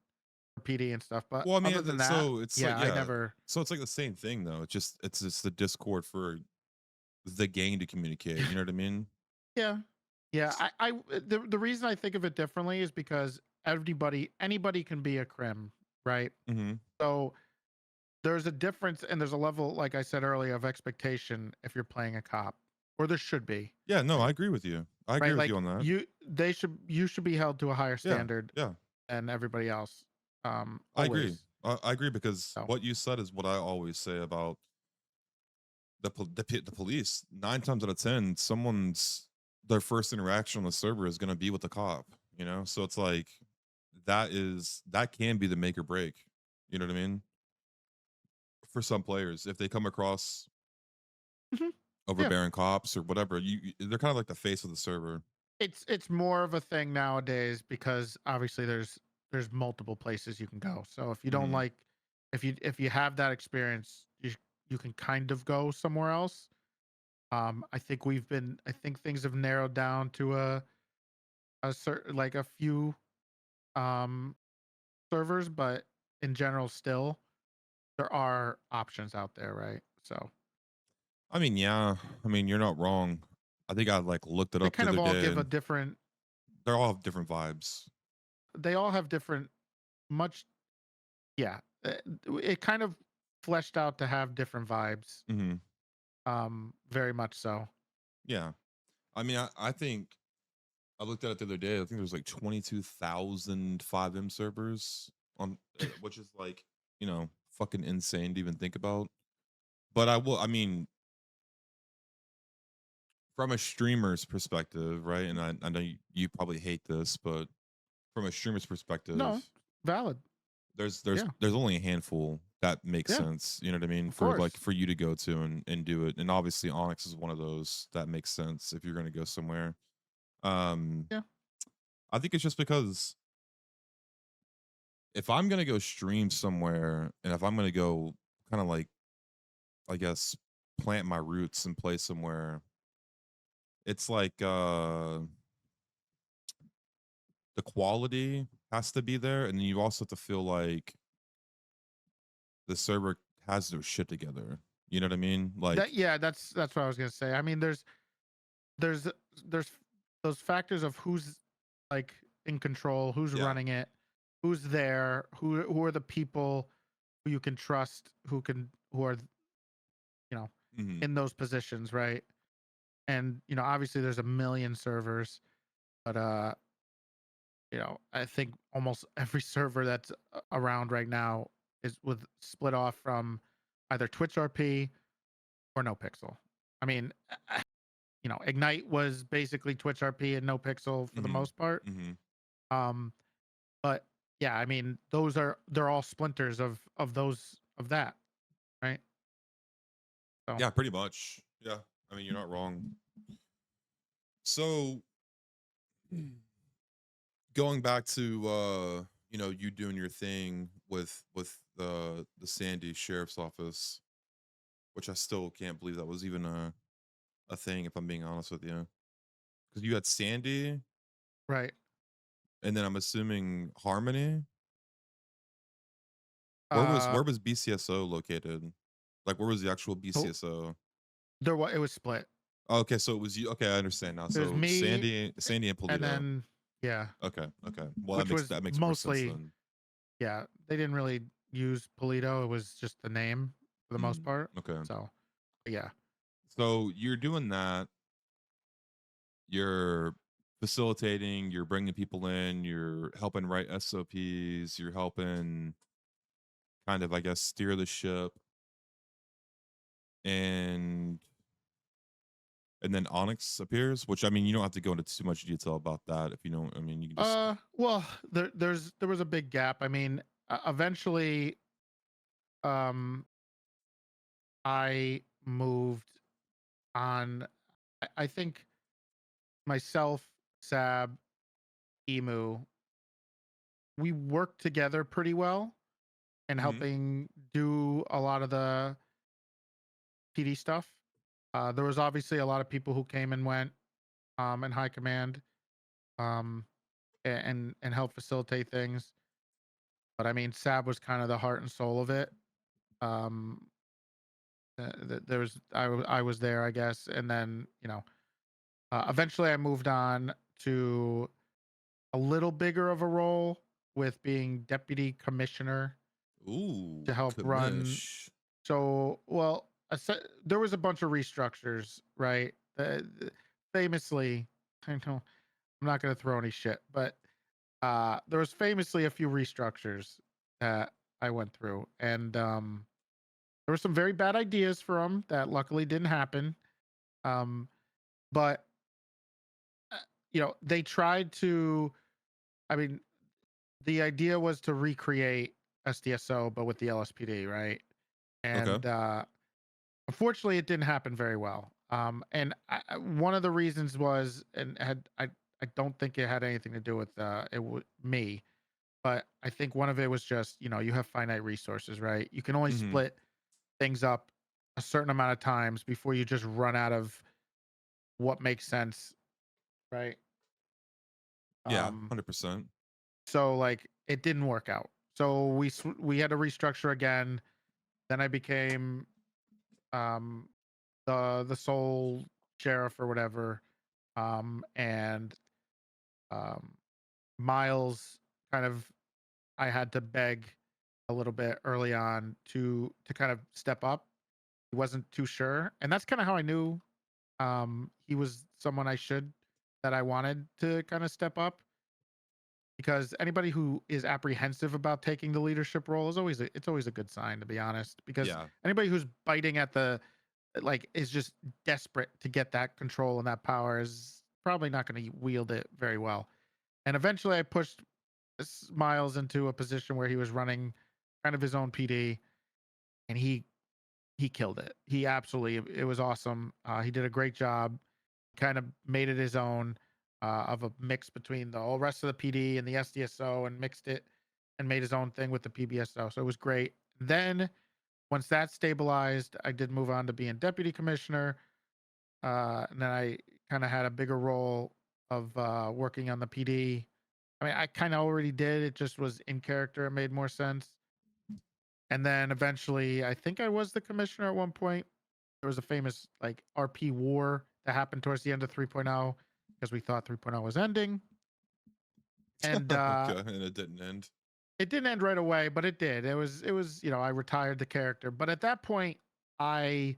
for PD and stuff. But Well, I mean, other than that, so it's like, yeah, I yeah. never. So it's like the same thing though. It's just the Discord for the gang to communicate. You know what I mean? Yeah, yeah. The reason I think of it differently is because anybody can be a crim, right? Hmm. So there's a difference and there's a level, like I said earlier, of expectation if you're playing a cop, or there should be, Yeah. No, I right? agree with you. I agree Right? with you Like on that. you should be held to a higher Yeah. standard Yeah. than everybody else. I agree. Always. I agree because So what you said is what I always say about the police. 9 times out of 10, someone's their first interaction on the server is going to be with the cop. So it's like that can be the make or break. You know what I mean? For some players, if they come across Mhm. Yeah. overbearing cops or whatever. They're kind of like the face of the server. It's more of a thing nowadays because obviously there's multiple places you can go. So if you don't Hmm. like if you have that experience, you can kind of go somewhere else. I think things have narrowed down to a certain like a few um servers, but in general still there are options out there, right? So I mean, yeah. I mean, you're not wrong. I think I like looked it they up the kind of other all day, give a and different they all have different vibes. they all have different much yeah. It kind of fleshed out to have different vibes. Hmm. Very much so. Yeah. I mean, I think I looked at it the other day. I think there's like 22,000 5M servers on, which is like, fucking insane to even think about. But I mean, from a streamer's perspective, right? And I know you probably hate this, but from a streamer's No, perspective, valid. Yeah. there's only a handful that makes Yeah, sense. You know what I mean? of For like course. for you to go to and do it. And obviously Onyx is one of those that makes sense if you're gonna go somewhere. Um Yeah. I think it's just because if I'm gonna go stream somewhere and if I'm gonna go kind of like, I guess, plant my roots and play somewhere, it's like the quality has to be there, and then you also have to feel like the server has their shit together. You know what I mean? That Like, yeah, that's what I was gonna say. I mean, there's there's those factors of who's like in control, who's yeah. running it, who's there, who are the people who you can trust, who are you know Hmm. in those positions, right? And obviously there's a million servers, but I think almost every server that's around right now is with split off from either Twitch RP or Nopixel. I mean, Ignite was basically Twitch RP and Nopixel for the Hmm. most part. Hmm. Um, but yeah, I mean, they're all splinters of that, right? So Yeah, pretty much. Yeah. I mean, you're not wrong. So going back to you doing your thing with the Sandy Sheriff's Office, which I still can't believe that was even a thing, if I'm being honest with you. Because you had Sandy, right. and then I'm assuming Harmony. Uh, Where was BCSO located? Like, where was the actual so BCSO? it was split. Oh, okay, so it was you. Okay, I understand now. It was So me, Sandy and and Polito. then yeah, Okay, okay. Well, which was that makes more sense mostly then. yeah. They didn't really use Polito. It was just the name for the most Mm, part. okay. So yeah. So you're doing that. You're facilitating. You're bringing people in. You're helping write SOPs. You're helping kind of, I guess, steer the ship. And then Onyx appears, which I mean, you don't have to go into too much detail about that if you don't. I mean, you can just. Well, there was a big gap. I mean, eventually, um, I moved on. I think myself, Sab, Emu, we worked together pretty well in Mhm. helping do a lot of the PD stuff. There was obviously a lot of people who came and went in high command um, and helped facilitate things. But I mean, Sab was kind of the heart and soul of it. Um, there was I was there, I guess, and then eventually I moved on to a little bigger of a role with being deputy commissioner to Ooh, help run. commish. So, well, there was a bunch of restructures, right? Famously, I know I'm not going to throw any shit, but there was famously a few restructures that I went through, and there were some very bad ideas for them that luckily didn't happen. Um, but uh, they tried to. I mean, the idea was to recreate SDSO, but with the LSPD, right? Okay. And Unfortunately, it didn't happen very well. And one of the reasons was, and I don't think it had anything to do with me, but I think one of it was just, you have finite resources, right? You can only Mhm. split things up a certain amount of times before you just run out of what makes sense, right? Yeah, Um, 100%. so like it didn't work out. So we had to restructure again. Then I became um the sole sheriff or whatever. And um Miles kind of, I had to beg a little bit early on to kind of step up. He wasn't too sure, and that's kind of how I knew he was someone that I wanted to kind of step up, because anybody who is apprehensive about taking the leadership role is it's always a good sign, to be honest, because Yeah. anybody who's biting at the, like, is just desperate to get that control and that power is probably not going to wield it very well. And eventually I pushed Miles into a position where he was running kind of his own PD, and he killed it. He absolutely, it was awesome. He did a great job. Kind of made it his own, of a mix between the whole rest of the PD and the SDSO, and mixed it and made his own thing with the PBSO. So it was great. Then once that stabilized, I did move on to being deputy commissioner. And then I kind of had a bigger role of working on the PD. I mean, I kind of already did. It just was in character. It made more sense. And then eventually, I think I was the commissioner at one point. There was a famous like RP war that happened towards the end of 3.0, because we thought 3.0 was ending. And Okay, and it didn't end. it didn't end right away, but it did. It was, I retired the character. But at that point, I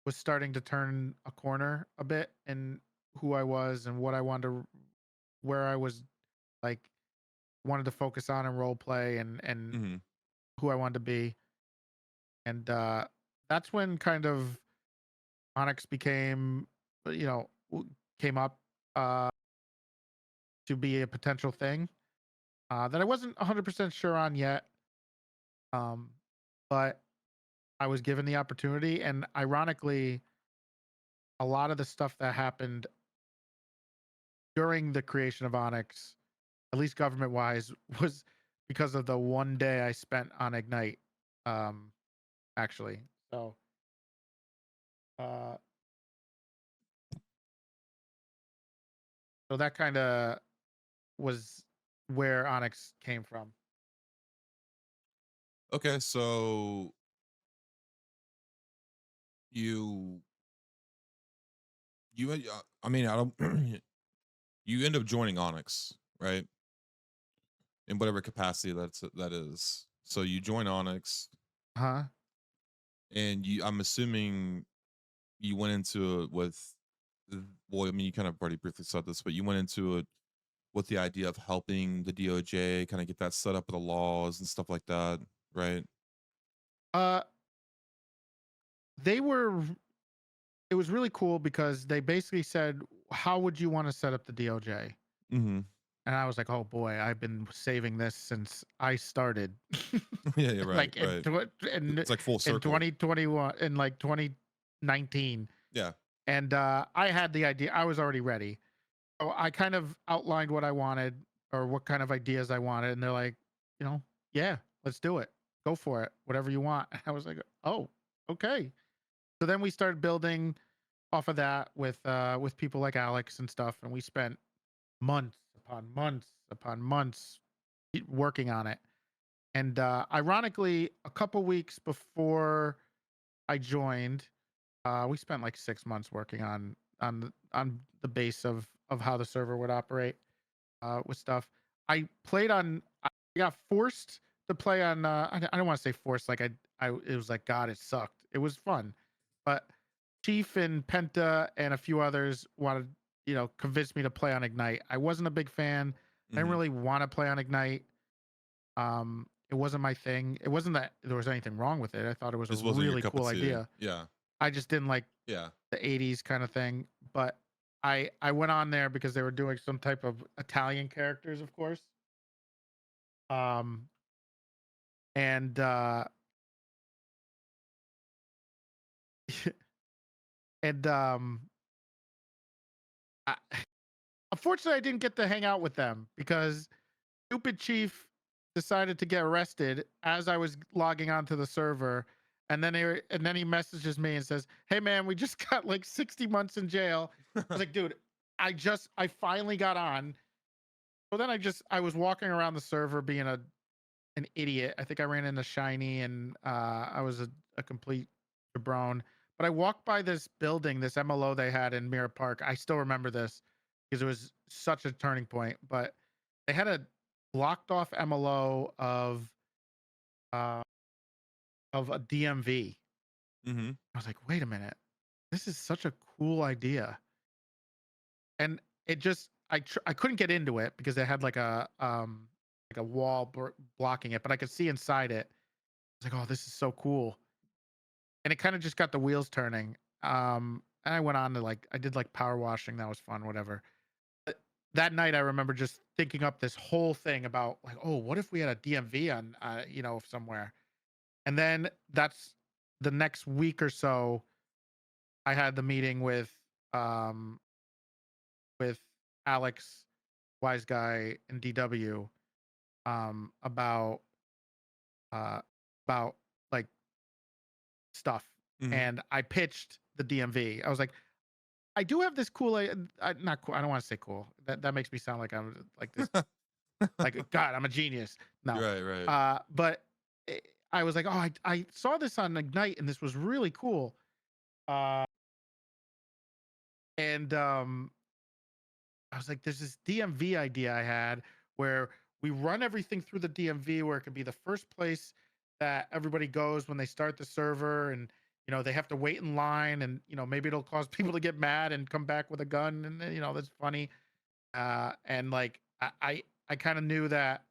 was starting to turn a corner a bit in who I was and what I wanted to, where I was, like, wanted to focus on in role play, and Mhm. who I wanted to be. And that's when kind of Onyx became, came up uh, to be a potential thing that I wasn't 100% sure on yet. Um, but I was given the opportunity, and ironically, a lot of the stuff that happened during the creation of Onyx, at least government wise, was because of the one day I spent on Ignite. Um, actually, so uh, so that kind of was where Onyx came from. Okay, so you I mean, I don't you end up joining Onyx, right? In whatever capacity that is. So you join Onyx, Huh? and I'm assuming you went into it with well, I mean, you kind of already briefly said this, but you went into it with the idea of helping the DOJ kind of get that set up with the laws and stuff like that, right? Uh, they were. It was really cool because they basically said, "How would you want to set up the DOJ?" Mm-hmm. And I was like, "Oh boy, I've been saving this since I started." Yeah, yeah, right, Like right. It's like full in circle. 2021, in like 2019. Yeah. And I had the idea. I was already ready. So I kind of outlined what I wanted, or what kind of ideas I wanted, and they're like, you know, yeah, let's do it. Go for it. Whatever you want. I was like, "Oh, okay." So then we started building off of that with people like Alex and stuff, and we spent months upon months upon months working on it. And ironically, a couple weeks before I joined, we spent like 6 months working on the base of how the server would operate with stuff. I got forced to play on. I don't want to say forced. Like it was like God. It sucked. It was fun, but Chief and Penta and a few others wanted, convinced me to play on Ignite. I wasn't a big fan. I didn't Mm-hmm. really want to play on Ignite. It wasn't my thing. It wasn't that there was anything wrong with it. I thought it was a This wasn't your really cup of cool tea. idea. Yeah. I just didn't like Yeah. the 80s kind of thing. But I went on there because they were doing some type of Italian characters, of course. Um and And I, unfortunately, I didn't get to hang out with them because stupid chief decided to get arrested as I was logging onto the server. And then he messages me and says, "Hey man, we just got like 60 months in jail." I was like, "Dude, I finally got on." So then I was walking around the server being an idiot. I think I ran into Shiny and I was a complete jabron. But I walked by this building, this MLO they had in Mirror Park. I still remember this because it was such a turning point. But they had a blocked off MLO uh, of a DMV. Mm-hmm. I was like, wait a minute, this is such a cool idea. And it just I couldn't get into it because they had like a wall blocking it, but I could see inside it. I was like, oh, this is so cool. And it kind of just got the wheels turning. And I went on to I did like power washing. That was fun, whatever. But that night, I remember just thinking up this whole thing about like, oh, what if we had a DMV on, somewhere? And then that's the next week or so. I had the meeting um, with Alex, Wise Guy, and DW about uh, about like stuff. Mm-hmm. And I pitched the DMV. I was like, I do have this cool, not cool. I don't want to say cool. That makes me sound like I'm like this, like God, I'm a genius. No, Right, right. but I was like, oh, I saw this on Ignite, and this was really cool. Uh, and I was like, there's this DMV idea I had where we run everything through the DMV, where it could be the first place that everybody goes when they start the server, and they have to wait in line, and maybe it'll cause people to get mad and come back with a gun, and that's funny. And like I kind of knew that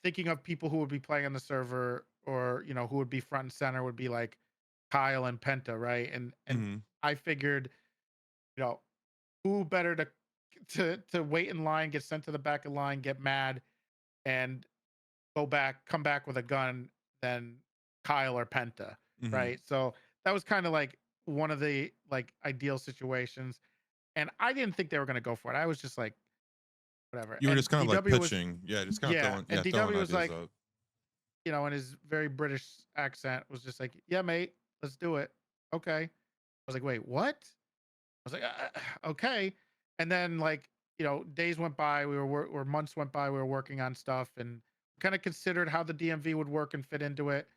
thinking of people who would be playing on the server, or who would be front and center, would be like Kyle and Penta, right? And Mm-hmm. I figured, you know who better to wait in line, get sent to the back of line, get mad, and come back with a gun than Kyle or Penta, Mm-hmm. right? So that was kind of like one of the like ideal situations, and I didn't think they were going to go for it. I was just like, whatever. You were And just kind of like DW was, pitching, yeah, just kind of yeah, throwing, and yeah, throwing DW was ideas like, out. in his very British accent, was just like, yeah, mate, let's do it. Okay. I was like, wait, what? I was like, okay. And then days went by, or months went by, we were working on stuff and kind of considered how the DMV would work and fit into it.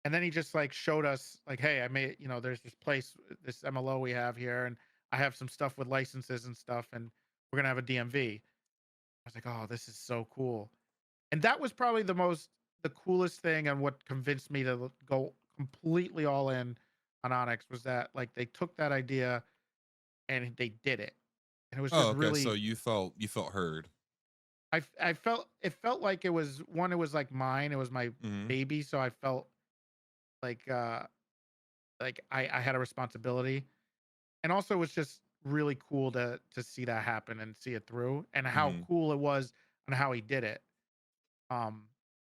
And then he just like showed us like, hey, I made, there's this place, this MLO we have here, and I have some stuff with licenses and stuff, and we're gonna have a DMV. I was like, oh, this is so cool. And that was probably the coolest thing, and what convinced me to go completely all in on Onyx, was that like they took that idea and they did it. And it was Oh, just okay. So really, you felt heard. I felt, it felt like it was one, it was like mine, it was my Mm-hmm. baby. So I felt like I had a responsibility. And also it was just really cool to see that happen and see it through, and how Mm-hmm. cool it was and how he did it. Um,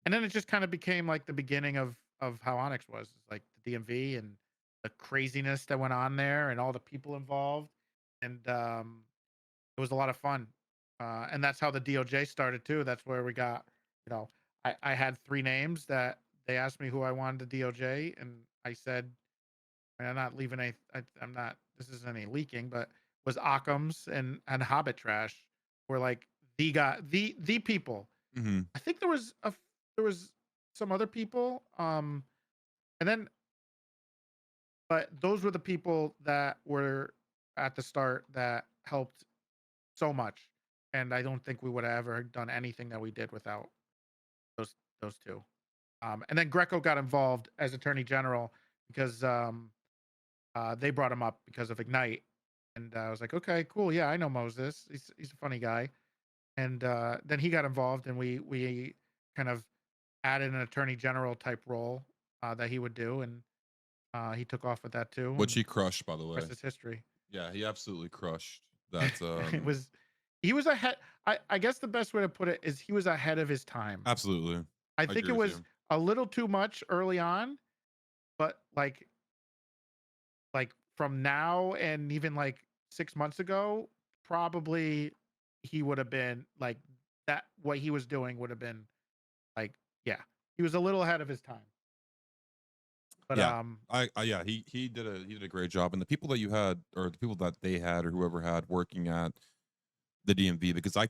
and then it just kind of became like the beginning of how Onyx was. It's like the DMV and the craziness that went on there and all the people involved. And it was a lot of fun. And that's how the DOJ started too. That's where we got, you know, I had three names that they asked me who I wanted the DOJ, and I said, I'm not leaving I'm not, this isn't any leaking, but was Occam's and Hobbit Trash were like the people. Mm-hmm. I think there was some other people, and then, but those were the people that were at the start that helped so much, and I don't think we would have ever done anything that we did without those two. And then Greco got involved as Attorney General because they brought him up because of Ignite, and I was like, okay, cool, yeah, I know Moses. He's a funny guy, and then he got involved, and we kind of added an Attorney General type role that he would do, and he took off with that too, Which and he crushed, by the the way. rest is history. Yeah, he absolutely crushed that. It was He was ahead. I guess the best way to put it is he was ahead of his time. Absolutely, I I think agree it with was you. a little too much early on, but like like from now and even like 6 months ago, probably he would have been like that. What he was doing would have been like, yeah, he was a little ahead of his time. But Yeah. Yeah, he did a great job. And the people that you had, or the people that they had, or whoever had working at the DMV, because I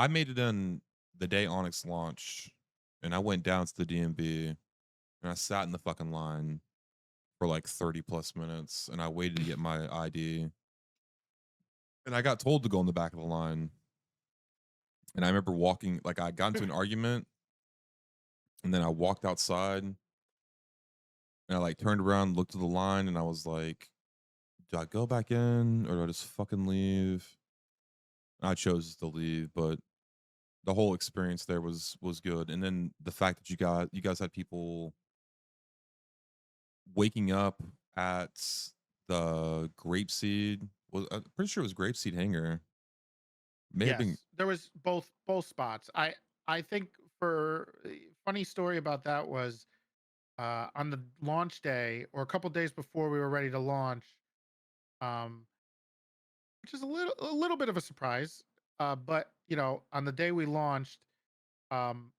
made it in the day Onyx launched, and I went down to the DMV and I sat in the fucking line for like 30 plus minutes, and I waited to get my ID, and I got told to go in the back of the line. And I remember walking, like I got into an argument, and then I walked outside, and I like turned around, looked at the line, and I was like, do I go back in or do I just fucking leave? I chose to leave, but the whole experience there was good. And then the fact that you guys had people waking up at the grapeseed, was I'm pretty sure it was grapeseed hangar. May have been. yes, there was both spots. I think for funny story about that was on the launch day or a couple days before we were ready to launch, um, which is a little bit of a surprise. But you know, on the day we launched, um,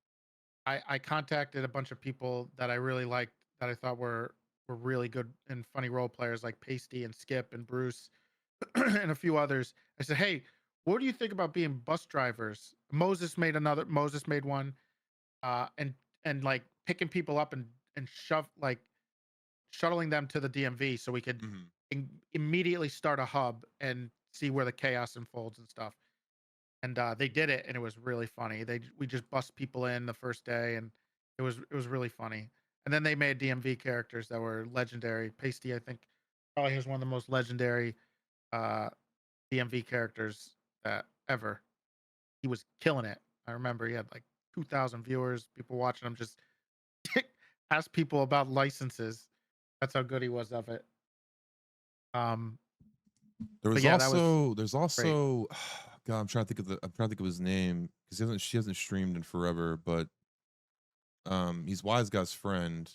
I contacted a bunch of people that I really liked that I thought were really good and funny role players like Pasty and Skip and Bruce and a few others. I said, "Hey, what do you think about being bus drivers?" Moses made one, and like picking people up and shuttling them to the DMV so we could Mhm. immediately start a hub and see where the chaos unfolds and stuff. And they did it, and it was really funny. We just bust people in the first day, and it was really funny. And then they made DMV characters that were legendary. Pasty, I think, probably has one of the most legendary uh, DMV characters ever. He was killing it. I remember he had like 2,000 viewers, people watching him just ask people about licenses. That's how good he was of it. Um, but yeah, that was There's great. also God, I'm trying to think of his name because she hasn't streamed in forever, but he's Wise Guy's friend.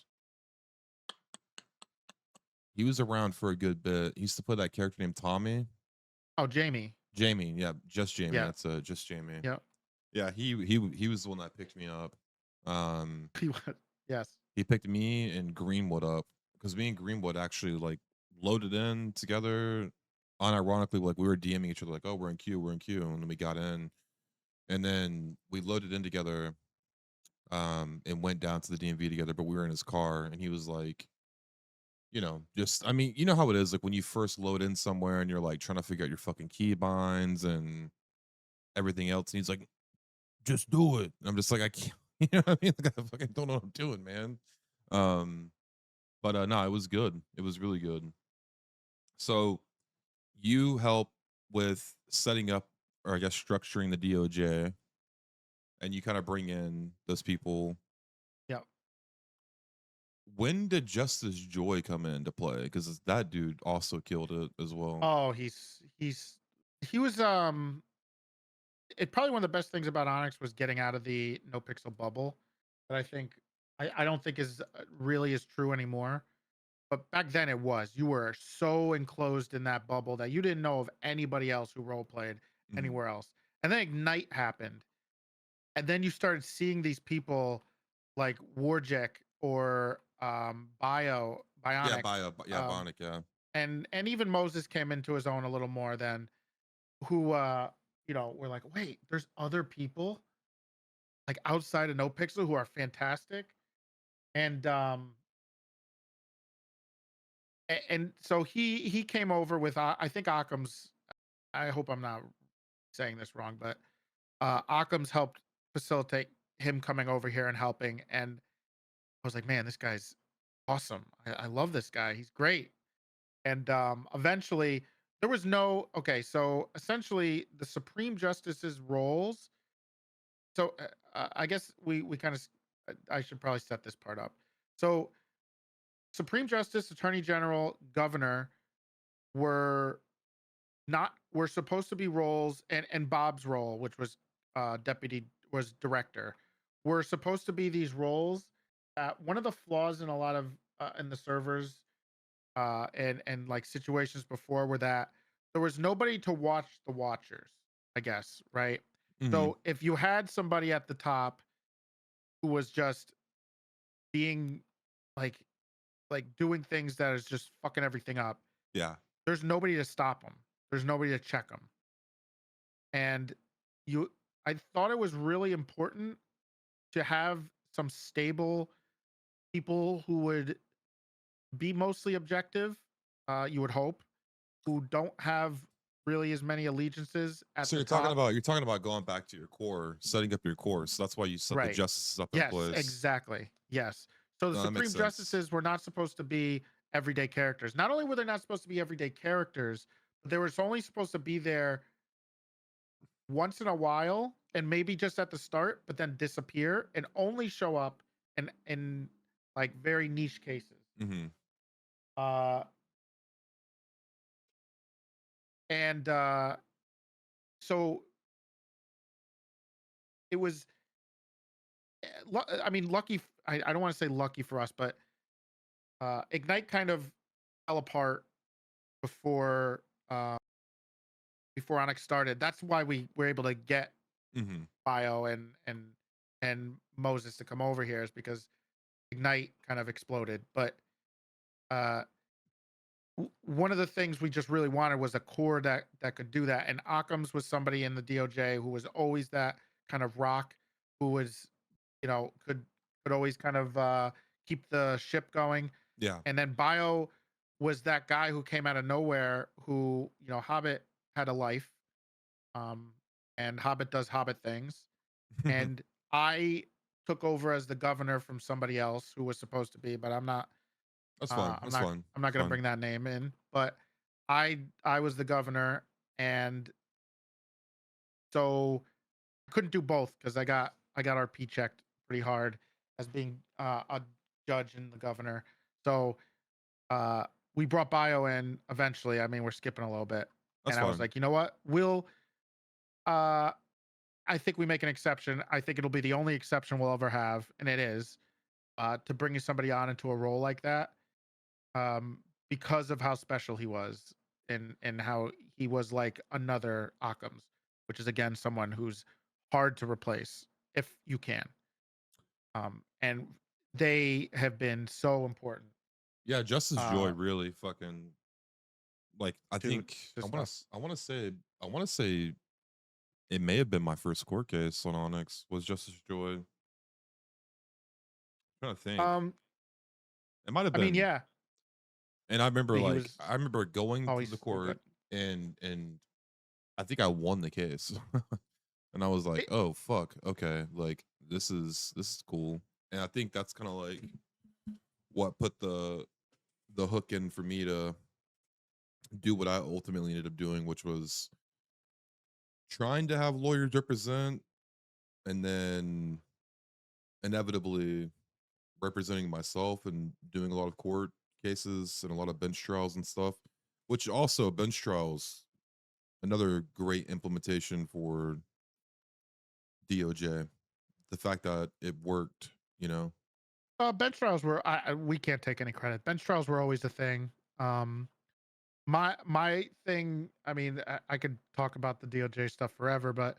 He was around for a good bit. He used to play that character named Tommy. Oh, Jamie. Jamie, yeah, just Jamie. Yeah. That's just Jamie. Yeah. Yeah, he was the one that picked me up. Um, He was. Yes. he picked me and Greenwood up because me and Greenwood actually like loaded in together. Unironically, like we were DMing each other, like, "Oh, we're in queue," and then we got in, and then we loaded in together, and went down to the DMV together. But we were in his car, and he was like, just I mean, you know how it is, like when you first load in somewhere and you're like trying to figure out your fucking key binds and everything else, and he's like, just do it. And I'm just like, I can't, you know what I mean? Like, I fucking don't know what I'm doing, man. Um, but no, it was good. It was really good. So you help with setting up, or I guess structuring the DOJ, and you kind of bring in those people. Yeah. When did Justice Joy come into play? Because that dude also killed it as well. Oh, he was it probably one of the best things about Onyx was getting out of the no pixel bubble that I don't think is really is true anymore. But back then it was. You were so enclosed in that bubble that you didn't know of anybody else who role played Mhm. anywhere else. And then Ignite happened. And then you started seeing these people like Warjack or Yeah, Bionic, yeah, um, Bionic, yeah. and even Moses came into his own a little more then, who were like, wait, there's other people like outside of No Pixel who are fantastic. And and so he came over with I think Occam's, I hope I'm not saying this wrong, but Occam's helped facilitate him coming over here and helping. And I was like, man, this guy's awesome. I love this guy. He's great. And eventually there was no okay. So essentially, the Supreme Justice's roles. So I guess we kind of I should probably set this part up. So Supreme Justice, Attorney General, Governor were not were supposed to be roles, and Bob's role, which was deputy was director, were supposed to be these roles. One of the flaws in a lot of in the servers and like situations before where that there was nobody to watch the watchers, I guess, right? Hmm. So if you had somebody at the top who was just being like doing things that is just fucking everything up, Yeah. there's nobody to stop them. There's nobody to check them. And you I thought it was really important to have some stable people who would be mostly objective, you would hope, who don't have really as many allegiances at So the top. you're talking about going back to your core, setting up your core. So that's why you set the Right. justices up in Yes, place. exactly. Yes. So the No, that makes Supreme sense. Justices were not supposed to be everyday characters. Not only were they not supposed to be everyday characters, but they were only supposed to be there once in a while and maybe just at the start, but then disappear and only show up in like very niche cases. Hmm. Uh and so it was I mean lucky I don't want to say lucky for us, but Ignite kind of fell apart before before Onyx started. That's why we were able to get Hmm. Bio and Moses to come over here, is because Ignite kind of exploded. But uh one of the things we just really wanted was a core that could do that. And Occam's was somebody in the DOJ who was always that kind of rock, who was, could always kind of keep the ship going. Yeah. And then Bio was that guy who came out of nowhere, who, Hobbit had a life, um, and Hobbit does Hobbit things. And I took over as the governor from somebody else who was supposed to be, but I'm not. That's fine. I'm That's not. fine. I'm not That's going to fine. bring that name in. But I was the governor, and so I couldn't do both because I got RP checked pretty hard as being a judge and the governor. So uh, we brought Bio in eventually. I mean, we're skipping a little bit, That's and I was fine. like, you know what? Uh, I think we make an exception. I think it'll be the only exception we'll ever have, and it is to bringing somebody on into a role like that, because of how special he was, and how he was like another Occam's, which is again someone who's hard to replace if you can. And they have been so important Yeah, Justice Joy uh, really fucking like I to think to stuff. I want to say it may have been my first court case on Onyx was Justice Joy. I'm trying to think. Um, It might have I mean, been. yeah, And I mean, he was I remember going to always the so good. court and I think I won the case. And I was like, It, "Oh fuck, okay, like this is cool." And I think that's kind of like what put the hook in for me to do what I ultimately ended up doing, which was trying to have lawyers represent and then inevitably representing myself and doing a lot of court cases and a lot of bench trials and stuff, which also bench trials, another great implementation for DOJ. The fact that it worked, you know. bench trials were we can't take any credit. Bench trials were always a thing. Um, my thing. I mean, I could talk about the DOJ stuff forever, but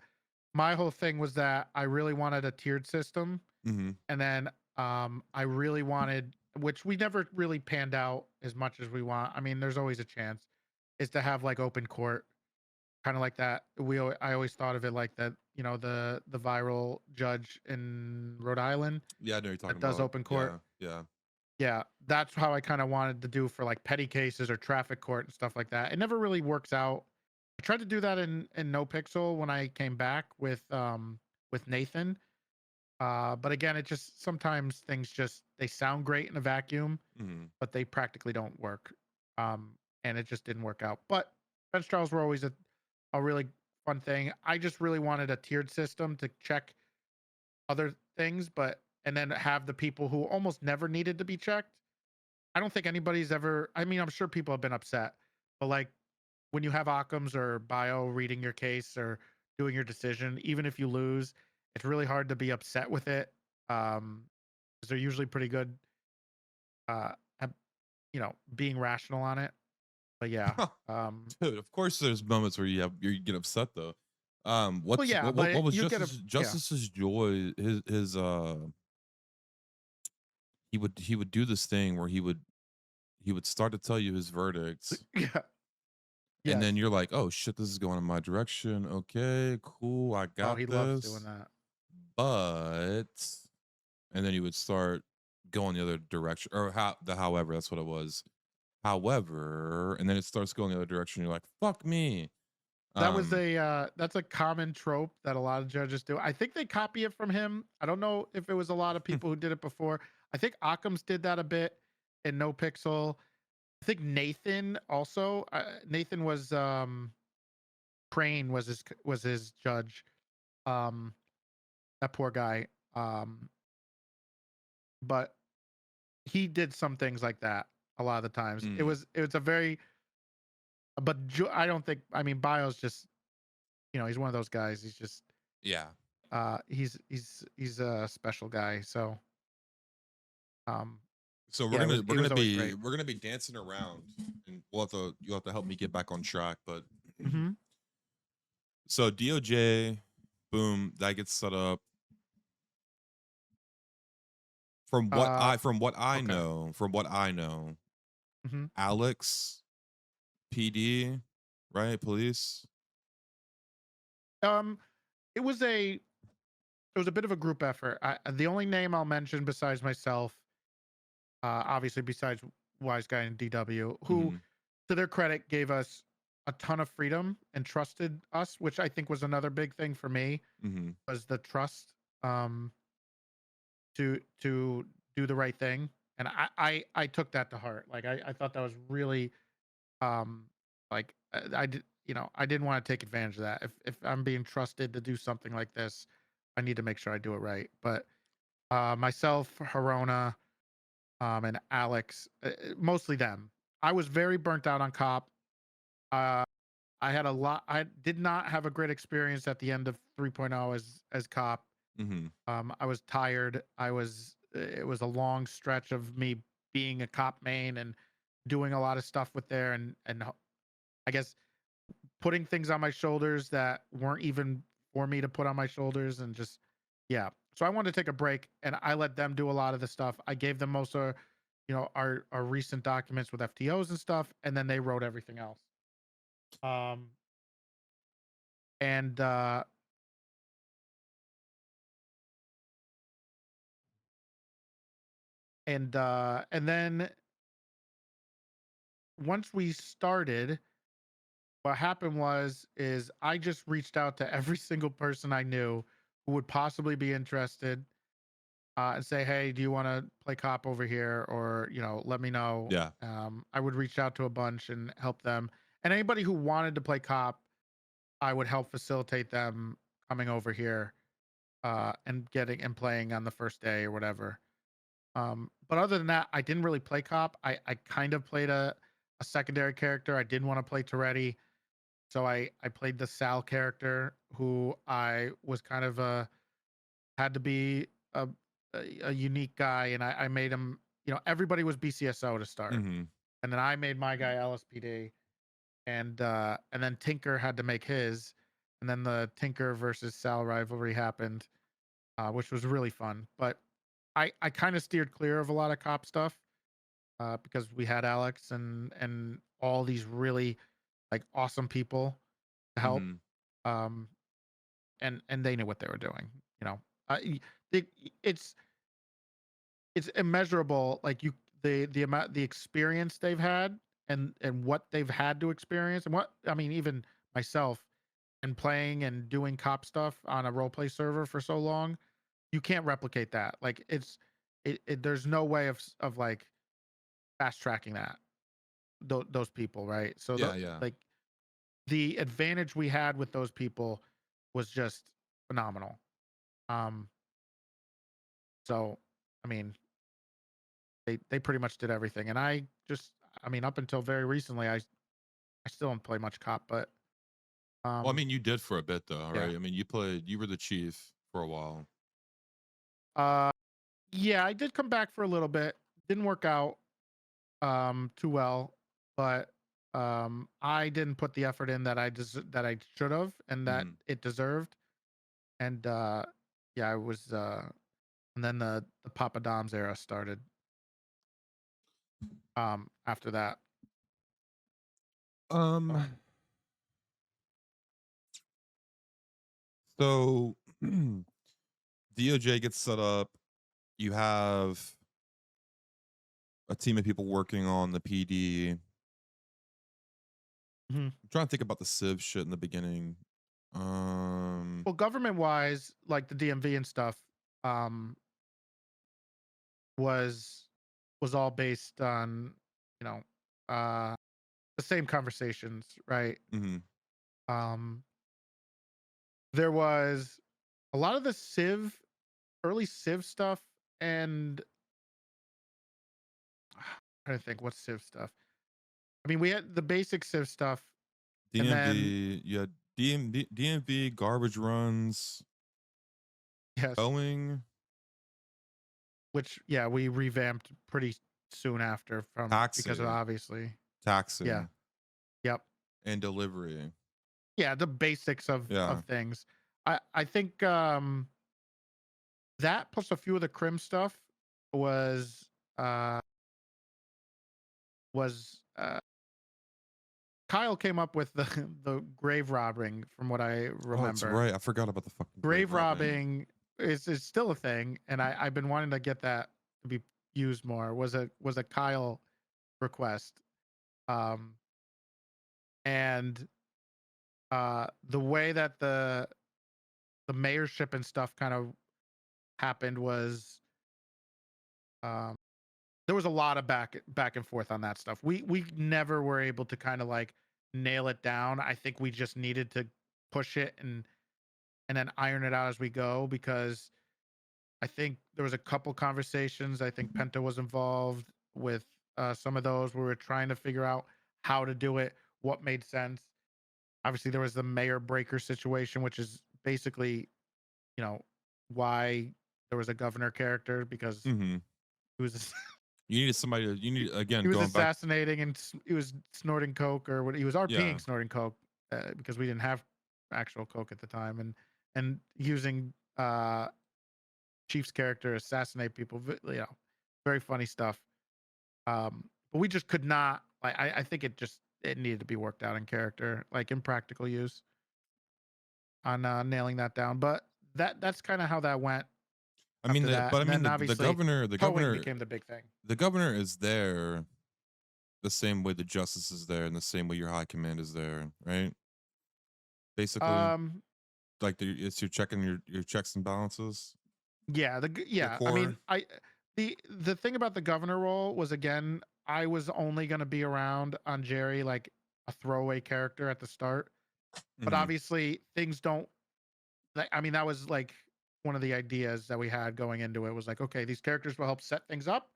my whole thing was that I really wanted a tiered system, Hmm. and then I really wanted, which we never really panned out as much as we want. I mean, there's always a chance, is to have like open court, kind of like that. I always thought of it like that. The viral judge in Rhode Island Yeah, I know what you're talking that does about. open court. Yeah, yeah. Yeah, that's how I kind of wanted to do for like petty cases or traffic court and stuff like that. It never really works out. I tried to do that in Nopixel when I came back with Nathan. But again, it just sometimes things just they sound great in a vacuum, Hmm. but they practically don't work. And it just didn't work out. But bench trials were always a really fun thing. I just really wanted a tiered system to check other things, but and then have the people who almost never needed to be checked. I don't think anybody's ever. I mean, I'm sure people have been upset, but like when you have Occam's or Bio reading your case or doing your decision, even if you lose, it's really hard to be upset with it. Um, 'Cause they're usually pretty good uh, at being rational on it. But yeah, Dude, of course there's moments where you get upset though. well, What's yeah, what but was you get a yeah. Justice's joy? His he would do this thing where he would start to tell you his verdicts, Yeah. and Yes. then you're like, oh shit, this is going in my direction. Okay, cool, I Oh, got he loves doing this. that. But and then he would start going the other direction, or however, that's what it was. However, and then it starts going the other direction. You're like, fuck me. Um, That's a common trope that a lot of judges do. I think they copy it from him. I don't know if it was a lot of people who did it before. I think Occam's did that a bit in Nopixel. I think Nathan also. Nathan was Crane was his judge. Um, that poor guy. But he did some things like that a lot of the times. mm, It was a very but I don't think. I mean, Bio's just he's one of those guys. He's just yeah. he's a special guy. So um So yeah, we're it was gonna always great. be dancing around, and you'll have to help me get back on track. But Hmm. so DOJ, boom, that gets set up. Uh okay. From what I know, Hmm. Alex, PD, right, police. Um it was a bit of a group effort. The only name I'll mention besides myself, obviously besides Wise Guy and DW, who Mm-hmm. to their credit gave us a ton of freedom and trusted us, which I think was another big thing for me Mm-hmm. was the trust um to do the right thing. And I took that to heart. Like I thought that was really um like I did I didn't want to take advantage of that. If I'm being trusted to do something like this, I need to make sure I do it right. But myself, Harona, and Alex, mostly them. I was very burnt out on cop. Uh, I had a lot. I did not have a great experience at the end of 3.0 as cop. Mm-hmm. I was tired. It was a long stretch of me being a cop main and doing a lot of stuff with there and I guess putting things on my shoulders that weren't even for me to put on my shoulders and just yeah. So I wanted to take a break and I let them do a lot of the stuff. I gave them most of our recent documents with FTOs and stuff, and then they wrote everything else. Um and and then once we started, what happened is I just reached out to every single person I knew who would possibly be interested, and say, "Hey, do you want to play cop over here?" Or let me know. Yeah. I would reach out to a bunch and help them, and anybody who wanted to play cop, I would help facilitate them coming over here, and getting and playing on the first day or whatever. But other than that, I didn't really play cop. I kind of played a secondary character. I didn't want to play Toretti. So I played the Sal character, who I was kind of had to be a a unique guy, and I made him. Everybody was BCSO to start, Mm-hmm. and then I made my guy LSPD, and then Tinker had to make his, and then the Tinker versus Sal rivalry happened, which was really fun. But I kind of steered clear of a lot of cop stuff, because we had Alex and all these really like awesome people to help. Mm-hmm. Um, and they knew what they were doing. You know, it, it's it's immeasurable. Like the amount the experience they've had and what they've had to experience and what I mean even myself and playing and doing cop stuff on a role play server for so long, you can't replicate that. Like there's no way of like fast tracking that those people, right? So Yeah, yeah. like the advantage we had with those people was just phenomenal. Um, so I mean, they pretty much did everything, and I mean, up until very recently, I still don't play much cop, but Well, I um, mean, you did for a bit though, yeah, right? I mean, you were the chief for a while. uh, yeah, I did come back for a little bit, didn't work out. too well, but I didn't put the effort in that that I should have and that Mhm. it deserved. And yeah, I was and then the Papa Dom's era started after that. Um, so DOJ gets set up. You have a team of people working on the PD. I'm Mhm. trying to think about the Civ shit in the beginning. Um, Well, government wise, like the DMV and stuff, um, was was all based on, you know, uh the same conversations, right? mhm. Um there was a lot of the Civ early Civ stuff and trying to think what Civ stuff. I mean, we had the basic Civ stuff and then DMV, you had DMV, garbage runs, yes, towing, which yeah, we revamped pretty soon after from because of taxi, obviously. Yeah. taxing, Yep. and delivery. Yeah, the basics of Yeah. things. I think that plus a few of the crim stuff was uh was Kyle came up with the the grave robbing from what I Oh, that's remember. right. I forgot about the fucking grave Grave robbing. robbing is still a thing and I've been wanting to get that to be used more. Was a Kyle request. Um and the way that the mayorship and stuff kind of happened was um there was a lot of back and forth on that stuff. We never were able to kind of like nail it down. I think we just needed to push it and then iron it out as we go because I think there was a couple conversations. I think Penta was involved with some of those where we were trying to figure out how to do it, what made sense. Obviously, there was the mayor breaker situation, which is basically, you know, why there was a governor character because Mhm. he was You needed somebody to, you need, again, he was going back. assassinating and he was snorting coke or what he was Yeah. RPing snorting coke because we didn't have actual coke at the time and using Chief's character to assassinate people. You know, very funny stuff. But we just could not. I think it needed to be worked out in character, like in practical use on nailing that down. But that's kind of how that went I mean, after that. but I And mean, then obviously the towing governor, became the big thing. the governor is there the same way the justice is there, and the same way your high command is there, right? Basically, Um, like it's you're checking your checks and balances, Yeah, your yeah. I mean, core. the thing about the governor role was again, I was only going to be around on Jerry like a throwaway character at the start, but Mhm. obviously things don't. Like, I mean, that was like one of the ideas that we had going into it was like, okay, these characters will help set things up.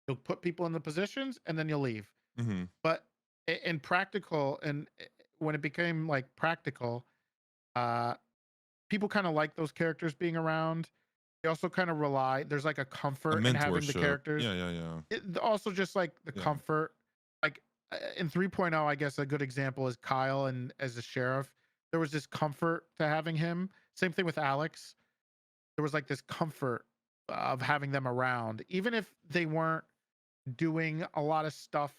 You'll put people in the positions, and then you'll leave. Mhm. But in practical, and when it became like practical, uh, people kind of like those characters being around. They also kind of rely there's like a A comfort in having the mentorship. characters. Yeah, yeah, yeah, Also just like the yeah. comfort. Like in 3.0, I guess a good example is Kyle and as a sheriff. There was this comfort to having him. Same thing with Alex. There was like this comfort of having them around, even if they weren't doing a lot of stuff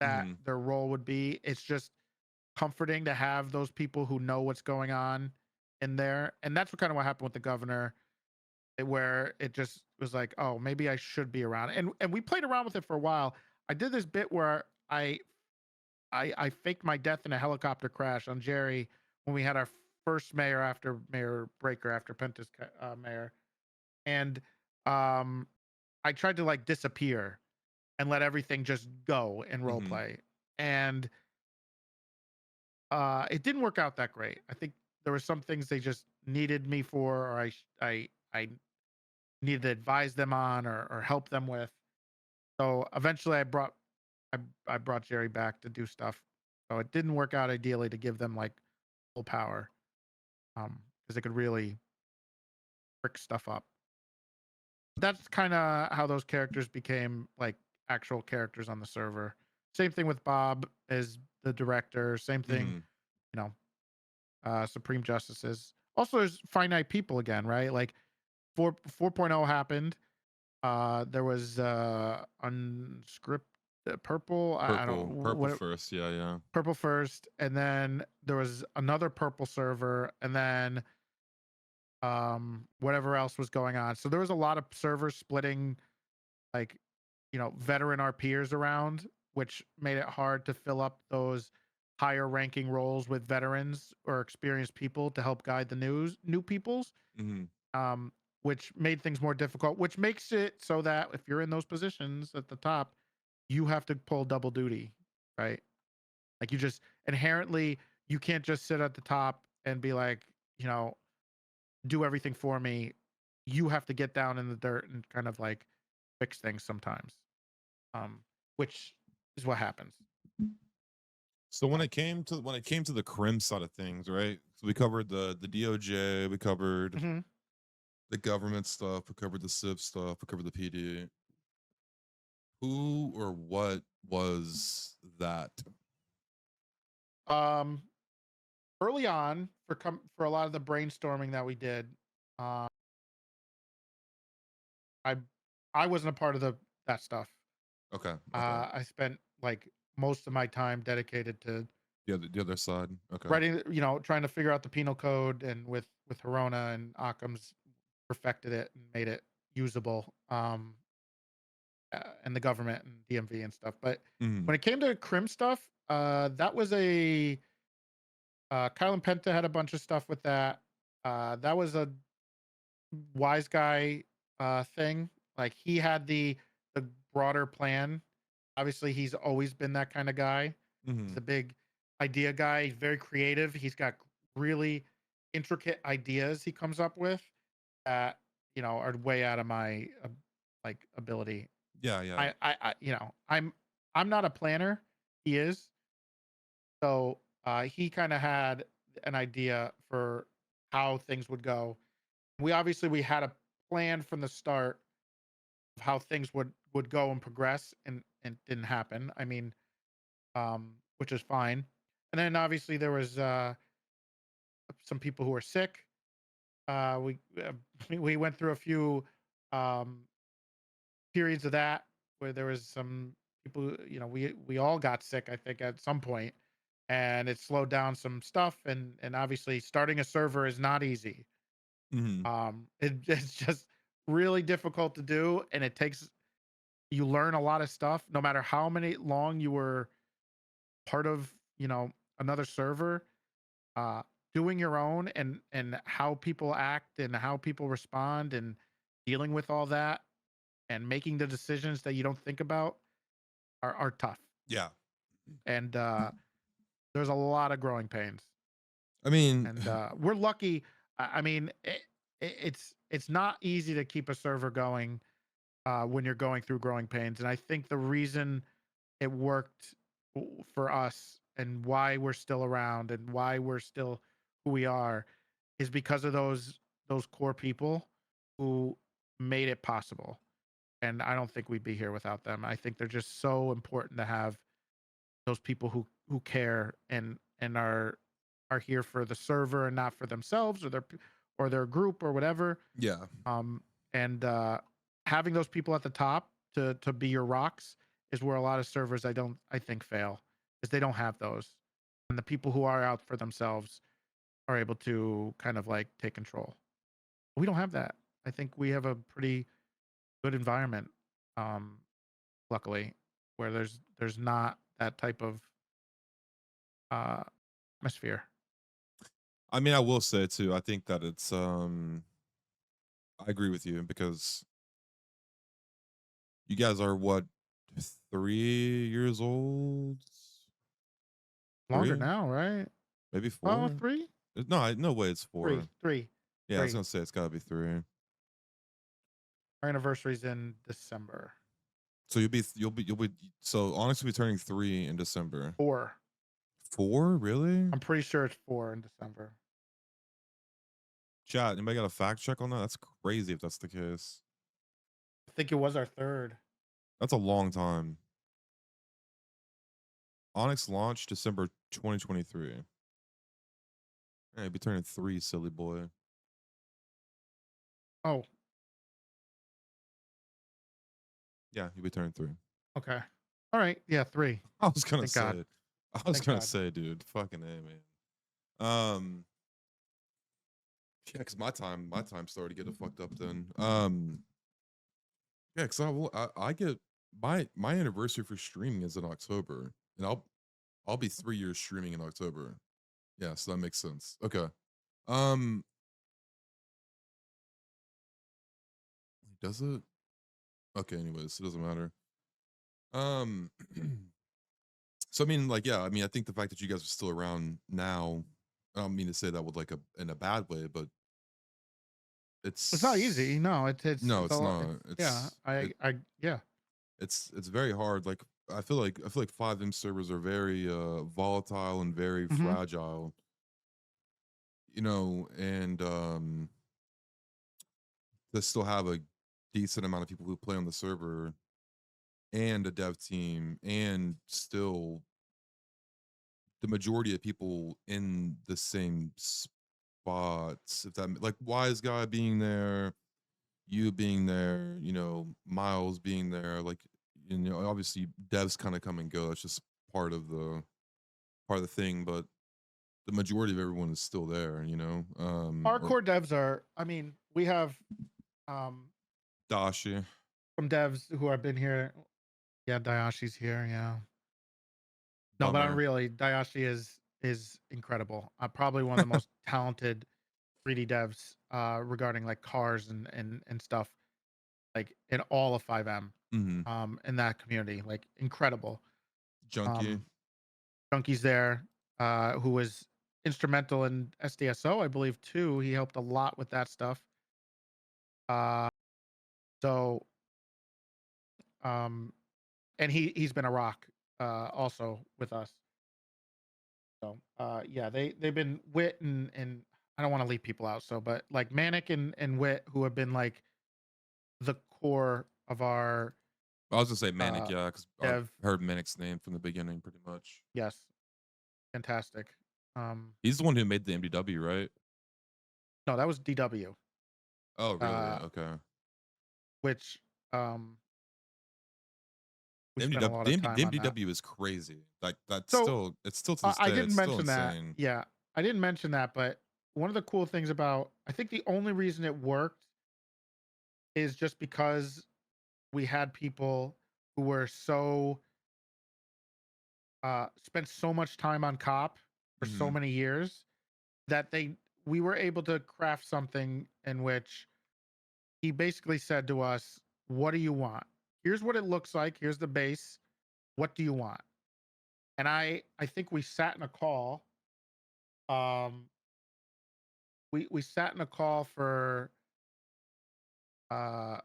that Mhm. their role would be. It's just comforting to have those people who know what's going on in there. And that's what kind of what happened with the governor where it just was like, oh, maybe I should be around. And we played around with it for a while. I did this bit where I faked my death in a helicopter crash on Jerry when we had our first mayor after Mayor Breaker after Pentas mayor, and um, I tried to like disappear and let everything just go in role Mhm. play, and it didn't work out that great. I think there were some things they just needed me for, or I needed to advise them on or help them with. So eventually I, I brought Jerry back to do stuff. So it didn't work out ideally to give them like full power. Because they could really frick stuff up. That's kind of how those characters became like actual characters on the server. Same thing with Bob as the director. Same thing, Hmm. you know, Supreme Justices. Also, there's finite people again, right? Like 4.0 happened. There was unscripted purple. I don't know Purple what first. Yeah, yeah. purple first, and then there was another purple server, and then whatever else was going on. So there was a lot of servers splitting, like, veteran RPers around, which made it hard to fill up those higher ranking roles with veterans or experienced people to help guide the new peoples. Hmm. Which made things more difficult, which makes it so that if you're in those positions at the top, you have to pull double duty, right? Like, you just inherently, you can't just sit at the top and be like, you know, do everything for me. You have to get down in the dirt and kind of like fix things sometimes. Um, which is what happens. So when it came to the crim side of things, right? So we covered the DOJ, we covered Hmm. the government stuff, we covered the civ stuff, we covered the PD. Who or what was that? Um, Early on, for a lot of the brainstorming that we did, uh, I I wasn't a part of that stuff. Okay, okay. I spent like most of my time dedicated to The other side. Okay. writing, trying to figure out the penal code, and with Herona and Occam's perfected it and made it usable. And the government and DMV and stuff. But Hmm. when it came to crim stuff, that was a Kyle and Penta had a bunch of stuff with that. That was a wise guy thing. Like, he had the broader plan. Obviously, he's always been that kind of guy. He's Hmm. a big idea guy. He's very creative. He's got really intricate ideas he comes up with that, are way out of my like ability. Yeah, yeah. I'm not a planner. He is. So he kind of had an idea for how things would go. We had a plan from the start of how things would go and progress, and didn't happen. I mean, which is fine. And then obviously there was some people who were sick. We we went through a few um, periods of that where there was some people. We all got sick, I think, at some point, and it slowed down some stuff. And obviously, starting a server is not easy. Hmm. It's just really difficult to do, and you learn a lot of stuff. No matter how many long you were part of, another server, uh, doing your own, and how people act and how people respond, and dealing with all that, and making the decisions that you don't think about are tough. Yeah. And there's a lot of growing pains. I mean, And we're lucky. I mean, it's not easy to keep a server going when you're going through growing pains. And I think the reason it worked for us, and why we're still around, and why we're still who we are, is because of those core people who made it possible. And I don't think we'd be here without them. I think they're just so important to have those people who care, and are here for the server and not for themselves or their group or whatever. yeah. Um, and having those people at the top to be your rocks is where a lot of servers I think fail, is they don't have those, and the people who are out for themselves are able to kind of like take control. We don't have that. I think we have a pretty good environment, um, luckily, where there's not that type of uh, atmosphere. I mean, I will say too, I think that it's I agree with you because you guys are what, 3 years old? Longer 3? now, right? Maybe Oh, 4? three, No, no way it's three, 4. three, Yeah, I was three. gonna say it's gotta be 3. Our anniversary's in December. So you'll be so honestly be turning 3 in December. Four. 4? Really? I'm pretty sure it's four in December. Chat, anybody got a fact check on that? That's crazy if that's the case. I think it was our third. That's a long time. ONX launched December 2023. Hey, you'll be turning 3, silly boy. Oh, Yeah, you'll be turning 3. okay. All right. Yeah, 3. I was gonna Thank God. say, I was Thank gonna God. say, dude, fucking A, man. Um, yeah, cause my time started getting fucked up then. Yeah, cause I get my anniversary for streaming is in October, and I'll be 3 years streaming in October. Yeah, so that makes sense. Okay. Um, does it? Okay. Anyways, it doesn't matter. Um, so I mean, like, yeah, I mean, I think the fact that you guys are still around now, I don't mean to say that with like a in a bad way, but It's not easy. it's No, no, it's a it's lot. not. Yeah, yeah. It's very hard. Like I feel like 5M servers are very volatile and very Mm-hmm. fragile, you know, and to still have a decent amount of people who play on the server and a dev team and still the majority of people in the same spots, if that like Wise Guy being there, you being there, you know, Miles being there, like, you know, obviously devs kind of come and go. That's just part of the part of the thing, but the majority of everyone is still there, you know. Our Or core devs are. I mean, we have um Dashi, some devs who have been here. Yeah, Dayashi's here. Yeah. No, but I'm bummer. really Dayashi is incredible. Probably one of the most talented 3D devs regarding like cars and stuff like in all of 5M Mm-hmm. in that community. Like incredible. Junkie. Um Junky's there, who was instrumental in SDSO, I believe too. He helped a lot with that stuff. Uh so um and he's been a rock also with us. So yeah, they've been Wit and I don't want to leave people out, so but like Manic and Wit who have been like the core of our I was gonna say Manic, uh yeah, because I've dev. heard Manic's name from the beginning, pretty much. Yes, fantastic. Um He's the one who made the MDW, right? no, that was DW. Oh, really? Uh Okay. which um we The spent a MDW, lot of time the on that. MDW is crazy. Like that's So still, it's still to this I day, didn't it's still mention that. insane. Yeah, I didn't mention that, but one of the cool things about I think the only reason it worked is just because we had people who were so spent so much time on cop for so Hmm. many years that we were able to craft something in which he basically said to us, "What do you want? Here's what it looks like. Here's the base. What do you want?" And I think we sat in a call. Um, we sat in a call for uh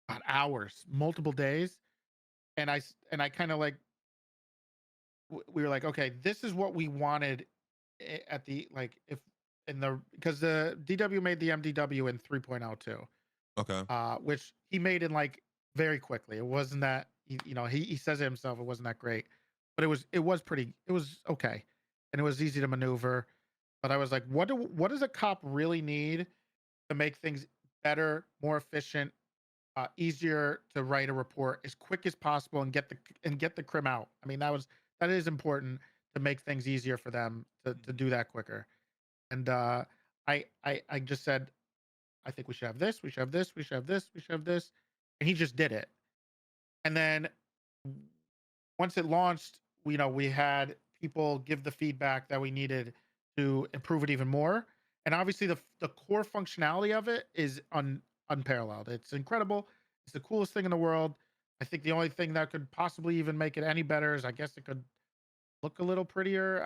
about hours, multiple days, and I kind of like we were like, okay, this is what we wanted at the like if in the because the DW made the MDW in 3.0 too, Okay. which he made in like very quickly. It wasn't that you know he says it himself. It wasn't that great, but it was pretty. It was okay, and it was easy to maneuver. But I was like, what does a cop really need to make things better, more efficient, easier to write a report as quick as possible and get the crim out. I mean, that is important to make things easier for them to do that quicker. And I just said, I think we should have this, we should have this, we should have this, we should have this, and he just did it. And then once it launched, you know, we had people give the feedback that we needed to improve it even more. And obviously, the core functionality of it is unparalleled. It's incredible. It's the coolest thing in the world. I think the only thing that could possibly even make it any better is, I guess, it could look a little prettier.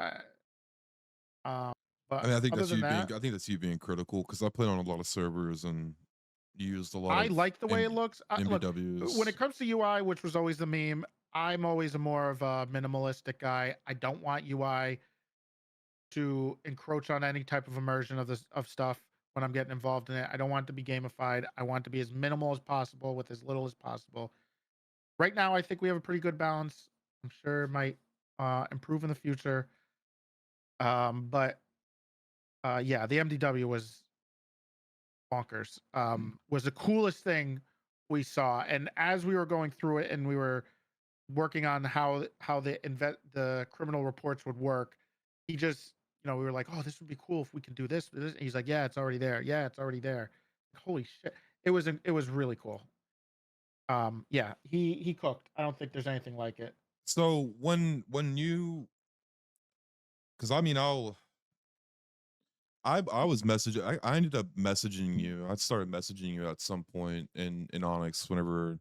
I But mean, other than that, I think that's you being critical because I played on a lot of servers and used a lot I of like the way it looks. Look, when it MDWs. comes to UI, which was always the meme, I'm always a more of a minimalistic guy. I don't want UI to encroach on any type of immersion of this of stuff when I'm getting involved in it. I don't want it to be gamified. I want it to be as minimal as possible with as little as possible. right now, I think we have a pretty good balance. I'm sure it might improve in the future. But yeah, the MDW was bonkers. Was the coolest thing we saw. And as we were going through it, and we were working on how the criminal reports would work, he just, we were like, oh, this would be cool if we could do this. And he's like, yeah, it's already there. Yeah, it's already there. Holy shit! It was really cool. Yeah, he cooked. I don't think there's anything like it. So when you, because I mean, I was messaging. I ended up messaging you. I started messaging you at some point in Onyx whenever,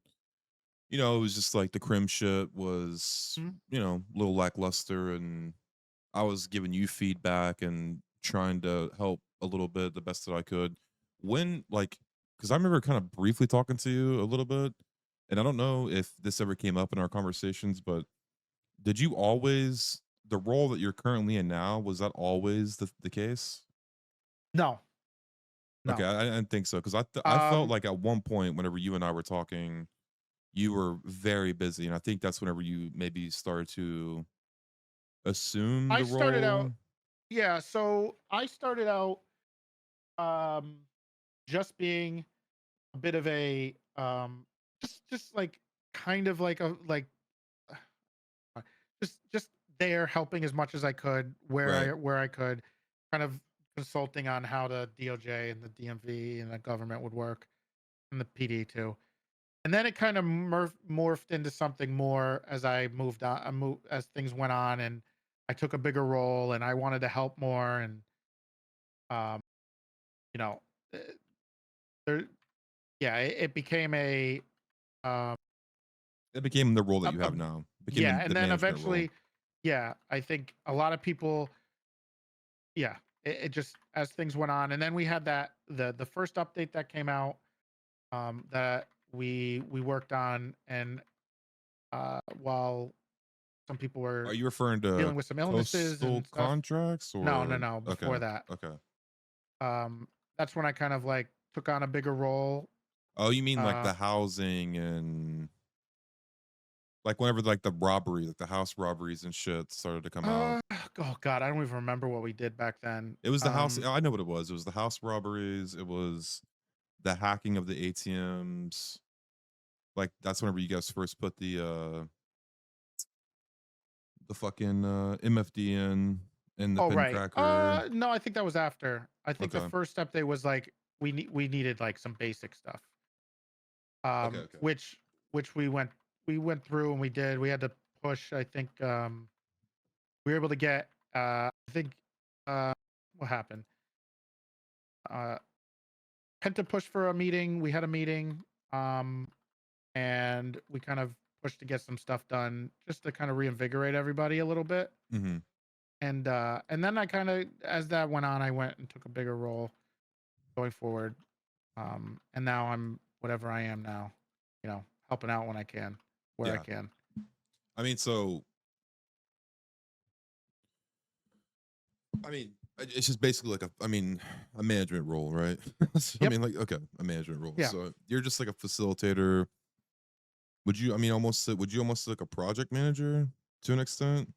it was just like the crim shit was, Mhm. a little lackluster, and I was giving you feedback and trying to help a little bit the best that I could. When like, because I remember kind of briefly talking to you a little bit, and I don't know if this ever came up in our conversations, but did you always, the role that you're currently in now, was that always the case? No, Okay, no. I didn't think so because I felt Um, like at one point whenever you and I were talking, you were very busy, and I think that's whenever you maybe started to assume I the started role. out, yeah. So I started out um, just being a bit of a just like kind of like a like just there helping as much as I could Right. where I could, kind of consulting on how the DOJ and the DMV and the government would work, and the PD too. And then it kind of morphed into something more as I moved on, as things went on, and I took a bigger role, and I wanted to help more, and um, you know, uh, there, yeah, it became um, It became the role that you a have now. It became yeah, the and then management role. eventually, yeah, I think a lot of people, yeah, it just, as things went on, and then we had the first update that came out, that we worked on, and while some people Are were you referring to dealing with some illnesses coastal and stuff. contracts No, no, or no, before okay, that. okay. Um, that's when I kind of like took on a bigger role. Oh, you mean like Uh, the housing and like whenever like the robbery, like the house robberies and shit started to come out. uh, oh God, I don't even remember what we did back then. It was the house. I know what it was. It was the house robberies. It was the hacking of the ATMs. Like that's whenever you guys first put the fucking MFD in the Oh, pin right. cracker. No, I think that was after. I think the Okay. first step they was like we needed like some basic stuff. Okay. Okay. Which we went through, and we did. We had to push. I think we were able to get. I think uh, what happened? Uh, had to push for a meeting. We had a meeting, and we kind of pushed to get some stuff done, just to kind of reinvigorate everybody a little bit. Hmm. And then I kind of, as that went on, I went and took a bigger role going forward. And now I'm whatever I am now, helping out when I can, where I Yeah. can. I mean, so I mean, it's just basically like a management role, right? So, I Yep. mean, like, okay, a management role. Yeah. So you're just like a facilitator. Would you? I mean, would you almost like a project manager to an extent?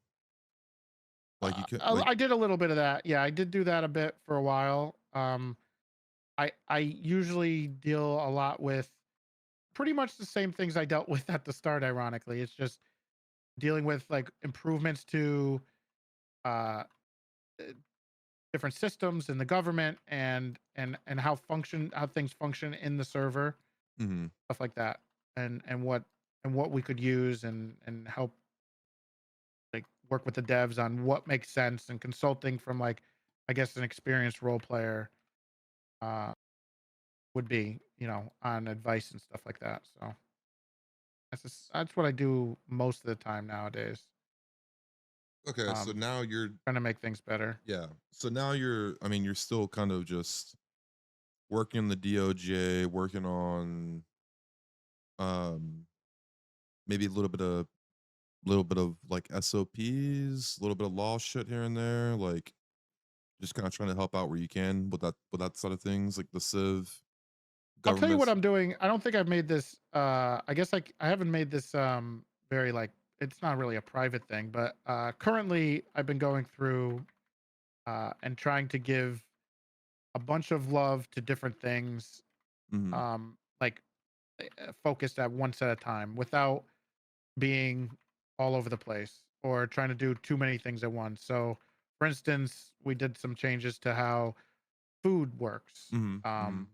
Like you could, like, I did a little bit of that. Yeah, I did do that a bit for a while. I usually deal a lot with pretty much the same things I dealt with at the start. Ironically, it's just dealing with like improvements to uh, uh, different systems in the government, and how things function in the server, hmm. stuff like that, and what we could use, and help like work with the devs on what makes sense, and consulting from like, I guess, an experienced role player uh would be, on advice and stuff like that. So that's what I do most of the time nowadays. Okay, so Um now you're, Trying to make things better. yeah. So now you're, I mean, you're still kind of just working on the DOJ, working on um maybe a little bit of like SOPs, a little bit of law shit here and there, like just kind of trying to help out where you can with that side of things, like the Civ I'll tell you what governments. I'm doing. I don't think I've made this. I guess I haven't made this very like it's not really a private thing, but currently I've been going through and trying to give a bunch of love to different things, Hmm. like focused at once at a time without being all over the place or trying to do too many things at once. So, for instance, we did some changes to how food works, Hmm. Hmm.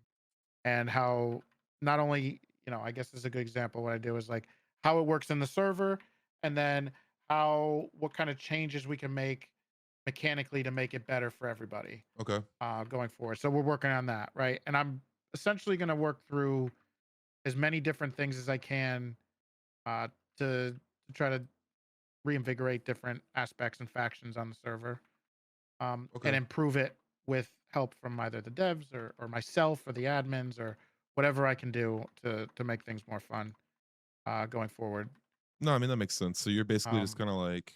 and how not only I guess this is a good example. What I do is like how it works in the server, and then how what kind of changes we can make mechanically to make it better for everybody Okay. going forward. So we're working on that, right? And I'm essentially going to work through as many different things as I can uh, to try to reinvigorate different aspects and factions on the server, Okay. and improve it with help from either the devs or myself or the admins or whatever I can do to make things more fun going forward. No, I mean that makes sense. So you're basically just Um, kind of like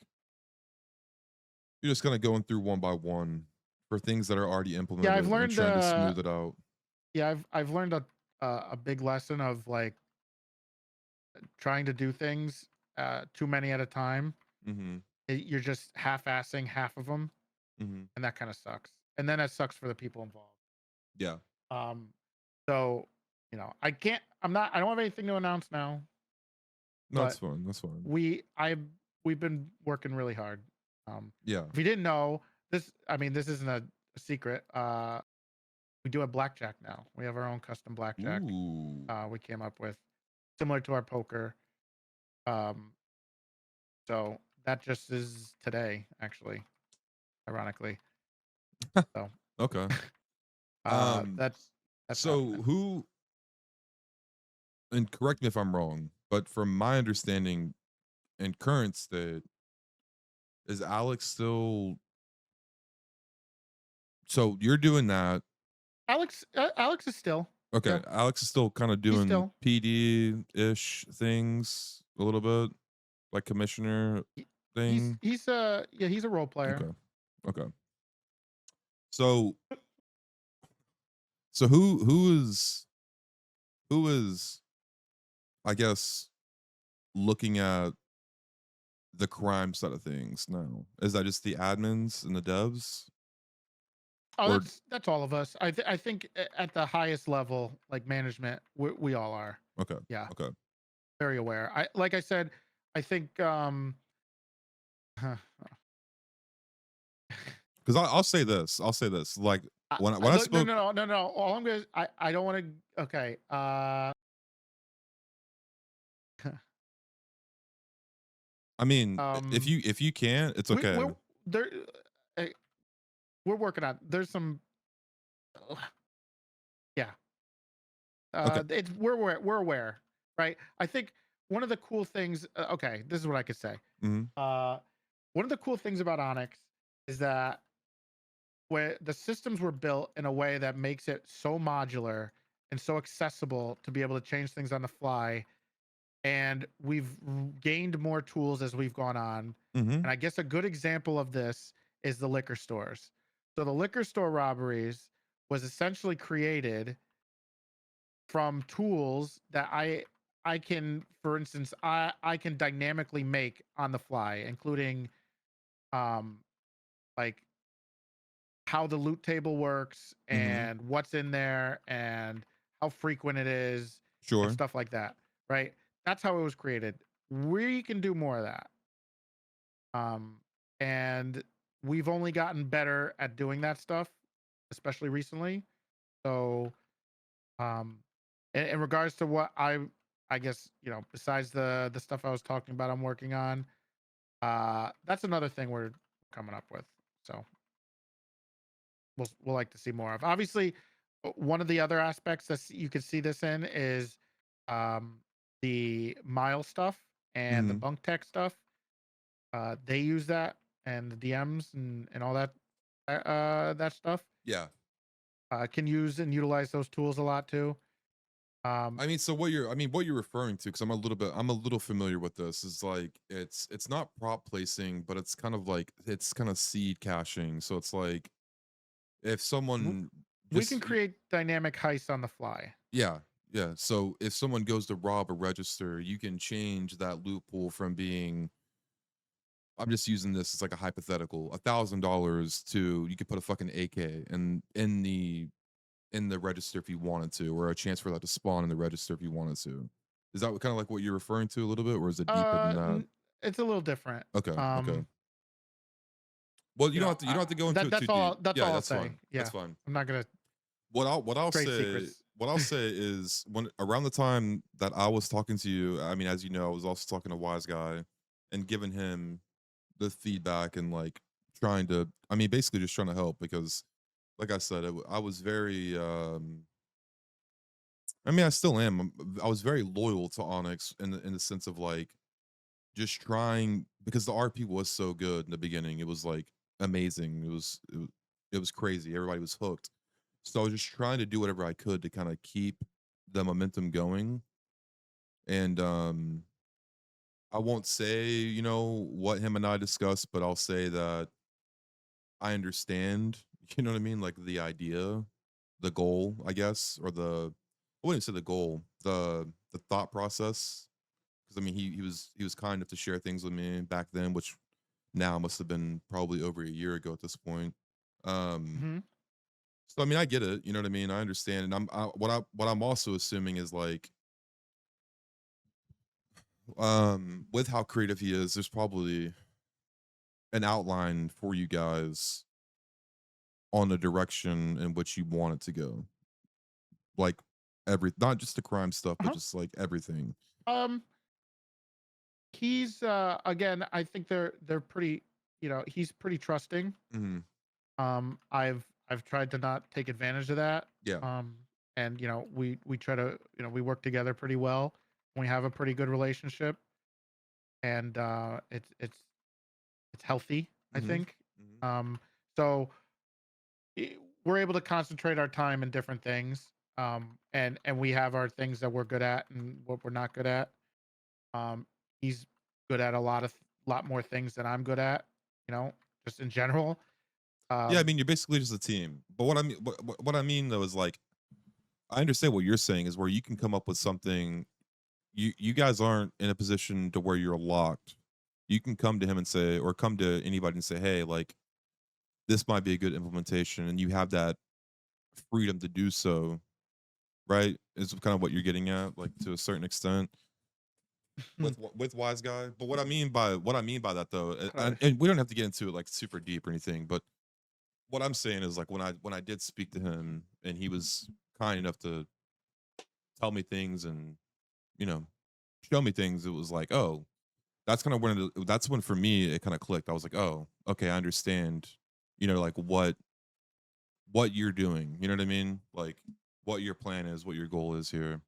you're just kind of going through one by one for things that are already yeah, I've implemented and learned. trying to smooth it out. Yeah, I've learned a big lesson of like trying to do things too many at a time. Hmm. You're just half-assing half of them, Hmm. and that kind of sucks. And then it sucks for the people involved. Yeah. Um, so I can't. I'm not. I don't have anything to announce now, No, that's but fine. That's fine. we I we've been working really hard. Yeah. If you didn't know this, I mean, this isn't a secret. We do have blackjack now. We have our own custom blackjack. Ooh. We came up with similar to our poker. Um, so that just is today, actually, ironically. So Okay. Um. that's So happening. who? And correct me if I'm wrong, but from my understanding and current state, is Alex still? So you're doing that. Alex is still, Okay, yeah, Alex is still kind of he's doing still PD ish things a little bit, like commissioner he- thing. he's a role player. Okay. Okay. So so who is I guess looking at the crime side of things now? Is that just the admins and the devs? Oh, Or that's all of us. I think at the highest level, like management, we all are. okay. Yeah, Okay. very aware. I like I said, I think Because I'll say this. I'll say this. Like when I look, no, spoke, no, no, no, no. All I'm gonna, I don't want to. Okay. I mean, Um, if you can, it's okay. we're there. Uh, we're working on. There's some. Yeah. Okay. It's we're aware, right? I think one of the cool things. Okay, this is what I could say. Hmm. Uh, one of the cool things about Onyx is that where the systems were built in a way that makes it so modular and so accessible to be able to change things on the fly. And we've gained more tools as we've gone on. Hmm. And I guess a good example of this is the liquor stores. So the liquor store robberies was essentially created from tools that I can, for instance, I can dynamically make on the fly, including um like how the loot table works Hmm. and what's in there and how frequent it is and Sure. stuff like that, right? That's how it was created. We can do more of that. Um, and we've only gotten better at doing that stuff, especially recently. So, um, in regards to what I guess, besides the stuff I was talking about, I'm working on, that's another thing we're coming up with. So we'll like to see more of. Obviously, one of the other aspects that you could see this in is um, the mile stuff and the Hmm. bunk tech stuff. They use that and the DMs and all that stuff. Yeah. Can use and utilize those tools a lot too. I mean, so what you're referring to, because I'm a little familiar with this, is like it's not prop placing, but it's kind of like it's kind of seed caching. So it's like if w- someone We Just can create dynamic heists on the fly. yeah, yeah. So if someone goes to rob a register, you can change that loophole from being, I'm just using this as like a hypothetical, $1,000 to you could put a fucking AK in the register if you wanted to, or a chance for that to spawn in the register if you wanted to. Is that kind of like what you're referring to a little bit, or is it deeper than that? It's a little different. Okay, okay. Well, you don't have to go into it too That's deep. all. That's Yeah, all I'll that's say. fine. That's Yeah, fine. I'm not gonna trade secrets. What I'll say is when around the time that I was talking to you, I mean, as you know, I was also talking to Wise Guy and giving him the feedback and like trying to, I mean, basically just trying to help because, like I said, I was very, I mean, I still am. I was very loyal to Onyx in the sense of like just trying because the RP was so good in the beginning. It was like amazing. It was crazy. Everybody was hooked. So I was just trying to do whatever I could to kind of keep the momentum going. And I won't say, you know, what him and I discussed, but I'll say that I understand, you know what I mean? Like the idea, the goal, I guess, or I wouldn't say the goal, the thought process. Because I mean he was kind enough to share things with me back then, which now must have been probably over a year ago at this point. Um Hmm. so I mean I get it, you know what I mean? I understand. And what I'm also assuming is like with how creative he is, there's probably an outline for you guys on the direction in which you want it to go. Like not just the crime stuff, but Uh-huh. just like everything. Um, he's again. I think they're pretty. You know, he's pretty trusting. Mhm. I've tried to not take advantage of that. Yeah. Um, and we try to we work together pretty well. We have a pretty good relationship, and it's healthy. I Mhm. think. Mhm. So we're able to concentrate our time in different things. And we have our things that we're good at and what we're not good at. He's good at lot more things than I'm good at. Just in general. Yeah, I Um, mean, you're basically just a team. But what I mean though is like I understand what you're saying is where you can come up with something. You guys aren't in a position to where you're locked. You can come to him and say, or come to anybody and say, hey, like this might be a good implementation, and you have that freedom to do so, right? Is kind of what you're getting at, like to a certain extent with Wise Guy. But what I mean by that though, and we don't have to get into it like super deep or anything, but what I'm saying is like when I did speak to him and he was kind enough to tell me things and you know show me things, it was like, oh, that's kind of that's when for me it kind of clicked. I was like, oh, okay, I understand. You know, like what you're doing. You know what I mean? Like what your plan is, what your goal is here.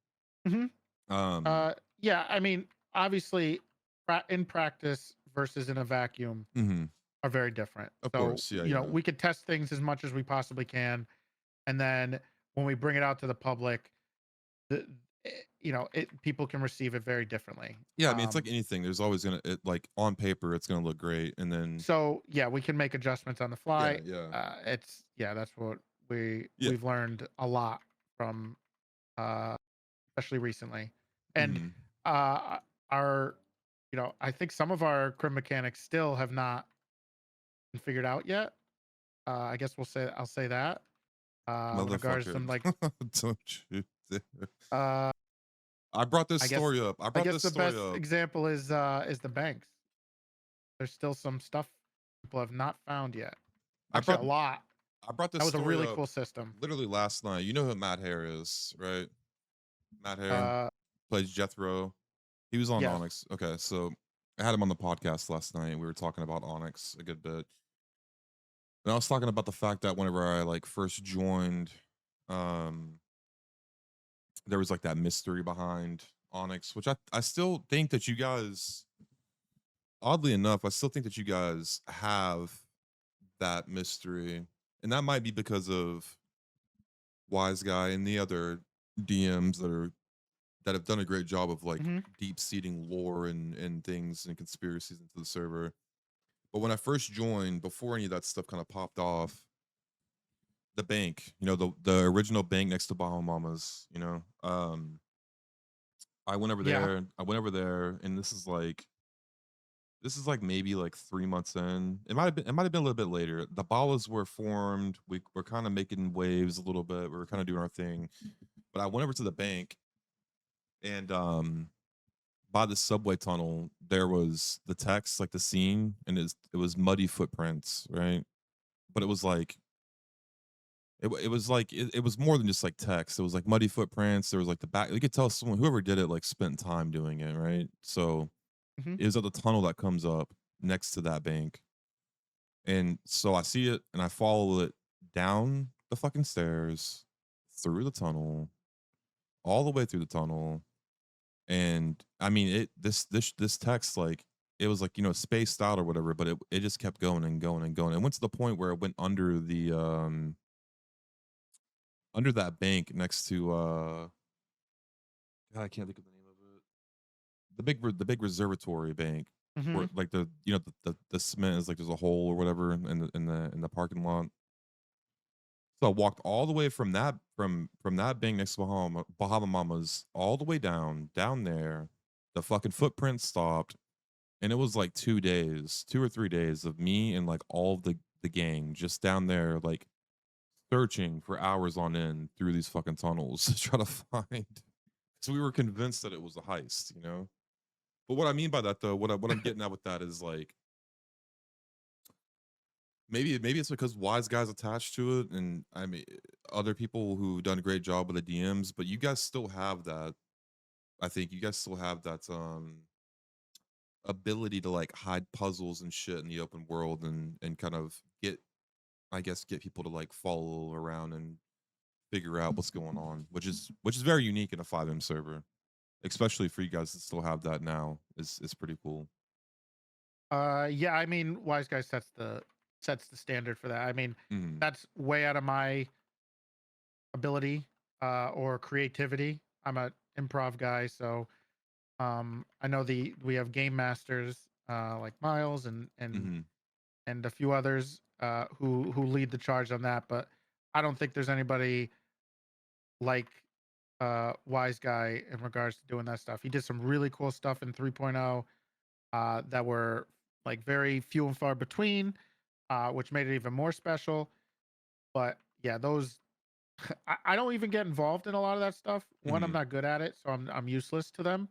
mhm. Um, Yeah, I mean, obviously, in practice versus in a vacuum mhm, are very different. of So, course, yeah, yeah, we could test things as much as we possibly can, and then when we bring it out to the public, the people can receive it very differently. yeah. I mean, it's like anything. There's always like on paper, it's gonna look great, and then So yeah, we can make adjustments on the yeah, fly. yeah, It's yeah, that's what yeah. we've learned a lot from, uh, especially recently, and Mhm. our I think some of our crim mechanics still have not been figured out yet. I guess I'll say that in regards to Motherfucker, some like don't you dare. uh, I brought this I guess story up. I I brought guess this the story best up. example is the banks. There's still some stuff people have not found yet. I Actually, brought a lot. I brought That this was a story really up cool system. literally last night. You know who Matt Hare is, right? Matt Hare Uh, plays Jethro. He was on yes. Onyx. Okay, so I had him on the podcast last night. We were talking about Onyx a good bit. And I was talking about the fact that whenever I like first joined, um, there was like that mystery behind Onyx, which I still think that you guys, oddly enough, I still think that you guys have that mystery. And that might be because of Wise Guy and the other DMs that have done a great job of like Hmm. deep seeding lore and things and conspiracies into the server. But when I first joined, before any of that stuff kind of popped off, the bank, the original bank next to Bahamas, I went over Yeah. there. I went over there, and this is like maybe like 3 months in. It might have been a little bit later. The Ballas were formed. We were kind of making waves a little bit. We were kind of doing our thing. But I went over to the bank, and by the subway tunnel, there was the text, like the scene, and it was muddy footprints, right? But it was like it was like it was more than just like text. It was like muddy footprints. There was like the back. You could tell someone, whoever did it, like spent time doing it, right? So Hmm. it was at the tunnel that comes up next to that bank. And so I see it and I follow it down the fucking stairs, through the tunnel, all the way through the tunnel. And I mean, this text, like, it was like, spaced out or whatever, but it just kept going and going and going. It went to the point where it went under the under that bank next to God, I can't think of the name of it. The big reservatory bank, Hmm. where like the cement is like there's a hole or whatever in the parking lot. So I walked all the way from that bank next to Bahama Mamas all the way down there. The fucking footprint stopped, and it was like 2 days, 2 or 3 days of me and like all of the gang just down there, like searching for hours on end through these fucking tunnels to try to find. So we were convinced that it was a heist. But what I mean by that, though, what I'm getting at with that is like maybe it's because wise guys attached to it, and I mean other people who done a great job with the DMs, but you guys still have that. I think you guys still have that ability to like hide puzzles and shit in the open world, and kind of get, I guess, get people to like follow around and figure out what's going on, which is very unique in a 5M server, especially for you guys to still have that now is pretty cool. Yeah, I mean, Wise Guy sets the standard for that. I mean, Mhm. that's way out of my ability or creativity. I'm a improv guy, so I know the we have game masters like Miles Mhm. and a few others who lead the charge on that, but I don't think there's anybody like Wise Guy in regards to doing that stuff. He did some really cool stuff in 3.0 that were like very few and far between, which made it even more special. But yeah, those I don't even get involved in a lot of that stuff. One, I'm Mhm. not good at it, so I'm useless to them.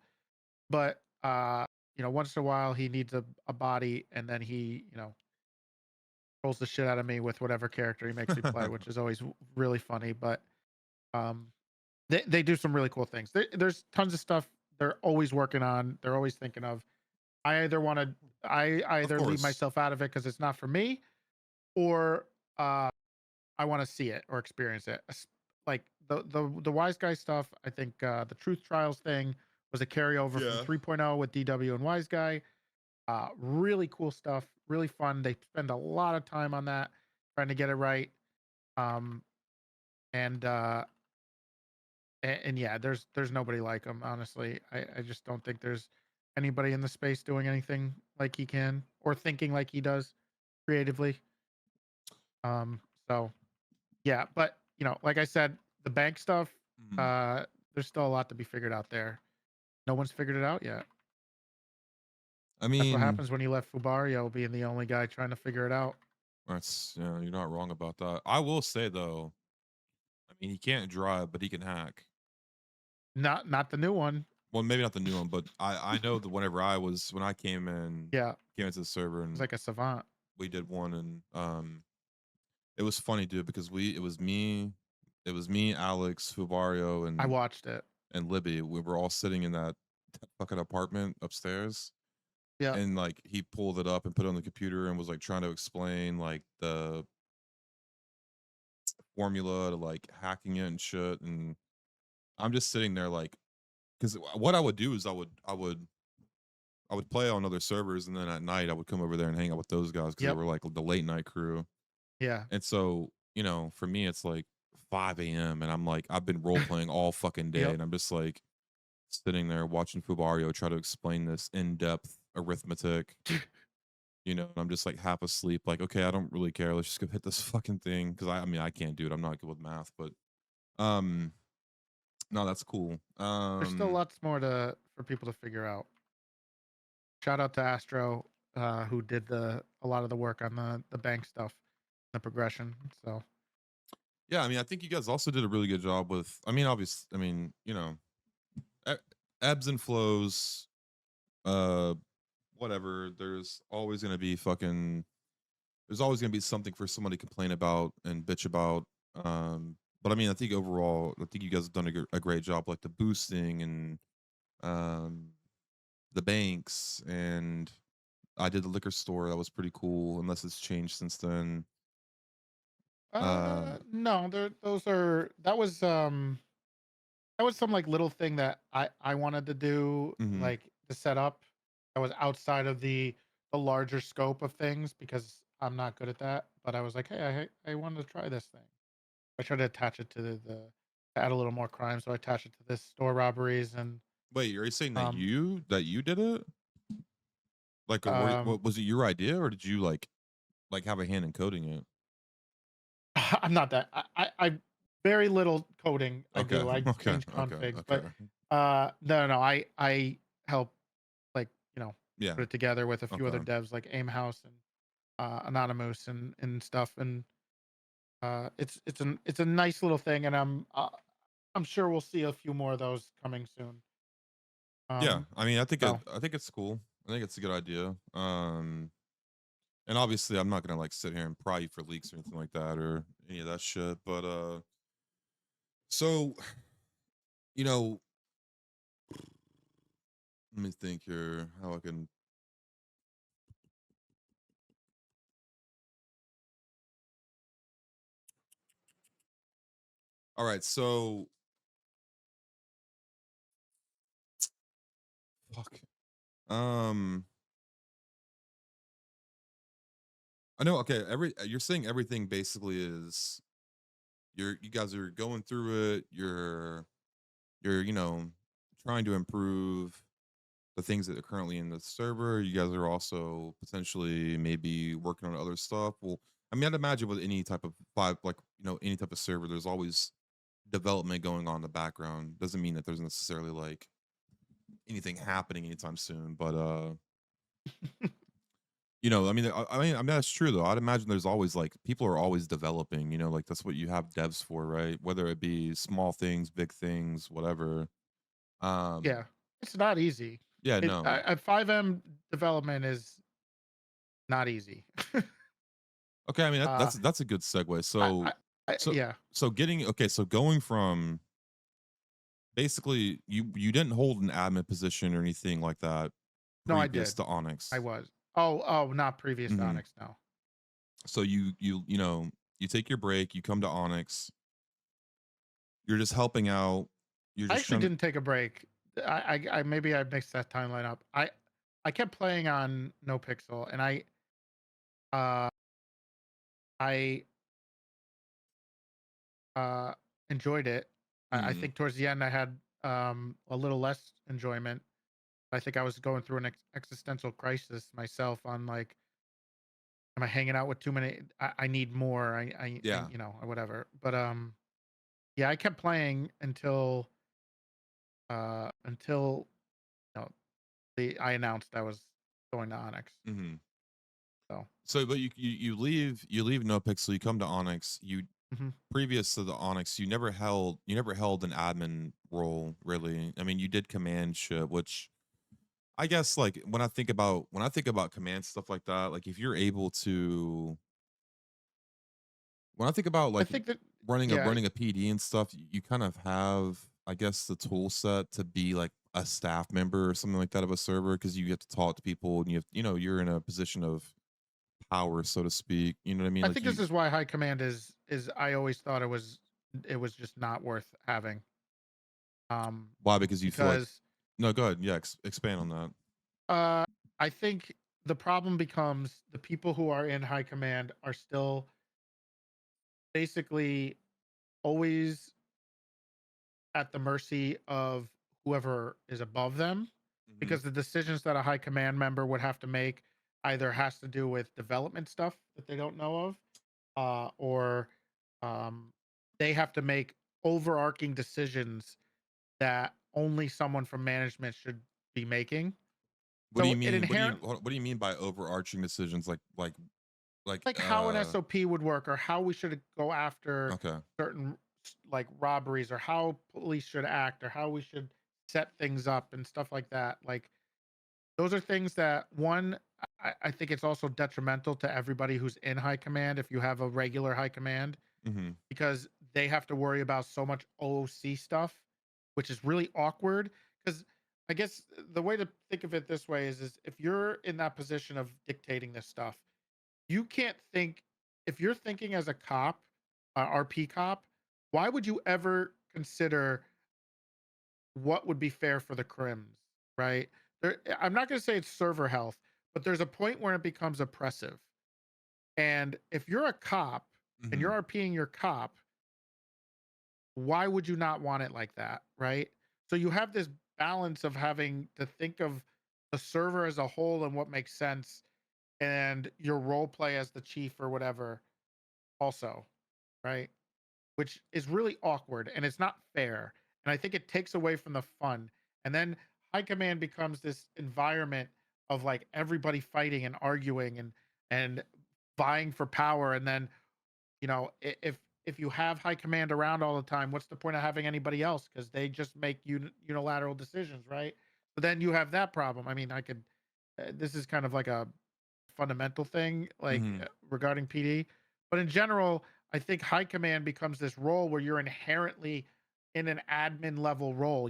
But once in a while he needs a body, and then he trolls the shit out of me with whatever character he makes me play, which is always really funny. But um, they do some really cool things. There's tons of stuff they're always working on. They're always thinking of. I Of either leave course. myself out of it because it's not for me, or I want to see it or experience it. Like the wise guy stuff. I think the truth trials thing was a carryover from Yeah. 3.0 with DW and wise guy. Really cool stuff. Really fun. They spend a lot of time on that, trying to get it right. Um, and and yeah, there's nobody like him. Honestly, I just don't think there's anybody in the space doing anything like he can or thinking like he does creatively. Um, so yeah, but like I said, the bank stuff, Mhm. uh, there's still a lot to be figured out there. No one's figured it out yet. I That's what mean, happens when you let Fubario being the only guy trying to figure it out. that's, you're not wrong about that. I will say though, I mean, he can't drive, but he can hack. Not the new one. Well, maybe not the new one, but I know that when I Yeah, came into the server, he's and like a savant. we did one, and it was funny, dude, because it was me, Alex, Fubario, I watched it. and Libby. We were all sitting in that fucking apartment upstairs, Yeah. and like he pulled it up and put it on the computer and was like trying to explain like the formula to like hacking it and shit, and I'm just sitting there like, because what I would do is I would play on other servers, and then at night I would come over there and hang out with those guys because they Yep. were like the late night crew. Yeah. And so, for me, it's like 5 a.m. and I'm like, I've been role playing all fucking day, Yep. and I'm just like sitting there watching Fubario try to explain this in depth arithmetic. you know, and I'm just like half asleep, like, okay, I don't really care. Let's just go hit this fucking thing. Cause I mean, I can't do it. I'm not good with math, but um, no, that's cool. There's still lots more for people to figure out. Shout out to Astro, who did a lot of the work on the bank stuff, the progression. So Yeah, I mean, I think you guys also did a really good job with, I mean, obviously, I mean, you know, e- ebbs and flows, uh, whatever. There's always gonna be something for somebody to complain about and bitch about. But I mean, I think overall, I think you guys have done a great job, like the boosting and um, the banks, and I did the liquor store. That was pretty cool, unless it's changed since then. Um, no, that was some like little thing that I wanted to do, mhm. like to set up. That was outside of the larger scope of things because I'm not good at that. But I was like, hey, I wanted to try this thing. I tried to attach it to to add a little more crime, so I attached it to this store robberies and Wait, are you saying that um you did it? Like, or um what was it your idea, or did you like have a hand in coding it? I'm not that I very little coding I Okay, do. I okay, change okay, configs, okay. but no, I help like, Yeah, put it together with a few other okay. devs like Aim House and Anonymous and stuff and it's a nice little thing and I'm sure we'll see a few more of those coming soon. Yeah, Um I mean, so I think it's cool. I think it's a good idea. And obviously, I'm not gonna like sit here and pry you for leaks or anything like that or any of that shit. But so you know, let me think here how I can. All right, so fuck. Um, I know. Okay, you're saying everything basically is you guys are going through it. You're you know trying to improve the things that are currently in the server. You guys are also potentially maybe working on other stuff. Well, I mean, I'd imagine with any type of like any type of server, there's always development going on in the background. Doesn't mean that there's necessarily like anything happening anytime soon, but I mean that's true though. I'd imagine there's always like people are always developing. You know, like that's what you have devs for, right? Whether it be small things, big things, whatever. yeah, Um, it's not easy. yeah, It no, 5M development is not easy. okay, I mean uh that's a good segue. I, I, So yeah. getting okay, so going from basically you didn't hold an admin position or anything like that No, I previous did. to I Onyx. was. Not previous to Hmm. Onyx, no. So you take your break, you come to Onyx, you're just helping out, you're I just actually trying to. didn't take a break. I maybe I mixed that timeline up. I kept playing on Nopixel, and uh I uh enjoyed it. I Mhm. think towards the end I had a little less enjoyment. I think I was going through an existential crisis myself on like, am I hanging out with too many? I need more. Yeah. or whatever. But yeah, I kept playing until I announced I was going to Onyx. Mhm. So So, but you leave NoPixel, you come to Onyx. You mhm. previous to the Onyx, you never held an admin role really. I mean, you did command shit, which I guess like when I think about command stuff like that, like if you're able to when I think about I like think that yeah, running a PD and stuff, you kind of have I guess the tool set to be like a staff member or something like that of a server because you get to talk to people and you're in a position of power, so to speak. You know what I mean? I Like think you this is why high command is I always thought it was just not worth having. why? Because you feel like Because no, go ahead. Yeah, expand on that. uh I think the problem becomes the people who are in high command are still basically always at the mercy of whoever is above them Hmm. because the decisions that a high command member would have to make either has to do with development stuff that they don't know of, or um, they have to make overarching decisions that only someone from management should be making. What do you So it mean? inherent What do you mean by overarching decisions? Like like how an SOP would work, or how we should go after okay. certain like robberies, or how police should act, or how we should set things up and stuff like that. Like those are things that one, I think it's also detrimental to everybody who's in high command if you have a regular high command, Mhm. because they have to worry about so much OOC stuff, which is really awkward. Because I guess the way to think of it this way is if you're in that position of dictating this stuff, you can't think, if you're thinking as a cop, RP cop, why would you ever consider what would be fair for the crims, right? I'm not going to say it's server health, but there's a point where it becomes oppressive. And if you're a cop and you're Mhm. RPing your cop, why would you not want it like that, right? So you have this balance of having to think of the server as a whole and what makes sense, and your role play as the chief or whatever also, right? Which is really awkward and it's not fair. And I think it takes away from the fun. And then high command becomes this environment of like everybody fighting and arguing and vying for power. And then, if you have high command around all the time, what's the point of having anybody else? Because they just make unilateral decisions, right? But then you have that problem. I mean, I could. This is kind of like a fundamental thing, like Mhm. regarding PD. But in general, I think high command becomes this role where you're inherently in an admin level role.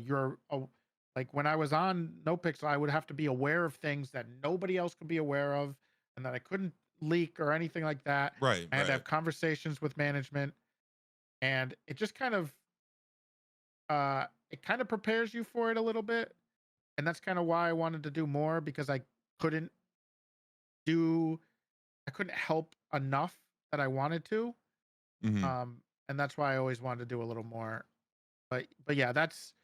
Like when I was on Nopixel, I would have to be aware of things that nobody else could be aware of, and that I couldn't leak or anything like that. Right, I had to right. have conversations with management, and it just kind of it kind of prepares you for it a little bit. And that's kind of why I wanted to do more, because couldn't do I couldn't help enough that I wanted to. Mhm. And that's why I always wanted to do a little more. But yeah, that's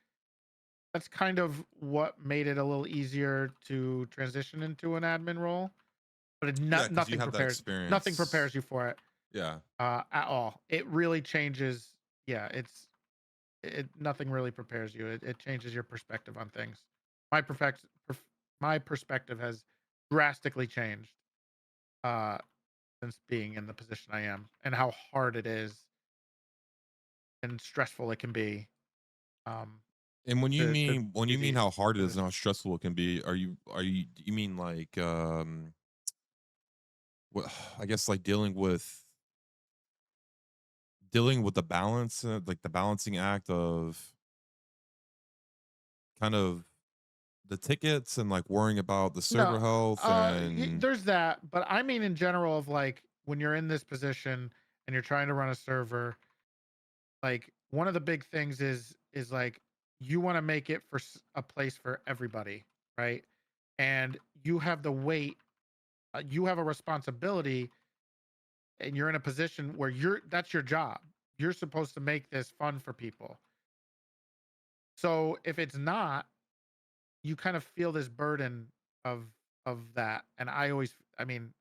kind of what made it a little easier to transition into an admin role. But Yeah, because you have that nothing experience. prepares you for it Yeah. at all. It really changes. Yeah, it nothing really prepares you. It changes your perspective on things. My perfect my perspective has drastically changed uh since being in the position I am, and how hard it is and stressful it can be, um, And to when do you mean these how hard it is and how positions. stressful it can be, do you mean like what I guess like dealing with the balance, like the balancing act of kind of the tickets and like worrying about the server No, health and there's that, but I mean in general of like when you're in this position and you're trying to run a server, like one of the big things is like you want to make it for a place for everybody, right? And you have the weight, you have a responsibility, and you're in a position where that's your job. You're supposed to make this fun for people. So if it's not, you kind of feel this burden of that. And I mean,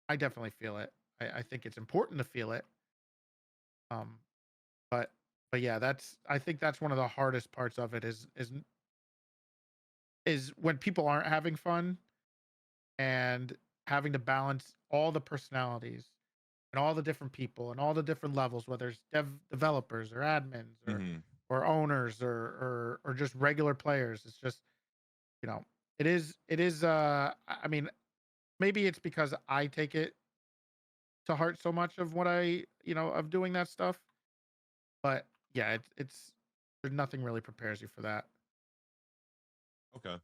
I definitely feel it. I think it's important to feel it. Um, but yeah, I think that's one of the hardest parts of it is when people aren't having fun and having to balance all the personalities and all the different people and all the different levels, whether it's developers or admins mhm. or owners or just regular players. It's just, you know, it is I mean, maybe it's because I take it to heart so much of what of doing that stuff. But yeah, it's there's nothing really prepares you for that. Okay.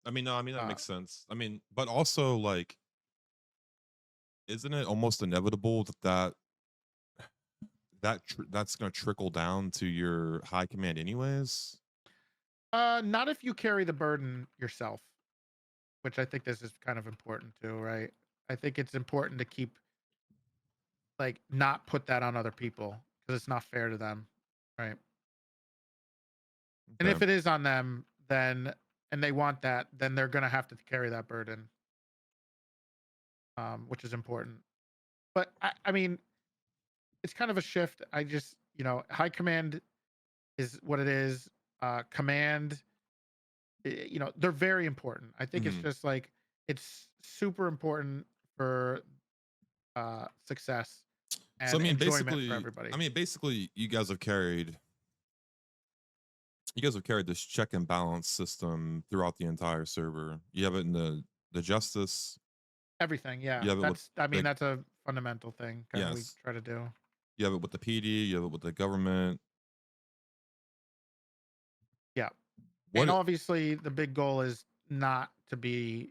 I mean, no, I mean that Uh, makes sense. I mean, but also like, isn't it almost inevitable that's going to trickle down to your high command anyways? not if you carry the burden yourself, which I think this is kind of important too, right? I think it's important to keep like not put that on other people because it's not fair to them, right? And if Okay. it is on them, then and they want that, then they're gonna have to carry that burden. which is important. But I mean, it's kind of a shift. I just, high command is what it is. Command, they're very important. I think it's Mhm. just like it's super important for success So and enjoyment for I everybody. mean, basically, you guys have carried this check and balance system throughout the entire server. You have it in the justice. Everything, yeah. You have it with I mean, the that's a fundamental thing kind of we yes. try to do. You have it with the PD. You have it with the government. Yeah. And What? obviously the big goal is not to be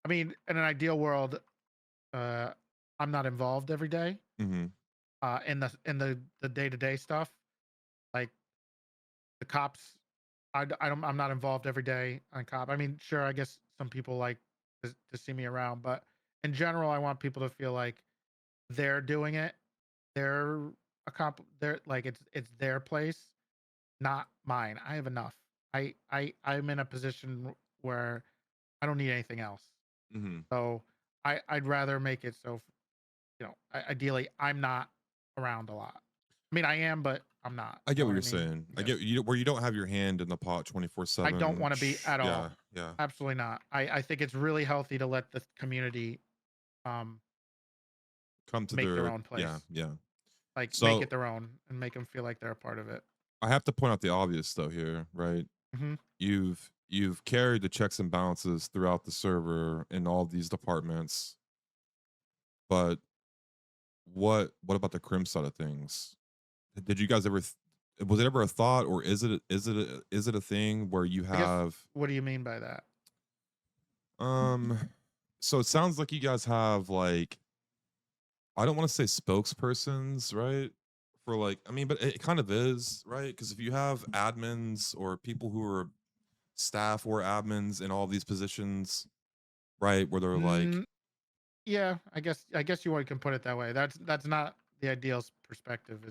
I mean, in an ideal world, uh I'm not involved every day Mhm. in the day-to-day stuff. Like the cops I'm not involved every day on cop. I mean, sure, I guess some people like to see me around, but in general I want people to feel like they're doing it. They're they're like it's their place, not mine. I have enough. I'm in a position where I don't need anything else. Mhm. So I'd rather make it so ideally I'm not around a lot. I mean I am, but I'm not. I You get know what what I you're mean? saying. I Yeah. get you where you don't have your hand in the pot I don't 24/7. want to be at Yeah, all. yeah. Absolutely not. I think it's really healthy to let the community um Come to make their their own yeah, place. yeah. Like make So it their own and make them feel like they're a part of it. I have to point out the obvious though here, right? Hmm. You've carried the checks and balances throughout the server in all these departments, but what about the crim side of things? Did you guys ever was it ever a thought, or is it a thing where you I guess have what do you mean by that? um so it sounds like you guys have like, I don't want to say spokespersons, right? For like, I mean, but it kind of is, right? Because if you have admins or people who are staff or admins in all these positions, right, where they're like, Mm, yeah, I guess you can put it that way. That's not the ideal perspective.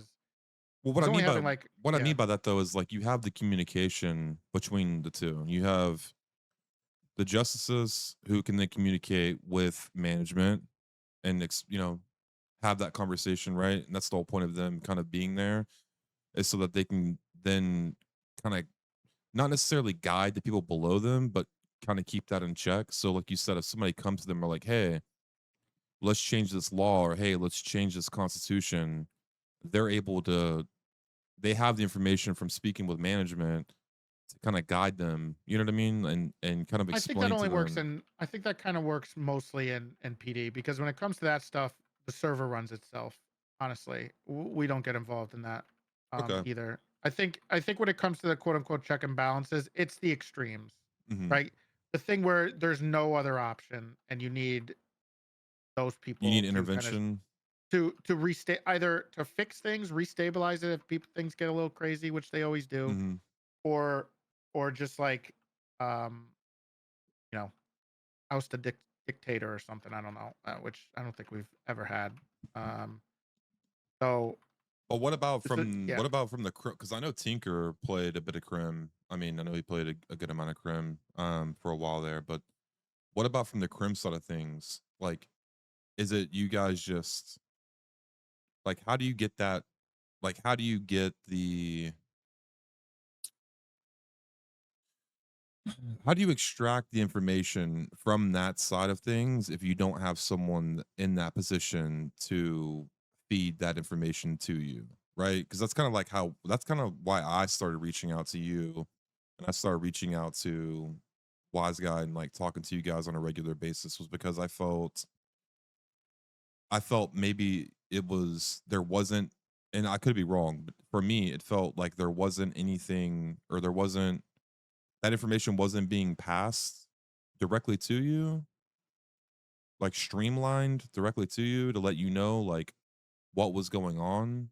well, Is only having like what I yeah. mean by that though is like you have the communication between the two. You have the justices who can then communicate with management and have that conversation, right? And that's the whole point of them kind of being there, is so that they can then kind of not necessarily guide the people below them, but kind of keep that in check. So, like you said, if somebody comes to them or like, "Hey, let's change this law," or "Hey, let's change this constitution," they're able to. They have the information from speaking with management to kind of guide them. You know what I mean? And kind of I think that explain to only works them. in I think that kind of works mostly in PD because when it comes to that stuff, the server runs itself. Honestly, we don't get involved in that Okay. either. I think when it comes to the quote unquote check and balances, it's the extremes, Hmm. right? The thing where there's no other option and you need those You people need to kind of intervention. to restate either to fix things, restabilize it if people things get a little crazy, which they always do, Hmm. or just like um, you know, oust a dictator or something. I don't know, which I don't think we've ever had. Um, so But yeah. what about from the crim? Because I know Tinker played a bit of crim. I mean, I know he played a good amount of crim for a while there. But what about from the crim side of things? Like, is it you guys just like how do you get that? Like, how do you get the how do you extract the information from that side of things if you don't have someone in that position to feed that information to you, right? Because that's kind of why I started reaching out to you, and I started reaching out to Wise Guy and like talking to you guys on a regular basis, was because I felt maybe it was there wasn't, and I could be wrong, but for me it felt like there wasn't anything, or there wasn't, that information wasn't being passed directly to you, like streamlined directly to you to let you know like what was going on,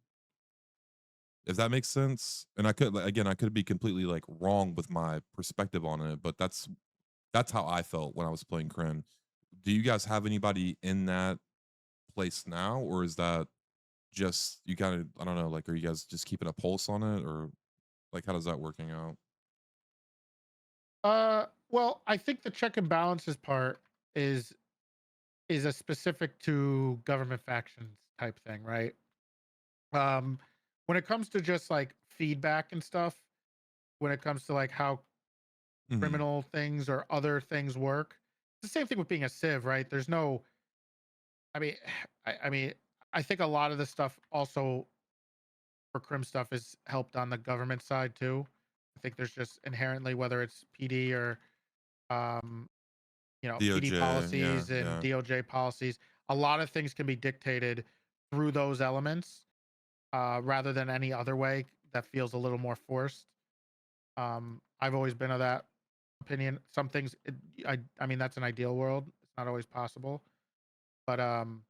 if that makes sense. And I could like, again, I could be completely like wrong with my perspective on it, but that's how I felt when I was playing Crim. Do you guys have anybody in that place now, or is that just you kind of, I don't know, like are you guys just keeping a pulse on it, or like how does that working out? Well, I think the check and balances part. is a specific to government factions type thing, right? Um, when it comes to just like feedback and stuff, when it comes to like how Hmm. criminal things or other things work, it's the same thing with being a civ, right? There's no, I mean, I mean, I think a lot of the stuff also for crim stuff is helped on the government side too. I think there's just inherently, whether it's PD or um, PD DOJ, yeah, policies and yeah. DOJ policies, a lot of things can be dictated through those elements rather than any other way that feels a little more forced. I've always been of that opinion. Some things, I mean, that's an ideal world. It's not always possible, but when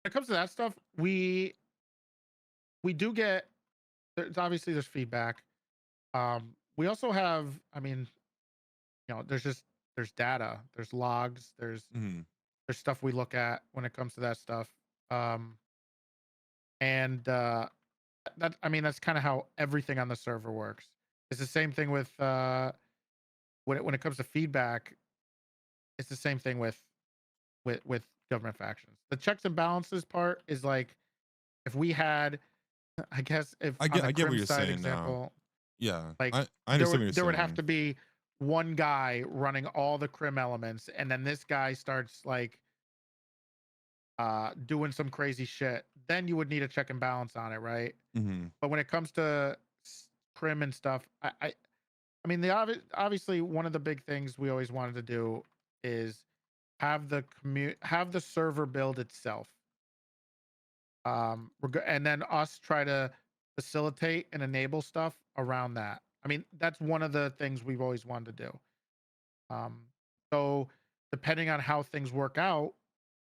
it comes to that stuff, we do get. There's obviously there's feedback. We also have, I mean, there's data, there's logs, Hmm. there's stuff we look at when it comes to that stuff. Um, and that I mean that's kind of how everything on the server works. It's the same thing with when it comes to feedback. It's the same thing with government factions. The checks and balances part is like if we had, I guess, if on the I get what crim you're side saying now. example, Yeah, like I understand what you're there would have saying. to be one guy running all the crim elements, and then this guy starts like doing some crazy shit. Then you would need a check and balance on it, right? Hmm. But when it comes to crim and stuff, I mean, obviously one of the big things we always wanted to do is have the server build itself. And then us try to facilitate and enable stuff around that. I mean, that's one of the things we've always wanted to do. Um, so depending on how things work out,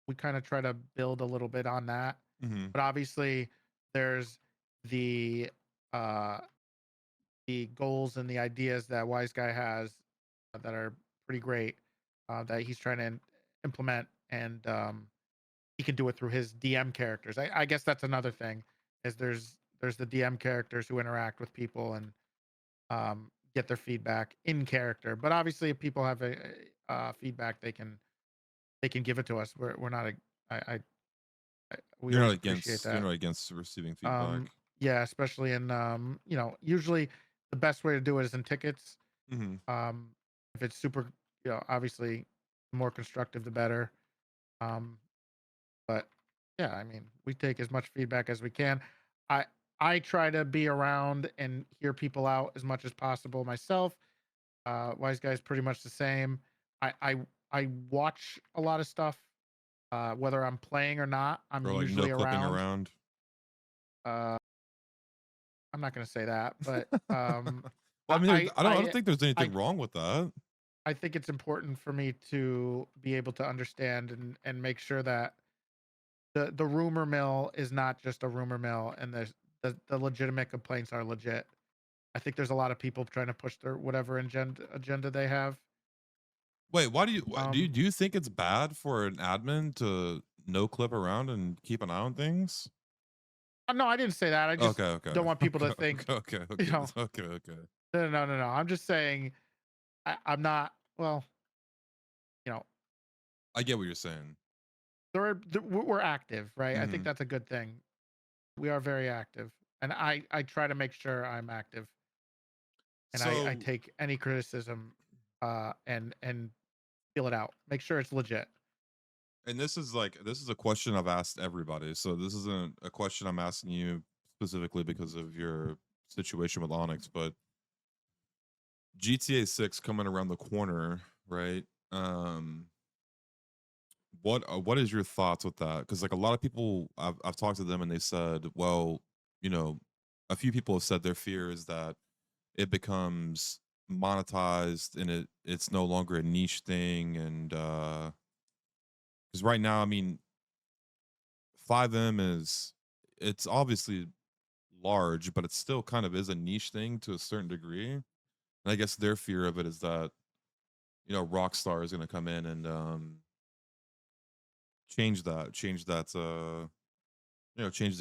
we kind of try to build a little bit on that. Hmm. But obviously, there's the uh, the goals and the ideas that Wise Guy has that are pretty great that he's trying to implement, and he can do it through his DM characters. I guess that's another thing is there's the DM characters who interact with people and get their feedback in character. But obviously, if people have a feedback, they can give it to us. We're not a we always appreciate You're that. not against receiving feedback. Um, yeah, especially in usually the best way to do it is in tickets. Hmm. Um, if it's super, obviously, the more constructive, the better. Um, but yeah, I mean, we take as much feedback as we can. I I try to be around and hear people out as much as possible myself. Wise guy's pretty much the same. I I I watch a lot of stuff, whether I'm playing or not. I'm Or like no usually clipping around. around. Uh, I'm not gonna say that, but Well, I mean, I don't I think there's I anything wrong with that. I think it's important for me to be able to understand and make sure that the rumor mill is not just a rumor mill, and the legitimate complaints are legit. I think there's a lot of people trying to push their whatever agenda they have. Wait, why do you Um, do you think it's bad for an admin to no clip around and keep an eye on things? no, I didn't say that. I just Okay, okay, don't want people to okay, think, okay, okay, you okay, know, okay, okay. no. I'm just saying I'm not. Well, you know, I get what you're saying. we're active, right? I think Hmm. that's a good thing. We are very active, and I try to make sure I'm active, and I So, take any criticism and feel it out. Make sure it's legit. and this is a question I've asked everybody. So this isn't a question I'm asking you specifically because of your situation with Onyx, but GTA 6 coming around the corner, right? Um, what is your thoughts with that? Because like a lot of people, I've talked to them and they said, well, you know, a few people have said their fear is that it becomes monetized and it's no longer a niche thing, and because right now, I mean, 5M is it's obviously large, but it still kind of is a niche thing to a certain degree. And I guess their fear of it is that Rockstar is going to come in and change that change the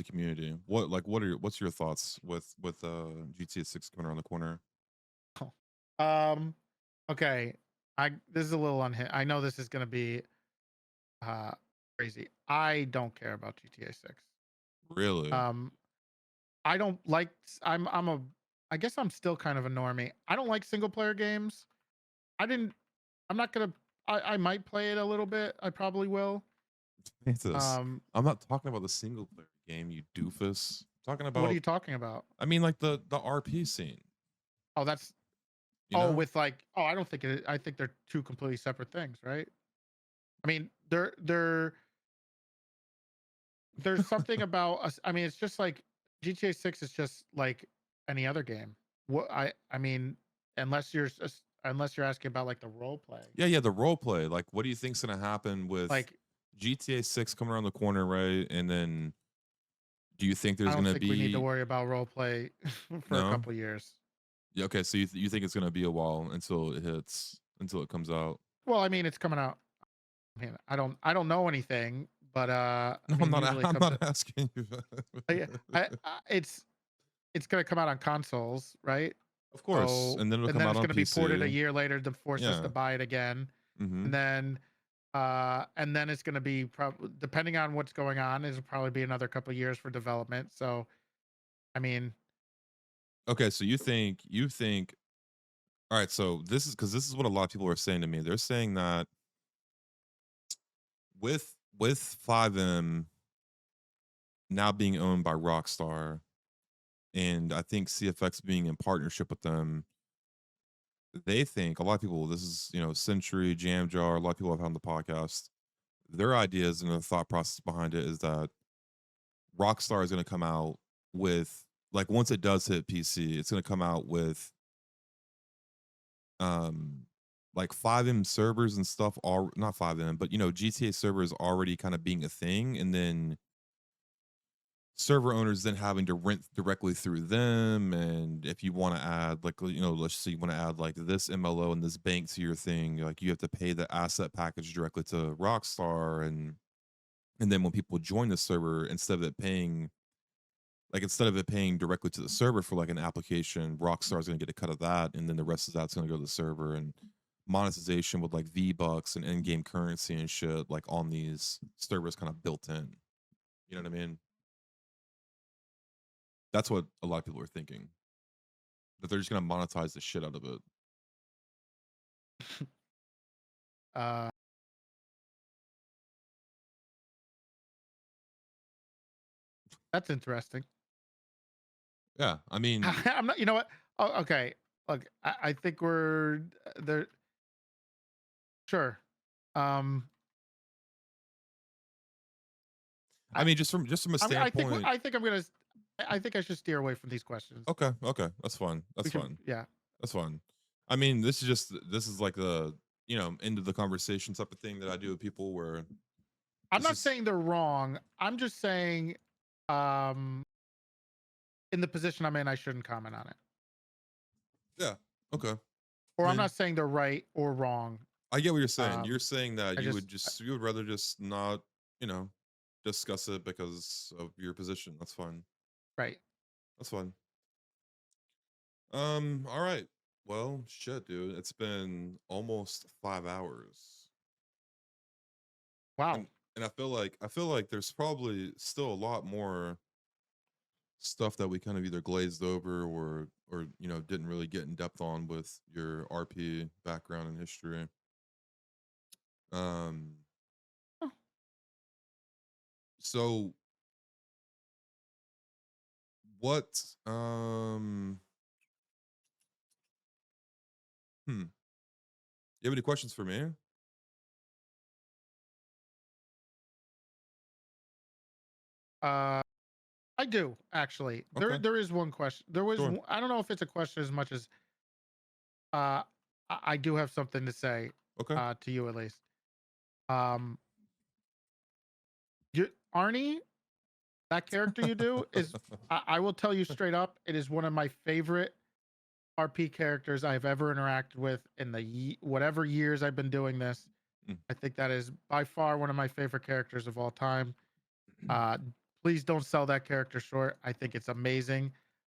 community. What's your thoughts with GTA 6 coming around the corner? Um, okay. This is a little unhinged. I know this is going to be uh, crazy. I don't care about GTA 6. Really? Um, I don't like. I'm a. I guess I'm still kind of a normie. I don't like single player games. I didn't. I'm not gonna. I might play it a little bit. I probably will. Mantis, Um, I'm not talking about the single player game, you doofus. I'm talking what are about, you talking about? I mean, like the RP scene. Oh, that's. You Oh, know? with like. Oh, I don't think it. I think they're two completely separate things, right? I mean, there's something about us. I mean, it's just like GTA 6 is just like any other game. What I mean, unless you're asking about like the role play. Yeah, yeah, the role play. Like, what do you think's gonna happen with Like GTA 6 coming around the corner, right? And then do you think I there's don't gonna think we need to be worry about role play for a no? couple years. Yeah, okay, so you think it's gonna be a while until it hits, until it comes out. Well, I mean, it's coming out. I mean, I don't know anything, but No, I mean, usually it I'm comes. not asking you. It's gonna come out on consoles, right? Of course, So and then it'll and come then out it's on gonna be ported a PC. year later to force us to Yeah. buy it again, Mm-hmm. and then it's gonna be probably depending on what's going on, it'll probably be another couple years for development. So I mean, Okay, so you think all right, so this is because this is what a lot of people are saying to me. They're saying that with 5M now being owned by Rockstar, and I think CFX being in partnership with them, they think a lot of people, this is, Century, Jam Jar, a lot of people I've had on the podcast, their ideas and the thought process behind it is that Rockstar is going to come out with, like, once it does hit PC, it's going to come out with um like 5M servers and stuff, all not 5M, but GTA servers already kind of being a thing, and then server owners then having to rent directly through them. And if you want to add, like, let's say you want to add like this MLO and this bank to your thing, like, you have to pay the asset package directly to Rockstar. And then when people join the server, instead of it paying directly to the server for like an application, Rockstar is going to get a cut of that, and then the rest of that's going to go to the server. And monetization with like V-Bucks and in-game currency and shit, like, on these servers kind of built in. You know what I mean? That's what a lot of people are thinking. That they're just gonna monetize the shit out of it. uh, that's interesting. Yeah, I mean, I'm not. You know what? Oh, okay. Look, I think we're there. Sure. Um, I I mean, just from a standpoint. I think I'm gonna. I think I should steer away from these questions. Okay, okay, that's fine. That's We should. fine. Yeah. That's fine. I mean, this is like the end of the conversation type of thing that I do with people, where I'm this not is saying they're wrong. I'm just saying, um, in the position I'm in, I shouldn't comment on it. yeah, okay. Or I I'm mean, not saying they're right or wrong. I get what you're saying. You're Um, saying that I you would just just you would rather just not you know discuss it because of your position. That's fine. right. That's fine. All right. Well, shit, dude. It's been almost 5 hours. Wow. And I feel like there's probably still a lot more stuff that we kind of either glazed over or didn't really get in depth on with your RP background and history. Um Oh, so what um hmm you have any questions for me? Uh, I do actually. Okay. There is one question. Sure. I don't know if it's a question as much as I do have something to say Okay. to you at least. Um, you Arnie, that character you do is I will tell you straight up, it is one of my favorite RP characters I've ever interacted with in the whatever years I've been doing this. Mm. I think that is by far one of my favorite characters of all time. Uh, please don't sell that character short. I think it's amazing.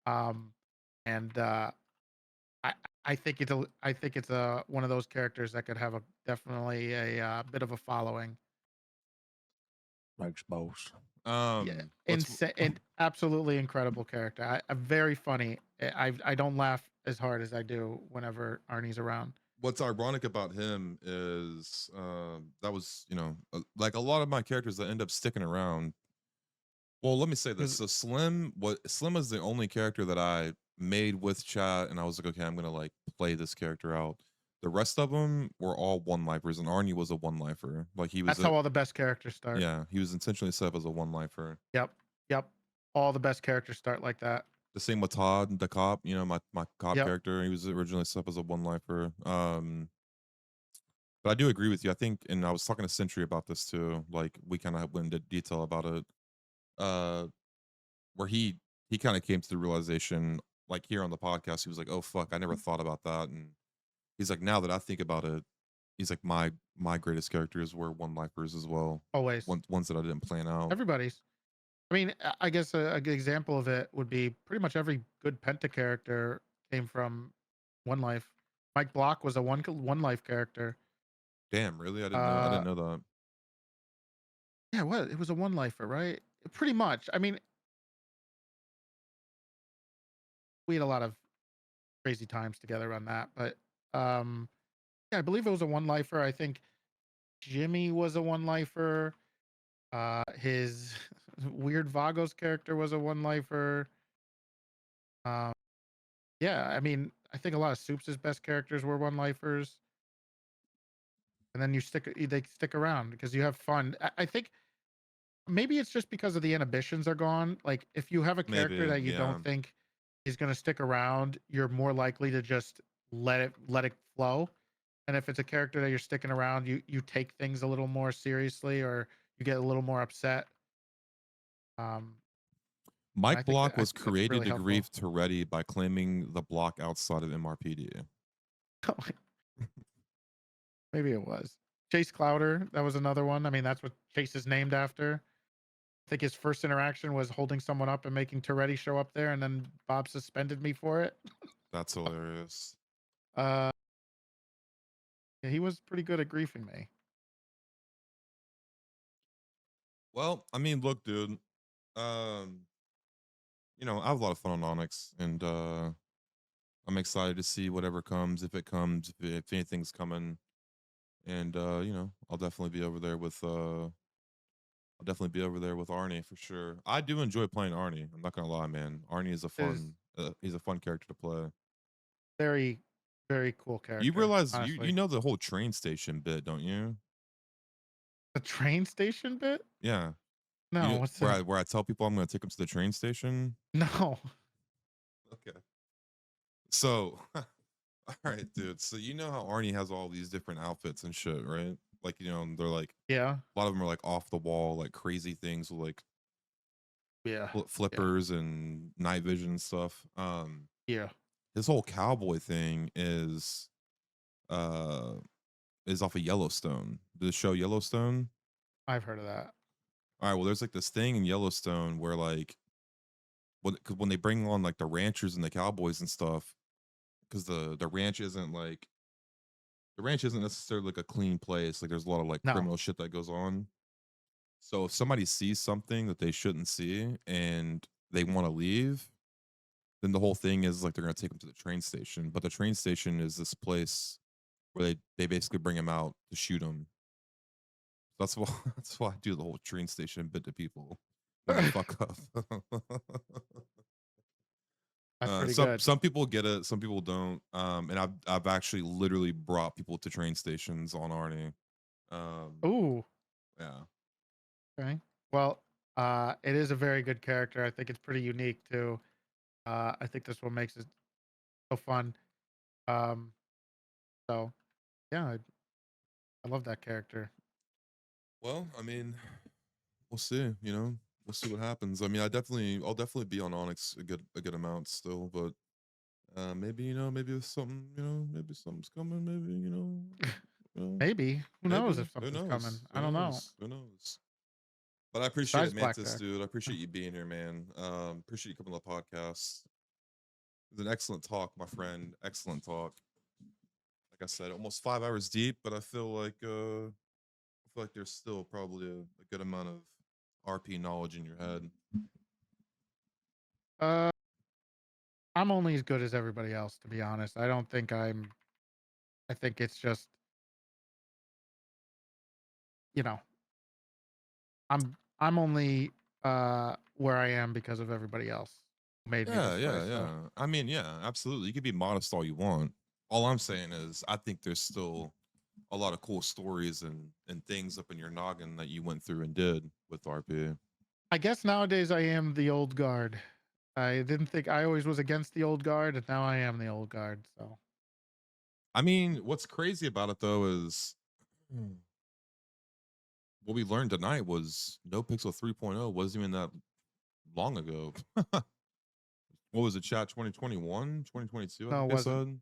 Um, and I I think it's a one of those characters that could have a definitely a bit of a following. Thanks, boss. Yeah, What's insane and absolutely incredible character. Very funny. I don't laugh as hard as I do whenever Arnie's around. what's ironic about him is that was like a lot of my characters that end up sticking around. Well, let me say this. 'Cause So Slim is the only character that I made with chat, and I was like, okay, I'm gonna like play this character out. The rest of them were all one lifers, and Arnie was a one lifer. Like he was that's a how all the best characters start. yeah, he was intentionally set up as a one lifer. Yep. Yep. All the best characters start like that. The same with Todd, the cop. My cop Yep. character. He was originally set up as a one lifer. But I do agree with you. I think, and I was talking to Sentry about this too. Like we kind of went into detail about it. Uh, where he kind of came to the realization, like here on the podcast, he was like, "Oh fuck, I never thought about that." And he's like, "Now that I think about it, he's like my greatest characters were one lifers as well. Always. Ones that I didn't plan out." Everybody's. I mean, I guess a good example of it would be pretty much every good Penta character came from One Life. Mike Block was a one life character. Damn, really? I didn't know. I Uh, didn't know that. yeah, what? It was a one lifer, right? Pretty much. I mean, we had a lot of crazy times together on that, but um, yeah, I believe it was a one lifer. I think Jimmy was a one lifer. His weird Vagos character was a one lifer. Um, yeah, I mean, I think a lot of Soups' best characters were one lifers, and then they stick around because you have fun. I think maybe it's just because of the inhibitions are gone. Like if you have a character Maybe, that you yeah. don't think is going to stick around, you're more likely to just let it flow. And if it's a character that you're sticking around, you take things a little more seriously or you get a little more upset. Um, and Mike Block I was think that's created really to helpful. grief Toretti by claiming the block outside of MRPD. Maybe it was Chase Clouder. That was another one. I mean, that's what Chase is named after. I think his first interaction was holding someone up and making Toretti show up there, and then Bob suspended me for it. That's hilarious. Uh, yeah, he was pretty good at griefing me. Well, I mean, look, dude. Um, I have a lot of fun on Onyx, and I'm excited to see whatever comes, if it comes, if anything's coming. And I'll definitely be over there with Arnie for sure. I do enjoy playing Arnie. I'm not gonna lie, man. Arnie is Is he's a fun character to play. very, very cool You character. realize you Honestly, know the whole train station bit, don't you? the train station bit? Yeah. No, what's that? Where I tell people I'm gonna take them to the train station. No. Okay. So all right, dude. So you know how Arnie has all these different outfits and shit, right? Like, they're like Yeah. a lot of them are like off the wall, like crazy things with like Yeah. Yeah. flippers and night vision and stuff. Yeah. His whole cowboy thing uh is off of Yellowstone. The show Yellowstone. I've heard of that. All right, well, there's like this thing in Yellowstone where like when they bring on like the ranchers and the cowboys and stuff, because the ranch isn't necessarily like a clean place. Like there's a lot of like No. criminal shit that goes on. So if somebody sees something that they shouldn't see and they want to leave, then the whole thing is like they're gonna take them to the train station. But the train station is this place where they basically bring him out to shoot him. That's why that's why I do the whole train station bit to people when they fuck up. That's pretty some good. some people get it, some people don't. And I've actually literally brought people to train stations on Arnie. Ooh. Yeah. Okay. Well, it is a very good character. I think it's pretty unique too. I think that's what makes it so fun. Um, so yeah, I love that character. Well, I mean, we'll see. We'll see what happens. I mean, I'll definitely be on Onyx a good amount still, but maybe maybe it's something maybe something's coming. Maybe Maybe. Who knows maybe if something's coming? I don't know. who knows. But I appreciate it, Besides Mantis, Blackjack. dude. I appreciate you being here, man. Appreciate you coming on the podcast. It was an excellent talk, my friend. Excellent talk. Like I said, almost 5 hours deep, but I feel like there's still probably a good amount of RP knowledge in your head? Uh, I'm only as good as everybody else, to be honest. I don't think I'm. I think it's just, you know, I'm only where I am because of everybody else who made me Yeah, this way. yeah, So yeah. I mean, yeah, absolutely. You can be modest all you want. All I'm saying is, I think there's still a lot of cool stories and things up in your noggin that you went through and did with RP. I guess nowadays I am the old guard. I didn't think I always was against the old guard, and now I am the old guard. So I mean, what's crazy about it though is what we learned tonight was Nopixel 3.0 wasn't even that long ago. What was it, chat? 2021, 2022, I no, think it they wasn't. said.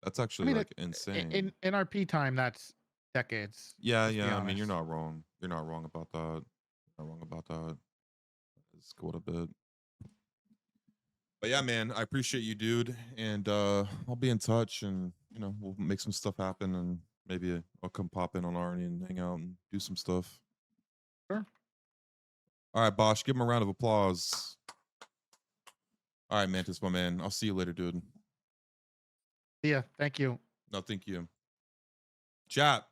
That's I actually mean, like insane. in RP time, that's decades. Yeah, Let's be yeah. I mean, you're honest. not wrong. You're not wrong about that. You're not wrong about that. It's cool a bit. But yeah, man, I appreciate you, dude. And I'll be in touch and we'll make some stuff happen and maybe I'll come pop in on Arnie and hang out and do some stuff. Sure. All right, Bosch, give him a round of applause. All right, Mantis, my man. I'll see you later, dude. Yeah. Thank you. No, thank you. Chat.